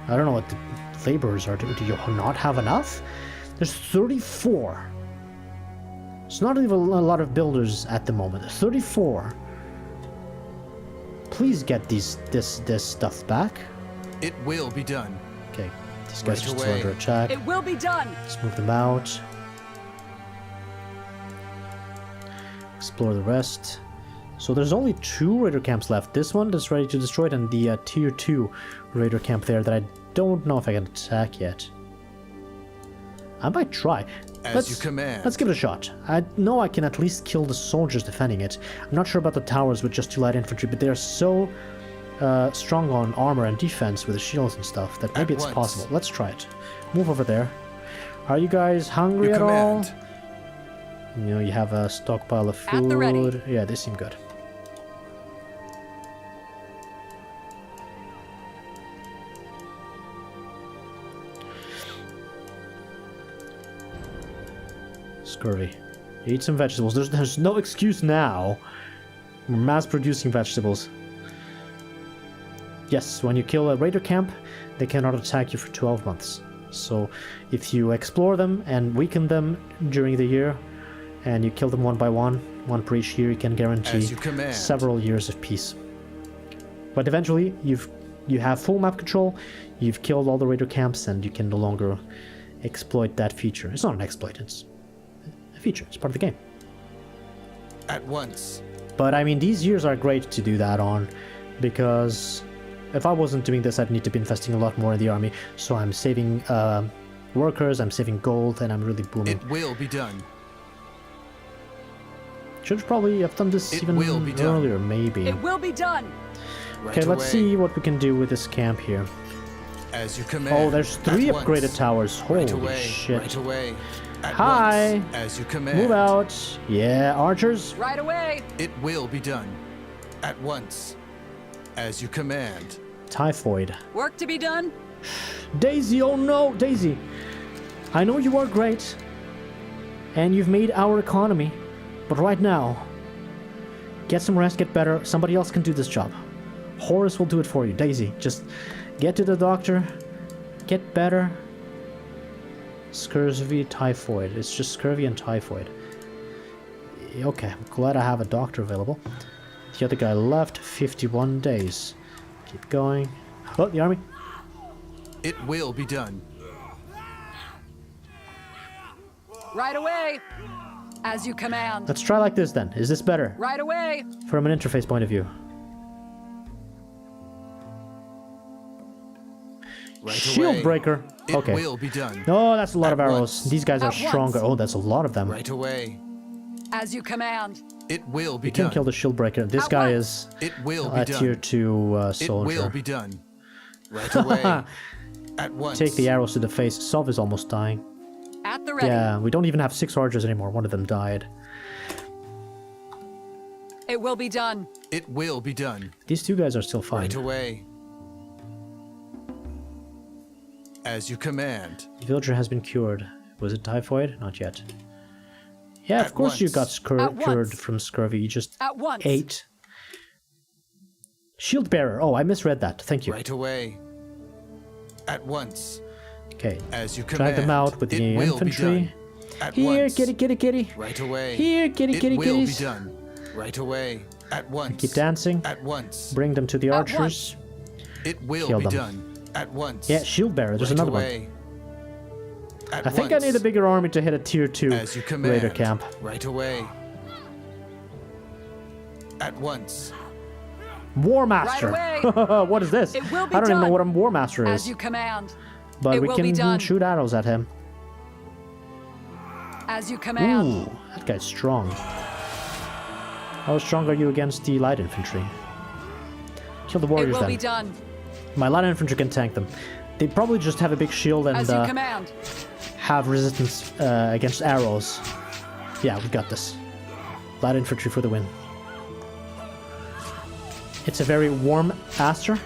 I don't know what the laborers are doing. Do you not have enough? There's 34. It's not even a lot of builders at the moment. 34. Please get this stuff back.
It will be done.
Okay, these guys
Right
are still
away.
under attack.
It will be done.
Let's move them out. Explore the rest. So there's only 2 raider camps left. This one that's ready to destroy it, and the tier 2 raider camp there that I don't know if I can attack yet. I might try.
As you command.
Let's give it a shot. I know I can at least kill the soldiers defending it. I'm not sure about the towers with just 2 light infantry, but they're so strong on armor and defense with the shields and stuff that maybe
At
it's
once.
possible. Let's try it. Move over there. Are you guys hungry
You
at all?
command.
You know, you have a stockpile of food.
At the ready.
Yeah, they seem good. Scurvy. Eat some vegetables. There's no excuse now. We're mass-producing vegetables. Yes, when you kill a raider camp, they cannot attack you for 12 months. So, if you explore them and weaken them during the year, and you kill them one by one per each year, you can guarantee
As you command.
several years of peace. But eventually, you have full map control, you've killed all the raider camps, and you can no longer exploit that feature. It's not an exploit, it's a feature, it's part of the game.
At once.
But I mean, these years are great to do that on, because if I wasn't doing this, I'd need to be investing a lot more in the army. So I'm saving workers, I'm saving gold, and I'm really booming.
It will be done.
Should probably have done this
It
even
will be done.
earlier, maybe.
It will be done.
Right
Okay, let's
away.
see what we can do with this camp here.
As you command.
Oh, there's 3
At once.
upgraded towers. Holy
Right away.
shit.
Right away. At
Hi.
once. As you command.
Move out. Yeah, archers.
Right away.
It will be done. At once. As you command.
Typhoid.
Work to be done.
Daisy, oh no, Daisy. I know you are great, and you've made our economy, but right now, get some rest, get better. Somebody else can do this job. Horace will do it for you. Daisy, just get to the doctor, get better. Scurvy, typhoid. It's just scurvy and typhoid. Okay, I'm glad I have a doctor available. The other guy left, 51 days. Keep going. Oh, the army.
It will be done.
Right away. As you command.
Let's try like this then. Is this better?
Right away.
From an interface point of view.
Right
Shield
away.
breaker.
It
Okay.
will be done.
Oh, that's a lot
At
of arrows.
once.
These guys are
At once.
stronger. Oh, that's a lot of them.
Right away.
As you command.
It will be
You can
done.
kill the shield breaker. This
At
guy
once.
is
It will be
a
done.
tier 2
It will
soldier.
be done. Right away. At once.
Take the arrows to the face. Sov is almost dying.
At the ready.
Yeah, we don't even have 6 archers anymore. One of them died.
It will be done.
It will be done.
These 2 guys are still fine.
Right away. As you command.
The villager has been cured. Was it typhoid? Not yet. Yeah, of
At
course you got
once.
cured
once.
from scurvy. You just
At once.
ate. Shield bearer. Oh, I misread that. Thank you.
Right away. At once.
Okay.
As you
Drag
command.
them out with the
It will be
infantry.
done. At
Here,
once.
kitty, kitty, kitty.
Right away.
Here, kitty, kitty,
It will
kitties.
be done. Right away. At once.
Keep dancing.
At once.
Bring them to the
At
archers.
It will
Kill
be
them.
done. At once.
Yeah, shield bearer. There's
Right
another
away.
one.
At
I think I
once.
need a bigger army to hit a tier 2
As you command.
raider camp.
Right away. At once.
War Master.
Right
What is this?
It will be
I don't even know
done.
what a War Master is.
As you command.
But
it
we
will be
can
done.
shoot arrows at him.
As you command.
Ooh, that guy's strong. How strong are you against the light infantry? Kill the
It
warriors
will
then.
be done.
My light infantry can tank them. They probably just have a big shield and
As you command.
have resistance against arrows. Yeah, we got this. Light infantry for the win. It's a very warm Aster.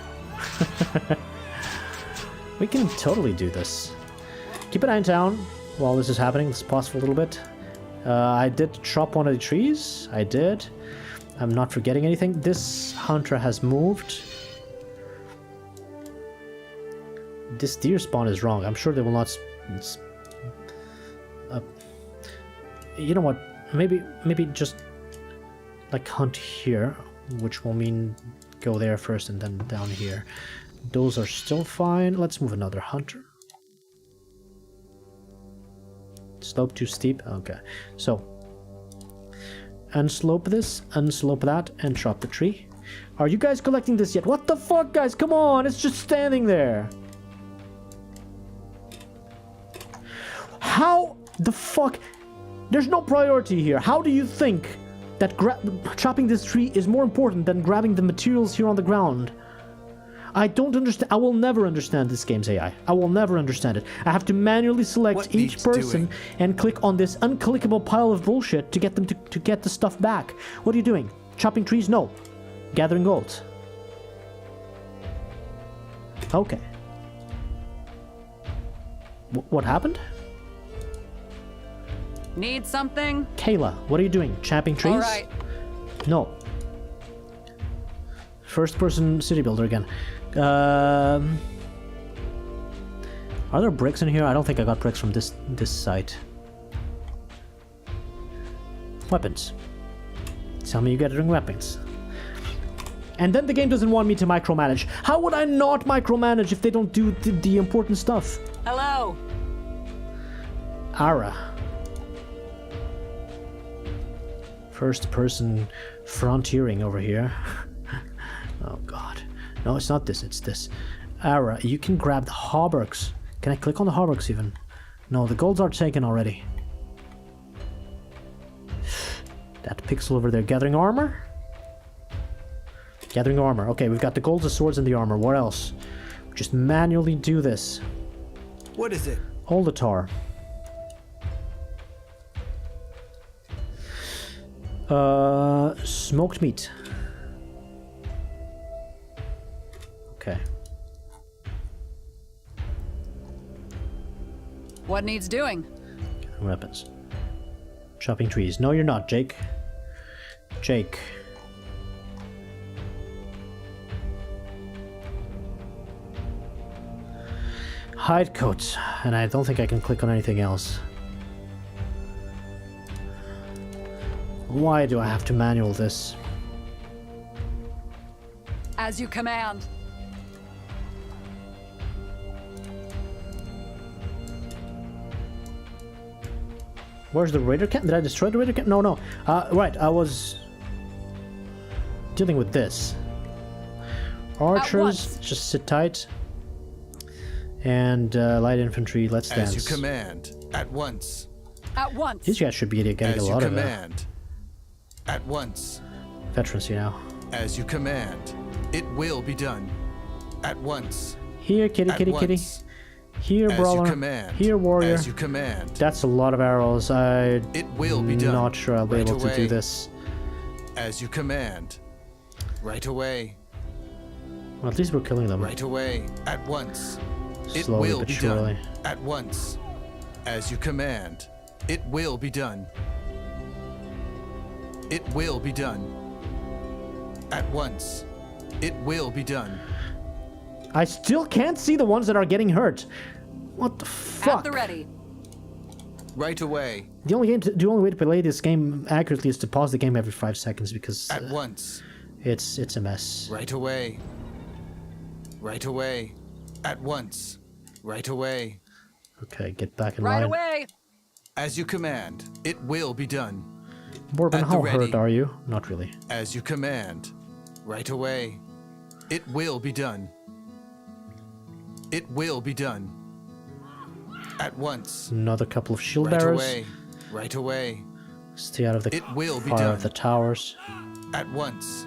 We can totally do this. Keep an eye on town while this is happening. Let's pause for a little bit. I did chop one of the trees. I did. I'm not forgetting anything. This hunter has moved. This deer spawn is wrong. I'm sure they will not... you know what? Maybe just like hunt here, which will mean go there first and then down here. Those are still fine. Let's move another hunter. Slope too steep. Okay, so unslope this, unslope that, and chop the tree. Are you guys collecting this yet? What the fuck, guys? Come on, it's just standing there. How the fuck? There's no priority here. How do you think that chopping this tree is more important than grabbing the materials here on the ground? I don't understand. I will never understand this game's AI. I will never understand it. I have to manually select
What
each
needs
person
doing?
and click on this unclickable pile of bullshit to get them to get the stuff back. What are you doing? Chopping trees? No. Gathering gold. Okay. What happened?
Need something?
Kayla, what are you doing? Chopping trees?
All right.
No. First person city builder again. Are there bricks in here? I don't think I got bricks from this site. Weapons. Tell me you get ring weapons. And then the game doesn't want me to micromanage. How would I not micromanage if they don't do the important stuff?
Hello.
Ara. First person frontiering over here. Oh god. No, it's not this, it's this. Ara, you can grab the hauberks. Can I click on the hauberks even? No, the golds are taken already. That pixel over there. Gathering armor? Gathering armor. Okay, we've got the golds, the swords, and the armor. What else? Just manually do this.
What is it?
All the tar. Smoked meat. Okay.
What needs doing?
Weapons. Chopping trees. No, you're not, Jake. Jake. Hide coats. And I don't think I can click on anything else. Why do I have to manual this?
As you command.
Where's the raider camp? Did I destroy the raider camp? No, no. Right, I was dealing with this. Archers,
once.
just sit tight. And light infantry, let's dance.
As you command. At once.
At once.
These guys should be getting
As
a
you
lot of
command. At once.
Veterancy now.
As you command. It will be done. At once.
Here, kitty,
At
kitty, kitty.
once.
Here,
As
brawler.
you command.
Here, warrior.
As you command.
That's a lot of arrows.
It will be done.
Not sure I'll be
Right
able to do
away.
this.
As you command. Right away.
Well, at least we're killing them.
Right away. At once. It
Slowly
will
but
be
surely.
done. At once. As you command. It will be done. It will be done. At once. It will be done.
I still can't see the ones that are getting hurt. What the
At
fuck?
the ready.
Right away.
The only way to play this game accurately is to pause the game every 5 seconds because
At once.
it's a mess.
Right away. Right away. At once. Right away.
Okay, get back in
Right
line.
away.
As you command. It will be done.
Bourbon,
At the
how
ready.
hurt are you? Not really.
As you command. Right away. It will be done. It will be done. At once.
Another couple of shield
Right
bearers.
away. Right away.
Stay out of the
It will be
fire
done.
of the towers.
At once.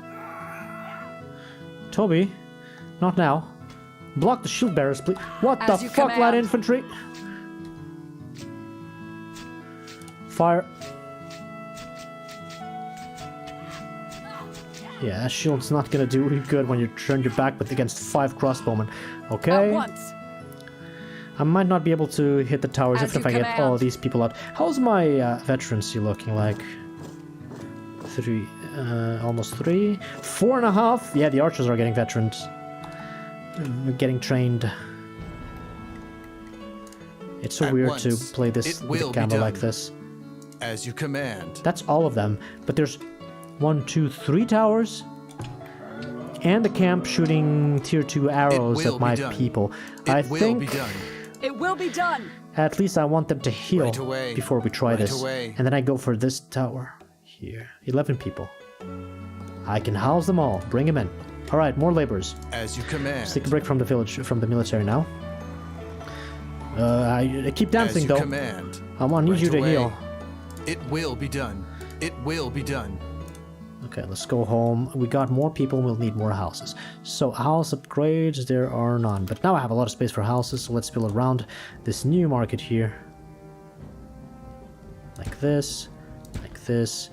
Toby, not now. Block the shield bearers, please. What
As
the
you
fuck, light
command.
infantry? Fire. Yeah, that shield's not gonna do you good when you turn your back with against 5 crossbowmen.
At
Okay.
once.
I might not be able to hit the towers
As
even if
you
I get all
command.
of these people out. How's my veterancy looking like? 3, almost 3. 4.5. Yeah, the archers are getting veterans. Getting trained. It's so
At
weird
once.
to play this
It
with a
will be
camera like
done.
this.
As you command.
That's all of them. But there's 1, 2, 3 towers. And the camp shooting tier 2 arrows
will
at
be
my
done.
people.
It
I
will
think
be done.
It will be done.
at least I want them to heal
Right away.
before we try
Right
this.
away.
And then I go for this tower here. 11 people. I can house them all. Bring them in. All right, more laborers.
As you command.
Let's take a break from the village, from the military now. I keep dancing
As you
though.
command.
I want need
Right
you to
away.
heal.
It will be done. It will be done.
Okay, let's go home. We got more people, we'll need more houses. So house upgrades, there are none. But now I have a lot of space for houses, so let's build around this new market here. Like this, like this.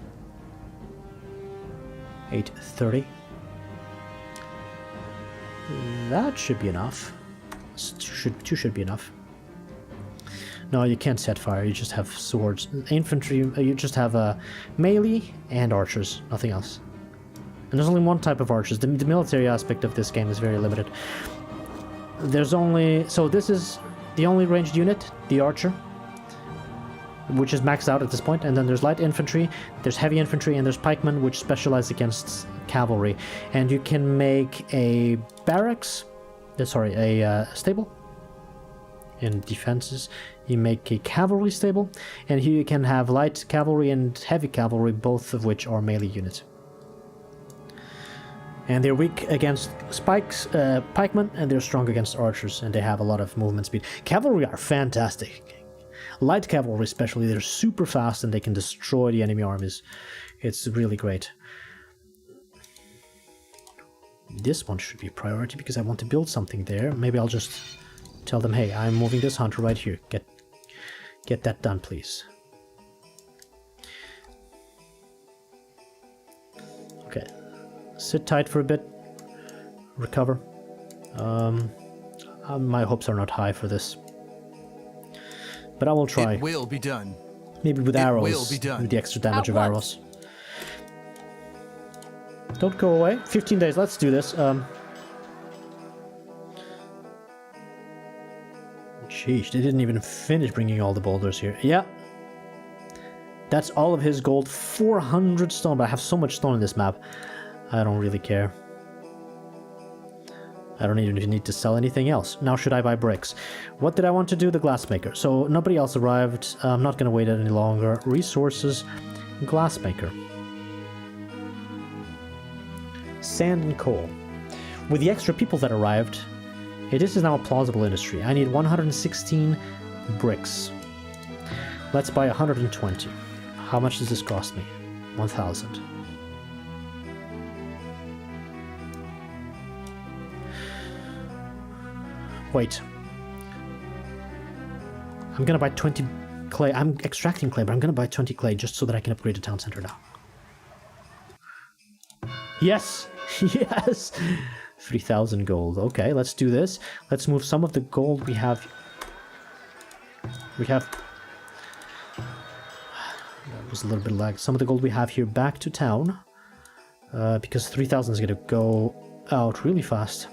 830. That should be enough. Two should be enough. No, you can't set fire, you just have swords. Infantry, you just have melee and archers, nothing else. And there's only one type of archers. The military aspect of this game is very limited. There's only... So this is the only ranged unit, the archer, which is maxed out at this point. And then there's light infantry, there's heavy infantry, and there's pikemen, which specialize against cavalry. And you can make a barracks... Sorry, a stable. In defenses, you make a cavalry stable, and here you can have light cavalry and heavy cavalry, both of which are melee units. And they're weak against pikemen, and they're strong against archers, and they have a lot of movement speed. Cavalry are fantastic. Light cavalry especially, they're super fast and they can destroy the enemy armies. It's really great. This one should be a priority because I want to build something there. Maybe I'll just tell them, hey, I'm moving this hunter right here. Get that done, please. Okay. Sit tight for a bit. Recover. My hopes are not high for this. But I will try.
It will be done.
Maybe with
It
arrows.
will be done.
With the extra damage
At
of
once.
arrows. Don't go away. 15 days. Let's do this. Sheesh, they didn't even finish bringing all the boulders here. Yeah. That's all of his gold. 400 stone, but I have so much stone in this map. I don't really care. I don't even need to sell anything else. Now should I buy bricks? What did I want to do? The glassmaker. So nobody else arrived. I'm not going to wait any longer. Resources. Glassmaker. Sand and coal. With the extra people that arrived, this is now a plausible industry. I need 116 bricks. Let's buy 120. How much does this cost me? 1,000. Wait. I'm gonna buy 20 clay. I'm extracting clay, but I'm gonna buy 20 clay just so that I can upgrade the town center now. Yes! Yes! 3,000 gold. Okay, let's do this. Let's move some of the gold we have... That was a little bit lag. Some of the gold we have here back to town. Because 3,000 is gonna go out really fast.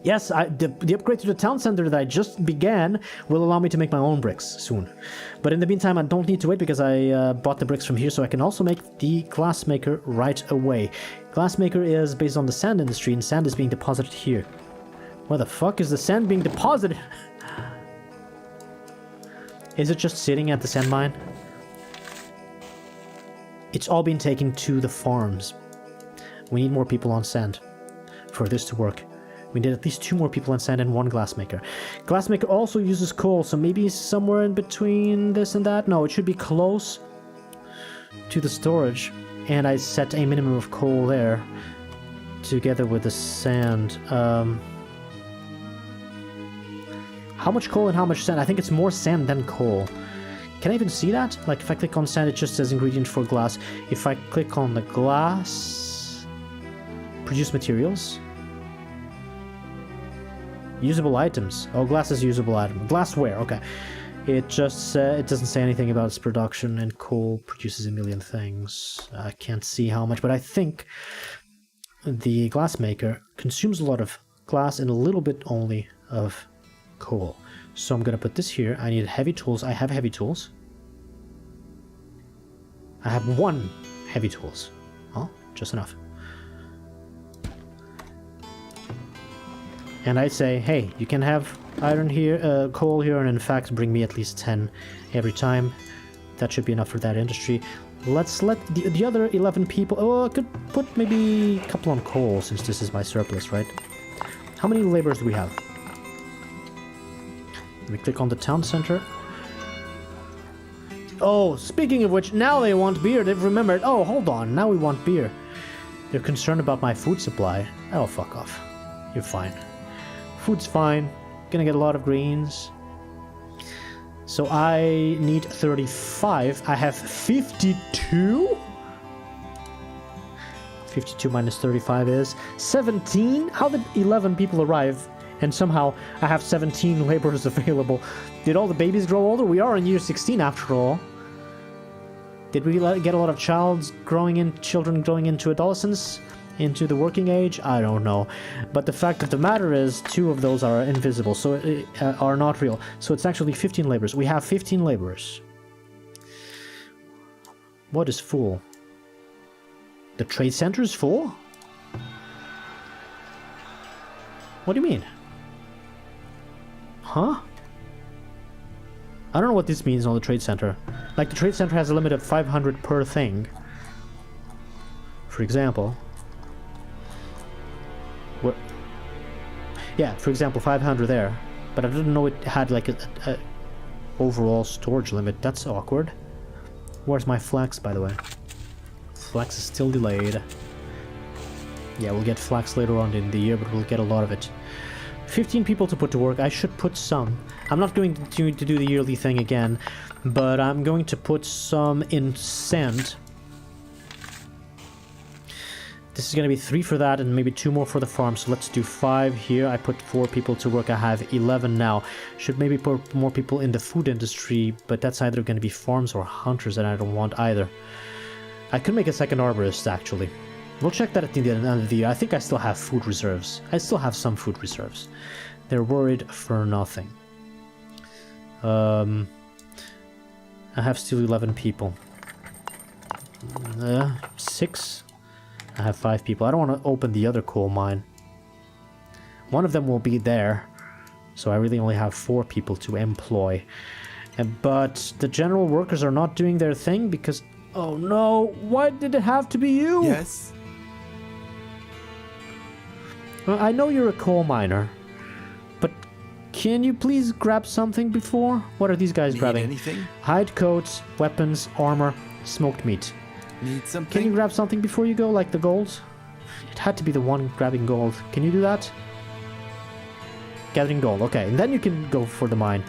Yes, the upgrade to the town center that I just began will allow me to make my own bricks soon. But in the meantime, I don't need to wait because I bought the bricks from here, so I can also make the glassmaker right away. Glassmaker is based on the sand industry, and sand is being deposited here. Where the fuck is the sand being deposited? Is it just sitting at the sand mine? It's all been taken to the farms. We need more people on sand for this to work. We need at least 2 more people on sand and 1 glassmaker. Glassmaker also uses coal, so maybe somewhere in between this and that. No, it should be close to the storage. And I set a minimum of coal there, together with the sand. How much coal and how much sand? I think it's more sand than coal. Can I even see that? Like, if I click on sand, it just says ingredient for glass. If I click on the glass... Produce materials... Usable items. Oh, glass is usable item. Glassware, okay. It just it doesn't say anything about its production, and coal produces a million things. I can't see how much, but I think the glassmaker consumes a lot of glass and a little bit only of coal. So I'm gonna put this here. I need heavy tools. I have heavy tools. I have 1 heavy tools. Oh, just enough. And I say, hey, you can have iron here, coal here, and in fact bring me at least 10 every time. That should be enough for that industry. Let's let the other 11 people... Oh, I could put maybe a couple on coal, since this is my surplus, right? How many laborers do we have? Let me click on the town center. Oh, speaking of which, now they want beer. They've remembered. Oh, hold on. Now we want beer. They're concerned about my food supply. Oh, fuck off. You're fine. Food's fine. Gonna get a lot of greens. So I need 35. I have 52? 52 minus 35 is 17? How did 11 people arrive? And somehow I have 17 laborers available. Did all the babies grow older? We are in year 16 after all. Did we get a lot of children growing into adolescence? Into the working age? I don't know. But the fact of the matter is, 2 of those are invisible, so are not real. So it's actually 15 laborers. We have 15 laborers. What is full? The trade center is full? What do you mean? Huh? I don't know what this means on the trade center. Like, the trade center has a limit of 500 per thing. For example... What? Yeah, for example, 500 there. But I didn't know it had like a overall storage limit. That's awkward. Where's my flax, by the way? Flax is still delayed. Yeah, we'll get flax later on in the year, but we'll get a lot of it. 15 people to put to work. I should put some. I'm not going to do the yearly thing again, but I'm going to put some in sand. This is going to be 3 for that and maybe 2 more for the farm, so let's do 5 here. I put 4 people to work. I have 11 now. Should maybe put more people in the food industry, but that's either going to be farms or hunters, and I don't want either. I could make a second arborist, actually. We'll check that at the end of the year. I think I still have food reserves. I still have some food reserves. They're worried for nothing. I have still 11 people. 6? I have 5 people. I don't want to open the other coal mine. One of them will be there. So I really only have 4 people to employ. But the general workers are not doing their thing because... Oh no, why did it have to be you?
Yes?
Well, I know you're a coal miner. But can you please grab something before? What are these guys grabbing?
Anything?
Hide coats, weapons, armor, smoked meat.
Need something?
Can you grab something before you go, like the gold? It had to be the one grabbing gold. Can you do that? Gathering gold, okay. And then you can go for the mine.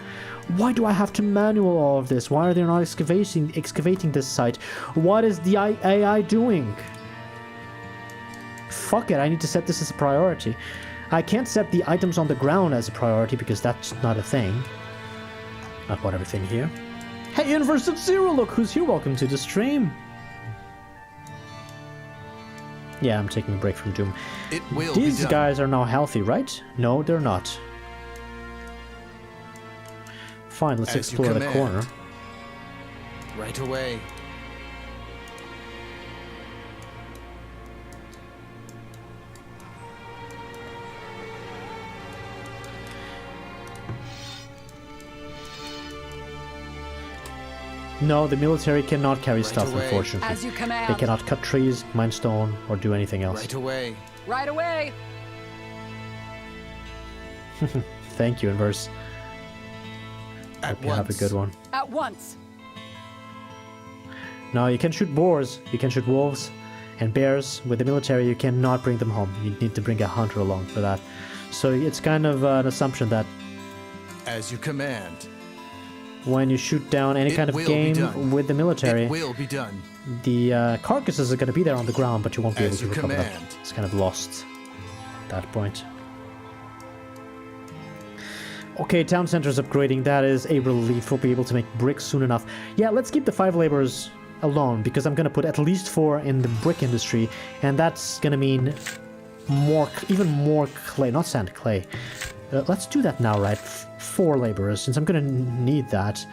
Why do I have to manual all of this? Why are they not excavating this site? What is the AI doing? Fuck it, I need to set this as a priority. I can't set the items on the ground as a priority because that's not a thing. Not what everything here. Hey, Inverse of Zero, look who's here. Welcome to the stream. Yeah, I'm taking a break from Doom.
It will
These
be done.
guys are now healthy, right? No, they're not. Fine, let's
As you
explore the
command.
corner.
Right away.
No, the military cannot carry stuff,
away.
unfortunately.
As you command.
They cannot cut trees, mine stone, or do anything else.
Right away.
Right away.
Thank you, Inverse.
At
Hope you have a good one.
At once.
No, you can shoot boars, you can shoot wolves and bears. With the military, you cannot bring them home. You need to bring a hunter along for that. So it's kind of an assumption that
As you command.
when you shoot down any
It
kind of
will be
game
done.
with the military,
It will be done.
the carcasses are going to be there on the ground, but you won't be able
As
to
you
recover them.
command.
It's kind of lost at that point. Okay, town center's upgrading. That is a relief. We'll be able to make bricks soon enough. Yeah, let's keep the 5 laborers alone, because I'm going to put at least 4 in the brick industry, and that's going to mean more, even more clay, not sand, clay. Let's do that now, right? 4 laborers, since I'm going to need that.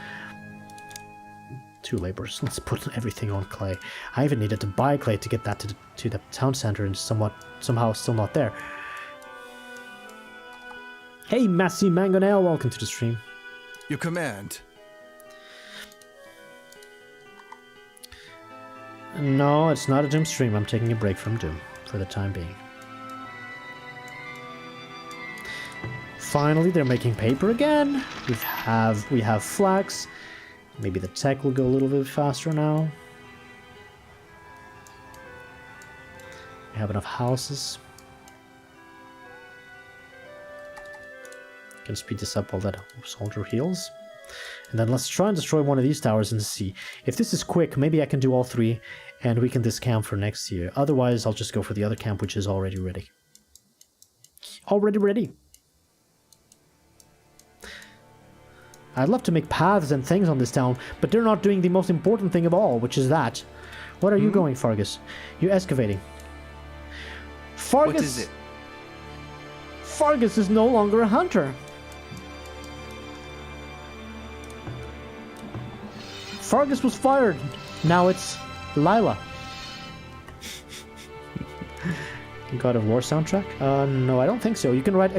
2 laborers. Let's put everything on clay. I even needed to buy clay to get that to the town center, and somehow still not there. Hey, Massey Mangonel, welcome to the stream.
You command.
No, it's not a Doom stream. I'm taking a break from Doom for the time being. Finally, they're making paper again. We have flax. Maybe the tech will go a little bit faster now. We have enough houses. Can speed this up while that soldier heals. And then let's try and destroy one of these towers and see. If this is quick, maybe I can do all 3 and we can discamp for next year. Otherwise, I'll just go for the other camp, which is already ready. Already ready. I'd love to make paths and things on this town, but they're not doing the most important thing of all, which is that. What are you going, Fargus? You're excavating. Fargus!
What is it?
Fargus is no longer a hunter. Fargus was fired. Now it's Lila. God of War soundtrack? No, I don't think so. You can write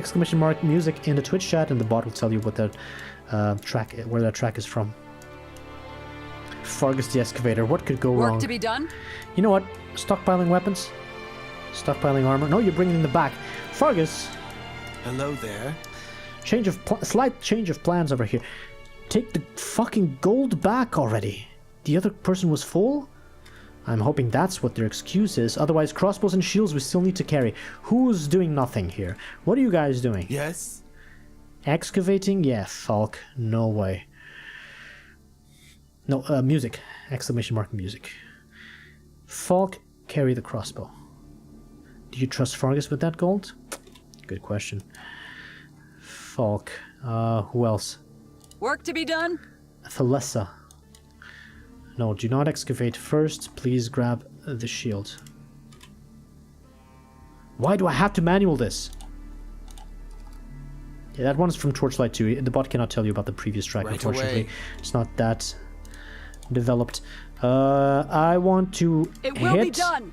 !music in the Twitch chat and the bot will tell you what that where that track is from. Fargus the Excavator. What could go wrong?
Work to be done.
You know what? Stockpiling weapons? Stockpiling armor? No, you're bringing them back. Fargus!
Hello there.
Slight change of plans over here. Take the fucking gold back already. The other person was full? I'm hoping that's what their excuse is. Otherwise, crossbows and shields we still need to carry. Who's doing nothing here? What are you guys doing?
Yes?
Excavating? Yeah, Falk. No way. No, music. ! Music. Falk, carry the crossbow. Do you trust Fargus with that gold? Good question. Falk. Who else?
Work to be done.
Thalessa. No, do not excavate first. Please grab the shield. Why do I have to manual this? Yeah, that one's from Torchlight 2. The bot cannot tell you about the previous track,
Right
unfortunately.
away.
It's not that developed. I want to
It will be
hit
done.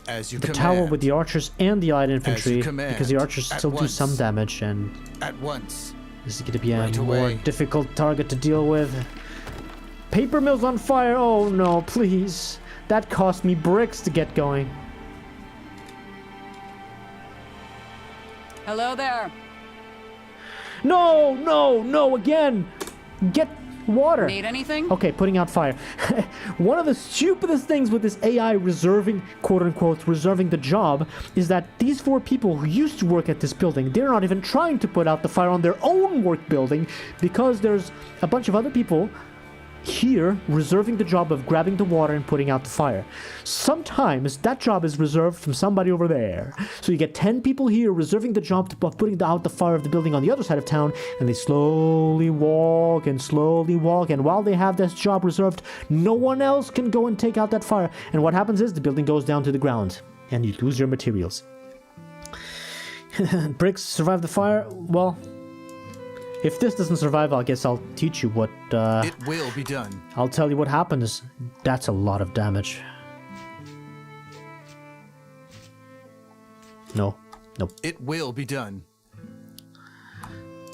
As you
the
command.
tower with the archers and the light infantry,
command.
because the archers
At
still do
once.
some damage, and
At once.
this is going to be a
Right
more
away.
difficult target to deal with. Paper mill's on fire! Oh no, please. That cost me bricks to get going.
Hello there.
No, no, no, again! Get Water.
Need anything?
Okay, putting out fire. One of the stupidest things with this AI reserving, quote-unquote, reserving the job is that these 4 people who used to work at this building, they're not even trying to put out the fire on their own work building because there's a bunch of other people here reserving the job of grabbing the water and putting out the fire. Sometimes that job is reserved from somebody over there. So you get 10 people here reserving the job of putting out the fire of the building on the other side of town, and they slowly walk, and while they have this job reserved, no one else can go and take out that fire. And what happens is the building goes down to the ground, and you lose your materials. Bricks survive the fire? Well, if this doesn't survive, I guess I'll teach you what,
It will be done.
I'll tell you what happens. That's a lot of damage. No. Nope.
It will be done.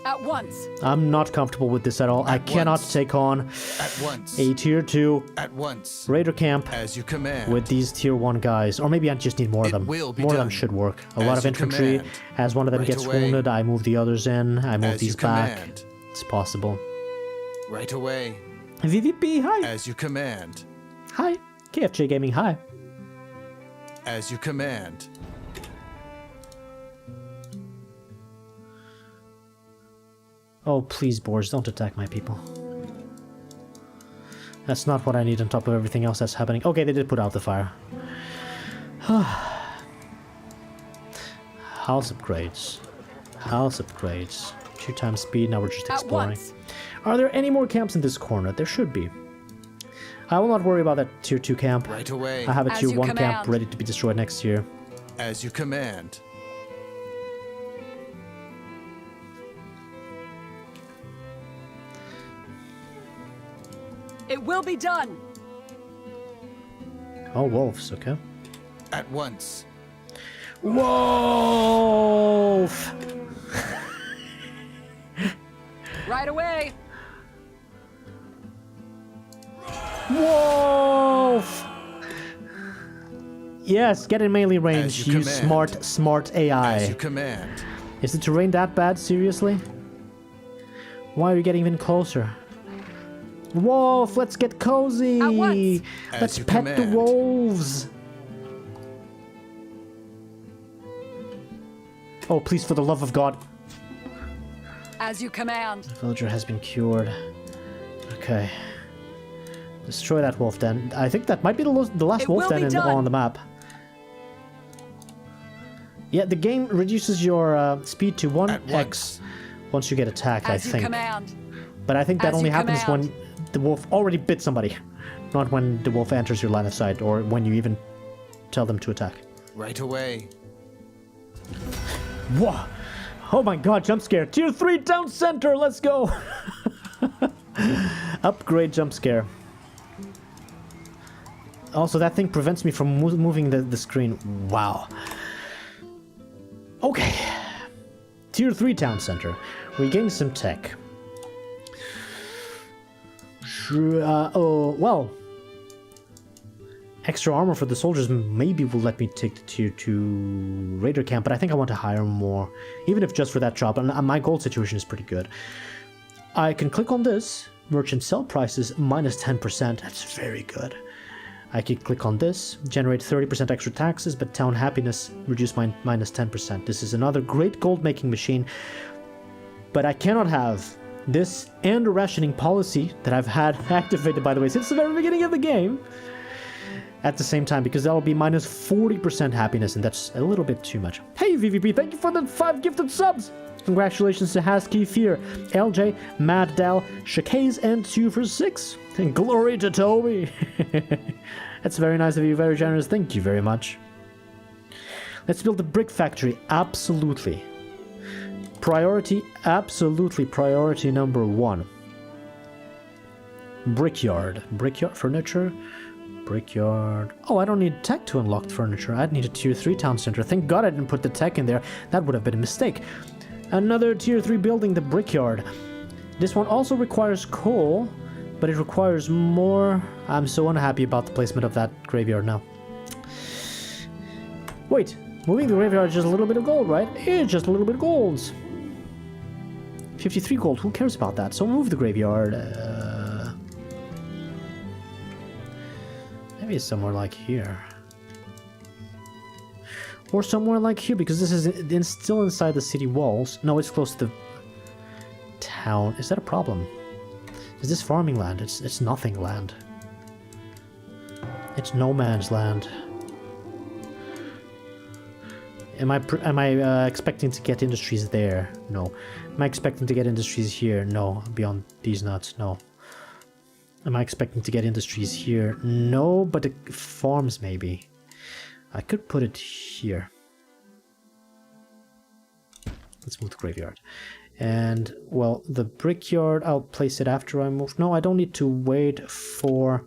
At once.
I'm not comfortable with this at all. I cannot
once.
take on
At once.
a tier 2
At once.
raider camp
As you command.
with these tier 1 guys. Or maybe I just need more of
It
them.
will be
More of them
done.
should work. A
As
lot of
you
infantry.
command.
As one of them
Right
gets
away.
wounded, I move the others in. I move
As you
these back.
command.
It's possible.
Right away.
VVP, hi.
As you command.
Hi. KFJ Gaming, hi.
As you command.
Oh, please, boars, don't attack my people. That's not what I need on top of everything else that's happening. Okay, they did put out the fire. House upgrades. House upgrades. 2 times speed, now we're just
At
exploring.
once.
Are there any more camps in this corner? There should be. I will not worry about that tier 2 camp.
Right away.
I have a
As
tier
you
1 camp
command.
ready to be destroyed next year.
As you command.
It will be done.
Oh, wolves, okay.
At once.
Wolf!
Right away.
Wolf! Yes, get in melee range,
As you
you
command.
smart AI.
As you command.
Is the terrain that bad? Seriously? Why are you getting even closer? Wolf, let's get cozy!
At once.
Let's
As you
pet the
command.
wolves! Oh, please, for the love of God.
As you command.
The villager has been cured. Okay. Destroy that wolf den. I think that might be the last
It
wolf
will
den
be done.
on the map. Yeah, the game reduces your speed to 1x once you get attacked,
As
I
you
think.
command.
But I think that
As
only
you
happens
command.
when the wolf already bit somebody. Not when the wolf enters your line of sight or when you even tell them to attack.
Right away.
Whoa! Oh my god, jump scare. Tier 3 town center, let's go! Upgrade jump scare. Also, that thing prevents me from moving the screen. Wow. Okay. Tier 3 town center. We gained some tech. Well. Extra armor for the soldiers maybe will let me take the tier 2 raider camp, but I think I want to hire more, even if just for that job, and my gold situation is pretty good. I can click on this, merchant sell prices minus 10%, that's very good. I can click on this, generate 30% extra taxes, but town happiness reduce minus 10%. This is another great gold making machine, but I cannot have this and a rationing policy that I've had activated, by the way, since the very beginning of the game, at the same time, because that'll be minus 40% happiness, and that's a little bit too much. Hey VVP, thank you for the 5 gifted subs! Congratulations to Hasky Fear, LJ, Mad Dal, Shakaze, and 2 for 6. And glory to Toby! That's very nice of you, very generous, thank you very much. Let's build a brick factory, absolutely. Priority, absolutely priority number 1. Brickyard. Brickyard furniture. Brickyard. Oh, I don't need tech to unlock furniture. I'd need a tier 3 town center. Thank God I didn't put the tech in there. That would have been a mistake. Another tier 3 building, the brickyard. This one also requires coal, but it requires more. I'm so unhappy about the placement of that graveyard now. Wait, moving the graveyard is just a little bit of gold, right? It's just a little bit of gold. 53 gold, who cares about that? So move the graveyard. Maybe it's somewhere like here. Or somewhere like here, because this is still inside the city walls. No, it's close to the town. Is that a problem? Is this farming land? It's nothing land. It's no man's land. Am I expecting to get industries there? No. Am I expecting to get industries here? No. Beyond these nuts? No. Am I expecting to get industries here? No, but the farms maybe. I could put it here. Let's move the graveyard. And, well, the brickyard, I'll place it after I move. No, I don't need to wait for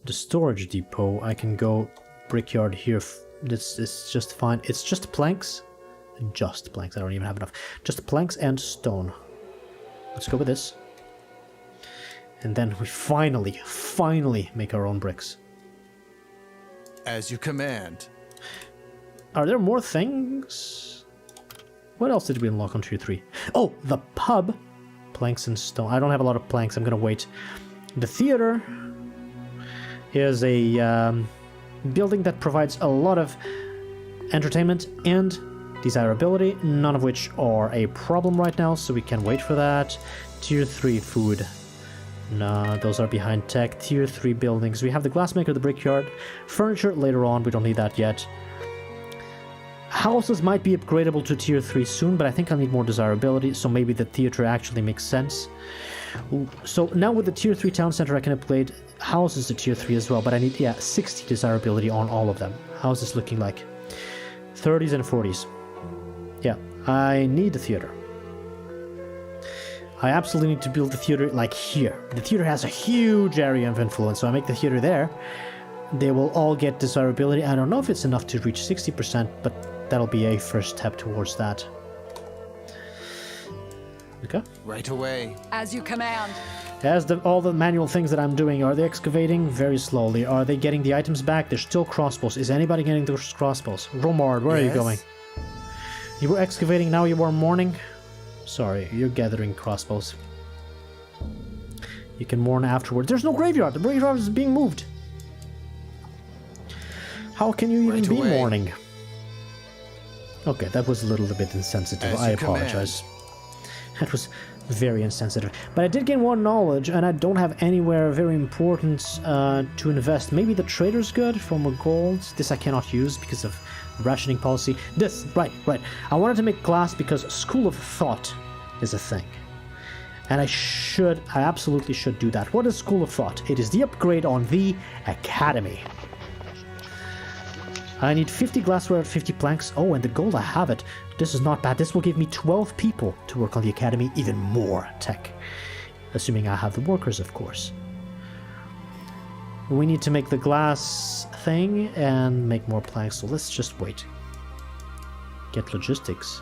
the storage depot. I can go brickyard here. This is just fine. It's just planks. Just planks. I don't even have enough. Just planks and stone. Let's go with this. And then we finally make our own bricks.
As you command.
Are there more things? What else did we unlock on tier 3? Oh, the pub. Planks and stone. I don't have a lot of planks. I'm gonna wait. The theater is a building that provides a lot of entertainment and desirability, none of which are a problem right now, so we can wait for that. Tier 3 food. Nah, those are behind tech. Tier 3 buildings. We have the glassmaker, the brickyard. Furniture later on, we don't need that yet. Houses might be upgradable to tier 3 soon, but I think I need more desirability, so maybe the theater actually makes sense. So now with the tier 3 town center, I can upgrade houses to tier 3 as well, but I need, 60 desirability on all of them. How's this looking like? 30s and 40s. Yeah, I need the theater. I absolutely need to build the theater like here. The theater has a huge area of influence, so I make the theater there. They will all get desirability. I don't know if it's enough to reach 60%, but that'll be a first step towards that. Okay.
Right away.
As you command.
As all the manual things that I'm doing, are they excavating? Very slowly. Are they getting the items back? There's still crossbows. Is anybody getting those crossbows? Romard, where are you going? You were excavating, now you are mourning? Sorry, you're gathering crossbows. You can mourn afterward. There's no graveyard! The graveyard is being moved! How can you even be mourning? Okay, that was a little bit insensitive. I apologize. That was very insensitive. But I did gain 1 knowledge, and I don't have anywhere very important to invest. Maybe the trader's good for more gold. This I cannot use because of rationing policy. This, right. I wanted to make glass because School of Thought is a thing. And I absolutely should do that. What is School of Thought? It is the upgrade on the Academy. I need 50 glassware, 50 planks. Oh, and the gold, I have it. This is not bad. This will give me 12 people to work on the Academy, even more tech. Assuming I have the workers, of course. We need to make the glass thing and make more planks, so let's just wait. Get logistics.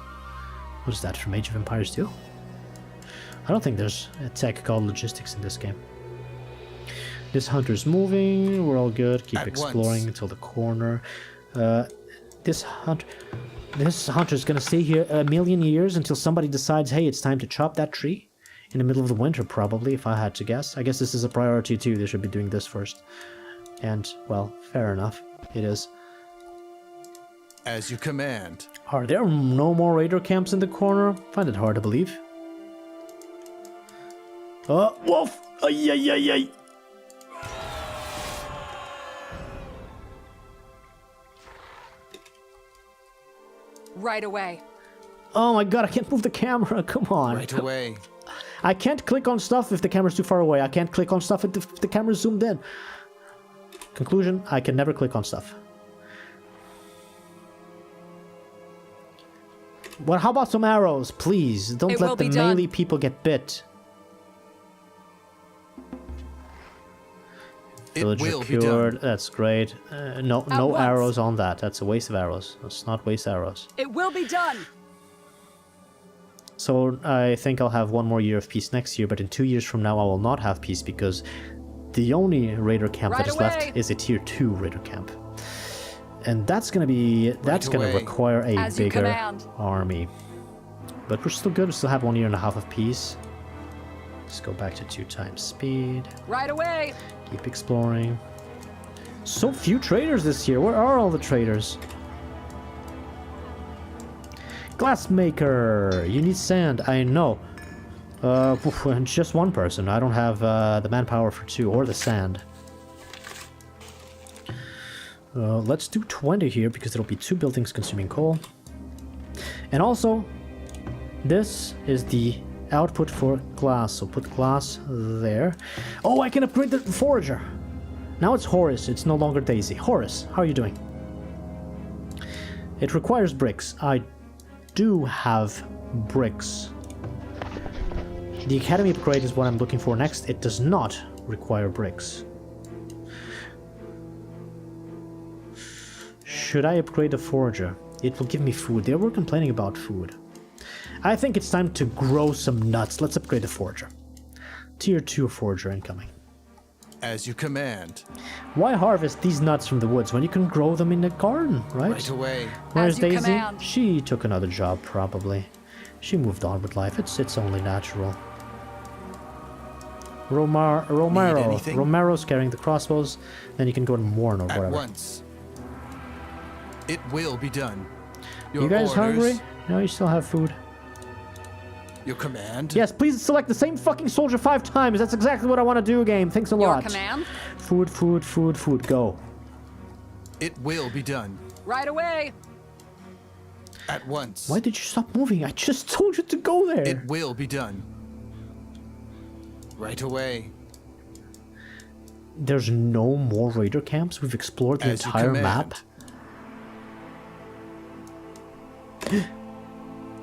What is that, from Age of Empires 2? I don't think there's a tech called logistics in this game. This hunter's moving, we're all good. Keep exploring until the corner. This hunter's gonna stay here a million years until somebody decides, hey, it's time to chop that tree. In the middle of the winter, probably, if I had to guess. I guess this is a priority too, they should be doing this first. And, well, fair enough, it is.
As you command.
Are there no more raider camps in the corner? Find it hard to believe. Wolf! Ay.
Right away.
Oh my god, I can't move the camera, come on.
Right away.
I can't click on stuff if the camera's too far away. I can't click on stuff if the camera's zoomed in. Conclusion, I can never click on stuff. Well, how about some arrows, please? Don't let the melee people get bit. Villager cured, that's great. No arrows on that. That's a waste of arrows. Let's not waste arrows.
It will be done.
So I think I'll have 1 more year of peace next year, but in 2 years from now I will not have peace because the only raider camp that is left is a tier 2 raider camp. And that's gonna require a bigger army. But we're still good, we still have 1.5 years of peace. Let's go back to 2 times speed.
Right away.
Keep exploring. So few traders this year. Where are all the traders? Glassmaker. You need sand. I know. Just one person. I don't have the manpower for 2 or the sand. Let's do 20 here because it'll be 2 buildings consuming coal. And also, this is the output for glass. So put glass there. Oh, I can upgrade the forager. Now it's Horace. It's no longer Daisy. Horace, how are you doing? It requires bricks. I do have bricks. The academy upgrade is what I'm looking for next. It does not require bricks. Should I upgrade the forager? It will give me food. They were complaining about food. I think it's time to grow some nuts. Let's upgrade the forager. Tier 2 forager incoming.
As you command.
Why harvest these nuts from the woods when you can grow them in the garden, right?
Right away.
Where's
As you
Daisy?
command.
She took another job, probably. She moved on with life. It's only natural. Romero's carrying the crossbows. Then you can go to Morn or whatever.
At once. It will be done. Your
You guys
orders,
hungry? No, you still have food.
Your command.
Yes, please select the same fucking soldier 5 times. That's exactly what I want to do, game. Thanks a
Your
lot.
command.
Food, food, food, food. Go.
It will be done.
Right away.
At once.
Why did you stop moving? I just told you to go there.
It will be done. Right away.
There's no more raider camps? We've explored the
As you
entire
command.
map?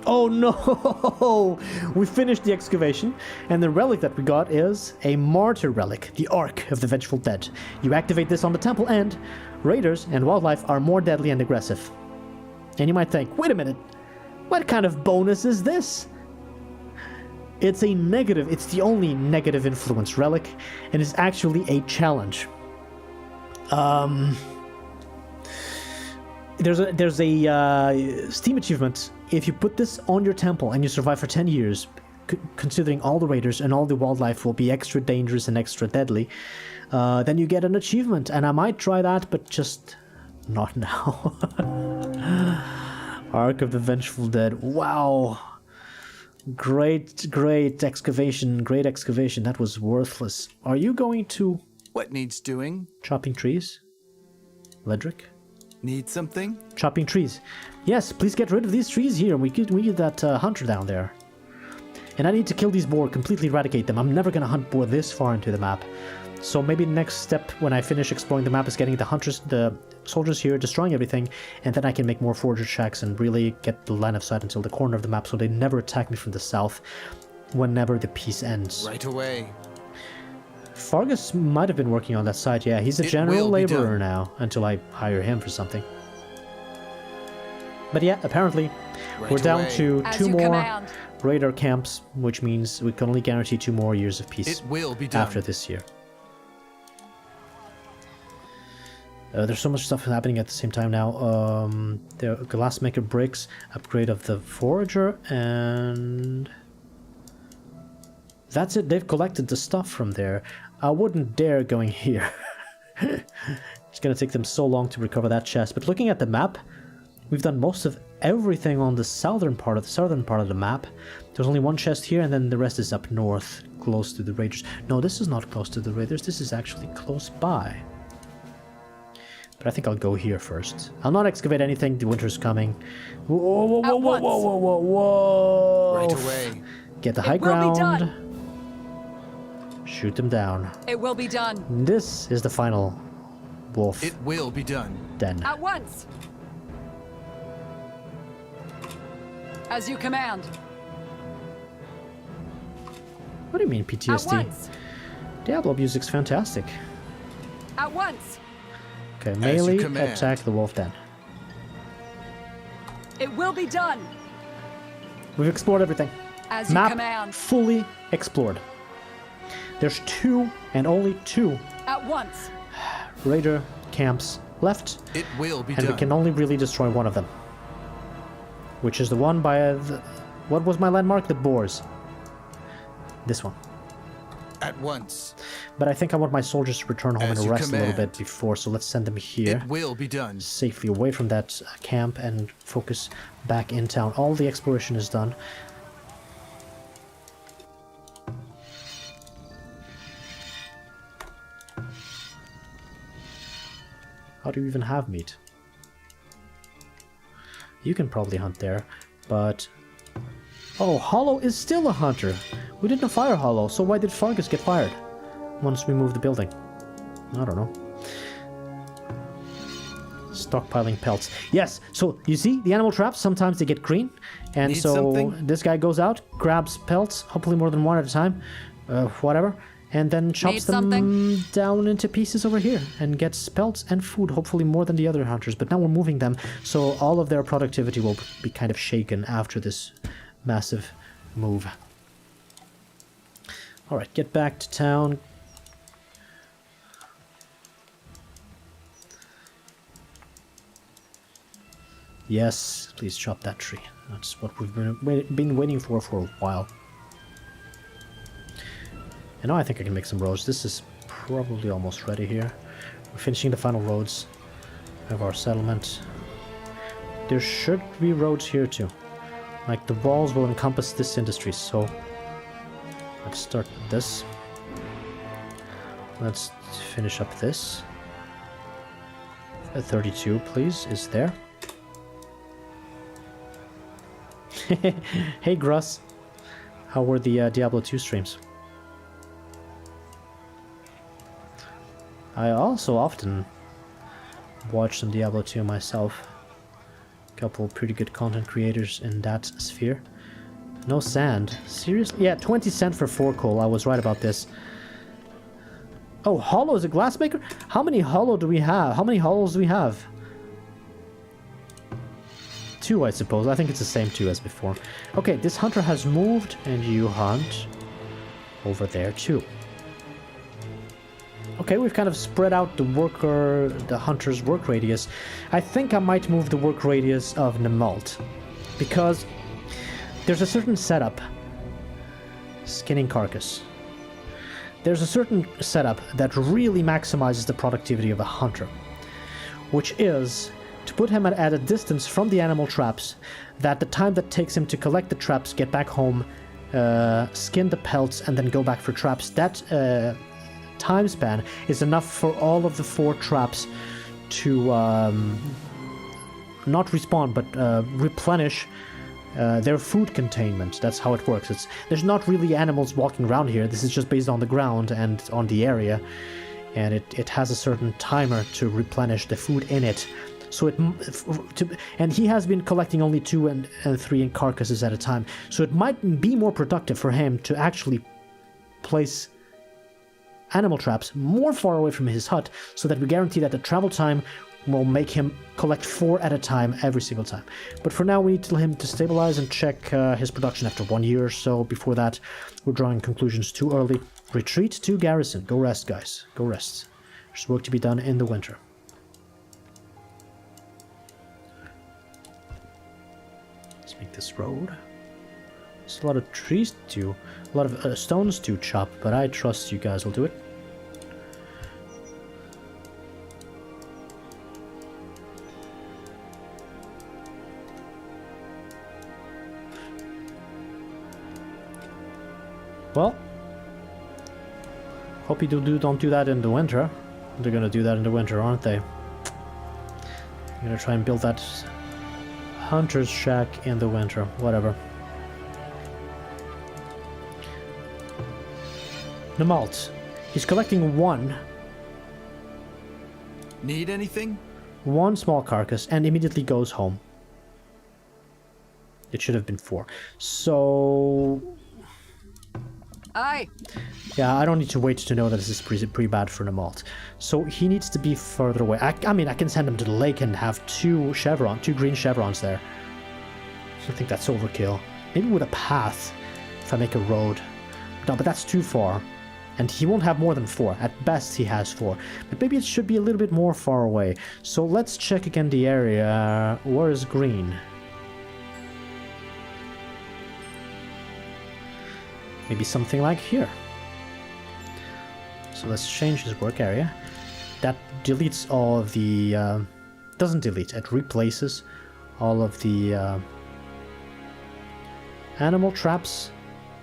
Oh no! We finished the excavation, and the relic that we got is a martyr relic, the Ark of the Vengeful Dead. You activate this on the temple and raiders and wildlife are more deadly and aggressive. And you might think, wait a minute, what kind of bonus is this? It's a negative, it's the only negative influence relic, and it's actually a challenge. There's a Steam achievement. If you put this on your temple and you survive for 10 years, considering all the raiders and all the wildlife will be extra dangerous and extra deadly, then you get an achievement. And I might try that, but just not now. Ark of the Vengeful Dead. Wow. Great excavation. Great excavation. That was worthless. Are you going to...
What needs doing?
Chopping trees? Ledric?
Need something?
Chopping trees. Yes, please get rid of these trees here. We need that hunter down there. And I need to kill these boar, completely eradicate them. I'm never going to hunt boar this far into the map. So maybe the next step when I finish exploring the map is getting the soldiers here, destroying everything, and then I can make more forager shacks and really get the line of sight until the corner of the map so they never attack me from the south whenever the peace ends.
Right away.
Fargus might have been working on that side, yeah. He's a general laborer now, until I hire him for something. But yeah, apparently,
Right
we're down
away.
to
As
2
you
more
command.
raider camps, which means we can only guarantee 2 more years of peace
It will be done.
after this year. There's so much stuff happening at the same time now. The glassmaker bricks, upgrade of the forager, and that's it. They've collected the stuff from there. I wouldn't dare going here. It's gonna take them so long to recover that chest. But looking at the map, we've done most of everything on the southern part of the map. There's only one chest here, and then the rest is up north, close to the raiders. No, this is not close to the raiders. This is actually close by. But I think I'll go here first. I'll not excavate anything. The winter's coming. Whoa, whoa, whoa, whoa, whoa, whoa, whoa, whoa!
Right away.
Get the high
It will be
ground.
done.
Shoot them down.
It will be done.
This is the final wolf
It will be done.
den.
At once. As you command.
What do you mean
At
PTSD?
once.
Diablo music's fantastic.
At once.
Okay,
you
melee
command.
attack the wolf den.
It will be done.
We've explored everything.
As you
Map
command.
fully explored. There's 2 and only 2
At once.
raider camps left,
It will be
and
done.
we can only really destroy one of them, which is the one by the, what was my landmark? The boars. This one.
At once.
But I think I want my soldiers to return home
As
and
you
rest a little
command.
bit before, so let's send them here.
It will be done.
Safely away from that camp and focus back in town. All the exploration is done. How do you even have meat? You can probably hunt there, but... Oh, Hollow is still a hunter! We didn't fire Hollow, so why did Fargus get fired? Once we moved the building. I don't know. Stockpiling pelts. Yes, so you see, the animal traps, sometimes they get green. And
Need
so
something?
this guy goes out, grabs pelts, hopefully more than one at a time. Whatever. And then chops
Need
them
something?
down into pieces over here and gets pelts and food, hopefully more than the other hunters. But now we're moving them, so all of their productivity will be kind of shaken after this massive move. Alright, get back to town. Yes, please chop that tree. That's what we've been waiting for a while. And now I think I can make some roads. This is probably almost ready here. We're finishing the final roads of our settlement. There should be roads here too. Like the walls will encompass this industry, so let's start with this. Let's finish up this. 32, please, is there. Hey Gruss, how were the Diablo 2 streams? I also often watch some Diablo 2 myself. Couple pretty good content creators in that sphere. No sand. Seriously? Yeah, 20 cent for 4 coal. I was right about this. Oh, Hollow is a glassmaker? How many Hollow do we have? How many Hollows do we have? 2, I suppose. I think it's the same 2 as before. Okay, this hunter has moved, and you hunt over there too. Okay, we've kind of spread out the hunter's work radius. I think I might move the work radius of Nemalt, because there's a certain setup. Skinning carcass. There's a certain setup that really maximizes the productivity of a hunter, which is to put him at a distance from the animal traps, that the time that takes him to collect the traps, get back home, skin the pelts, and then go back for traps, that time span is enough for all of the 4 traps to not respawn, but replenish their food containment. That's how it works. There's not really animals walking around here. This is just based on the ground and on the area, and it has a certain timer to replenish the food in it. So and he has been collecting only 2 and 3 in carcasses at a time. So it might be more productive for him to actually place animal traps more far away from his hut, so that we guarantee that the travel time will make him collect 4 at a time every single time. But for now, we need to tell him to stabilize and check his production after 1 year or so. Before that, we're drawing conclusions too early. Retreat to garrison. Go rest, guys. Go rest. There's work to be done in the winter. Let's make this road. There's a lot of trees to, a lot of stones to chop, but I trust you guys will do it. Well, hope you don't do that in the winter. They're gonna do that in the winter, aren't they? I'm gonna try and build that hunter's shack in the winter. Whatever. Nemalt. He's collecting 1.
Need anything?
1 small carcass and immediately goes home. It should have been 4. So...
Aye.
yeah, I don't need to wait to know that this is pretty bad for Nemalt. So he needs to be further away. I mean, I can send him to the lake and have 2 green chevrons there. I think that's overkill. Maybe with a path, if I make a road. No, but that's too far. And he won't have more than 4. At best, he has 4. But maybe it should be a little bit more far away. So let's check again the area. Where is green? Maybe something like here. So let's change his work area. That deletes all of the... doesn't delete, it replaces all of the animal traps.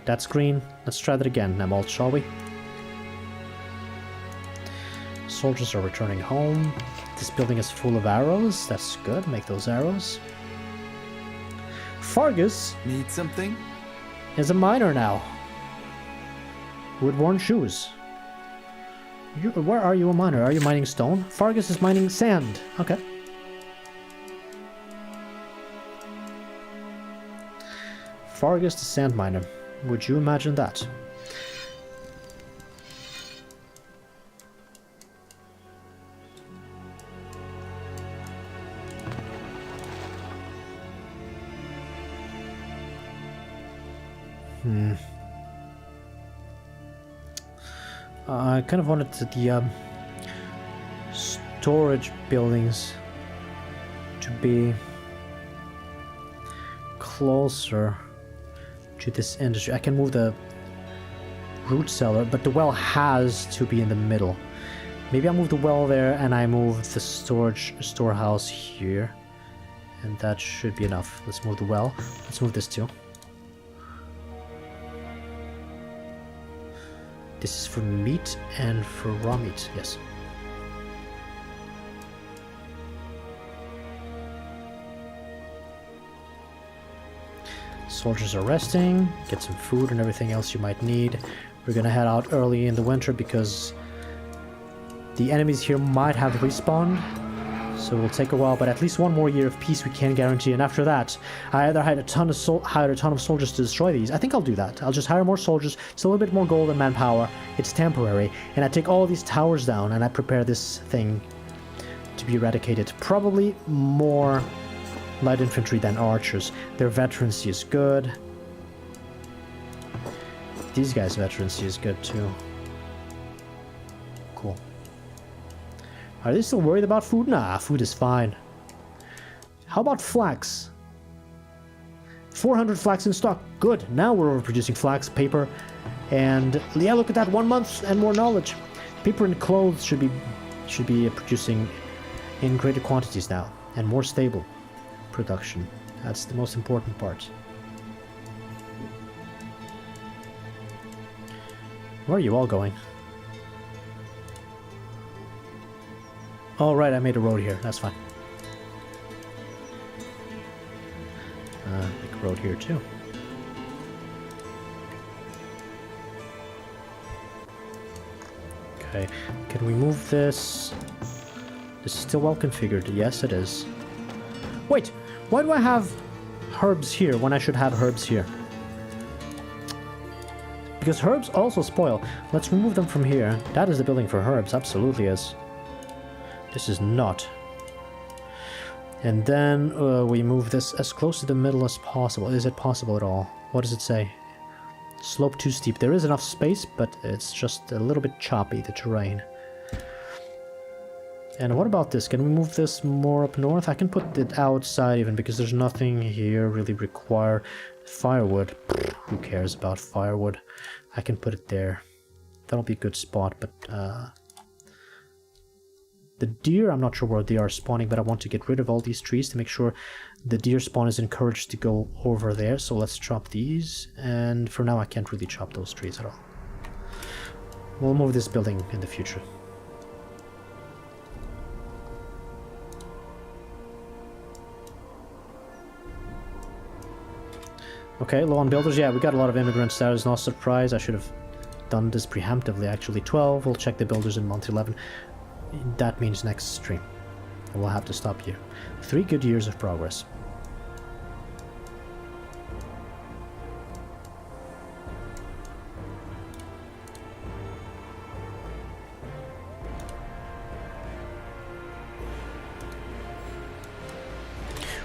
That's green. Let's try that again, Namold, shall we? Soldiers are returning home. This building is full of arrows. That's good. Make those arrows. Fargus
Need something?
is a miner now. With worn shoes. Where are you a miner? Are you mining stone? Fargus is mining sand. Okay. Fargus the sand miner. Would you imagine that? I kind of wanted the storage buildings to be closer to this industry. I can move the root cellar, but the well has to be in the middle. Maybe I move the well there and I move the storehouse here, and that should be enough. Let's move the well. Let's move this too. This is for meat and for raw meat, yes. Soldiers are resting, get some food and everything else you might need. We're gonna head out early in the winter because the enemies here might have respawned. So it'll take a while, but at least one more year of peace we can guarantee. And after that, I either hired a ton of soldiers to destroy these. I think I'll do that. I'll just hire more soldiers. It's a little bit more gold and manpower. It's temporary. And I take all these towers down and I prepare this thing to be eradicated. Probably more light infantry than archers. Their veterancy is good. These guys' veterancy is good too. Cool. Are they still worried about food? Nah, food is fine. How about flax? 400 flax in stock. Good. Now we're overproducing flax, paper, and yeah, look at that. 1 month and more knowledge. Paper and clothes should be producing in greater quantities now and more stable production. That's the most important part. Where are you all going? Oh, right, I made a road here. That's fine. Make a road here, too. Okay, can we move this? This is still well configured. Yes, it is. Wait, why do I have herbs here when I should have herbs here? Because herbs also spoil. Let's remove them from here. That is the building for herbs, absolutely is. This is not. And then we move this as close to the middle as possible. Is it possible at all? What does it say? Slope too steep. There is enough space, but it's just a little bit choppy, the terrain. And what about this? Can we move this more up north? I can put it outside even because there's nothing here really require firewood. Who cares about firewood? I can put it there. That'll be a good spot, but the deer, I'm not sure where they are spawning, but I want to get rid of all these trees to make sure the deer spawn is encouraged to go over there. So let's chop these, and for now I can't really chop those trees at all. We'll move this building in the future. Okay, low on builders. Yeah, we got a lot of immigrants. That is not a surprise. I should have done this preemptively, actually. 12, we'll check the builders in month 11. That means next stream. And we'll have to stop here. 3 good years of progress.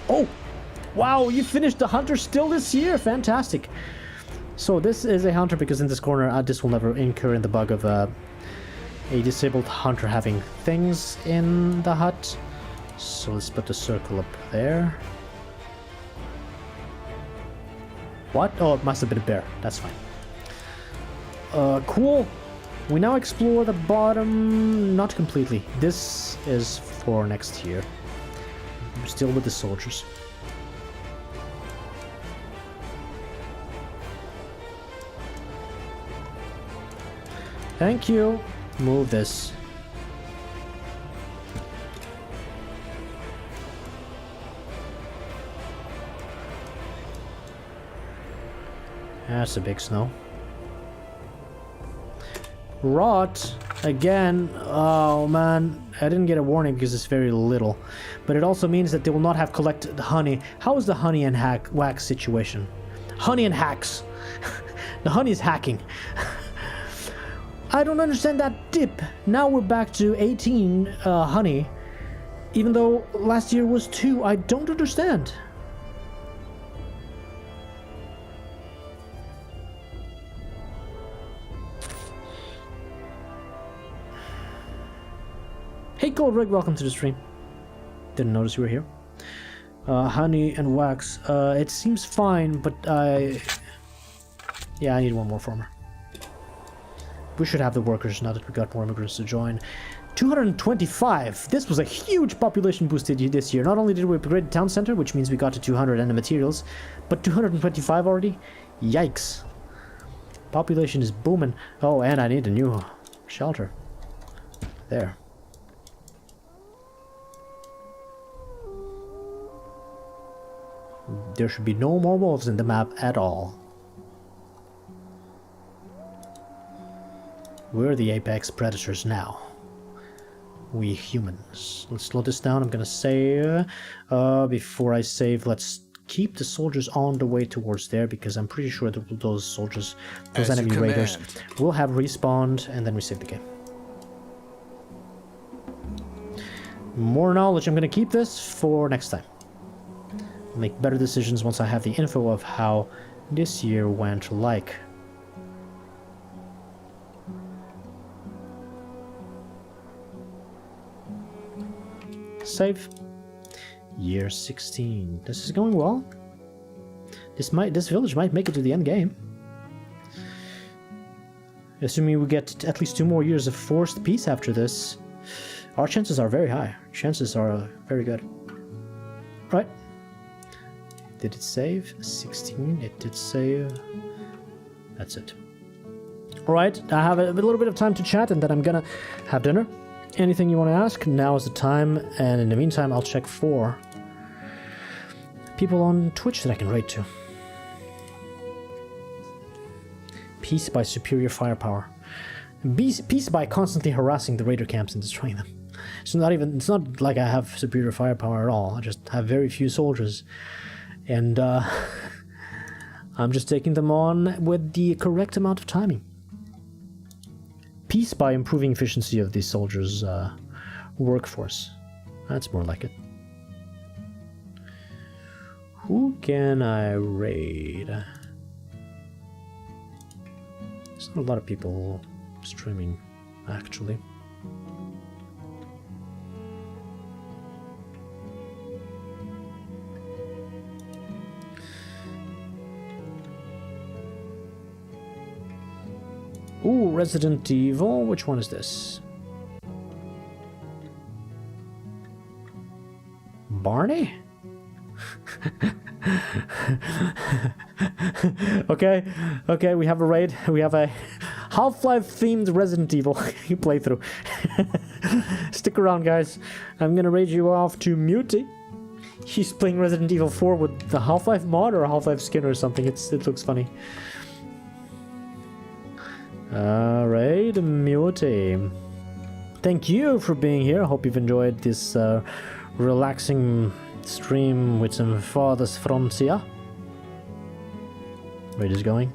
Oh! Wow, you finished the hunter still this year! Fantastic! So this is a hunter because in this corner, this will never incur in the bug of a disabled hunter having things in the hut. So let's put the circle up there. What? Oh, it must have been a bear. That's fine. Cool. We now explore the bottom, not completely. This is for next year. We're still with the soldiers. Thank you. Move this. That's a big snow. Rot again. Oh man, I didn't get a warning because it's very little, but it also means that they will not have collected honey. How is the honey and wax situation? Honey and hacks. The honey is hacking. I don't understand that dip. Now we're back to 18 honey, even though last year was 2. I don't understand. Hey Goldrig, welcome to the stream. Didn't notice you were here. Honey and wax. It seems fine, but yeah, I need one more farmer. We should have the workers now that we got more immigrants to join. 225! This was a huge population boost this year. Not only did we upgrade the town center, which means we got to 200 and the materials, but 225 already? Yikes. Population is booming. Oh, and I need a new shelter. There. There should be no more wolves in the map at all. We're the apex predators now. We humans. Let's slow this down. I'm gonna save. Before I save, let's keep the soldiers on the way towards there, because I'm pretty sure that those soldiers, those enemy raiders, will have respawned, and then we save the game. More knowledge. I'm gonna keep this for next time. Make better decisions once I have the info of how this year went like. Save. Year 16. This is going well. This village might make it to the end game. Assuming we get at least 2 more years of forced peace after this, our chances are very high. Chances are very good. Right. Did it save? 16. It did save. That's it. Alright, I have a little bit of time to chat and then I'm gonna have dinner. Anything you want to ask, now is the time, and in the meantime I'll check for people on Twitch that I can raid to. Peace by superior firepower. Peace by constantly harassing the raider camps and destroying them. It's not like I have superior firepower at all. I just have very few soldiers. And I'm just taking them on with the correct amount of timing. Peace by improving efficiency of the soldiers' workforce. That's more like it. Who can I raid? There's not a lot of people streaming, actually. Ooh, Resident Evil. Which one is this? Barney? Okay, we have a raid. We have a Half-Life themed Resident Evil playthrough. Stick around, guys. I'm gonna raid you off to Muty. He's playing Resident Evil 4 with the Half-Life mod or a Half-Life skin or something. It looks funny. Alright, Muty. Thank you for being here. I hope you've enjoyed this relaxing stream with some Farthest Frontier. Raid is going.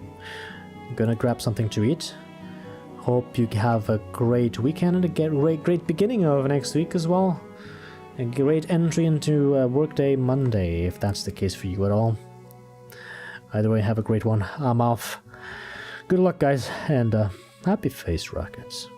I'm gonna grab something to eat. Hope you have a great weekend and a great beginning of next week as well. A great entry into Workday Monday, if that's the case for you at all. Either way, have a great one. I'm off. Good luck, guys, and happy face rockets.